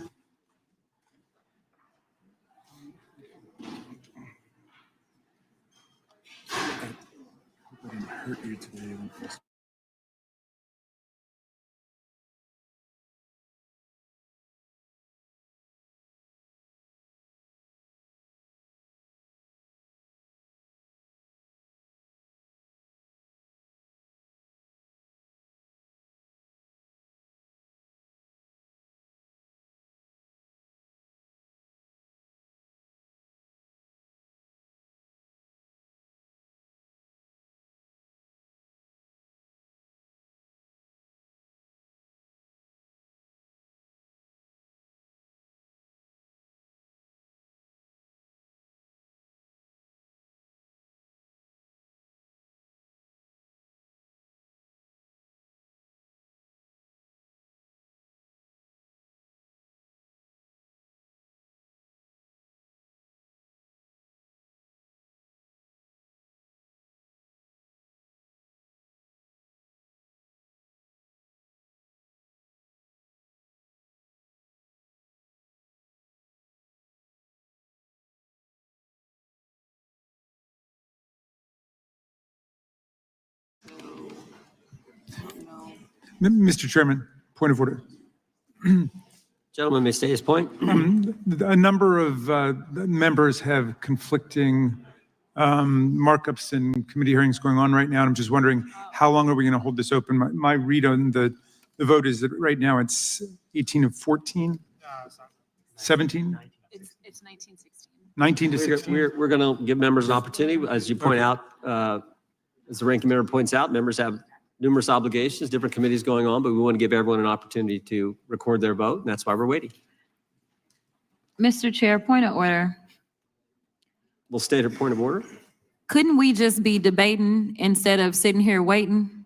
Mr. Chairman, point of order. Gentleman may state his point. A number of members have conflicting markups and committee hearings going on right now. And I'm just wondering, how long are we going to hold this open? My read on the vote is that right now it's 18 of 14, 17? It's 1916. 19 to 16. We're going to give members an opportunity. As you point out, as the ranking member points out, members have numerous obligations, different committees going on, but we want to give everyone an opportunity to record their vote, and that's why we're waiting. Mr. Chair, point of order. We'll state a point of order. Couldn't we just be debating instead of sitting here waiting?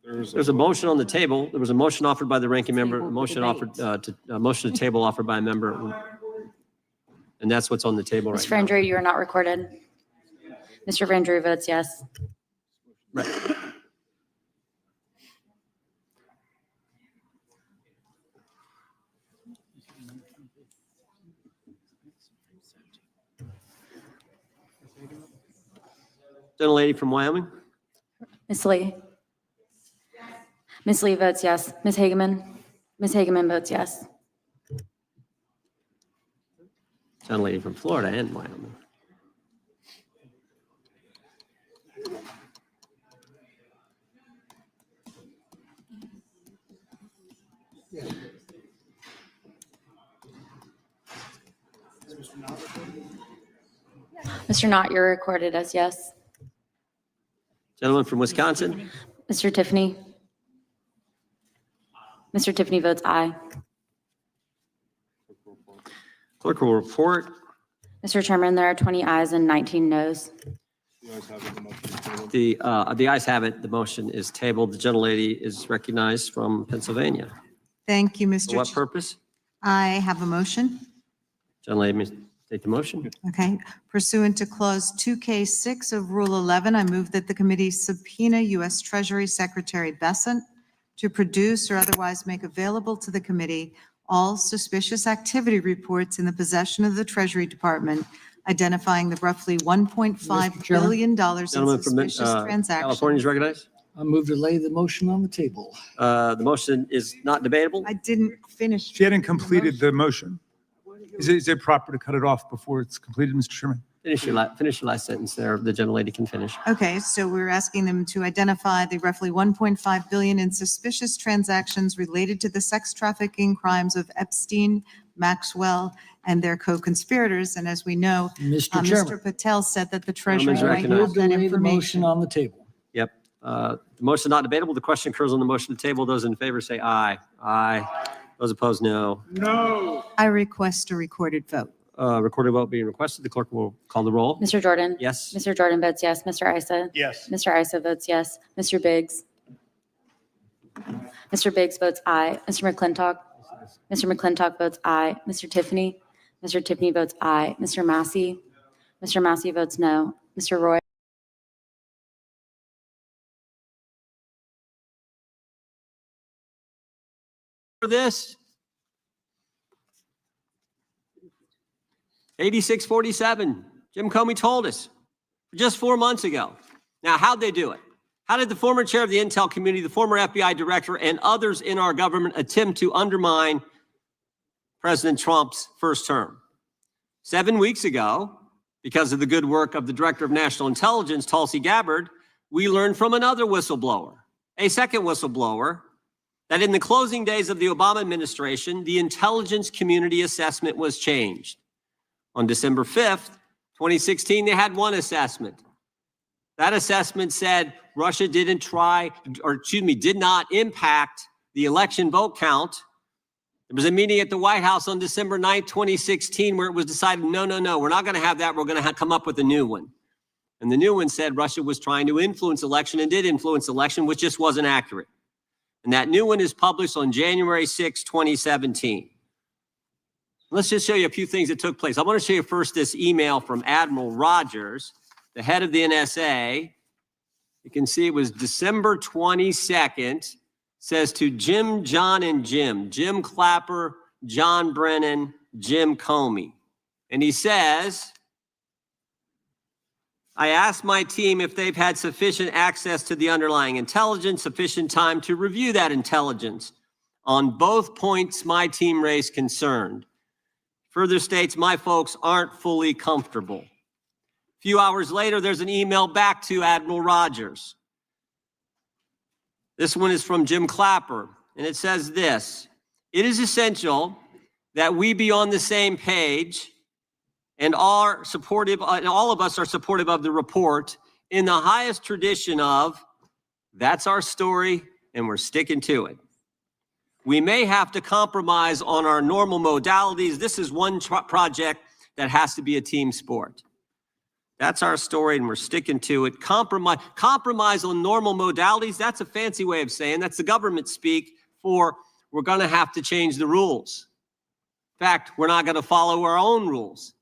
There's a motion on the table. There was a motion offered by the ranking member, a motion to table offered by a member. And that's what's on the table right Ms. now. Franger, you are not recorded. Mr. Van Drew votes yes. Gentlelady from Wyoming? Ms. Lee? Ms. Lee votes yes. Ms. Hageman? Ms. Hageman votes yes. Gentlelady from Florida and Wyoming. Mr. Knott, you're recorded as yes. Gentleman from Wisconsin? Mr. Tiffany? Mr. Tiffany votes aye. Clerk will report. Mr. Chairman, there are 20 ayes and 19 noes. The ayes have it. The motion is tabled. The gentlelady is recognized from Pennsylvania. Thank you, For Mr. what purpose? I have a motion. Gentlelady, may take the motion. Okay. Pursuant to Clause 2K6 of Rule 11, I move that the committee subpoena U.S. Treasury Secretary Bessent to produce or otherwise make available to the committee all suspicious activity reports in the possession of the Treasury Department, identifying the roughly $1.5 billion in Gentleman from suspicious transactions. California is recognized. I move to lay the motion on the table. The motion is not debatable. I didn't finish. She hadn't completed the motion. Is it proper to cut it off before it's completed, Mr. Chairman? Finish your last sentence there. The gentlelady can finish. Okay, so we're asking them to identify the roughly 1.5 billion in suspicious transactions related to the sex trafficking crimes of Epstein, Maxwell, and their co-conspirators. And as we know, Mr. Chairman. Mr. Patel said that the Treasury Gentleman's might recognized. have that Lay the motion information. on the table. Yep. The motion not debatable. The question occurs on the motion to table. Those in favor say aye. Aye. Those opposed, no. No. I request a recorded vote. Recorded vote being requested. The clerk will call the roll. Mr. Jordan? Yes. Mr. Jordan votes yes. Mr. Issa? Yes. Mr. Issa votes yes. Mr. Biggs? Mr. Biggs votes aye. Mr. McClintock? Mr. McClintock votes aye. Mr. Tiffany? Mr. Tiffany votes aye. Mr. Massey? Mr. Massey votes no. Mr. Roy? For this. 8647. Jim Comey told us just 4 months ago. Now, how'd they do it? How did the former chair of the intel community, the former FBI director, and others in our government attempt to undermine President Trump's first term? 7 weeks ago, because of the good work of the Director of National Intelligence, Tulsi Gabbard, we learned from another whistleblower, a second whistleblower, that in the closing days of the Obama administration, the intelligence community assessment was changed. On December 5th, 2016, they had one assessment. That assessment said Russia did not impact the election vote count. There was a meeting at the White House on December 9th, 2016, where it was decided, no, we're not going to have that. We're going to come up with a new one. And the new one said Russia was trying to influence election and did influence election, which just wasn't accurate. And that new one is published on January 6, 2017. Let's just show you a few things that took place. I want to show you first this email from Admiral Rogers, the head of the NSA. You can see it was December 22nd. Says to Jim, John, and Jim Clapper, John Brennan, Jim Comey. And he says, I asked my team if they've had sufficient access to the underlying intelligence, sufficient time to review that intelligence. On both points, my team raised concern. Further states, my folks aren't fully comfortable. A few hours later, there's an email back to Admiral Rogers. This one is from Jim Clapper, and it says this: it is essential that we be on the same page and all of us are supportive of the report in the highest tradition of, that's our story and we're sticking to it. We may have to compromise on our normal modalities. This is one project that has to be a team sport. That's our story and we're sticking to it. Compromise on normal modalities, that's a fancy way of saying, that's the government speak for we're gonna have to change the rules. In fact, we're not gonna follow our own rules.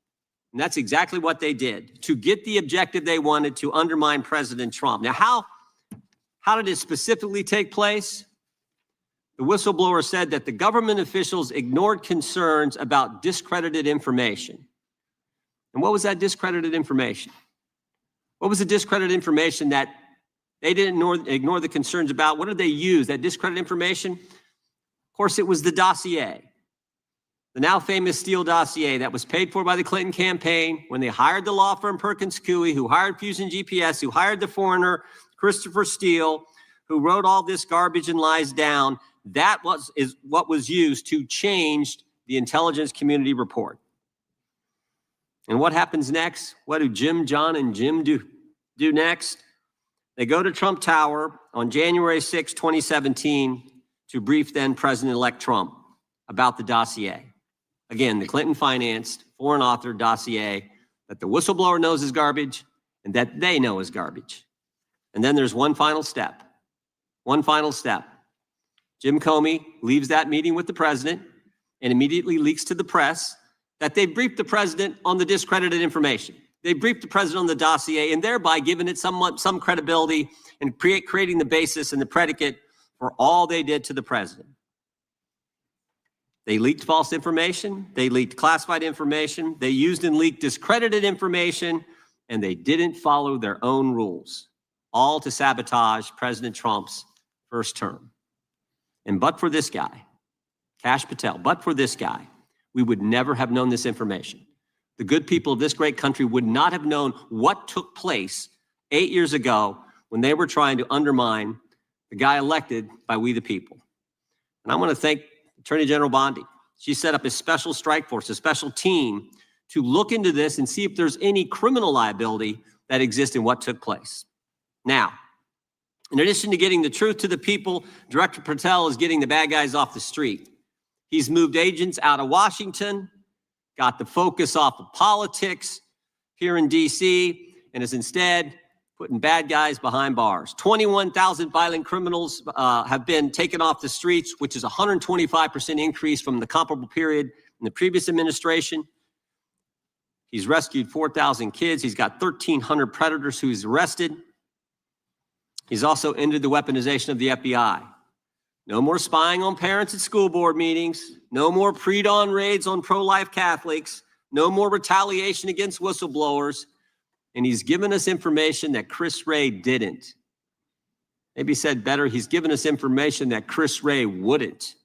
And that's exactly what they did to get the objective they wanted, to undermine President Trump. Now, how did it specifically take place? The whistleblower said that the government officials ignored concerns about discredited information. And what was that discredited information? What was the discredited information that they didn't ignore the concerns about? What did they use, that discredited information? Of course, it was the dossier, the now famous Steele dossier that was paid for by the Clinton campaign when they hired the law firm Perkins Coie, who hired Fusion GPS, who hired the foreigner Christopher Steele, who wrote all this garbage and lies down. That is what was used to change the intelligence community report. And what happens next? What do Jim, John, and Jim do next? They go to Trump Tower on January 6, 2017, to brief then President-elect Trump about the dossier. Again, the Clinton-financed, foreign-authored dossier that the whistleblower knows is garbage and that they know is garbage. And then there's one final step. One final step. Jim Comey leaves that meeting with the president and immediately leaks to the press that they briefed the president on the discredited information. They briefed the president on the dossier and thereby giving it some credibility and creating the basis and the predicate for all they did to the president. They leaked false information. They leaked classified information. They used and leaked discredited information, and they didn't follow their own rules, all to sabotage President Trump's first term. And but for this guy, Kash Patel, but for this guy, we would never have known this information. The good people of this great country would not have known what took place 8 years ago when they were trying to undermine the guy elected by we the people. And I want to thank Attorney General Bondi. She set up a special strike force, a special team to look into this and see if there's any criminal liability that exists in what took place. Now, in addition to getting the truth to the people, Director Patel is getting the bad guys off the street. He's moved agents out of Washington, got the focus off of politics here in D.C., and is instead putting bad guys behind bars. 21,000 violent criminals have been taken off the streets, which is a 125% increase from the comparable period in the previous administration. He's rescued 4,000 kids. He's got 1,300 predators who he's arrested. He's also ended the weaponization of the FBI. No more spying on parents at school board meetings. No more pre-dawn raids on pro-life Catholics. No more retaliation against whistleblowers. And he's given us information that Chris Wray didn't. Maybe said better, he's given us information that Chris Wray wouldn't.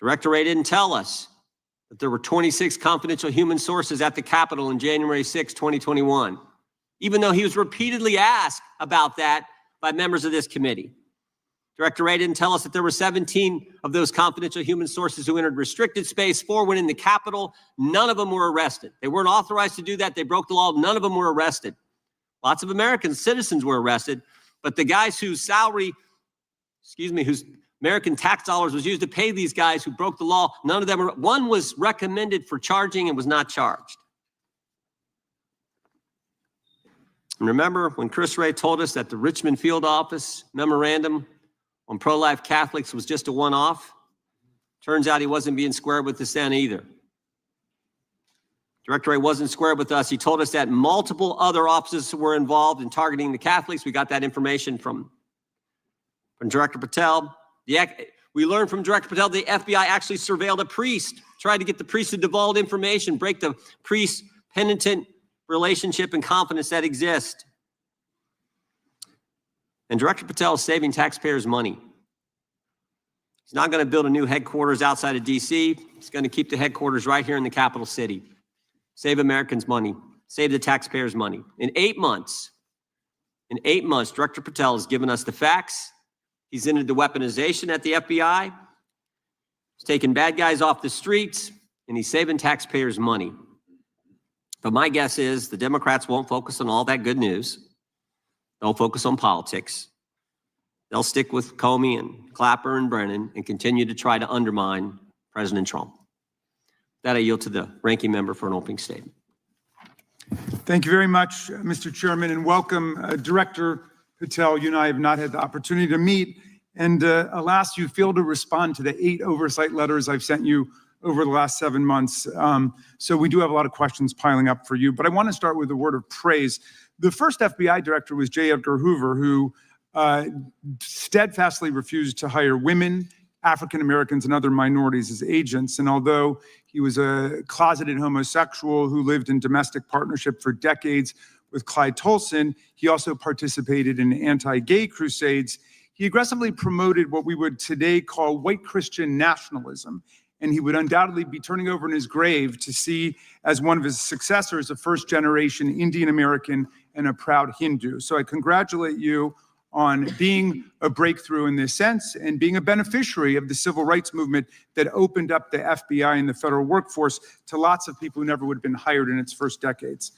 Director Wray didn't tell us that there were 26 confidential human sources at the Capitol on January 6, 2021, even though he was repeatedly asked about that by members of this committee. Director Wray didn't tell us that there were 17 of those confidential human sources who entered restricted space. 4 went in the Capitol. None of them were arrested. They weren't authorized to do that. They broke the law. None of them were arrested. Lots of American citizens were arrested, but the guys whose whose American tax dollars was used to pay these guys who broke the law, none of them were. One was recommended for charging and was not charged. And remember when Chris Wray told us that the Richmond field office memorandum on pro-life Catholics was just a one-off? Turns out he wasn't being square with the Senate either. Director Wray wasn't square with us. He told us that multiple other offices were involved in targeting the Catholics. We got that information from Director Patel. We learned from Director Patel the FBI actually surveilled a priest, tried to get the priest to divulge information, break the priest-penitent relationship and confidence that exists. And Director Patel is saving taxpayers money. He's not going to build a new headquarters outside of D.C. He's going to keep the headquarters right here in the capital city. Save Americans money. Save the taxpayers money. In 8 months, Director Patel has given us the facts. He's ended the weaponization at the FBI. He's taken bad guys off the streets, and he's saving taxpayers money. But my guess is the Democrats won't focus on all that good news. They'll focus on politics. They'll stick with Comey and Clapper and Brennan and continue to try to undermine President Trump. That I yield to the ranking member for an opening statement. Thank you very much, Mr. Chairman, and welcome, Director Patel. You and I have not had the opportunity to meet, and alas, you failed to respond to the 8 oversight letters I've sent you over the last 7 months. So we do have a lot of questions piling up for you, but I want to start with a word of praise. The first FBI director was J. Edgar Hoover, who steadfastly refused to hire women, African Americans, and other minorities as agents. And although he was a closeted homosexual who lived in domestic partnership for decades with Clyde Tolson, he also participated in anti-gay crusades. He aggressively promoted what we would today call white Christian nationalism. And he would undoubtedly be turning over in his grave to see as one of his successors a first-generation Indian American and a proud Hindu. So I congratulate you on being a breakthrough in this sense and being a beneficiary of the civil rights movement that opened up the FBI and the federal workforce to lots of people who never would have been hired in its first decades.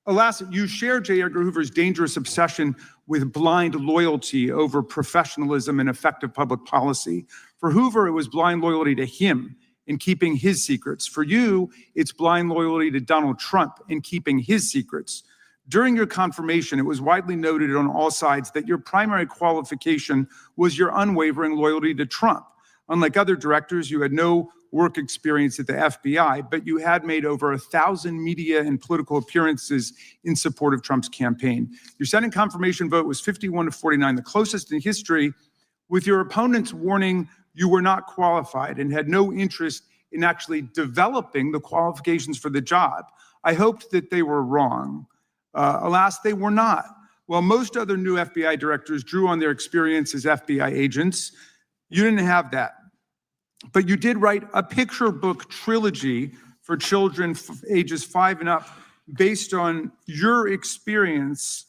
Alas, you share J. Edgar Hoover's dangerous obsession with blind loyalty over professionalism and effective public policy. For Hoover, it was blind loyalty to him in keeping his secrets. For you, it's blind loyalty to Donald Trump in keeping his secrets. During your confirmation, it was widely noted on all sides that your primary qualification was your unwavering loyalty to Trump. Unlike other directors, you had no work experience at the FBI, but you had made over 1,000 media and political appearances in support of Trump's campaign. Your Senate confirmation vote was 51-49, the closest in history, with your opponents warning you were not qualified and had no interest in actually developing the qualifications for the job. I hoped that they were wrong. Alas, they were not. While most other new FBI directors drew on their experience as FBI agents, you didn't have that. But you did write a picture book trilogy for children ages 5 and up based on your experience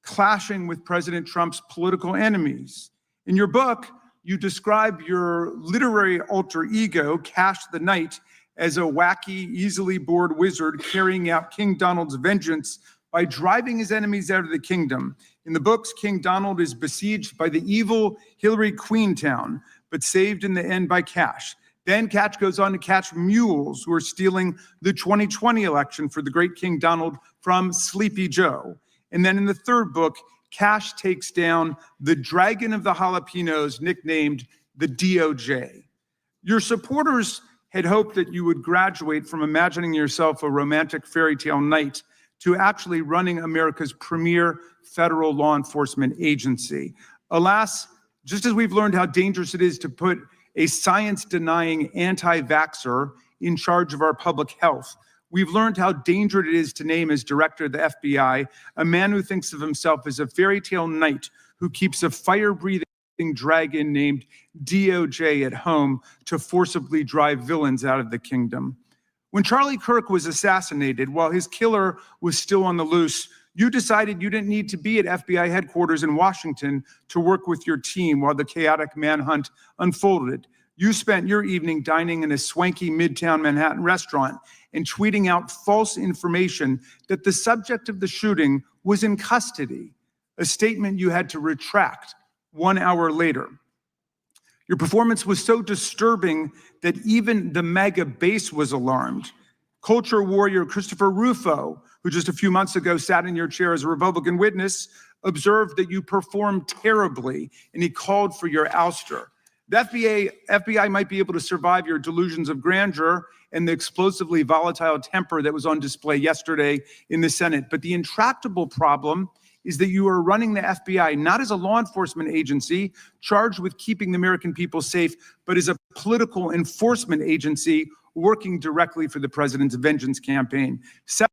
clashing with President Trump's political enemies. In your book, you describe your literary alter ego, Kash the Knight, as a wacky, easily bored wizard carrying out King Donald's vengeance by driving his enemies out of the kingdom. In the books, King Donald is besieged by the evil Hillary Queentown, but saved in the end by Kash. Then Kash goes on to catch mules who are stealing the 2020 election for the great King Donald from Sleepy Joe. And then in the third book, Kash takes down the dragon of the jalapenos, nicknamed the DOJ. Your supporters had hoped that you would graduate from imagining yourself a romantic fairy tale knight to actually running America's premier federal law enforcement agency. Alas, just as we've learned how dangerous it is to put a science-denying anti-vaxxer in charge of our public health, we've learned how dangerous it is to name as director of the FBI a man who thinks of himself as a fairy tale knight who keeps a fire-breathing dragon named DOJ at home to forcibly drive villains out of the kingdom. When Charlie Kirk was assassinated, while his killer was still on the loose, you decided you didn't need to be at FBI headquarters in Washington to work with your team while the chaotic manhunt unfolded. You spent your evening dining in a swanky Midtown Manhattan restaurant and tweeting out false information that the subject of the shooting was in custody, a statement you had to retract 1 hour later. Your performance was so disturbing that even the MAGA base was alarmed. Culture warrior Christopher Rufo, who just a few months ago sat in your chair as a Republican witness, observed that you performed terribly, and he called for your ouster. The FBI might be able to survive your delusions of grandeur and the explosively volatile temper that was on display yesterday in the Senate, but the intractable problem is that you are running the FBI not as a law enforcement agency charged with keeping the American people safe, but as a political enforcement agency working directly for the president's vengeance campaign. 7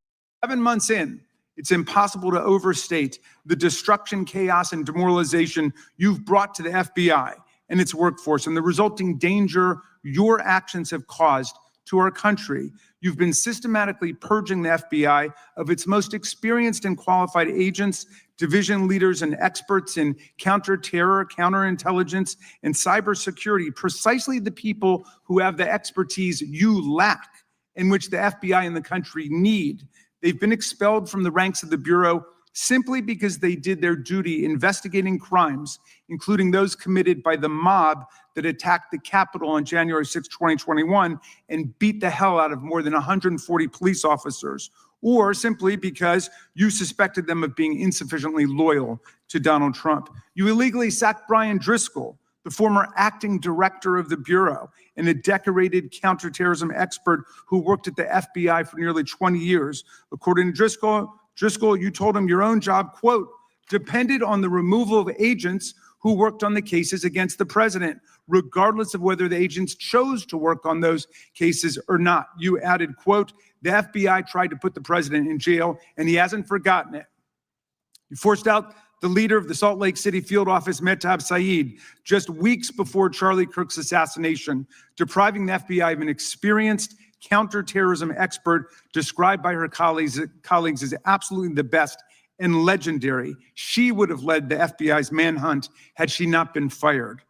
months in, it's impossible to overstate the destruction, chaos, and demoralization you've brought to the FBI and its workforce and the resulting danger your actions have caused to our country. You've been systematically purging the FBI of its most experienced and qualified agents, division leaders, and experts in counterterror, counterintelligence, and cybersecurity, precisely the people who have the expertise you lack and which the FBI and the country need. They've been expelled from the ranks of the Bureau simply because they did their duty investigating crimes, including those committed by the mob that attacked the Capitol on January 6, 2021, and beat the hell out of more than 140 police officers, or simply because you suspected them of being insufficiently loyal to Donald Trump. You illegally sacked Brian Driscoll, the former acting director of the Bureau, and a decorated counterterrorism expert who worked at the FBI for nearly 20 years. According to Driscoll, you told him your own job, quote, depended on the removal of agents who worked on the cases against the president, regardless of whether the agents chose to work on those cases or not. You added, quote, the FBI tried to put the president in jail, and he hasn't forgotten it. You forced out the leader of the Salt Lake City field office, Mehtab Saeed, just weeks before Charlie Kirk's assassination, depriving the FBI of an experienced counterterrorism expert described by her colleagues as absolutely the best and legendary. She would have led the FBI's manhunt had she not been fired.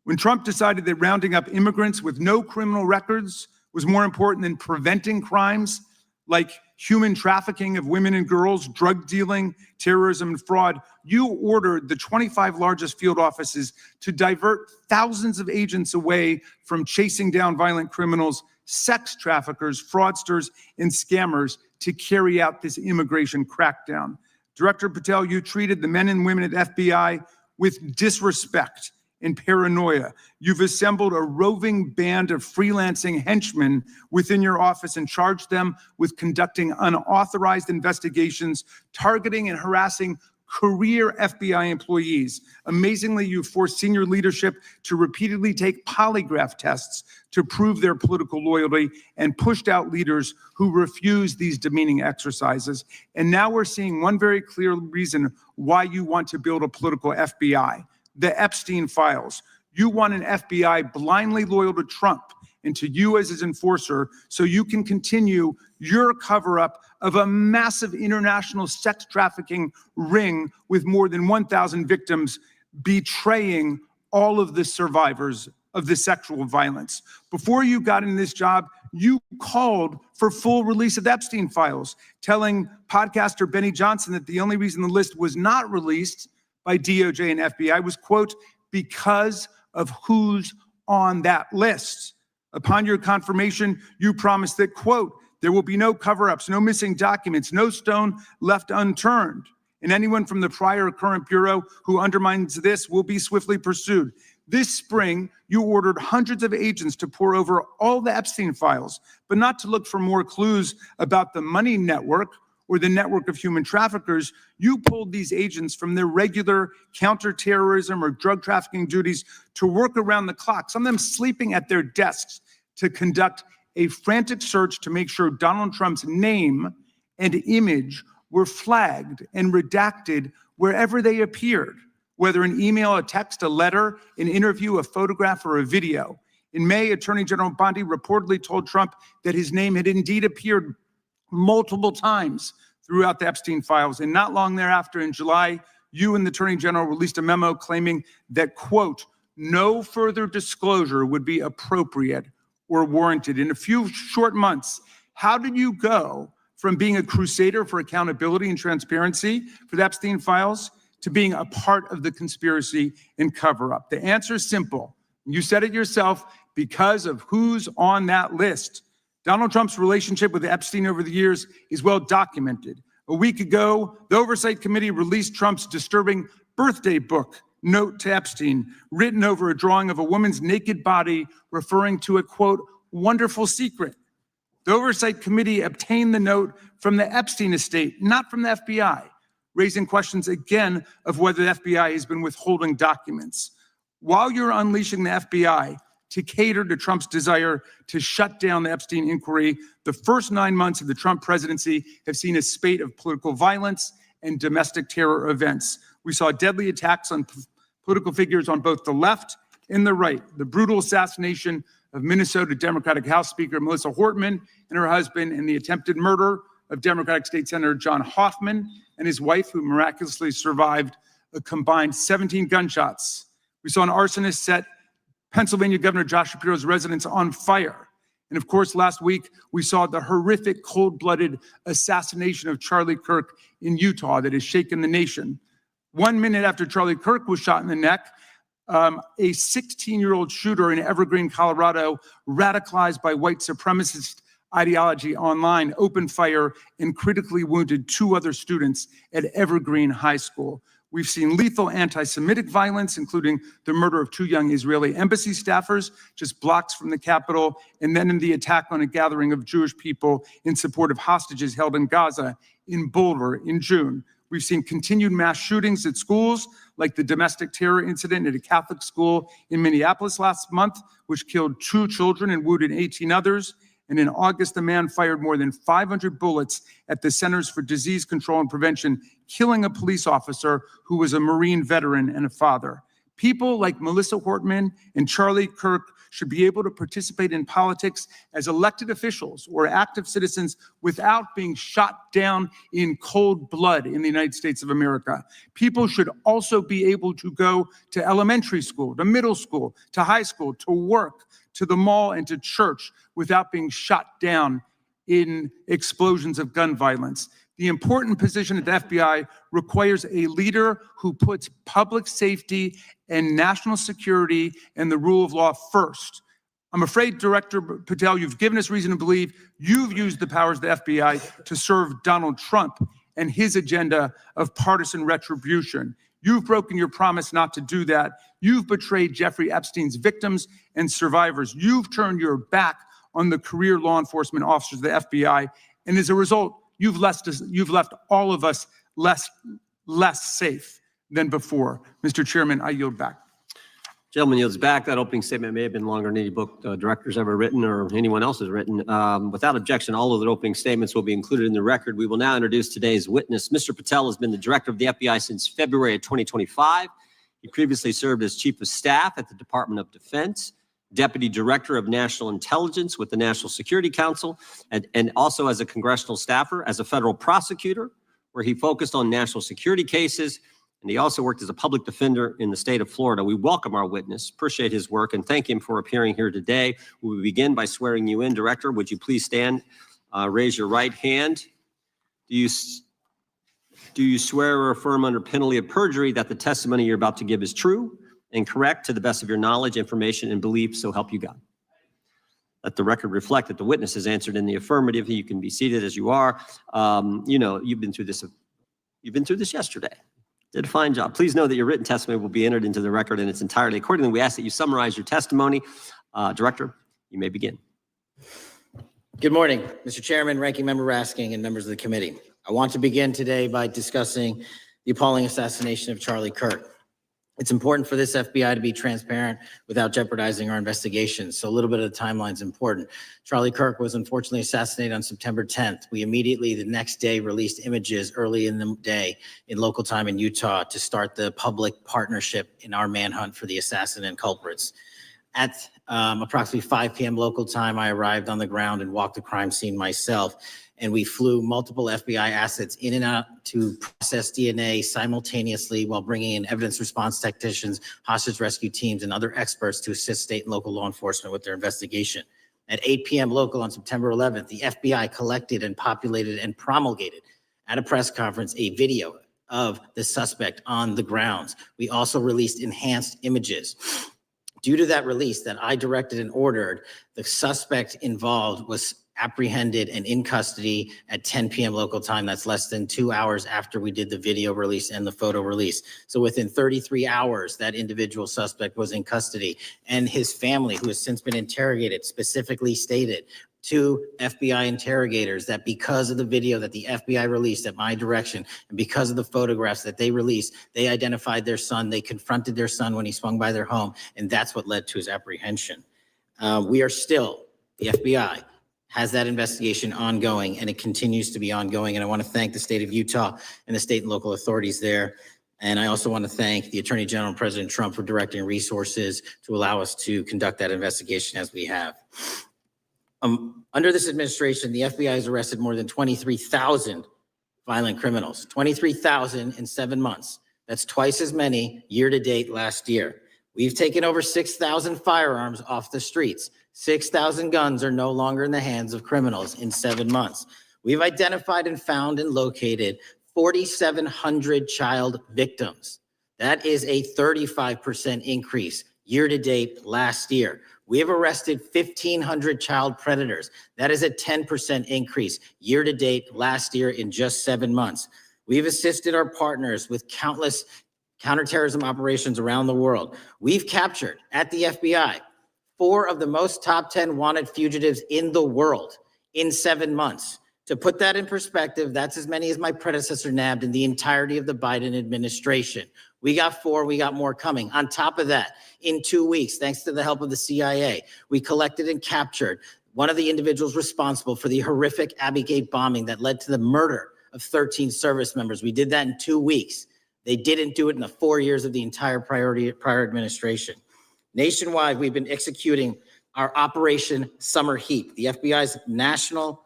When Trump decided that rounding up immigrants with no criminal records was more important than preventing crimes like human trafficking of women and girls, drug dealing, terrorism, and fraud, you ordered the 25 largest field offices to divert thousands of agents away from chasing down violent criminals, sex traffickers, fraudsters, and scammers to carry out this immigration crackdown. Director Patel, you treated the men and women at FBI with disrespect and paranoia. You've assembled a roving band of freelancing henchmen within your office and charged them with conducting unauthorized investigations, targeting and harassing career FBI employees. Amazingly, you forced senior leadership to repeatedly take polygraph tests to prove their political loyalty and pushed out leaders who refused these demeaning exercises. And now we're seeing one very clear reason why you want to build a political FBI. The Epstein files. You want an FBI blindly loyal to Trump and to you as his enforcer so you can continue your cover-up of a massive international sex trafficking ring with more than 1,000 victims, betraying all of the survivors of the sexual violence. Before you got in this job, you called for full release of the Epstein files, telling podcaster Benny Johnson that the only reason the list was not released by DOJ and FBI was, quote, because of who's on that list. Upon your confirmation, you promised that, quote, there will be no cover-ups, no missing documents, no stone left unturned. And anyone from the prior or current Bureau who undermines this will be swiftly pursued. This spring, you ordered hundreds of agents to pore over all the Epstein files, but not to look for more clues about the money network or the network of human traffickers. You pulled these agents from their regular counterterrorism or drug trafficking duties to work around the clock, some of them sleeping at their desks, to conduct a frantic search to make sure Donald Trump's name and image were flagged and redacted wherever they appeared, whether an email, a text, a letter, an interview, a photograph, or a video. In May, Attorney General Bondi reportedly told Trump that his name had indeed appeared multiple times throughout the Epstein files. And not long thereafter, in July, you and the Attorney General released a memo claiming that, quote, no further disclosure would be appropriate or warranted. In a few short months, how did you go from being a crusader for accountability and transparency for the Epstein files to being a part of the conspiracy and cover-up? The answer is simple. You said it yourself, because of who's on that list. Donald Trump's relationship with Epstein over the years is well documented. A week ago, the Oversight Committee released Trump's disturbing birthday book note to Epstein, written over a drawing of a woman's naked body, referring to a, quote, wonderful secret. The Oversight Committee obtained the note from the Epstein estate, not from the FBI, raising questions again of whether the FBI has been withholding documents. While you're unleashing the FBI to cater to Trump's desire to shut down the Epstein inquiry, the first 9 months of the Trump presidency have seen a spate of political violence and domestic terror events. We saw deadly attacks on political figures on both the left and the right. The brutal assassination of Minnesota Democratic House Speaker Melissa Hortman and her husband, and the attempted murder of Democratic State Senator John Hoffman and his wife, who miraculously survived a combined 17 gunshots. We saw an arsonist set Pennsylvania Governor Josh Shapiro's residence on fire. And of course, last week, we saw the horrific, cold-blooded assassination of Charlie Kirk in Utah that has shaken the nation. 1 minute after Charlie Kirk was shot in the neck, a 16-year-old shooter in Evergreen, Colorado, radicalized by white supremacist ideology online, opened fire and critically wounded 2 other students at Evergreen High School. We've seen lethal anti-Semitic violence, including the murder of 2 young Israeli embassy staffers just blocks from the Capitol, and then in the attack on a gathering of Jewish people in support of hostages held in Gaza in Boulder in June. We've seen continued mass shootings at schools, like the domestic terror incident at a Catholic school in Minneapolis last month, which killed 2 children and wounded 18 others. And in August, a man fired more than 500 bullets at the Centers for Disease Control and Prevention, killing a police officer who was a Marine veteran and a father. People like Melissa Hortman and Charlie Kirk should be able to participate in politics as elected officials or active citizens without being shot down in cold blood in the United States of America. People should also be able to go to elementary school, to middle school, to high school, to work, to the mall, and to church without being shot down in explosions of gun violence. The important position at the FBI requires a leader who puts public safety and national security and the rule of law first. I'm afraid, Director Patel, you've given us reason to believe you've used the powers of the FBI to serve Donald Trump and his agenda of partisan retribution. You've broken your promise not to do that. You've betrayed Jeffrey Epstein's victims and survivors. You've turned your back on the career law enforcement officers of the FBI. And as a result, you've left all of us less safe than before. Mr. Chairman, I yield back. Gentleman yields back. That opening statement may have been longer than any book director's ever written or anyone else has written. Without objection, all of the opening statements will be included in the record. We will now introduce today's witness. Mr. Patel has been the director of the FBI since February of 2025. He previously served as chief of staff at the Department of Defense, deputy director of national intelligence with the National Security Council, and also as a congressional staffer, as a federal prosecutor, where he focused on national security cases. And he also worked as a public defender in the state of Florida. We welcome our witness, appreciate his work, and thank him for appearing here today. We will begin by swearing you in. Director, would you please stand, raise your right hand? Do you swear or affirm under penalty of perjury that the testimony you're about to give is true and correct to the best of your knowledge, information, and belief, so help you God? Let the record reflect that the witness has answered in the affirmative. You can be seated as you are. You've been through this yesterday. Did a fine job. Please know that your written testimony will be entered into the record in its entirety. Accordingly, we ask that you summarize your testimony. Director, you may begin. Good morning, Mr. Chairman, Ranking Member Raskan, and members of the committee. I want to begin today by discussing the appalling assassination of Charlie Kirk. It's important for this FBI to be transparent without jeopardizing our investigations. So a little bit of the timeline is important. Charlie Kirk was unfortunately assassinated on September 10th. We immediately, the next day, released images early in the day in local time in Utah to start the public partnership in our manhunt for the assassin and culprits. At approximately 5 p.m. local time, I arrived on the ground and walked the crime scene myself. And we flew multiple FBI assets in and out to process DNA simultaneously while bringing in evidence response technicians, hostage rescue teams, and other experts to assist state and local law enforcement with their investigation. At 8 p.m. local on September 11th, the FBI collected and populated and promulgated at a press conference a video of the suspect on the grounds. We also released enhanced images. Due to that release that I directed and ordered, the suspect involved was apprehended and in custody at 10 p.m. local time. That's less than 2 hours after we did the video release and the photo release. So within 33 hours, that individual suspect was in custody, and his family, who has since been interrogated, specifically stated to FBI interrogators that because of the video that the FBI released at my direction and because of the photographs that they released, they identified their son, they confronted their son when he swung by their home, and that's what led to his apprehension. We are still, the FBI has that investigation ongoing, and it continues to be ongoing. And I want to thank the state of Utah and the state and local authorities there. And I also want to thank the Attorney General and President Trump for directing resources to allow us to conduct that investigation as we have. Under this administration, the FBI has arrested more than 23,000 violent criminals, 23,000 in 7 months. That's twice as many year to date last year. We've taken over 6,000 firearms off the streets. 6,000 guns are no longer in the hands of criminals in 7 months. We've identified and found and located 4,700 child victims. That is a 35% increase year to date last year. We have arrested 1,500 child predators. That is a 10% increase year to date last year in just 7 months. We've assisted our partners with countless counterterrorism operations around the world. We've captured at the FBI 4 of the most top 10 wanted fugitives in the world in 7 months. To put that in perspective, that's as many as my predecessor nabbed in the entirety of the Biden administration. We got 4, we got more coming. On top of that, in 2 weeks, thanks to the help of the CIA, we collected and captured one of the individuals responsible for the horrific Abbey Gate bombing that led to the murder of 13 service members. We did that in 2 weeks. They didn't do it in the 4 years of the entire prior administration. Nationwide, we've been executing our Operation Summer Heat, the FBI's national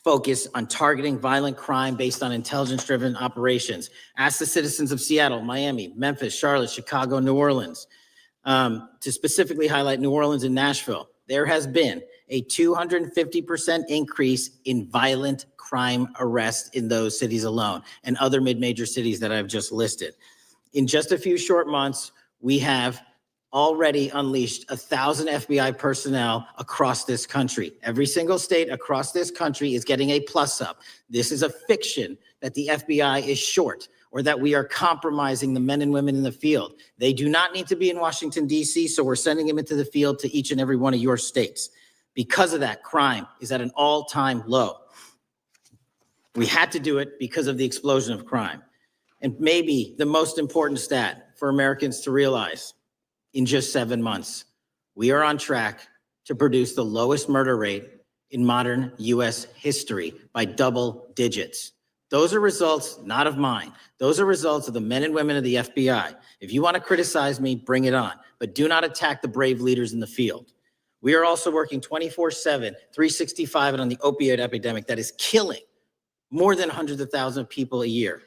focus on targeting violent crime based on intelligence-driven operations. Ask the citizens of Seattle, Miami, Memphis, Charlotte, Chicago, New Orleans, to specifically highlight New Orleans and Nashville. There has been a 250% increase in violent crime arrests in those cities alone and other mid-major cities that I've just listed. In just a few short months, we have already unleashed 1,000 FBI personnel across this country. Every single state across this country is getting a plus up. This is a fiction that the FBI is short or that we are compromising the men and women in the field. They do not need to be in Washington, D.C., so we're sending them into the field to each and every one of your states. Because of that, crime is at an all-time low. We had to do it because of the explosion of crime. And maybe the most important stat for Americans to realize, in just 7 months, we are on track to produce the lowest murder rate in modern U.S. history by double digits. Those are results not of mine. Those are results of the men and women of the FBI. If you want to criticize me, bring it on, but do not attack the brave leaders in the field. We are also working 24/7, 365 on the opioid epidemic that is killing more than hundreds of thousands of people a year.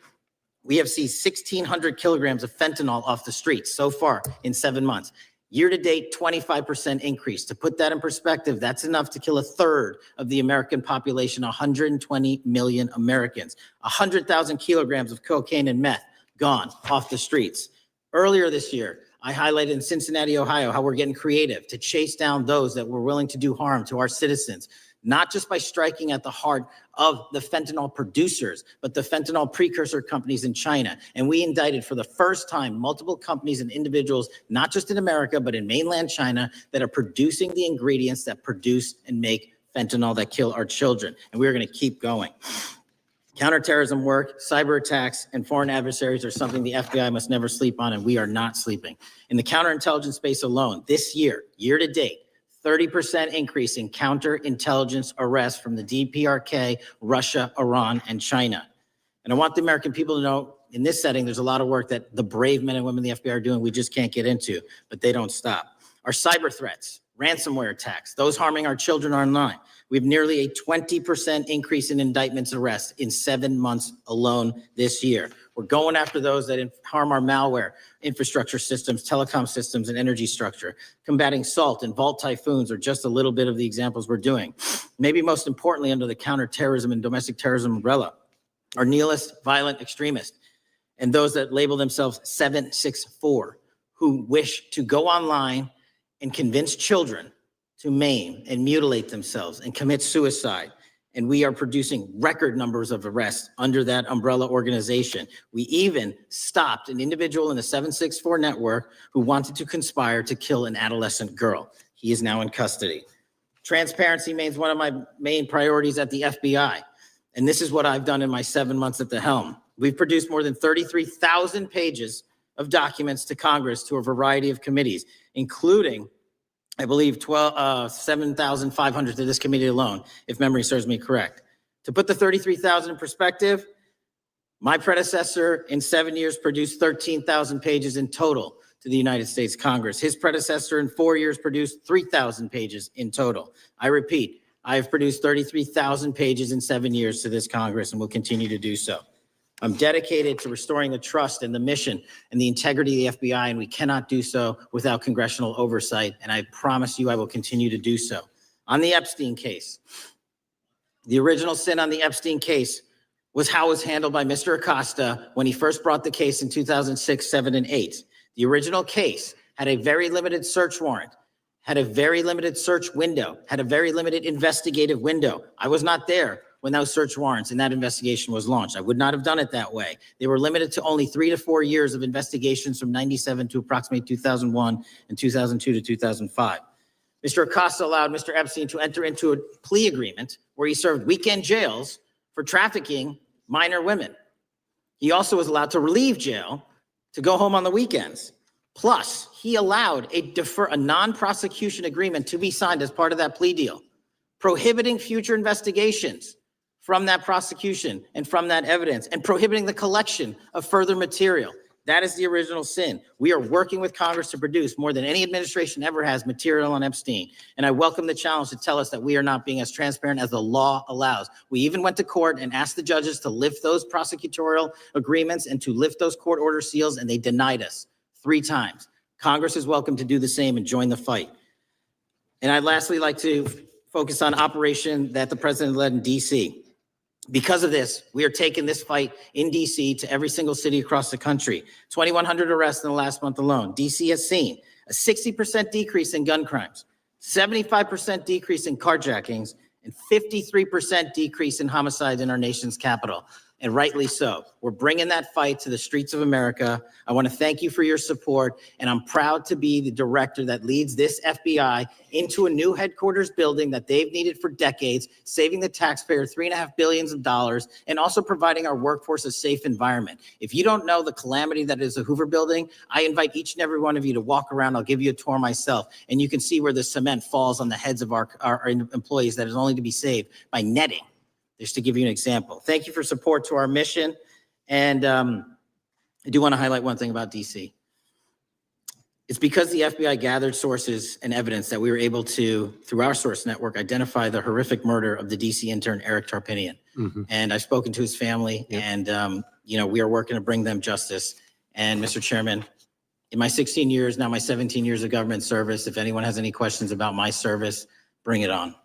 We have seized 1,600 kilograms of fentanyl off the streets so far in 7 months. Year to date, 25% increase. To put that in perspective, that's enough to kill a third of the American population, 120 million Americans. 100,000 kilograms of cocaine and meth gone off the streets. Earlier this year, I highlighted in Cincinnati, Ohio, how we're getting creative to chase down those that were willing to do harm to our citizens, not just by striking at the heart of the fentanyl producers, but the fentanyl precursor companies in China. And we indicted for the first time multiple companies and individuals, not just in America, but in mainland China, that are producing the ingredients that produce and make fentanyl that kill our children. And we're going to keep going. Counterterrorism work, cyber attacks, and foreign adversaries are something the FBI must never sleep on, and we are not sleeping. In the counterintelligence space alone, this year, year to date, 30% increase in counterintelligence arrests from the DPRK, Russia, Iran, and China. And I want the American people to know, in this setting, there's a lot of work that the brave men and women in the FBI are doing we just can't get into, but they don't stop. Our cyber threats, ransomware attacks, those harming our children online. We have nearly a 20% increase in indictments and arrests in 7 months alone this year. We're going after those that harm our malware, infrastructure systems, telecom systems, and energy structure. Combating SALT and Vault typhoons are just a little bit of the examples we're doing. Maybe most importantly, under the counterterrorism and domestic terrorism umbrella, are nihilist, violent extremists, and those that label themselves 764, who wish to go online and convince children to maim and mutilate themselves and commit suicide. And we are producing record numbers of arrests under that umbrella organization. We even stopped an individual in the 764 network who wanted to conspire to kill an adolescent girl. He is now in custody. Transparency remains one of my main priorities at the FBI. And this is what I've done in my 7 months at the helm. We've produced more than 33,000 pages of documents to Congress to a variety of committees, including, I believe, 7,500 to this committee alone, if memory serves me correct. To put the 33,000 in perspective, my predecessor in 7 years produced 13,000 pages in total to the United States Congress. His predecessor in 4 years produced 3,000 pages in total. I repeat, I have produced 33,000 pages in 7 years to this Congress and will continue to do so. I'm dedicated to restoring the trust and the mission and the integrity of the FBI, and we cannot do so without congressional oversight, and I promise you I will continue to do so. On the Epstein case, the original sin on the Epstein case was how it was handled by Mr. Acosta when he first brought the case in 2006, 7, and 8. The original case had a very limited search warrant, had a very limited search window, had a very limited investigative window. I was not there when those search warrants and that investigation was launched. I would not have done it that way. They were limited to only 3 to 4 years of investigations from 97 to approximately 2001 and 2002 to 2005. Mr. Acosta allowed Mr. Epstein to enter into a plea agreement where he served weekend jails for trafficking minor women. He also was allowed to relieve jail to go home on the weekends. Plus, he allowed a non-prosecution agreement to be signed as part of that plea deal, prohibiting future investigations from that prosecution and from that evidence, and prohibiting the collection of further material. That is the original sin. We are working with Congress to produce more than any administration ever has material on Epstein. And I welcome the challenge to tell us that we are not being as transparent as the law allows. We even went to court and asked the judges to lift those prosecutorial agreements and to lift those court order seals, and they denied us 3 times. Congress is welcome to do the same and join the fight. And I'd lastly like to focus on operation that the president led in DC. Because of this, we are taking this fight in DC to every single city across the country. 2,100 arrests in the last month alone. DC has seen a 60% decrease in gun crimes, 75% decrease in carjackings, and 53% decrease in homicides in our nation's capital. And rightly so. We're bringing that fight to the streets of America. I want to thank you for your support, and I'm proud to be the director that leads this FBI into a new headquarters building that they've needed for decades, saving the taxpayer $3.5 billion and also providing our workforce a safe environment. If you don't know the calamity that is the Hoover Building, I invite each and every one of you to walk around. I'll give you a tour myself, and you can see where the cement falls on the heads of our employees that is only to be saved by netting. Just to give you an example. Thank you for support to our mission. And I do want to highlight one thing about DC. It's because the FBI gathered sources and evidence that we were able to, through our source network, identify the horrific murder of the DC intern, Eric Tarpinian. And I've spoken to his family, and we are working to bring them justice. And Mr. Chairman, in my 16 years, now my 17 years of government service, if anyone has any questions about my service, bring it on.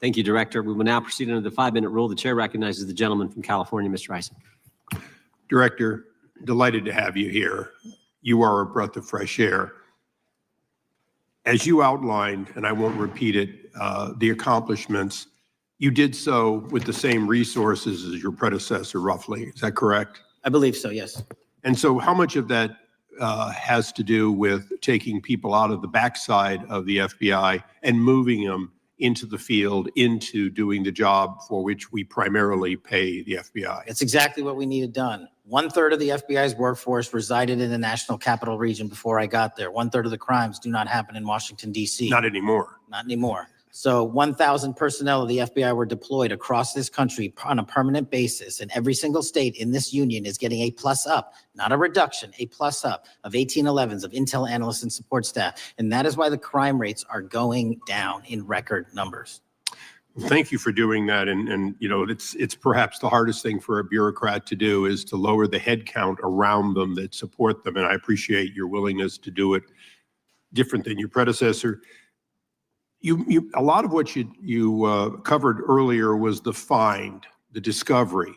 Thank you, Director. We will now proceed under the 5-minute rule. The chair recognizes the gentleman from California, Mr. Isa. Director, delighted to have you here. You are a breath of fresh air. As you outlined, and I won't repeat it, the accomplishments, you did so with the same resources as your predecessor, roughly. Is that correct? I believe so, yes. And so how much of that has to do with taking people out of the backside of the FBI and moving them into the field, into doing the job for which we primarily pay the FBI? It's exactly what we needed done. 1/3 of the FBI's workforce resided in the national capital region before I got there. 1/3 of the crimes do not happen in Washington, D.C. Not anymore. Not anymore. So 1,000 personnel of the FBI were deployed across this country on a permanent basis, and every single state in this union is getting a plus up, not a reduction, a plus up of 1811s of intel analysts and support staff. And that is why the crime rates are going down in record numbers. Thank you for doing that. And it's perhaps the hardest thing for a bureaucrat to do is to lower the head count around them that support them. And I appreciate your willingness to do it different than your predecessor. A lot of what you covered earlier was the find, the discovery,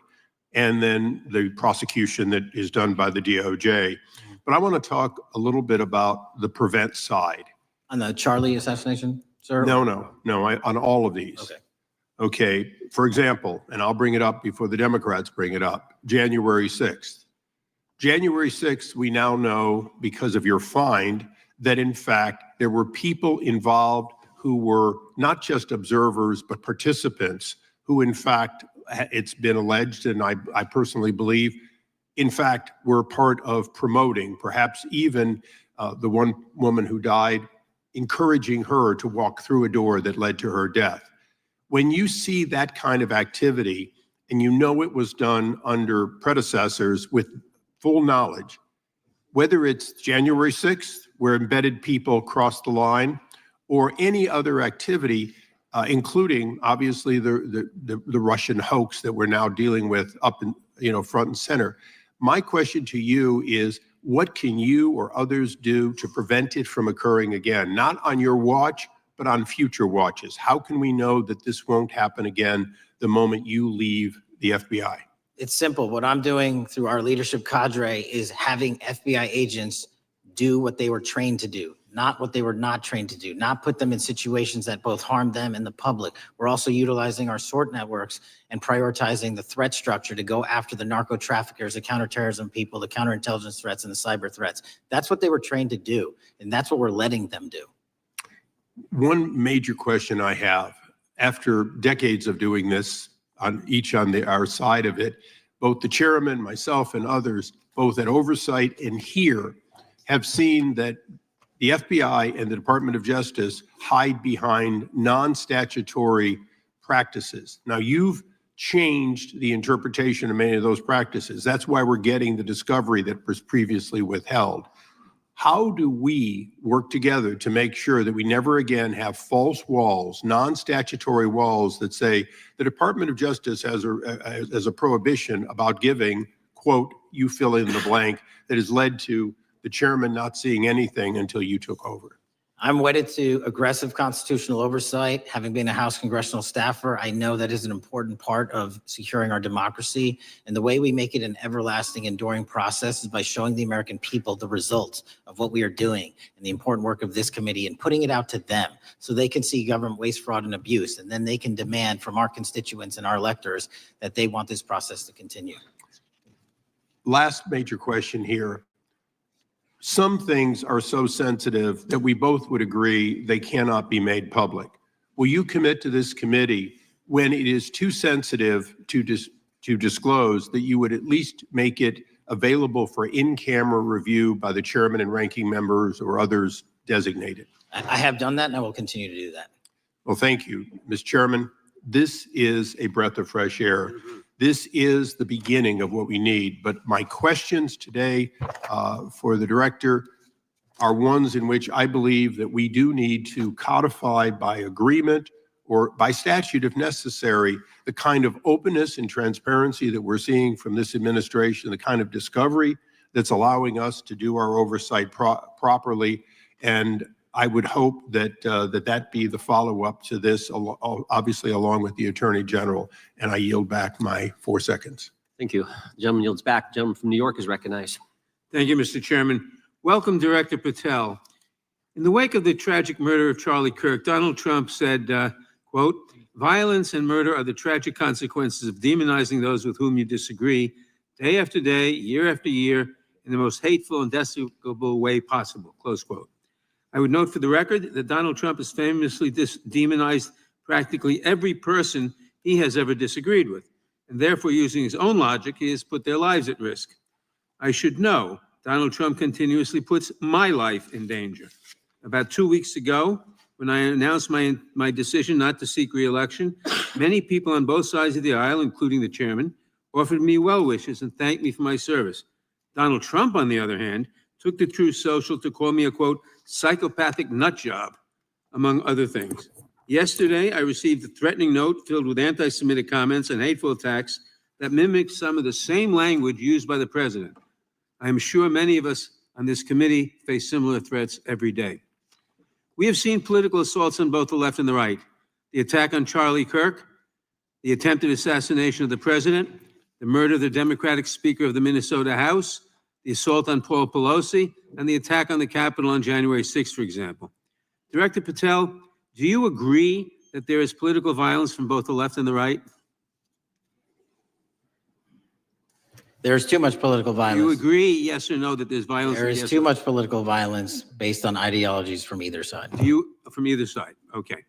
and then the prosecution that is done by the DOJ. But I want to talk a little bit about the prevent side. On the Charlie assassination, sir? No, on all of these. Okay, for example, and I'll bring it up before the Democrats bring it up, January 6th. January 6th, we now know because of your find that in fact there were people involved who were not just observers, but participants who, in fact, it's been alleged, and I personally believe, in fact, were part of promoting, perhaps even the one woman who died, encouraging her to walk through a door that led to her death. When you see that kind of activity, and you know it was done under predecessors with full knowledge, whether it's January 6th, where embedded people crossed the line, or any other activity, including obviously the Russian hoax that we're now dealing with up in front and center. My question to you is, what can you or others do to prevent it from occurring again? Not on your watch, but on future watches. How can we know that this won't happen again the moment you leave the FBI? It's simple. What I'm doing through our leadership cadre is having FBI agents do what they were trained to do. not what they were not trained to do, not put them in situations that both harm them and the public. We're also utilizing our SORT networks and prioritizing the threat structure to go after the narco traffickers, the counterterrorism people, the counterintelligence threats, and the cyber threats. That's what they were trained to do, and that's what we're letting them do. One major question I have, after decades of doing this on our side of it, both the chairman, myself, and others, both at oversight and here, have seen that the FBI and the Department of Justice hide behind non-statutory practices. Now, you've changed the interpretation of many of those practices. That's why we're getting the discovery that was previously withheld. How do we work together to make sure that we never again have false walls, non-statutory walls that say the Department of Justice has a prohibition about giving, quote, you fill in the blank, that has led to the chairman not seeing anything until you took over? I'm wedded to aggressive constitutional oversight. Having been a House congressional staffer, I know that is an important part of securing our democracy. And the way we make it an everlasting, enduring process is by showing the American people the results of what we are doing and the important work of this committee and putting it out to them so they can see government waste, fraud, and abuse. And then they can demand from our constituents and our electors that they want this process to continue. Last major question here. Some things are so sensitive that we both would agree they cannot be made public. Will you commit to this committee when it is too sensitive to disclose that you would at least make it available for in-camera review by the chairman and ranking members or others designated? I have done that and I will continue to do that. Well, thank you, Mr. Chairman. This is a breath of fresh air. This is the beginning of what we need. But my questions today for the director are ones in which I believe that we do need to codify by agreement or by statute if necessary, the kind of openness and transparency that we're seeing from this administration, the kind of discovery that's allowing us to do our oversight properly. And I would hope that that be the follow-up to this, obviously along with the Attorney General. And I yield back my 4 seconds. Thank you. The gentleman yields back. The gentleman from New York is recognized. Thank you, Mr. Chairman. Welcome, Director Patel. In the wake of the tragic murder of Charlie Kirk, Donald Trump said, quote, "Violence and murder are the tragic consequences of demonizing those with whom you disagree, day after day, year after year, in the most hateful and despicable way possible," close quote. I would note for the record that Donald Trump has famously demonized practically every person he has ever disagreed with, and therefore, using his own logic, he has put their lives at risk. I should know Donald Trump continuously puts my life in danger. About 2 weeks ago, when I announced my decision not to seek re-election, many people on both sides of the aisle, including the chairman, offered me well wishes and thanked me for my service. Donald Trump, on the other hand, took to Truth Social to call me a, quote, psychopathic nut job, among other things. Yesterday, I received a threatening note filled with anti-Semitic comments and hateful attacks that mimic some of the same language used by the president. I am sure many of us on this committee face similar threats every day. We have seen political assaults on both the left and the right. The attack on Charlie Kirk, the attempted assassination of the president, the murder of the Democratic Speaker of the Minnesota House, the assault on Paul Pelosi, and the attack on the Capitol on January 6th, for example. Director Patel, do you agree that there is political violence from both the left and the right? There's too much political violence. Do you agree, yes or no, that there's violence? There is too much political violence based on ideologies from either side. From either side, okay.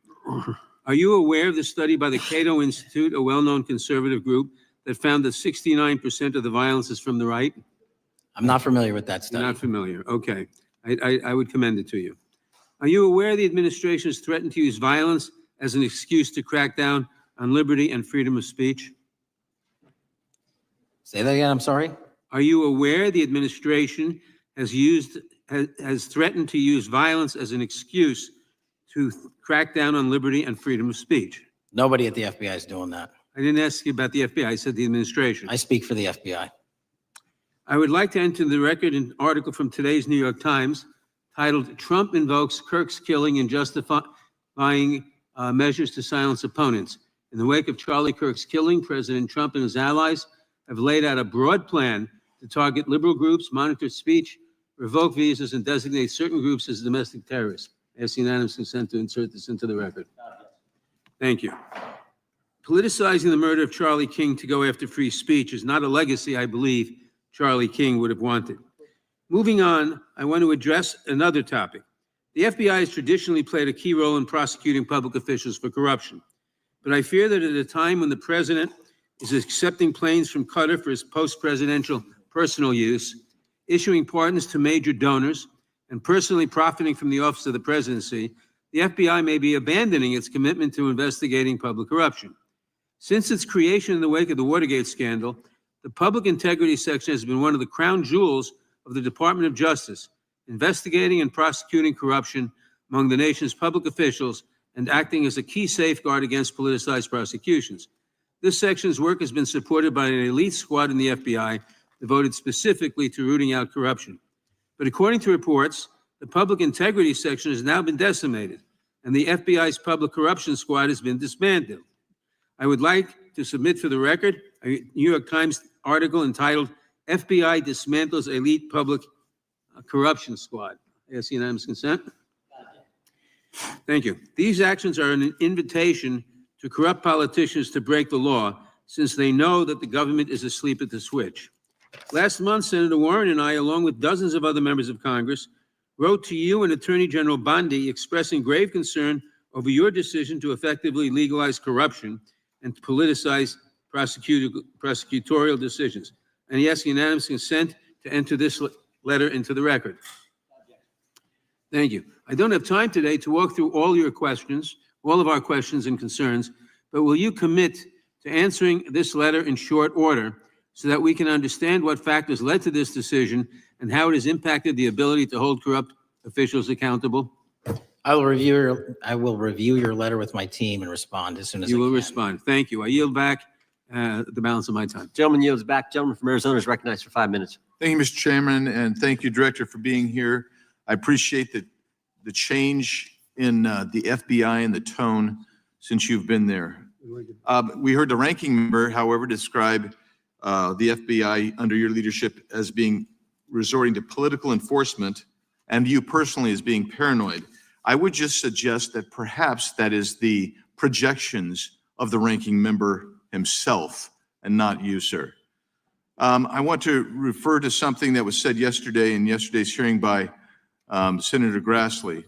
Are you aware of the study by the Cato Institute, a well-known conservative group, that found that 69% of the violence is from the right? I'm not familiar with that study. You're not familiar, okay. I would commend it to you. Are you aware the administration has threatened to use violence as an excuse to crack down on liberty and freedom of speech? Say that again, I'm sorry? Are you aware the administration has threatened to use violence as an excuse to crack down on liberty and freedom of speech? Nobody at the FBI is doing that. I didn't ask you about the FBI, I said the administration. I speak for the FBI. I would like to enter the record an article from today's New York Times titled, "Trump Invokes Kirk's Killing and Justifying Measures to Silence Opponents." In the wake of Charlie Kirk's killing, President Trump and his allies have laid out a broad plan to target liberal groups, monitor speech, revoke visas, and designate certain groups as domestic terrorists. I ask unanimous consent to insert this into the record. Thank you. Politicizing the murder of Charlie King to go after free speech is not a legacy I believe Charlie King would have wanted. Moving on, I want to address another topic. The FBI has traditionally played a key role in prosecuting public officials for corruption. But I fear that at a time when the president is accepting planes from Qatar for his post-presidential personal use, issuing pardons to major donors, and personally profiting from the office of the presidency, the FBI may be abandoning its commitment to investigating public corruption. Since its creation in the wake of the Watergate scandal, the Public Integrity Section has been one of the crown jewels of the Department of Justice, investigating and prosecuting corruption among the nation's public officials and acting as a key safeguard against politicized prosecutions. This section's work has been supported by an elite squad in the FBI devoted specifically to rooting out corruption. But according to reports, the Public Integrity Section has now been decimated, and the FBI's Public Corruption Squad has been disbanded. I would like to submit for the record a New York Times article entitled, "FBI Dismantles Elite Public Corruption Squad." I ask unanimous consent. Thank you. These actions are an invitation to corrupt politicians to break the law, since they know that the government is asleep at the switch. Last month, Senator Warren and I, along with dozens of other members of Congress, wrote to you and Attorney General Bondi expressing grave concern over your decision to effectively legalize corruption and to politicize prosecutorial decisions. And he asks unanimous consent to enter this letter into the record. Thank you. I don't have time today to walk through all your questions, all of our questions and concerns, but will you commit to answering this letter in short order so that we can understand what factors led to this decision and how it has impacted the ability to hold corrupt officials accountable? I will review your letter with my team and respond as soon as I You can. will respond. Thank you. I yield back the balance of my time. Gentleman yields back. Gentleman from Arizona is recognized for 5 minutes. Thank you, Mr. Chairman, and thank you, Director, for being here. I appreciate the change in the FBI and the tone since you've been there. We heard the ranking member, however, describe the FBI under your leadership as being resorting to political enforcement and you personally as being paranoid. I would just suggest that perhaps that is the projections of the ranking member himself and not you, sir. I want to refer to something that was said yesterday in yesterday's hearing by Senator Grassley.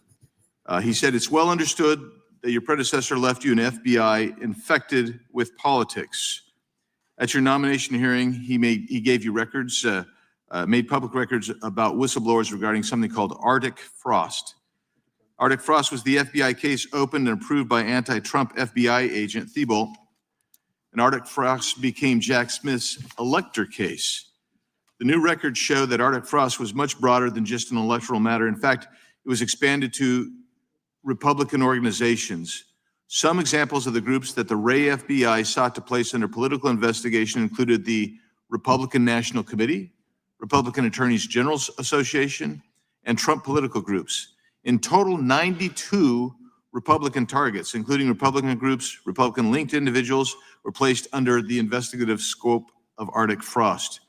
He said, "It's well understood that your predecessor left you an FBI infected with politics." At your nomination hearing, he gave you records, made public records about whistleblowers regarding something called Arctic Frost. Arctic Frost was the FBI case opened and approved by anti-Trump FBI agent Thibault. And Arctic Frost became Jack Smith's elector case. The new records show that Arctic Frost was much broader than just an electoral matter. In fact, it was expanded to Republican organizations. Some examples of the groups that the Ray FBI sought to place under political investigation included the Republican National Committee, Republican Attorneys General Association, and Trump political groups. In total, 92 Republican targets, including Republican groups, Republican-linked individuals, were placed under the investigative scope of Arctic Frost.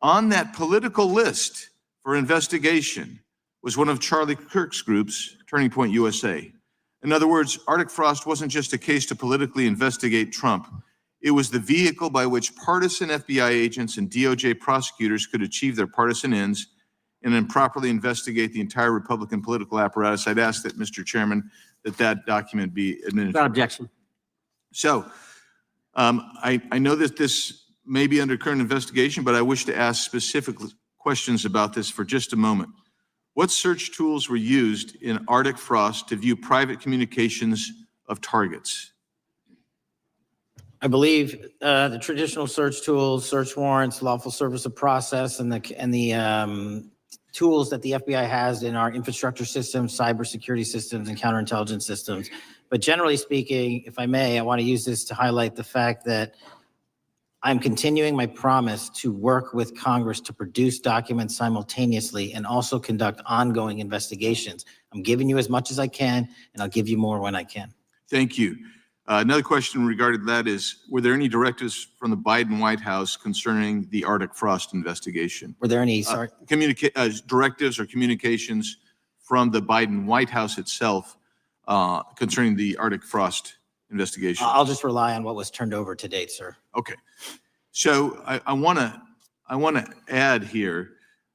On that political list for investigation was one of Charlie Kirk's groups, Turning Point USA. In other words, Arctic Frost wasn't just a case to politically investigate Trump. It was the vehicle by which partisan FBI agents and DOJ prosecutors could achieve their partisan ends and improperly investigate the entire Republican political apparatus. I'd ask that, Mr. Chairman, that document be administered. Without objection. So I know that this may be under current investigation, but I wish to ask specific questions about this for just a moment. What search tools were used in Arctic Frost to view private communications of targets? I believe the traditional search tools, search warrants, lawful service of process, and the tools that the FBI has in our infrastructure systems, cybersecurity systems, and counterintelligence systems. But generally speaking, if I may, I want to use this to highlight the fact that I'm continuing my promise to work with Congress to produce documents simultaneously and also conduct ongoing investigations. I'm giving you as much as I can, and I'll give you more when I can. Thank you. Another question regarding that is, were there any directives from the Biden White House concerning the Arctic frost investigation? Were there any, sorry, Directives or communications from the Biden White House itself concerning the Arctic frost investigation? I'll just rely on what was turned over to date, sir. Okay. So I want to add here,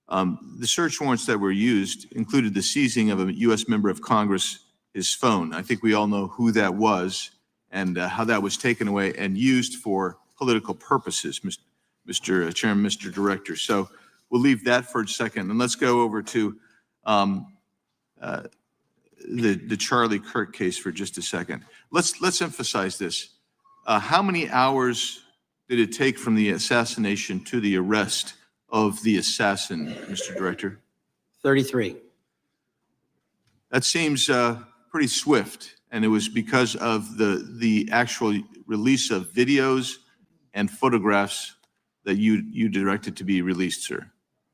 the search warrants that were used included the seizing of a U.S. member of Congress, his phone. I think we all know who that was and how that was taken away and used for political purposes, Mr. Chairman, Mr. Director. So we'll leave that for a second, and let's go over to the Charlie Kirk case for just a second. Let's emphasize this. How many hours did it take from the assassination to the arrest of the assassin, Mr. Director? 33. That seems pretty swift, and it was because of the actual release of videos and photographs that you directed to be released, sir.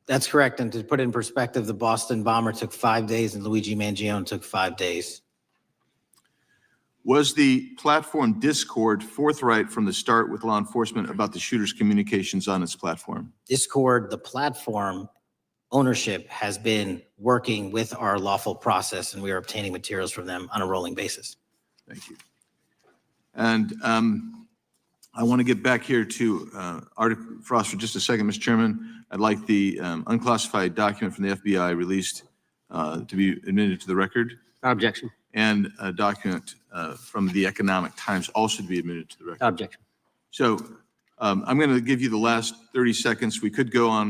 That's correct. And to put it in perspective, the Boston bomber took 5 days and Luigi Mangione took 5 days. Was the platform Discord forthright from the start with law enforcement about the shooter's communications on its platform? Discord, the platform ownership, has been working with our lawful process, and we are obtaining materials from them on a rolling basis. Thank you. And I want to get back here to Arctic frost for just a second, Mr. Chairman. I'd like the unclassified document from the FBI released to be admitted to the record. Objection. And a document from the Economic Times also to be admitted to the record. Objection. So I'm going to give you the last 30 seconds. We could go on